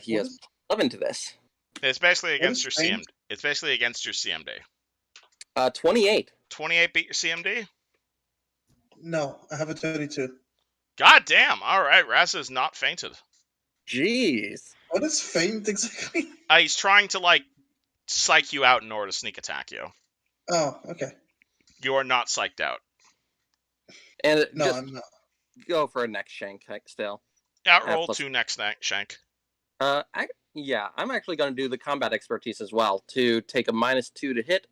He has 11 to this. It's basically against your CMD. It's basically against your CMD. 28. 28 beat your CMD? No, I have a 32. God damn! All right, Raza is not fainted. Jeez. What is feint exactly? He's trying to psych you out in order to sneak attack you. Oh, okay. You are not psyched out. And no, I'm not. Go for a next shank still. Outroll 2 next shank. I'm actually going to do the combat expertise as well to take a -2 to hit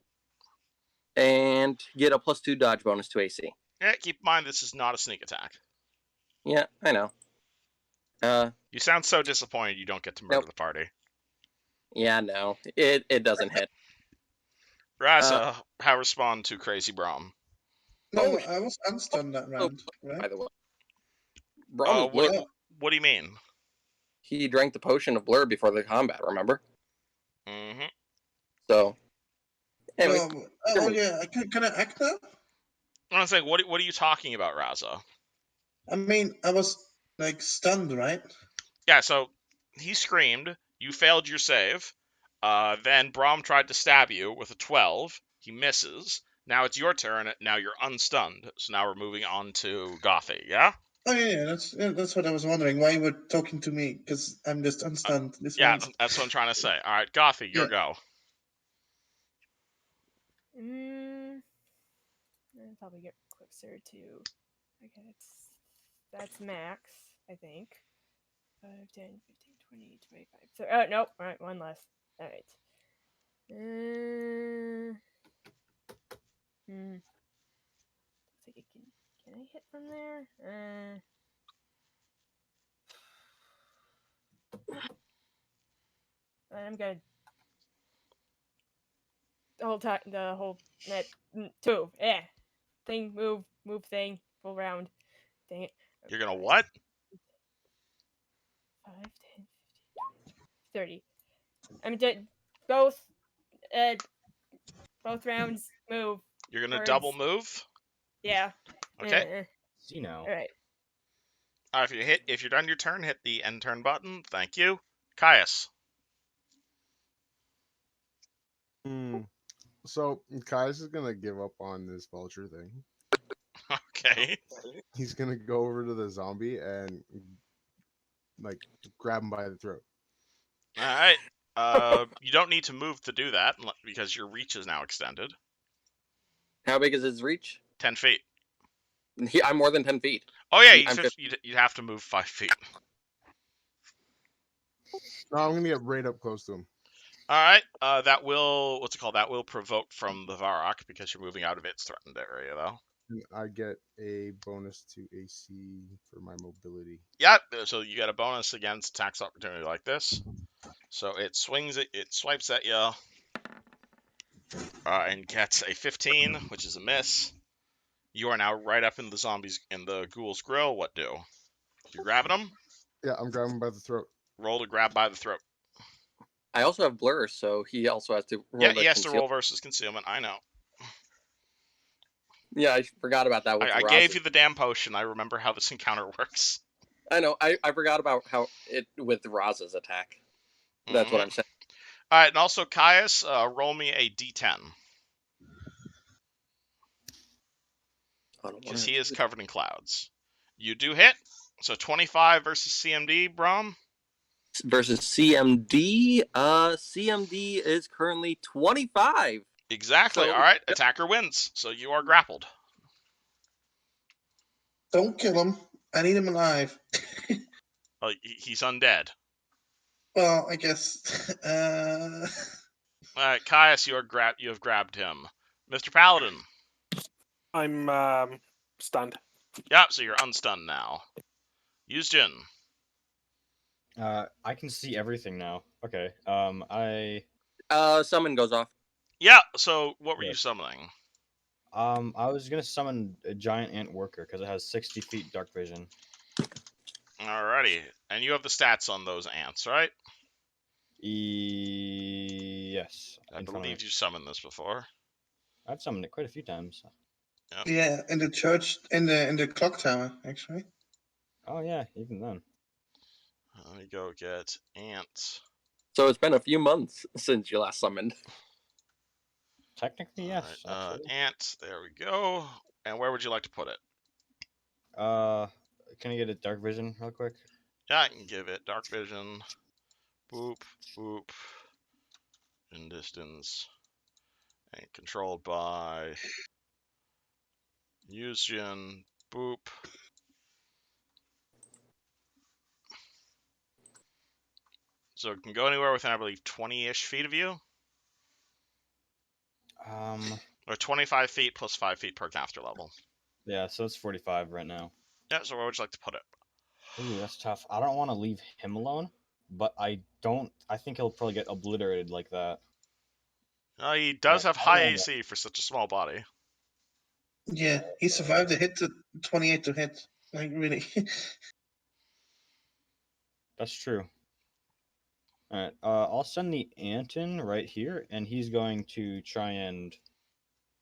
and get a +2 dodge bonus to AC. Yeah, keep in mind this is not a sneak attack. Yeah, I know. You sound so disappointed you don't get to murder the party. Yeah, no, it doesn't hit. Raza, how respond to Crazy Braum? No, I was unstunned that round, right? By the way. Braum what do you mean? He drank the potion of blur before the combat, remember? Mm-hmm. So, anyway. Can I act now? I was like, what are you talking about, Raza? I mean, I was stunned, right? Yeah, so he screamed, you failed your save, then Braum tried to stab you with a 12, he misses, now it's your turn, now you're unstunned, so now we're moving on to Gothy, yeah? Oh yeah, that's what I was wondering, why you were talking to me, because I'm just unstunned this round. That's what I'm trying to say. Alright, Gothy, your go. I'll probably get closer to... Okay, that's max, I think. 5, 10, 15, 20, 25. So, nope. Alright, one less. Alright. Looks like can I hit from there? I'm gonna the whole net 2. Yeah. Thing move thing full round. Dang it. You're gonna what? 5, 10, 15, 30. I mean, both rounds move. You're gonna double move? Yeah. Okay. See now. All right. If you're done your turn, hit the end turn button. Thank you, Caius. So Kai's is gonna give up on this vulture thing. Okay. He's gonna go over to the zombie and like grab him by the throat. All right. You don't need to move to do that because your reach is now extended. How big is his reach? 10 feet. I'm more than 10 feet. Oh yeah, I'm you'd have to move 5 feet. No, I'm gonna get right up close to him. All right. That will That will provoke from the Varrock because you're moving out of its threatened area, though. And I get a bonus to AC for my mobility. Yeah. So you get a bonus against tax opportunity like this. So it swings it swipes at you, and gets a 15, which is a miss. You are now right up in the ghoul's grill. What do? You grabbing him? Yeah, I'm grabbing him by the throat. Roll to grab by the throat. I also have blur, so he also has to roll. Yeah, he has to roll versus concealment. I know. Yeah, I forgot about that. I gave you the damn potion. I remember how this encounter works. I know. I forgot about how it with Raz's attack. That's what I'm saying. All right, and also Caius, roll me a d10 because he is covered in clouds. You do hit. So 25 versus CMD, Brom. Versus CMD. CMD is currently 25. Exactly. So- All right, attacker wins. So you are grappled. Don't kill him. I need him alive. He's undead. Well, I guess. All right, Caius, you have grabbed him. Mr. Paladin. I'm stunned. Yep. So you're unstunned now. Use Jin. I can see everything now. Okay. Summon goes off. Yeah. So what were you Yes. summoning? I was gonna summon a giant ant worker because it has 60 feet dark vision. Alrighty, and you have the stats on those ants, right? Yes. I in front of believe me. you summoned this before. I've summoned it quite a few times. Yeah, in the church, in the clock tower, actually. Oh yeah, even then. Let me go get ants. So it's been a few months since you last summoned. Technically, yes. Right, ant. There we go. And where would you like to put it? Can I get a dark vision real quick? Yeah, I can give it dark vision. Boop, boop. In distance. And controlled by use Jin. Boop. So it can go anywhere within, I believe, 20-ish feet of you. Or 25 feet plus 5 feet per caster level. Yeah, so it's 45 right now. Yeah, so where would you like to put it? Ooh, that's tough. I don't want to leave him alone, but I think he'll probably get obliterated like that. He does have I high don't know. AC for such a small body. Yeah, he survived the hit to 28 to hit. Like, really. That's true. Alright, I'll send the ant in right here, and he's going to try and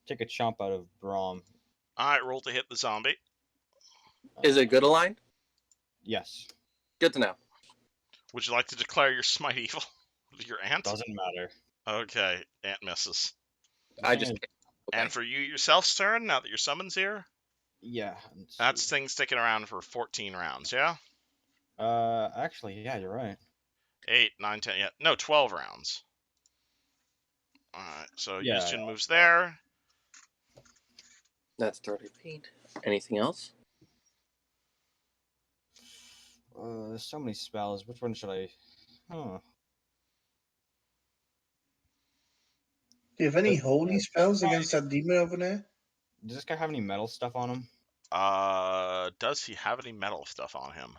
take a chomp out of Braum. Alright, roll to hit the zombie. Is it good aligned? Yes. Good to know. Would you like to declare your smite evil with your ant? Doesn't matter. Okay, ant misses. I just. And for you yourself's turn, now that your summon's here, Yeah. that's thing sticking around for 14 rounds, yeah? Actually, yeah, you're right. 8, 9, 10, yeah. No, 12 rounds. Alright, so Yeah, Yushin moves there. That's 30 feet. Anything else? There's so many spells. Which one should I? Huh. Do you have any holy spells against that demon over there? Does this guy have any metal stuff on him? Does he have any metal stuff on him?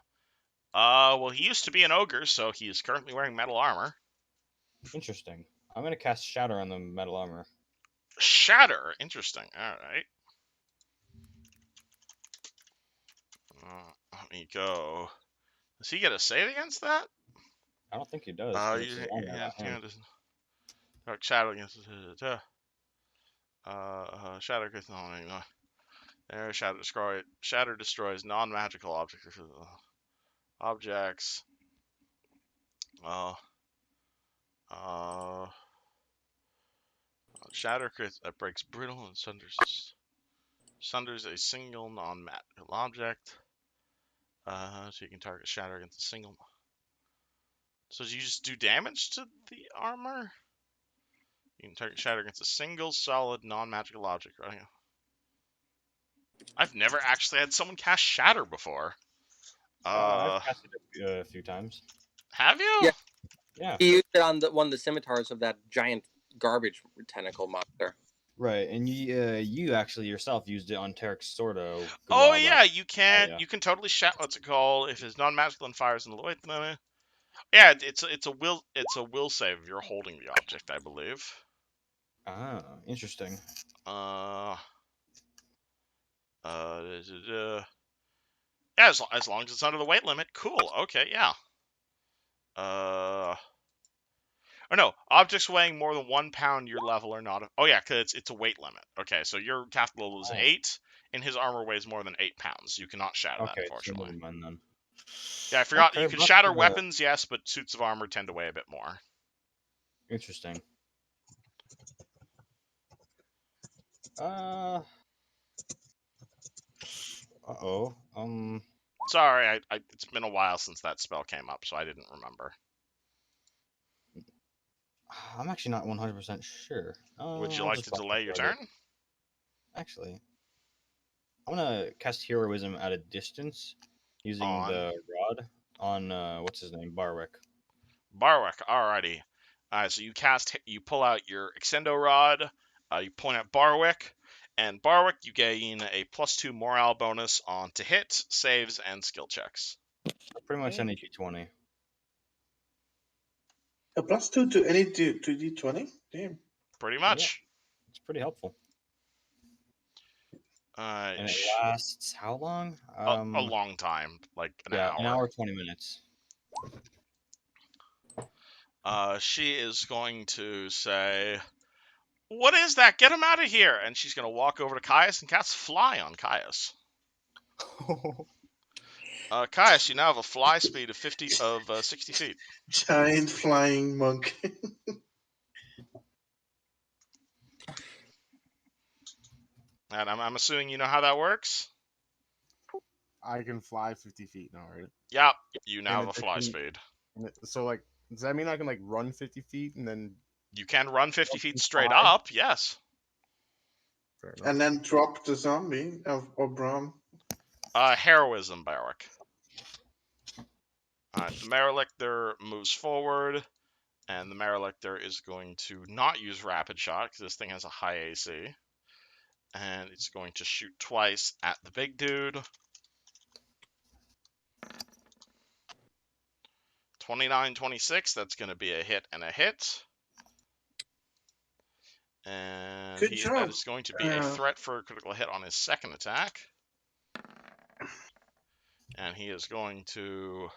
Well, he used to be an ogre, so he is currently wearing metal armor. Interesting. I'm gonna cast Shatter on the metal armor. Shatter. Interesting. Alright. Let me go. Does he get a save against that? I don't think he does. 'cause it's his armor, not him. Dark shadow against shatter there. Shatter destroys non-magical objects. Shatter crit that breaks brittle and sunders a single non-magical object. So you can target shatter against a single. So do you just do damage to the armor? You can target shatter against a single solid non-magical object, right? I've never actually had someone cast shatter before. I've cast it a few times. Have you? Yeah. Yeah. He used it on one of the scimitars of that giant garbage tentacle monster. Right, and you actually yourself used it on Tarek's sword. Oh yeah, you can. yeah. You can totally shatter. What's it called? If it's non-magical and fires in the wait. Yeah, it's a will save if you're holding the object, I believe. Ah, interesting. Yeah, as long as it's under the weight limit. Cool. Okay, yeah. Oh no, objects weighing more than 1 pound your level are not. Oh yeah, because it's a weight limit. Okay, so your captain level is 8, and his armor weighs more than 8 pounds. You cannot shatter that, Okay, so unfortunately. never mind then. Yeah, I forgot. Okay, You can but, shatter weapons, yes, but suits of armor tend to weigh a bit more. Interesting. Uh-oh. Sorry, it's been a while since that spell came up, so I didn't remember. I'm actually not 100% sure. Would you I'll like just to delay your turn? Actually, I'm gonna cast Heroism at a distance using On? the rod on what's his name, Barwick. Barwick, alrighty. So you pull out your extendo rod, you point at Barwick, and Barwick, you gain a +2 morale bonus on to hit, saves, and skill checks. Pretty much any D20. A +2 to any 2d20? Damn. Pretty much. Yeah. It's pretty helpful. And it sh- lasts how long? a long time, like an hour. An hour, 20 minutes. She is going to say, "What is that? Get him out of here!" And she's going to walk over to Caius and cast Fly on Caius. Caius, you now have a fly speed of 60 feet. Giant flying monk. And I'm assuming you know how that works? I can fly 50 feet now, right? Yep, you now In have a fly addition- speed. So, like, does that mean I can, like, run 50 feet and then... You can run 50 feet straight fly? up, yes. Fair enough. And then drop the zombie or Brom. Heroism, Barwick. Alright, the Merelictor moves forward, and the Merelictor is going to not use Rapid Shot, because this thing has a high AC. And it's going to shoot twice at the big dude. 29, 26, that's going to be a hit and a hit. And Good job. that is going to be a threat for a critical hit on his second attack. And he is going to...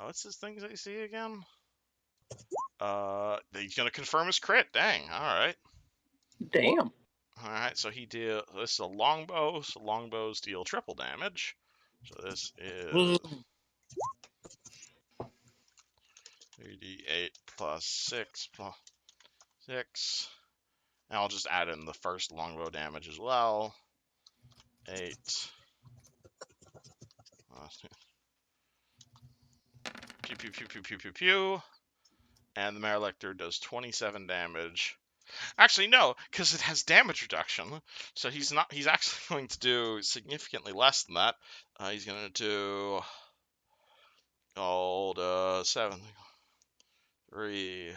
what's his thing's AC again? He's going to confirm his crit. Dang, alright. Damn. Alright, so this is a longbow, so longbows deal triple damage. So this is 3d8 plus 6 plus 6. And I'll just add in the first longbow damage as well. 8. Pew, pew, pew, pew, pew, pew, pew. And the Merelictor does 27 damage. Actually, no, because it has damage reduction. So he's actually going to do significantly less than that. He's going to do... 7, 3...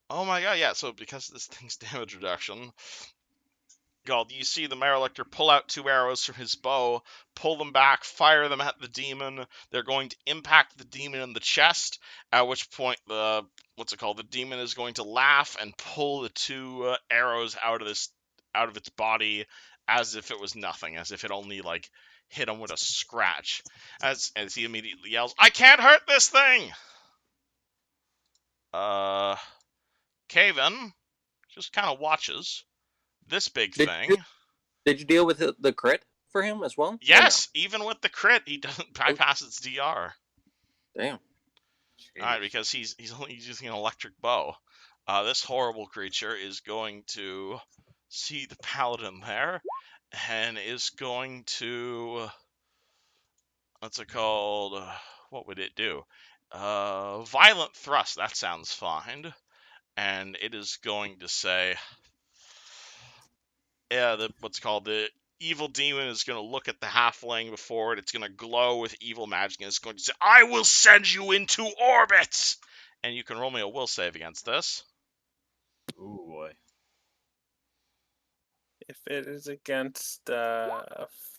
Oh my god, yeah, so because of this thing's damage reduction... you see the Merelictor pull out 2 arrows from his bow, pull them back, fire them at the demon. They're going to impact the demon in the chest, at which point the demon is going to laugh and pull the 2 arrows out of its body as if it was nothing, as if it only like hit him with a scratch. As he immediately yells, "I can't hurt this thing!" Kaven just kind of watches this big thing. Did you deal with the crit for him as well? Yes, even with the crit, he doesn't bypass its DR. Damn. All right, because he's only using an electric bow. This horrible creature is going to see the paladin there, and is going to, what's it called? What would it do? Violent thrust. That sounds fine. And it is going to say, yeah, the evil demon is going to look at the halfling before it. It's going to glow with evil magic, and it's going to say, "I will send you into orbit." And you can roll me a will save against this. Ooh boy. If it is against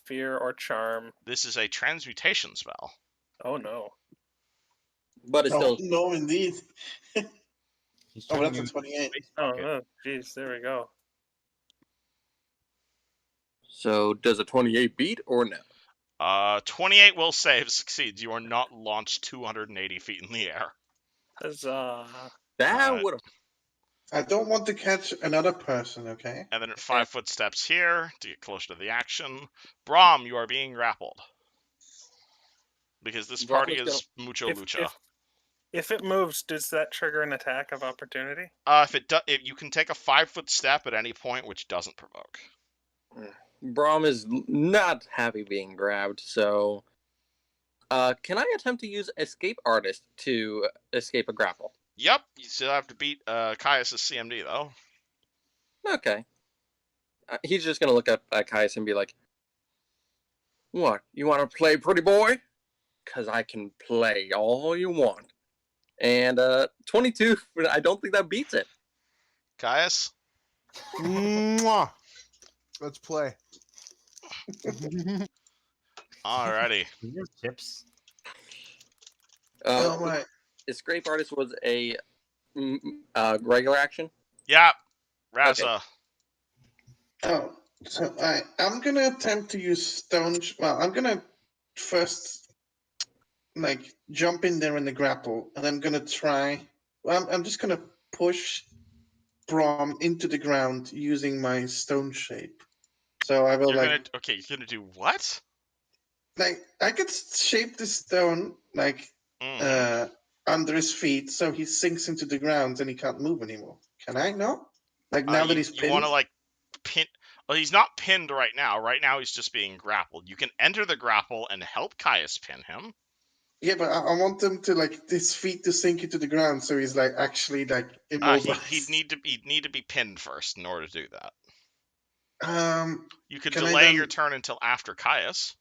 fear or charm. This is a transmutation spell. Oh no. But it's No, still no, indeed. He's Oh, turning that's a you into 28. space Oh, rocket. oh, geez, there we go. so. Does a 28 beat or no? 28 will save succeeds. You are not launched 280 feet in the air. Huzzah. That would have. I don't want to catch another person, okay? And then at 5 foot steps here to get closer to the action. Brom, you are being grappled. Because this Brom party is is mucho lucha. If it moves, does that trigger an attack of opportunity? If you can take a 5 foot step at any point, which doesn't provoke. Brom is not happy being grabbed, so. Can I attempt to use Escape Artist to escape a grapple? Yep, you still have to beat Caius' CMD though. Okay. He's just gonna look at Caius and be like, "What? You want to play, pretty boy? 'Cause I can play all you want." And 22. I don't think that beats it. Caius? Mwah! Let's play. Alrighty. Your tips. Oh, my. Escape Artist was a regular action. Yep. Raza. Oh, so I'm going to attempt to use stone. Well, I'm going to first, like, jump in there in the grapple, and I'm going to try. Well, I'm just going to push Brom into the ground using my stone shape. So I will, You're gonna do what? like, I could shape the stone, like, under his feet, so he sinks into the ground and he can't move anymore. Can I? No. Like now that he's You pinned. want to like pin? Well, he's not pinned right now. Right now, he's just being grappled. You can enter the grapple and help Caius pin him. Yeah, but I want him to like his feet to sink into the ground, so he's like actually like immobilized. He'd need to be pinned first in order to do that. You could Can I delay then- your turn until after Caius.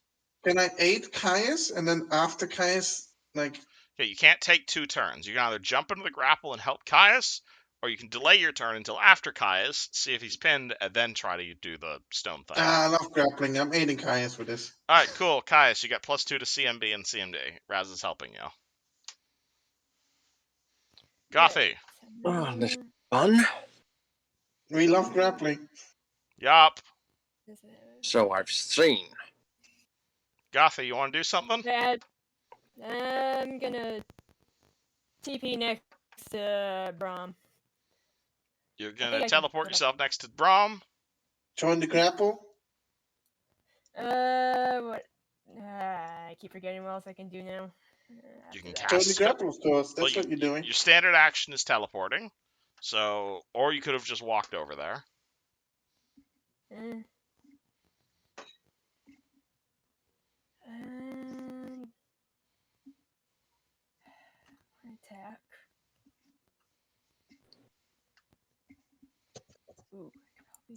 Can I aid Caius and then after Caius, like? Okay, you can't take 2 turns. You can either jump into the grapple and help Caius, or you can delay your turn until after Caius, see if he's pinned, and then try to do the stone thing. I love grappling. I'm aiding Caius with this. All right, cool. Caius, you got +2 to CMB and CMD. Raz is helping you. Gothy. Oh, this is fun. We love grappling. Yup. So I've seen. Gothy, you want to do something? Dad, I'm gonna TP next to Brom. You're think gonna I can teleport put it. yourself next to Brom. Join the grapple. What? I keep forgetting what else I can do now. You can After that. Join cast the grapple, of course. That's Well, what you're doing. Your standard action is teleporting. So, or you could have just walked over there. Attack. Ooh, I could probably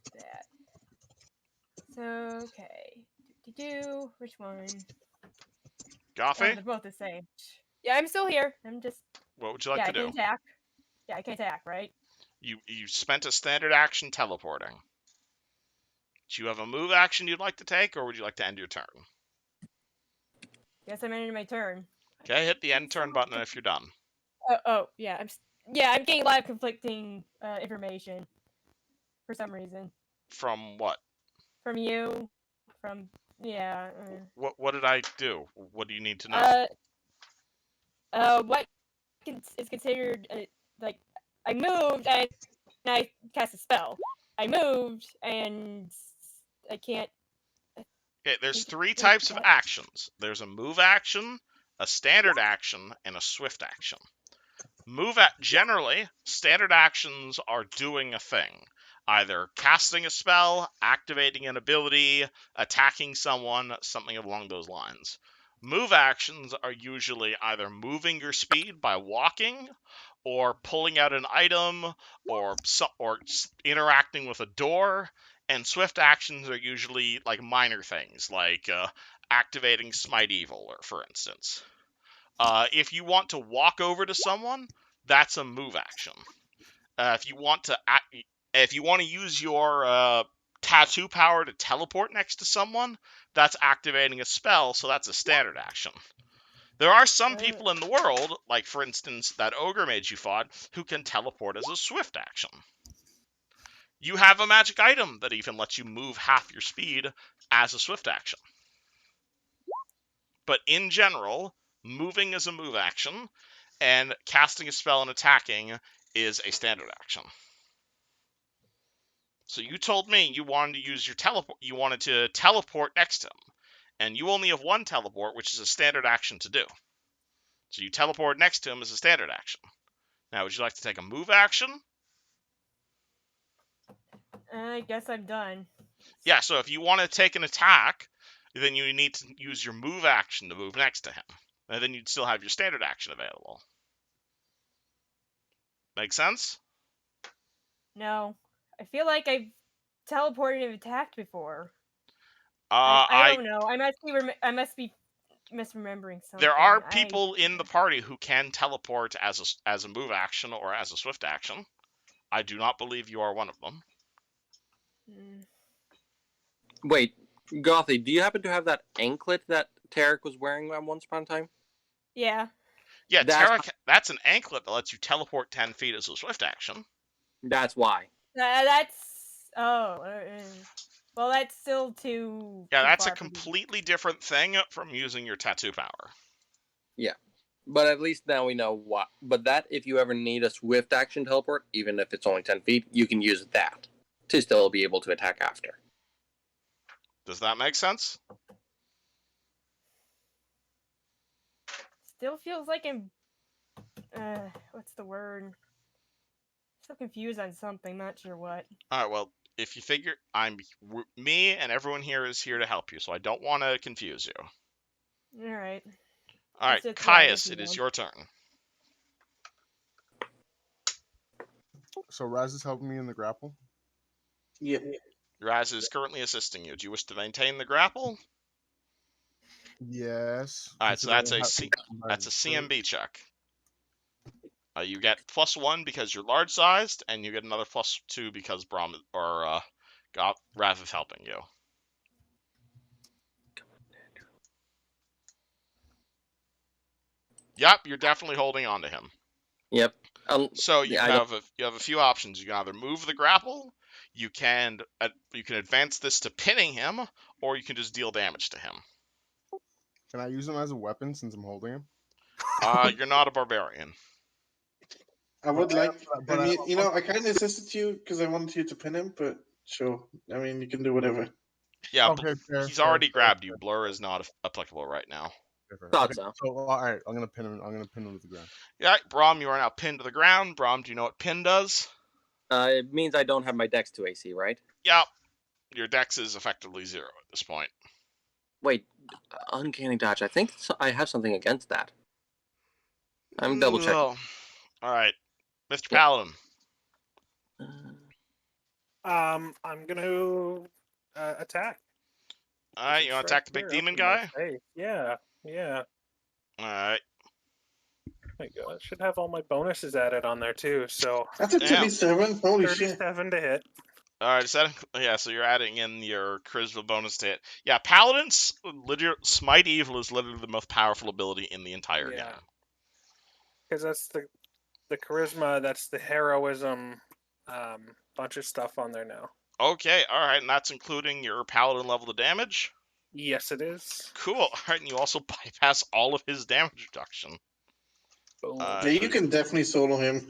do that. So, okay. Which one? Oh, Gothy, they're both the same. Yeah, I'm still here. I'm just. what would you like Yeah, to I can do? attack. Yeah, I can attack, right? You spent a standard action teleporting. Do you have a move action you'd like to take, or would you like to end your turn? Guess I'm ending my turn. Okay, hit the end turn button if you're done. Yeah. I'm getting a lot of conflicting information for some reason. From what? From you. Yeah. What did I do? What do you need to know? What is considered like I moved and I cast a spell. I moved and I can't. Okay, there's 3 types of actions. There's a move action, a standard action, and a swift action. Generally, standard actions are doing a thing. Either casting a spell, activating an ability, attacking someone, something along those lines. Move actions are usually either moving your speed by walking, or pulling out an item, or interacting with a door. And swift actions are usually like minor things, like activating Smite Evil, or for instance. If you want to walk over to someone, that's a move action. If you want to use your tattoo power to teleport next to someone, that's activating a spell, so that's a standard action. There are some people in the world, like for instance that ogre mage you fought, who can teleport as a swift action. You have a magic item that even lets you move half your speed as a swift action. But in general, moving is a move action, and casting a spell and attacking is a standard action. So you told me you wanted to use your teleport. You wanted to teleport next to him, and you only have one teleport, which is a standard action to do. So you teleport next to him as a standard action. Now, would you like to take a move action? I guess I'm done. Yeah. So if you want to take an attack, then you need to use your move action to move next to him, and then you'd still have your standard action available. Make sense? No, I feel like I've teleported and attacked before. I I don't know. I must be misremembering something. There are people in the party who can teleport as a move action or as a swift action. I do not believe you are one of them. Wait, Gothy, do you happen to have that anklet that Tarek was wearing at once upon a time? Yeah. Yeah, Tarek, that's an anklet that lets you teleport 10 feet as a swift action. That's why. Well, that's still too. Yeah, too that's a far from completely different thing from using your tattoo power. Yeah, but at least now we know what. But that, if you ever need a swift action teleport, even if it's only 10 feet, you can use that to still be able to attack after. Does that make sense? Still feels like I'm. What's the word? So confused on something, not sure what. All right, well, if you figure me and everyone here is here to help you, so I don't want to confuse you. All right. All right, Caius, it is your turn. So Raz is helping me in the grapple? Yep. Raz is currently assisting you. Do you wish to maintain the grapple? Yes. All right, so that's a CMB check. You get +1 because you're large-sized, and you get another +2 because Raz is helping you. Yep, you're definitely holding on to him. Yep. So you have a few options. You can either move the grapple, you can advance this to pinning him, or you can just deal damage to him. Can I use him as a weapon since I'm holding him? You're not a barbarian. I would like, I mean, I kind of assisted you because I wanted you to pin him, but sure. I mean, you can do whatever. Yeah, okay, he's already grabbed you. Blur is not applicable right now. Thought so. So, all right, I'm gonna pin him. I'm gonna pin him to the ground. Yeah, Brom, you are now pinned to the ground. Brom, do you know what pin does? It means I don't have my dex to AC, right? Yeah, your dex is effectively 0 at this point. Wait, uncanny dodge. I think I have something against that. I'm double checking. All right, Mr. Paladin. I'm gonna attack. All right, you want to attack the big demon guy? Yeah. All right. My God, I should have all my bonuses added on there too. So that's a 37. Holy shit! 37 to hit. All right, so you're adding in your charisma bonus to hit. Yeah, Paladin's Smite Evil is literally the most powerful ability in the entire game. Because that's the charisma, that's the heroism, bunch of stuff on there now. Okay, all right, and that's including your Paladin level of damage? Yes, it is. Cool. All right, and you also bypass all of his damage reduction. Yeah, you can definitely solo him.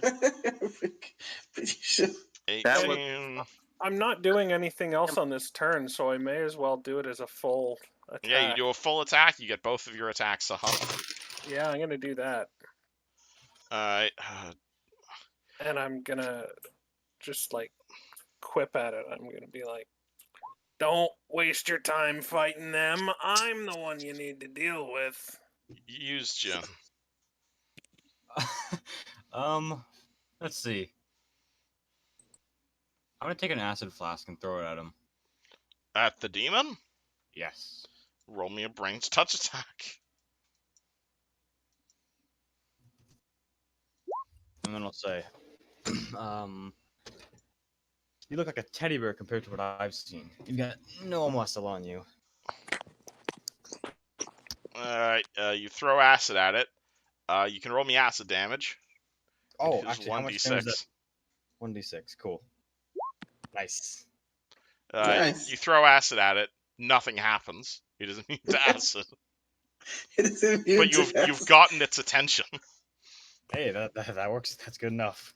Pretty sure. 18. I'm not doing anything else on this turn, so I may as well do it as a full attack. Yeah, you do a full attack, you get both of your attacks, Yeah, I'm gonna do that. Alright. And I'm gonna just like quip at it. I'm gonna be like, "Don't waste your time fighting them. I'm the one you need to deal with." Use Jin. Let's see. I'm gonna take an acid flask and throw it at him. At the demon? Yes. Roll me a brains touch attack. And then I'll say, you look like a teddy bear compared to what I've seen. You've got no muscle on you. Alright, you throw acid at it. You can roll me acid damage. Oh, It is actually, how much damage is that? 1d6. Cool. Nice. Nice. You throw acid at it. Nothing happens. It doesn't need to acid. It is immune But to you've acid. gotten its attention. Hey, that works. That's good enough.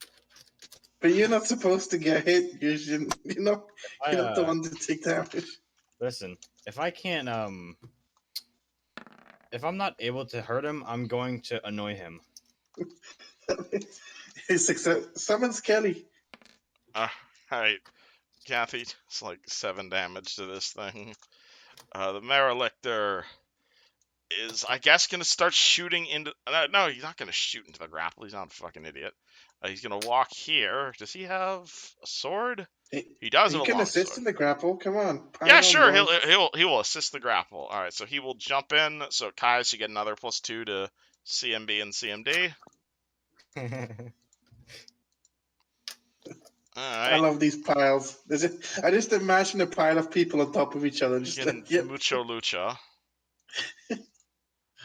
But you're not supposed to get hit. You're not the one to take damage. Listen, if I can't, if I'm not able to hurt him, I'm going to annoy him. His success summons Kelly. Alright, Kathy, it's like 7 damage to this thing. The Merelictor is, I guess, gonna start shooting into. No, he's not gonna shoot into the grapple. He's not a fucking idiot. He's gonna walk here. Does he have a sword? He does have You a can long assist sword. in the grapple. Come on. Yeah, pile sure. on, He will assist the grapple. All right, so he will jump in. So Kai should get another +2 to CMB and CMD. All I right. love these piles. I just imagine a pile of people on top of each other. Just Getting like, yep. mucho lucha.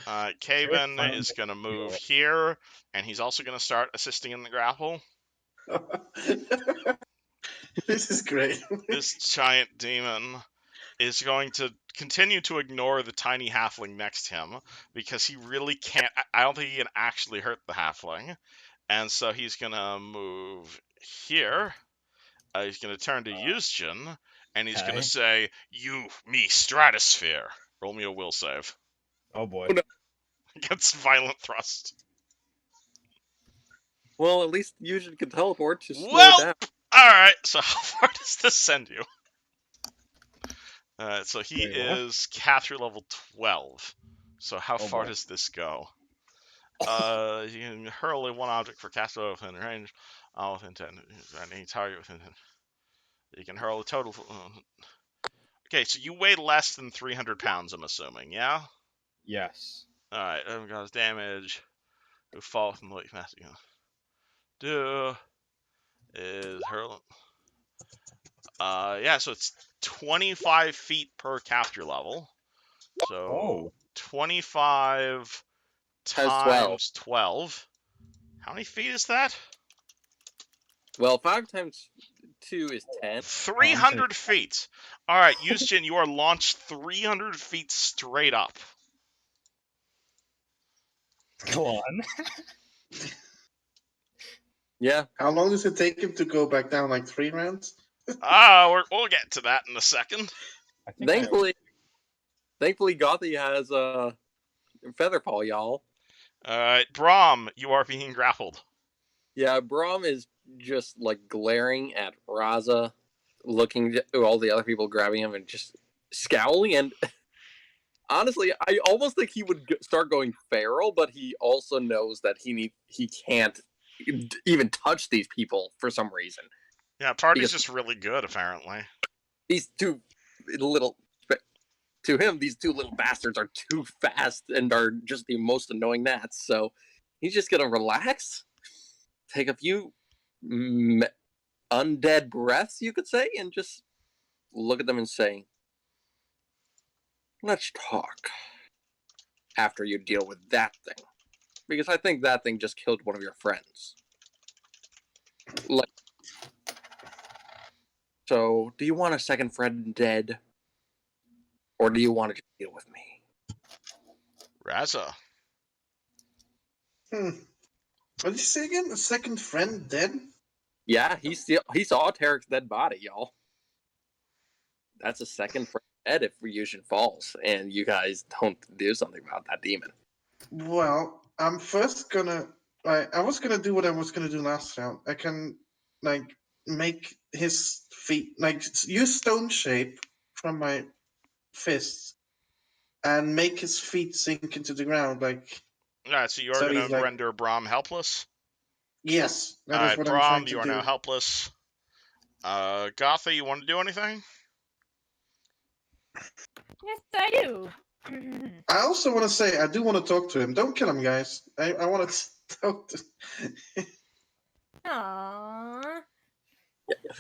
Kaven is gonna move here, and he's also gonna start assisting in the grapple. This is great. This giant demon is going to continue to ignore the tiny halfling next to him because he really can't. I don't think he can actually hurt the halfling, and so he's gonna move here. He's gonna turn to Yusjin, and he's gonna say, "You, me, stratosphere." Roll me a will save. Oh boy. Against violent thrust. Well, at least Yushin can teleport to slow Well, it down. Alright, so how far does this send you? So he is Catherine level 12. So how far does this go? You can hurl a one object for caster within range, within 10. Any target within 10. You can hurl a total. Okay, so you weigh less than 300 pounds, I'm assuming, yeah? Yes. Alright, cause damage. Who fall from the lake mass again. Do is hurl. Yeah, so it's 25 feet per capture level. So 25 times 12. How many feet is that? Well, 5 times 2 is 10. 300 feet. All right, Yusjin, you are launched 300 feet straight up. Go on. Yeah. How long does it take him to go back down? Like 3 rounds? We'll get to that in a second. Thankfully, Gothy has Featherpaw, y'all. All right, Braum, you are being grappled. Yeah, Braum is just like glaring at Raza, looking at all the other people grabbing him and just scowling. And honestly, I almost think he would start going feral, but he also knows that he can't even touch these people for some reason. Yeah, party's just really good, apparently. These two little, to him, these 2 little bastards are too fast and are just the most annoying gnats. So he's just gonna relax, take a few undead breaths, you could say, and just look at them and say, "Let's talk after you deal with that thing, because I think that thing just killed one of your friends. So, do you want a second friend dead, or do you want to just deal with me?" Raza. What did you say again? A second friend dead? Yeah, he saw Tarek's dead body, y'all. That's a second friend dead if Ryujin falls, and you guys don't do something about that demon. Well, I'm first gonna I was gonna do what I was gonna do last round. I can like make his feet like use stone shape from my fists and make his feet sink into the ground. Like Alright, so you are so, going he's to like, render Brahm helpless? yes, that is Alright, what I'm trying Brahm, to you are do. now helpless. Gotha, you want to do anything? Yes, I do. I also want to say I do want to talk to him. Don't kill him, guys. I want to talk to. Aww.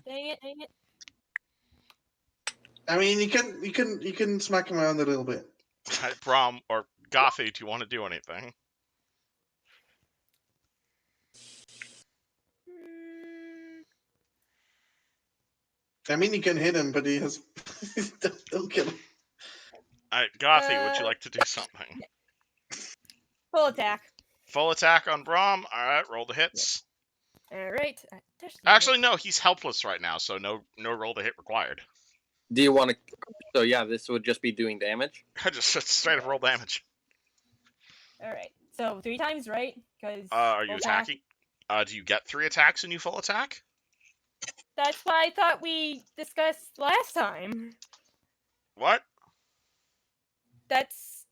Dang it, dang it. I mean, you can smack him around a little bit. Alright, Brahm, or Gotha, do you want to do anything? Mm, I mean, you can hit him, but he has. Don't kill him. Alright, Gotha, would you like to do something? full attack. Full attack on Brahm. Alright, roll the hits. Alright. Actually, no, he's helpless right now, so no roll the hit required. Do you want to? So yeah, this would just be doing damage. I just straight up roll damage. Alright. So 3 times, right? Because Are you attacking? Do you get 3 attacks when you full attack? That's what I thought we discussed last time. What? That's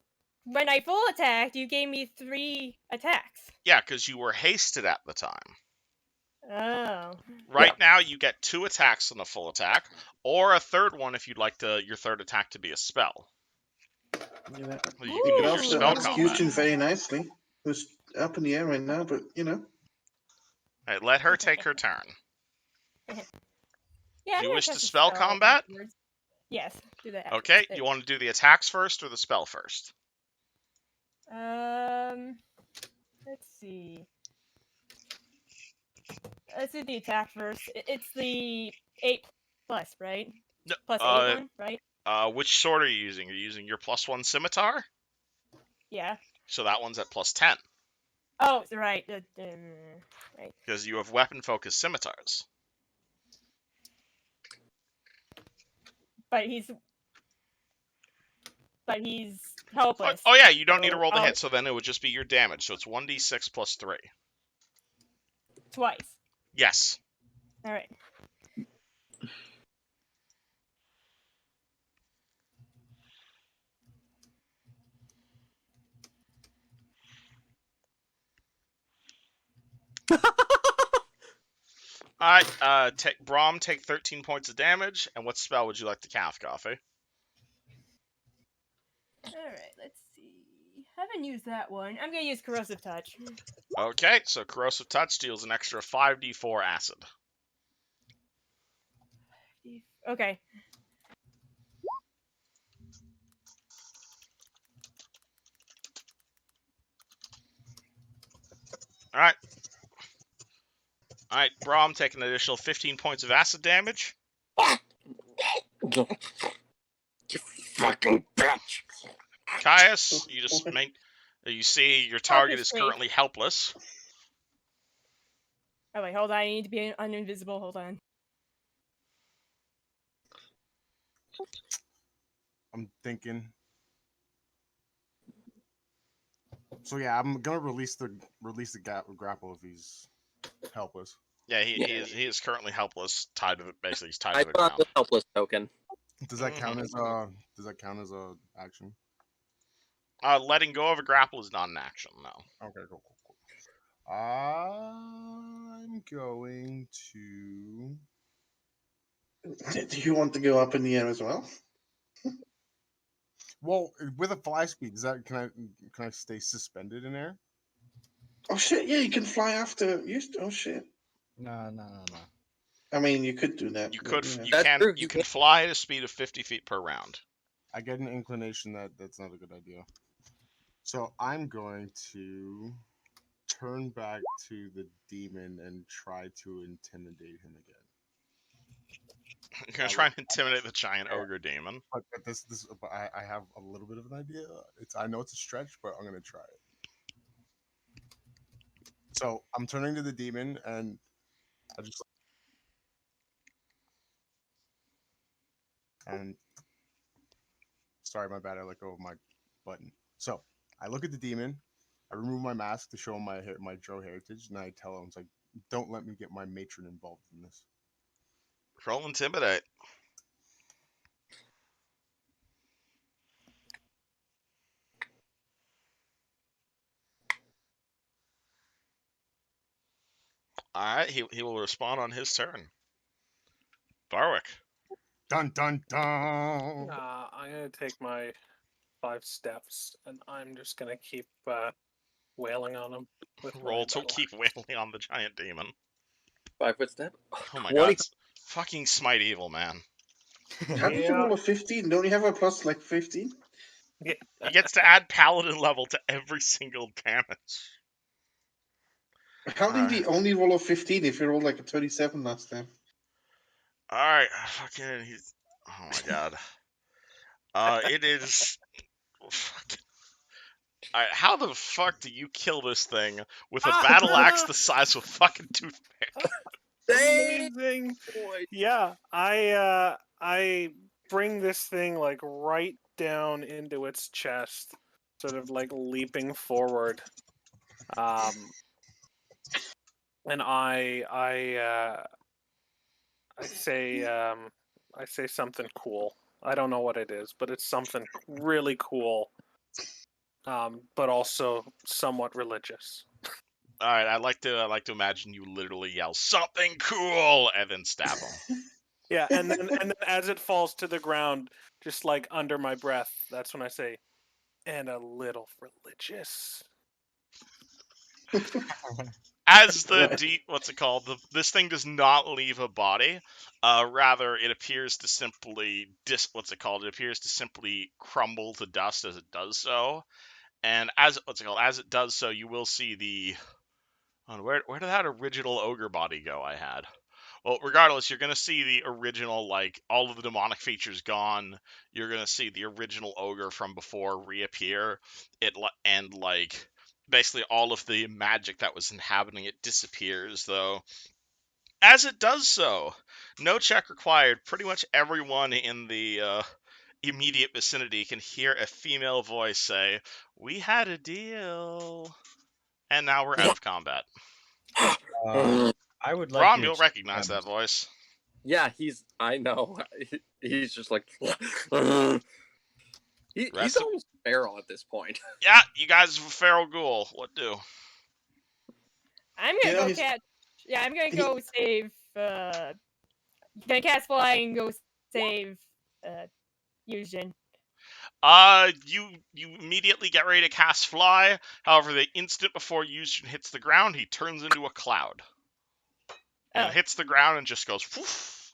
when I full attacked, you gave me 3 attacks. Yeah, because you were hasted at the time. Oh. Right now, you get 2 attacks on the full attack, or a third one if you'd like your third attack to be a spell. Yeah, Well, you you can could use your also spell execute combat. him very nicely. Who's up in the air right now, but you know. Alright, let her take her turn. Yeah, Do you I'm wish gonna to cast a spell combat? afterwards. Yes, do that. Okay, afterwards. you want to do the attacks first or the spell first? Let's see. Let's do the attack first. It's the 8 plus, right? No, Plus 8 one, right? which sword are you using? Are you using your +1 scimitar? Yeah. So that one's at +10. Oh, right. Right. Because you have weapon-focused scimitars. But he's helpless. Oh yeah, you don't need to so roll the hit, so then it would just be your damage. So it's 1d6 plus 3. Twice. Yes. All right. Alright, Brahm, take 13 points of damage, and what spell would you like to cast, Coffee? Alright, let's see. Haven't used that one. I'm gonna use Corrosive Touch. Okay, so Corrosive Touch deals an extra 5d4 acid. Okay. Alright. Alright, Brahm, take an additional 15 points of acid damage. You fucking bitch! Caius, you see your target is Obviously. currently helpless. Oh wait, hold on. I need to be uninvisible. Hold on. I'm thinking. So yeah, I'm gonna release the grapple if he's helpless. Yeah, he is currently helpless, tied to the I ground. thought the helpless token. Does that count as a action? Letting go of a grapple is not an action, no. Okay, cool. I'm going to. Do you want to go up in the air as well? Well, with a fly speed, can I stay suspended in air? Oh shit! Yeah, you can fly after. Oh shit! No. I mean, you could do that. You but, could you know. you can fly at a speed of 50 feet per round. I get an inclination that that's not a good idea. So I'm going to turn back to the demon and try to intimidate him again. You're gonna try and intimidate the giant ogre demon. But I have a little bit of an idea. I know it's a stretch, but I'm gonna try it. So I'm turning to the demon, and I just sorry, my bad. I let go of my button. So I look at the demon, I remove my mask to show him my Drow heritage, and I tell him, it's like, don't let me get my matron involved in this. Roll intimidate. All right, he will respond on his turn. Barwick. Dun dun dun. I'm gonna take my 5 steps, and I'm just gonna keep wailing on him with Roll my to battle keep axe. wailing on the giant demon. 5-foot step. Oh my 20. god. Fucking smite evil, man. How did you roll a 15? Don't you have a plus like 15? Yeah. He gets to add paladin level to every single damage. How did he only roll a 15 if he rolled like a 27 last time? Alright, fucking he's oh my god. It is fucking Alright, how the fuck do you kill this thing with a battle axe the size of a fucking toothpick? Amazing. Yeah, I bring this thing like right down into its chest, sort of like leaping forward. And I say something cool. I don't know what it is, but it's something really cool. But also somewhat religious. Alright, I like to imagine you literally yell something cool and then stab him. Yeah, and then as it falls to the ground, just like under my breath, that's when I say, and a little religious. As the Right. what's it called? This thing does not leave a body. Rather, it appears to simply what's it called? It appears to simply crumble to dust as it does so. And as what's it called? As it does so, you will see the where did that original ogre body go? I had. Well, regardless, you're gonna see the original, like all of the demonic features gone. You're gonna see the original ogre from before reappear. And like basically all of the magic that was inhabiting it disappears, though. As it does so, no check required. Pretty much everyone in the immediate vicinity can hear a female voice say, "We had a deal," and now we're out of combat. I would like Rom, you you'll to recognize expand. that voice. Yeah, I know. He's just like he's Rest of- almost feral at this point. Yeah, you guys have a feral ghoul. What do? I'm gonna Yeah, go he's- catch. Yeah, I'm gonna he- go save. Gonna cast fly and go save. Eugen. You immediately get ready to cast fly. However, the instant before Yushin hits the ground, he turns into a cloud and Oh. hits the ground and just goes. Whoosh.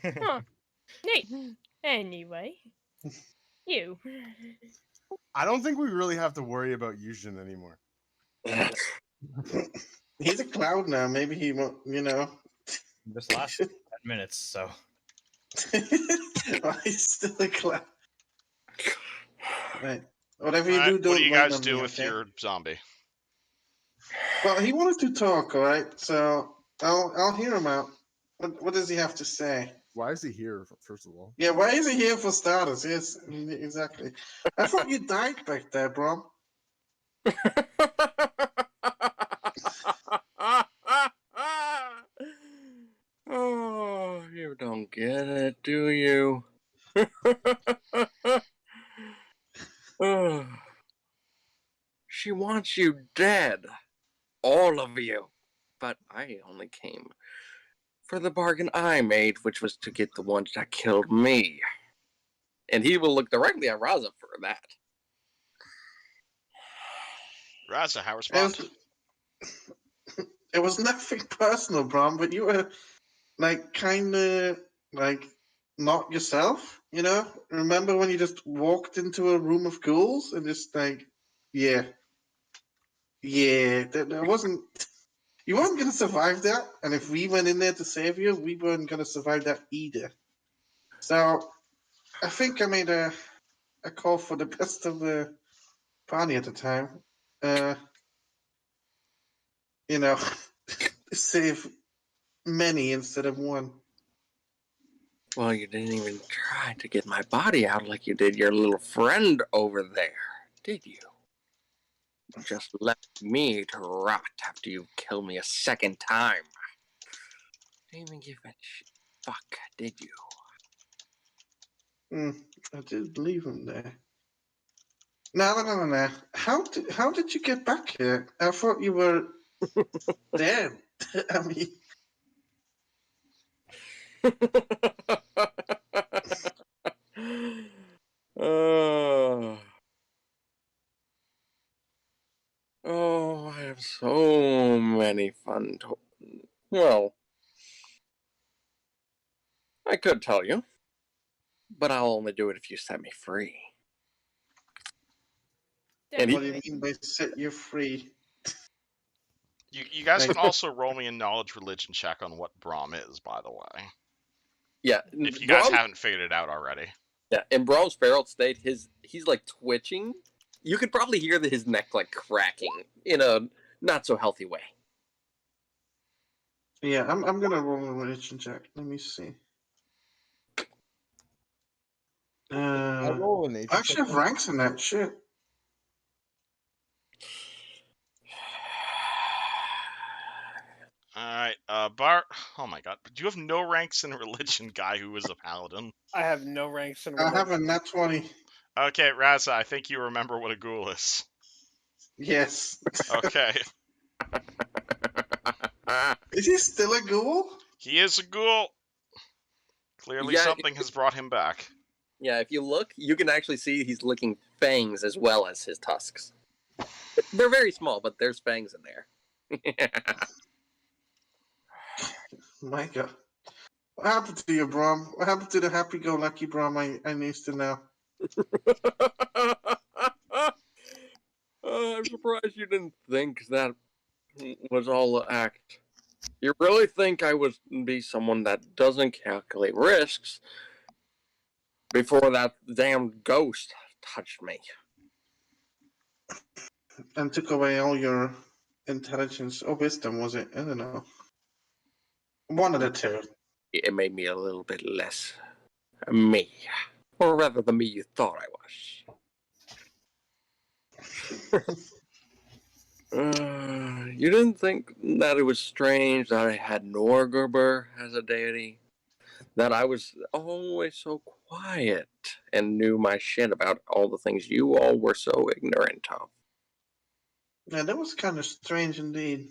Huh. Neat. Anyway, you. I don't think we really have to worry about Yushin anymore. He's a cloud now. Maybe he won't, This last 10 minutes, so. He's still a cloud. Right. Whatever you All right, do, don't what do you light guys on do me, with okay? your zombie? Well, he wanted to talk, all right? So I'll hear him out. What does he have to say? Why is he here, first of all? Yeah, why is he here for starters? Yes, exactly. I thought you died back there, bro. Oh, you don't get it, do you? Oh. She wants you dead. All of you. But I only came for the bargain I made, which was to get the ones that killed me. And he will look directly at Raza for that. Raza, how respond? It was nothing personal, Brom, but you were like kind of like not yourself, Remember when you just walked into a room of ghouls and just like, yeah, that wasn't. You weren't gonna survive that, and if we went in there to save you, we weren't gonna survive that either. So, I think I made a call for the best of the party at the time. Save many instead of one. Well, you didn't even try to get my body out like you did your little friend over there, did you? just left me to rot after you killed me a second time. Didn't even give a fuck, did you? I did leave him there. No. How did you get back here? I thought you were dead. I mean, I have so many fun. Well, I could tell you, but I'll only do it if you set me free. And what do you mean by set you free? You guys Like- can also roll me a knowledge religion check on what Braum is, by the way. Yeah, If you guys Braum- haven't figured it out already. Yeah, in Braum's feral state, he's like twitching. You could probably hear his neck like cracking in a not so healthy way. Yeah, I'm gonna roll a religion check. Let me see. I roll a I nature actually check. have ranks in that shit. Alright, Bart. Oh my god. Do you have no ranks in religion, guy who is a paladin? I have no ranks in I have religion. a nat 20. Okay, Raza, I think you remember what a ghoul is. Yes. Okay. Is he still a ghoul? He is a ghoul! Clearly Yeah, something has brought him back. Yeah, if you look, you can actually see he's licking fangs as well as his tusks. They're very small, but there's fangs in there. My god. What happened to you, Brom? What happened to the happy-go-lucky Brom I used to know? I'm surprised you didn't think that was all an act. You really think I would be someone that doesn't calculate risks before that damn ghost touched me? And took away all your intelligence or wisdom, was it? I don't know. One of the two. It made me a little bit less me. Or rather, the me you thought I was. You didn't think that it was strange that I had Norgerber as a deity? That I was always so quiet and knew my shit about all the things you all were so ignorant of? Yeah, that was kind of strange indeed.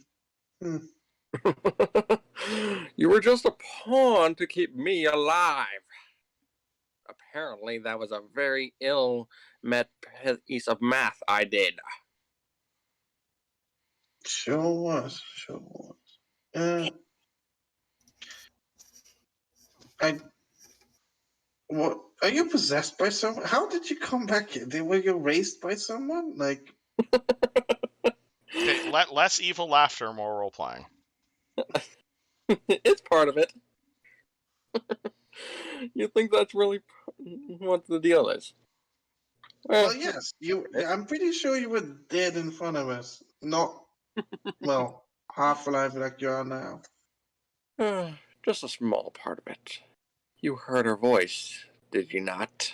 You were just a pawn to keep me alive. Apparently, that was a very ill met piece of math I did. Sure was. What? Are you possessed by someone? How did you come back here? Were you raised by someone? Like, Okay, less evil laughter, more role playing. It's part of it. You think that's really what the deal is? well, yes. I'm pretty sure you were dead in front of us. Not, well, half alive like you are now. Just a small part of it. You heard her voice, did you not?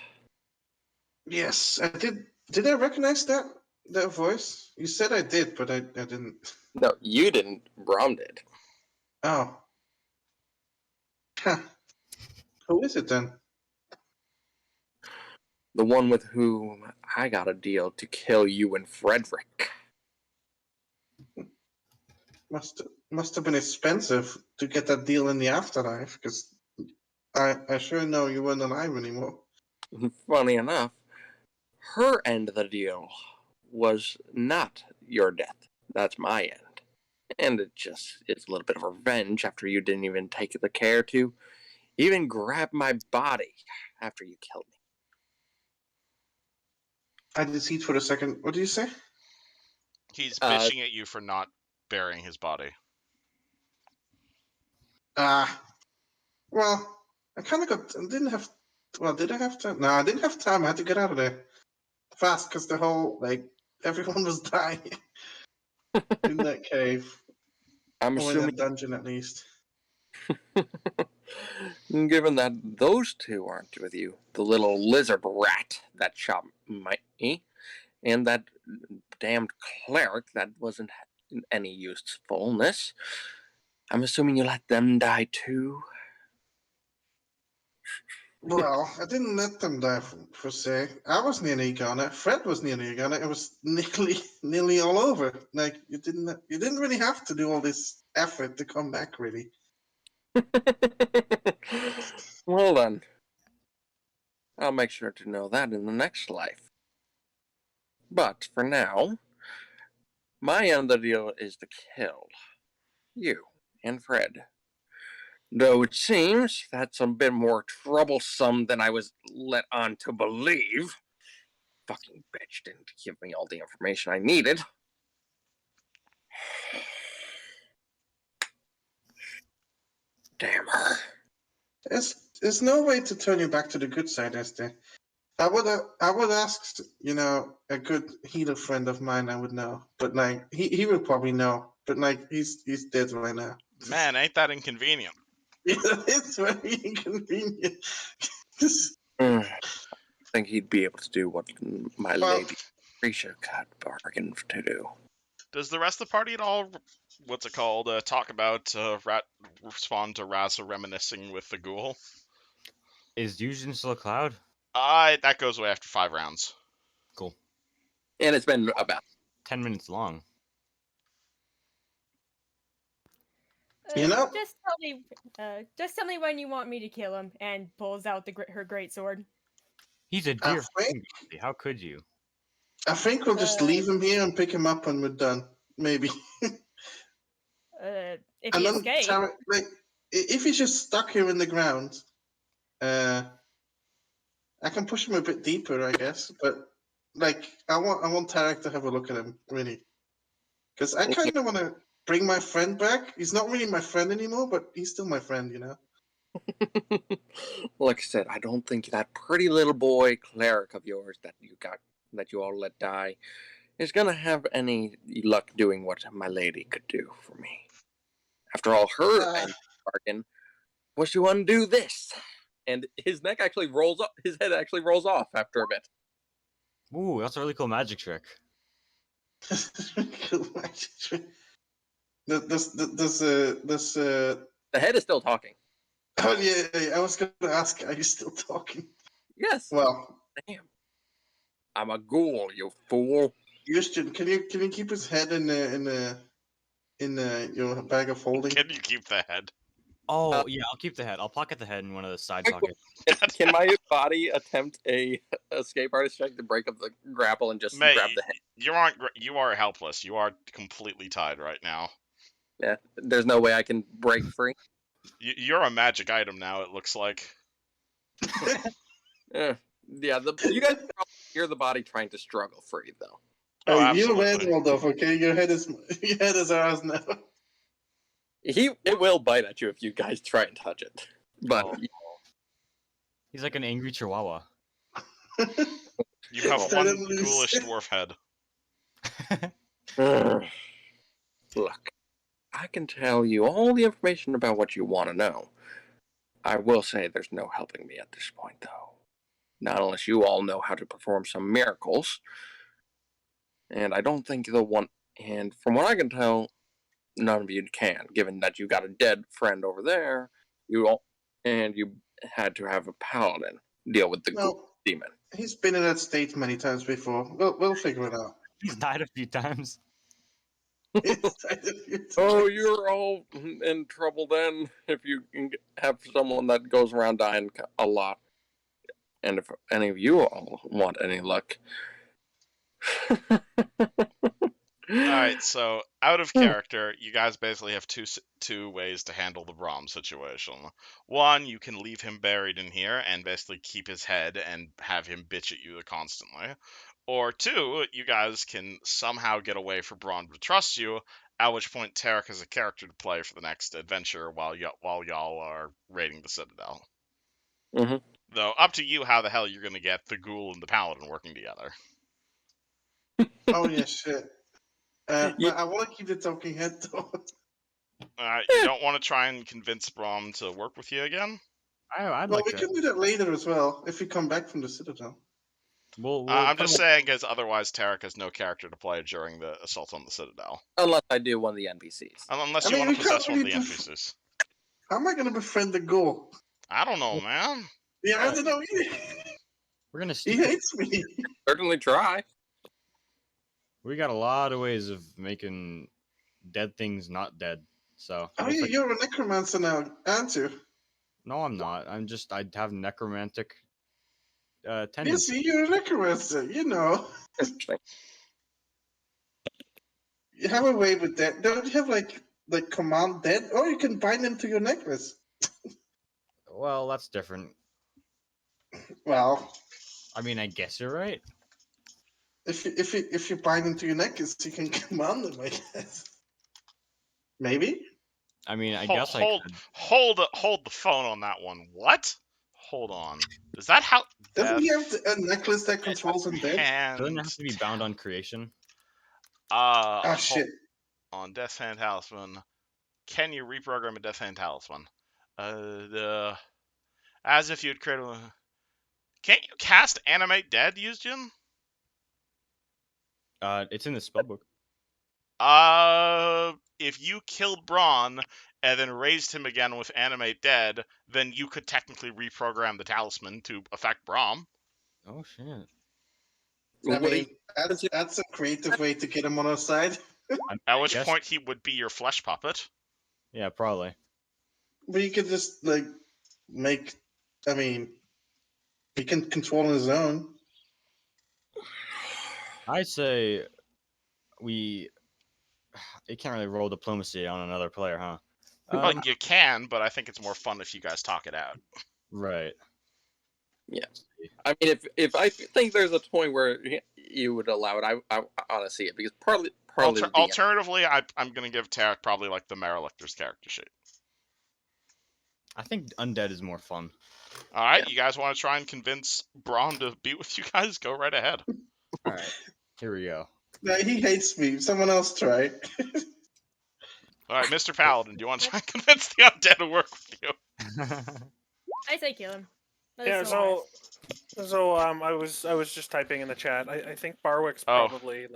Yes, I did. Did I recognize that voice? You said I did, but I didn't. No, you didn't. Brom did. Oh. Huh. Who is it then? The one with whom I got a deal to kill you and Frederick. Must have been expensive to get that deal in the afterlife, because I sure know you weren't alive anymore. Funny enough, her end of the deal was not your death. That's my end. And it just is a little bit of revenge after you didn't even take the care to even grab my body after you killed me. I did see it for a second. What did you say? He's bitching at you for not burying his body. Well, I kind of didn't have. Well, did I have time? No, I didn't have time. I had to get out of there fast because the whole everyone was dying in that cave. I'm Or in assuming, that dungeon, at least. given that those two aren't with you, the little lizard rat that shot me, and that damned cleric that wasn't any usefulness. I'm assuming you let them die too? Well, I didn't let them die per se. I was nearly gonna. Fred was nearly gonna. It was nearly all over. Like you didn't really have to do all this effort to come back, really. Well then, I'll make sure to know that in the next life. But for now, my end of the deal is to kill you and Fred. Though it seems that's a bit more troublesome than I was let on to believe. Fucking bitch didn't give me all the information I needed. Damn her. There's no way to turn you back to the good side, is there? I would ask, a good healer friend of mine I would know. But like he would probably know. But like he's dead right now. Man, ain't that inconvenient? It's very inconvenient. I think he'd be able to do what my Well, lady Risha got bargained to do. Does the rest of the party at all, what's it called, talk about, respond to Raza reminiscing with the ghoul? Is Yujin still a cloud? That goes away after 5 rounds. Cool. And it's been about 10 minutes long. Just tell me when you want me to kill him, and pulls out her great sword. He's a dear friend. How could you? I think we'll just leave him here and pick him up when we're done. Maybe. If he escapes. If he's just stuck here in the ground, I can push him a bit deeper, I guess. But like, I want Tarek to have a look at him, really, because I kind of want to bring my friend back. He's not really my friend anymore, but he's still my friend, Like I said, I don't think that pretty little boy cleric of yours that you all let die is gonna have any luck doing what my lady could do for me. After all, her bargain was to undo this, and his neck actually rolls up. His head actually rolls off after a bit. Ooh, that's a really cool magic trick. Cool magic trick. The head is still talking. Oh yeah, I was going to ask, are you still talking? Yes. Well, damn. I'm a ghoul, you fool. Houston, can you keep his head in your bag of holding? Can you keep the head? Oh yeah, I'll keep the head. I'll pocket the head in one of the side pockets. Can my body attempt a escape artist check to break up the grapple and just grab the head? You are helpless. You are completely tied right now. Yeah, there's no way I can break free. You're a magic item now. It looks like. Yeah, you guys probably hear the body trying to struggle free though. Oh, you're absolutely. Randolph, okay? Your head is ours now. It will bite at you if you guys try and touch it. But he's like an angry chihuahua. You have one ghoulish dwarf head. Look, I can tell you all the information about what you want to know. I will say there's no helping me at this point, though. Not unless you all know how to perform some miracles. And I don't think and from what I can tell, none of you can, given that you got a dead friend over there, you had to have a paladin deal with the demon. He's been in that state many times before. We'll figure it out. He's died a few times. Oh, you're all in trouble then if you can have someone that goes around dying a lot. And if any of you all want any luck. Alright, so out of character, you guys basically have two ways to handle the Braum situation. One, you can leave him buried in here and basically keep his head and have him bitch at you constantly. Or two, you guys can somehow get away for Braum to trust you, at which point Tarek has a character to play for the next adventure while y'all are raiding the Citadel. Mm-hmm. Though, up to you how the hell you're going to get the Ghoul and the Paladin working together. Oh, yeah, shit. But I want to keep the talking head, though. You don't want to try and convince Braum to work with you again? I'd well, like we can do that later as well, if we come back from the Citadel. We'll I'm put just him- saying, because otherwise Tarek has no character to play during the assault on the Citadel. Unless I do one of the NPCs. Unless I you mean, want we to can't possess one of the really NPCs. How am I going to befriend the ghoul? I don't know, man. Yeah, I don't know. We're gonna He stick. hates me. Certainly try. We got a lot of ways of making dead things not dead. So Oh, we'll yeah, figure- you're a necromancer now, aren't you? no, I'm not. I'd have necromantic Yes, tendencies. you're a necromancer. You know, Interesting. you have a way with that. Don't you have like command dead, or you can bind him to your necklace? Well, that's different. Well, I mean, I guess you're right. if you bind him to your necklace, you can command him. I guess. Maybe. I mean, I Hold, guess I hold, could. hold the phone on that one. What? Hold on. Is that how Doesn't death he have a necklace that controls undead? Doesn't it hand? have to be bound on creation? Ah, shit. On Death Hand Talisman. Can you reprogram a Death Hand Talisman? As if you'd create a. Can't you cast Animate Dead, Yuzjin? It's in the spellbook. If you killed Braun and then raised him again with Animate Dead, then you could technically reprogram the talisman to affect Braum. Oh shit! I What do mean, that's a creative way to get him on our side. At which Yes. point he would be your flesh puppet. Yeah, probably. But he could just make. I mean, he can control on his own. I say we. You can't really roll diplomacy on another player, huh? Well, you can, but I think it's more fun if you guys talk it out. Right. Yeah. I mean, if I think there's a point where you would allow it, I ought to see it because partly the DM. Alternatively, I'm going to give Tarek probably like the Marilictor's character sheet. I think undead is more fun. All right, Yeah. you guys want to try and convince Braun to be with you guys? Go right ahead. All right, here we go. No, he hates me. Someone else try. All right, Mr. Paladin, do you want to try and convince the undead to work with you? I say kill him. That Yeah, is so I was just typing in the chat. I think Barwick's probably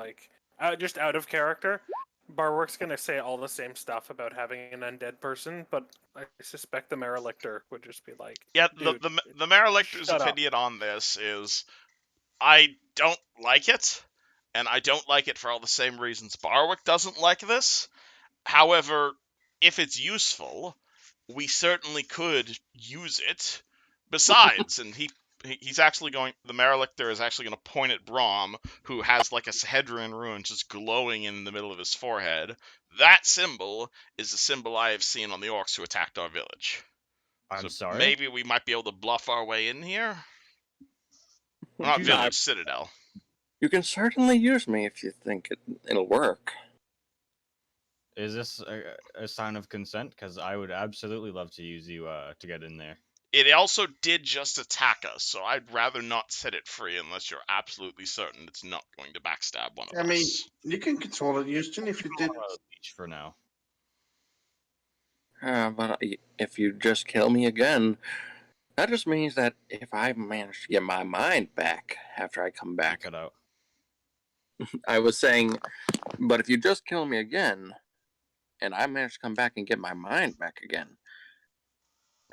just out of character. Barwick's gonna say all the same stuff about having an undead person, but I suspect the Marilictor would just be like, Yeah, dude, the Marilictor's shut up. opinion on this is, I don't like it, and I don't like it for all the same reasons Barwick doesn't like this. However, if it's useful, we certainly could use it. Besides, and he's actually going. The Marilictor is actually going to point at Braum, who has like a Sahedrian rune just glowing in the middle of his forehead. That symbol is a symbol I have seen on the orcs who attacked our village. I'm So sorry. maybe we might be able to bluff our way in here. Well, not You village, got- citadel. You can certainly use me if you think it'll work. Is this a sign of consent? Because I would absolutely love to use you to get in there. It also did just attack us, so I'd rather not set it free unless you're absolutely certain it's not going to backstab one of I mean, us. you can control it, Houston, if you did. Beach for now. But if you just kill me again, that just means that if I manage to get my mind back after I come back, Cut out. I was saying, but if you just kill me again, and I manage to come back and get my mind back again,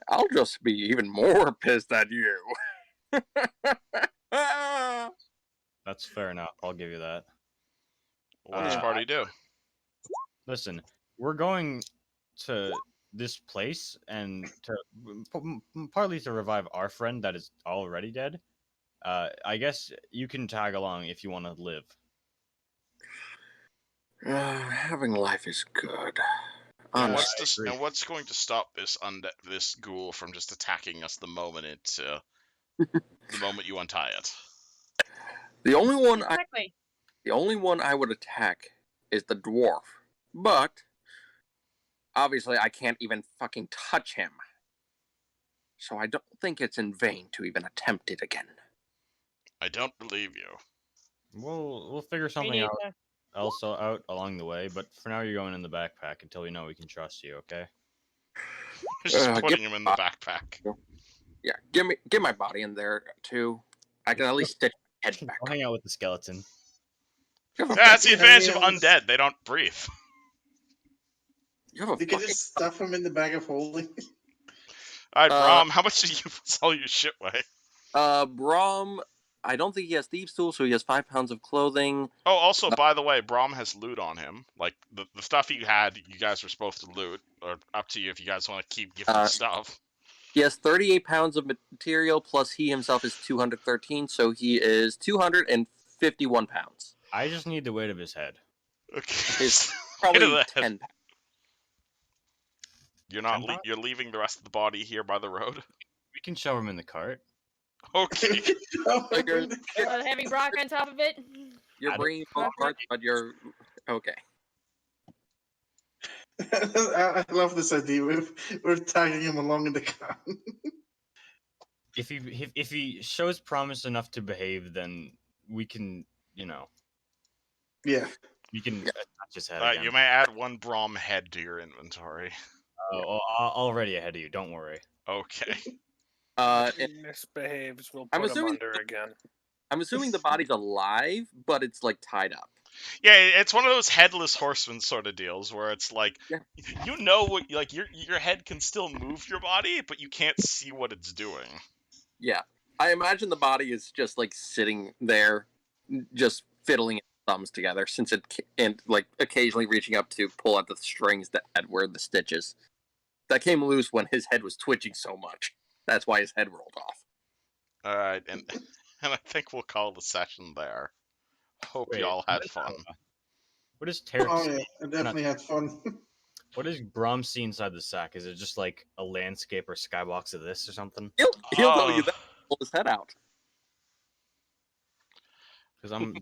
I'll just be even more pissed at you. That's fair enough. I'll give you that. What does party do? Listen, we're going to this place and partly to revive our friend that is already dead. I guess you can tag along if you want to live. Having life is good. And Honestly. what's going to stop this ghoul from just attacking us the moment you untie it? The only one exactly. The only one I would attack is the dwarf. But obviously I can't even fucking touch him. So I don't think it's in vain to even attempt it again. I don't believe you. We'll figure something else out along the way, but for now you're going in the backpack until we know we can trust you, okay? Just putting him in the backpack. Yeah, get my body in there too. I can at least stitch Head back. I'll hang out with the skeleton. That's the advantage of Yeah, undead. They don't breathe. You have a You can fucking... just stuff him in the bag of holding. All right, Brom, how much did you sell your shit weigh? Brom, I don't think he has thieves' tools, so he has 5 pounds of clothing. Oh, also, by the way, Brom has loot on him. Like, the stuff you had, you guys were supposed to loot. Or up to you if you guys want to keep giving him stuff. He has 38 pounds of material, plus he himself is 213, so he is 251 pounds. I just need the weight of his head. Okay. It's probably Weight of the 10 head. pounds. You're not. 10 pounds? You're leaving the rest of the body here by the road. We can shove him in the cart. Okay. Heavy rock on top of it. You're bringing both parts, but you're... Okay. I love this idea. We're tagging him along in the car. If he shows promise enough to behave, then we can, Yeah. we can attach his head You again. may add 1 Brom head to your inventory. Oh, already ahead of you. Don't worry. Okay. And If he misbehaves, we'll I'm put him assuming- under again. I'm assuming the body's alive, but it's, like, tied up. Yeah, it's one of those headless horseman sort of deals where it's like, Yeah. you know what, like your head can still move your body, but you can't see what it's doing. Yeah. I imagine the body is just, like, sitting there, just fiddling its thumbs together, since and, like, occasionally reaching up to pull out the strings that were the stitches. That came loose when his head was twitching so much. That's why his head rolled off. All right, and I think we'll call the session there. Hope Wait, y'all had fun. What does Tarek Oh see? yeah, I definitely had fun. What does Brom see inside the sack? Is it just like a landscape or skybox of this or something? He'll tell you that. Pull his head out. Because I'm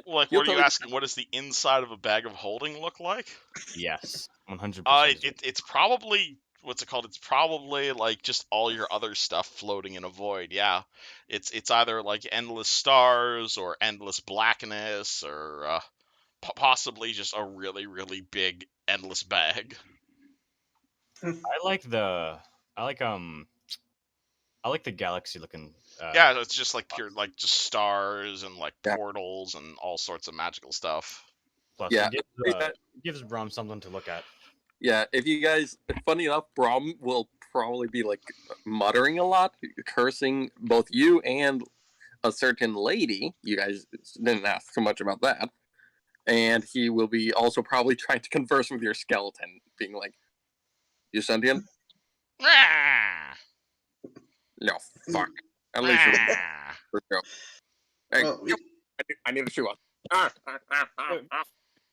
Like, He'll what are tell you you- asking? What does the inside of a bag of holding look like? yes, 100%. It's probably what's it called? It's probably like just all your other stuff floating in a void. Yeah, it's either like endless stars or endless blackness or possibly just a really really big endless bag. I like the galaxy looking. Yeah, it's just like pure like just stars and like Yeah. portals and all sorts of magical stuff. Plus, Yeah. it gives Brom something to look at. Yeah, if you guys, funny enough, Brom will probably be, like, muttering a lot, cursing both you and a certain lady. You guys didn't ask so much about that. And he will be also probably trying to converse with your skeleton, being like, "You sentient? Ah! No, fuck. At least you're Ah! for sure. Hey, Well, we- I need a shoe on.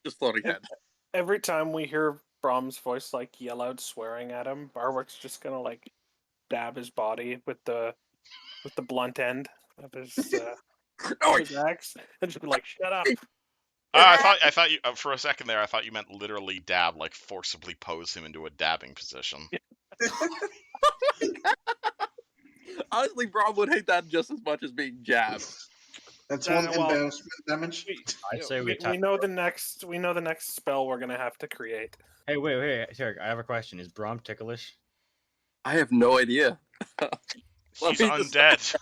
Just floating head. Every time we hear Brom's voice like yell out swearing at him, Barwick's just gonna like dab his body with the blunt end of his axe and just be like, "Shut up!" I thought you for a second there. I thought you meant literally dab, like forcibly pose him into a dabbing position. Honestly, Brom would hate that just as much as being jabbed. That's Yeah, one well, embarrassment damage. I say we we know the next spell we're gonna have to create. Hey, wait, Tarek, I have a question. Is Brom ticklish? I have no idea. He's me undead.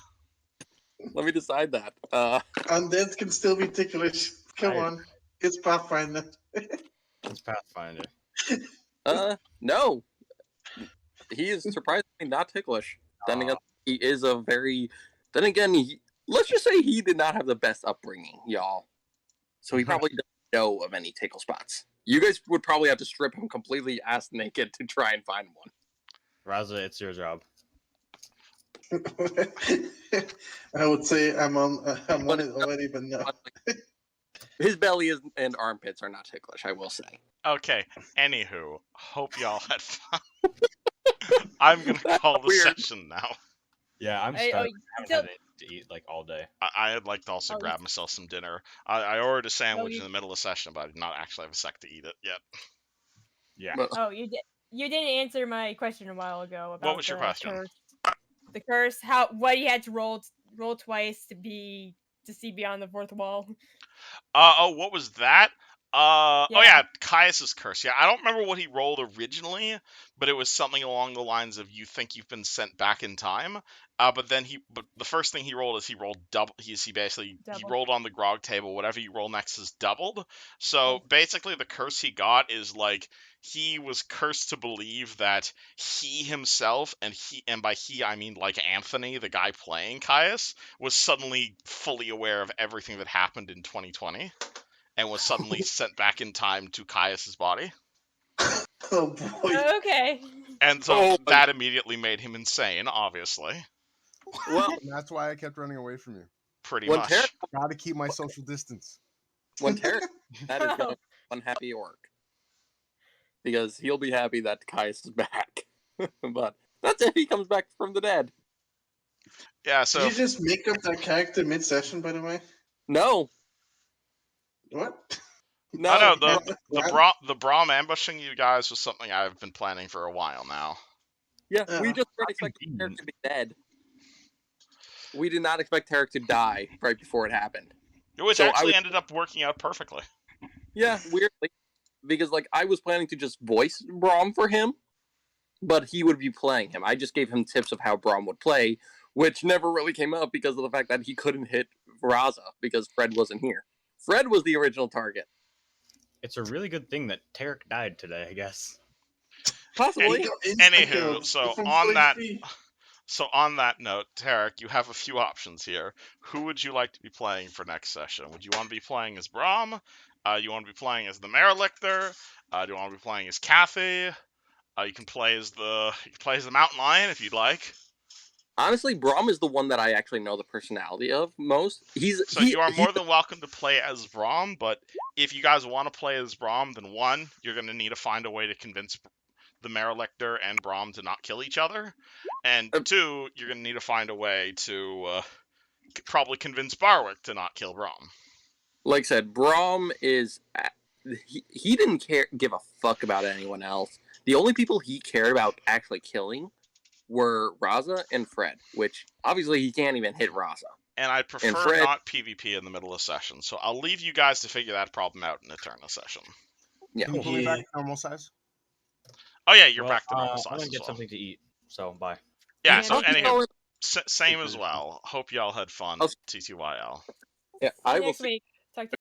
Let me decide that. Undead can still be ticklish. Come I- on, it's Pathfinder. It's Pathfinder. No. He is surprisingly not ticklish. Then again, he is a very... Then again, let's just say he did not have the best upbringing, y'all. So he probably doesn't know of any tickle spots. You guys would probably have to strip him completely ass naked to try and find one. Raza, it's your job. I would say I'm on it already, but no. His belly and armpits are not ticklish, I will say. Okay. Anywho, hope y'all had fun. I'm gonna call the weird. session now. Yeah, I'm Hey, starving. I haven't so- had anything to eat like all day. I'd like to also Oh, grab myself some dinner. I ordered a sandwich you- in the middle of session, but I did not actually have a sec to eat it yet. Yeah. But- Oh, you didn't answer my question a while ago about What was your the question? curse. The curse, what you had to roll twice to see beyond the fourth wall. What was that? Oh Yeah. yeah, Caius's curse. Yeah, I don't remember what he rolled originally, but it was something along the lines of "you think you've been sent back in time." But the first thing he rolled is he rolled double. He basically he Double. rolled on the grog table. Whatever you roll next is doubled. So Okay. basically, the curse he got is like he was cursed to believe that he himself, and by he I mean like Anthony, the guy playing Caius, was suddenly fully aware of everything that happened in 2020. And was suddenly sent back in time to Caius's body. Oh boy. Okay. And so Oh, that immediately made him insane, obviously. well, And that's why I kept running away from you. Pretty when much. Tarek, Gotta keep my social distance. when Tarek, that is gonna be one happy orc. Because he'll be happy that Caius is back. But that's if he comes back from the dead. Yeah, Did so you just make up that character mid-session, by the way? No, What? no. I know What? the Braum ambushing you guys was something I've been planning for a while now. Yeah, we Yeah. just weren't expecting Tarek to be dead. We did not expect Tarek to die right before it happened. Which So actually ended up working out perfectly. Yeah, weirdly. Because, like, I was planning to just voice Braum for him, but he would be playing him. I just gave him tips of how Braum would play, which never really came up because of the fact that he couldn't hit Raza because Fred wasn't here. Fred was the original target. It's a really good thing that Tarek died today, I guess. Possibly. He got Anywho, insta-killed so from on that 40 feet. So on that note, Tarek, you have a few options here. Who would you like to be playing for next session? Would you want to be playing as Braum? You want to be playing as the Marelictor? Do you want to be playing as Kathy? You can play as the Mountain Lion if you'd like. Honestly, Braum is the one that I actually know the personality of most. So you are more than welcome to play as Braum, but if you guys want to play as Braum, then one, you're going to need to find a way to convince the Marelictor and Braum to not kill each other, and two, you're going to need to find a way to probably convince Barwick to not kill Braum. Like I said, Braum is... He didn't give a fuck about anyone else. The only people he cared about actually killing were Raza and Fred, which obviously he can't even hit Raza. And I prefer Fred, not PvP in the middle of session, so I'll leave you guys to figure that problem out in Eterna session. Yeah. Can you pull me back to normal size? Oh yeah, you're Well, back to normal I'm size gonna as get well. something to eat, so bye. Yeah, Yeah, so thank you. anyway, same as well. Hope y'all had fun. TTYL. Yeah, I will Next see. week. Talk to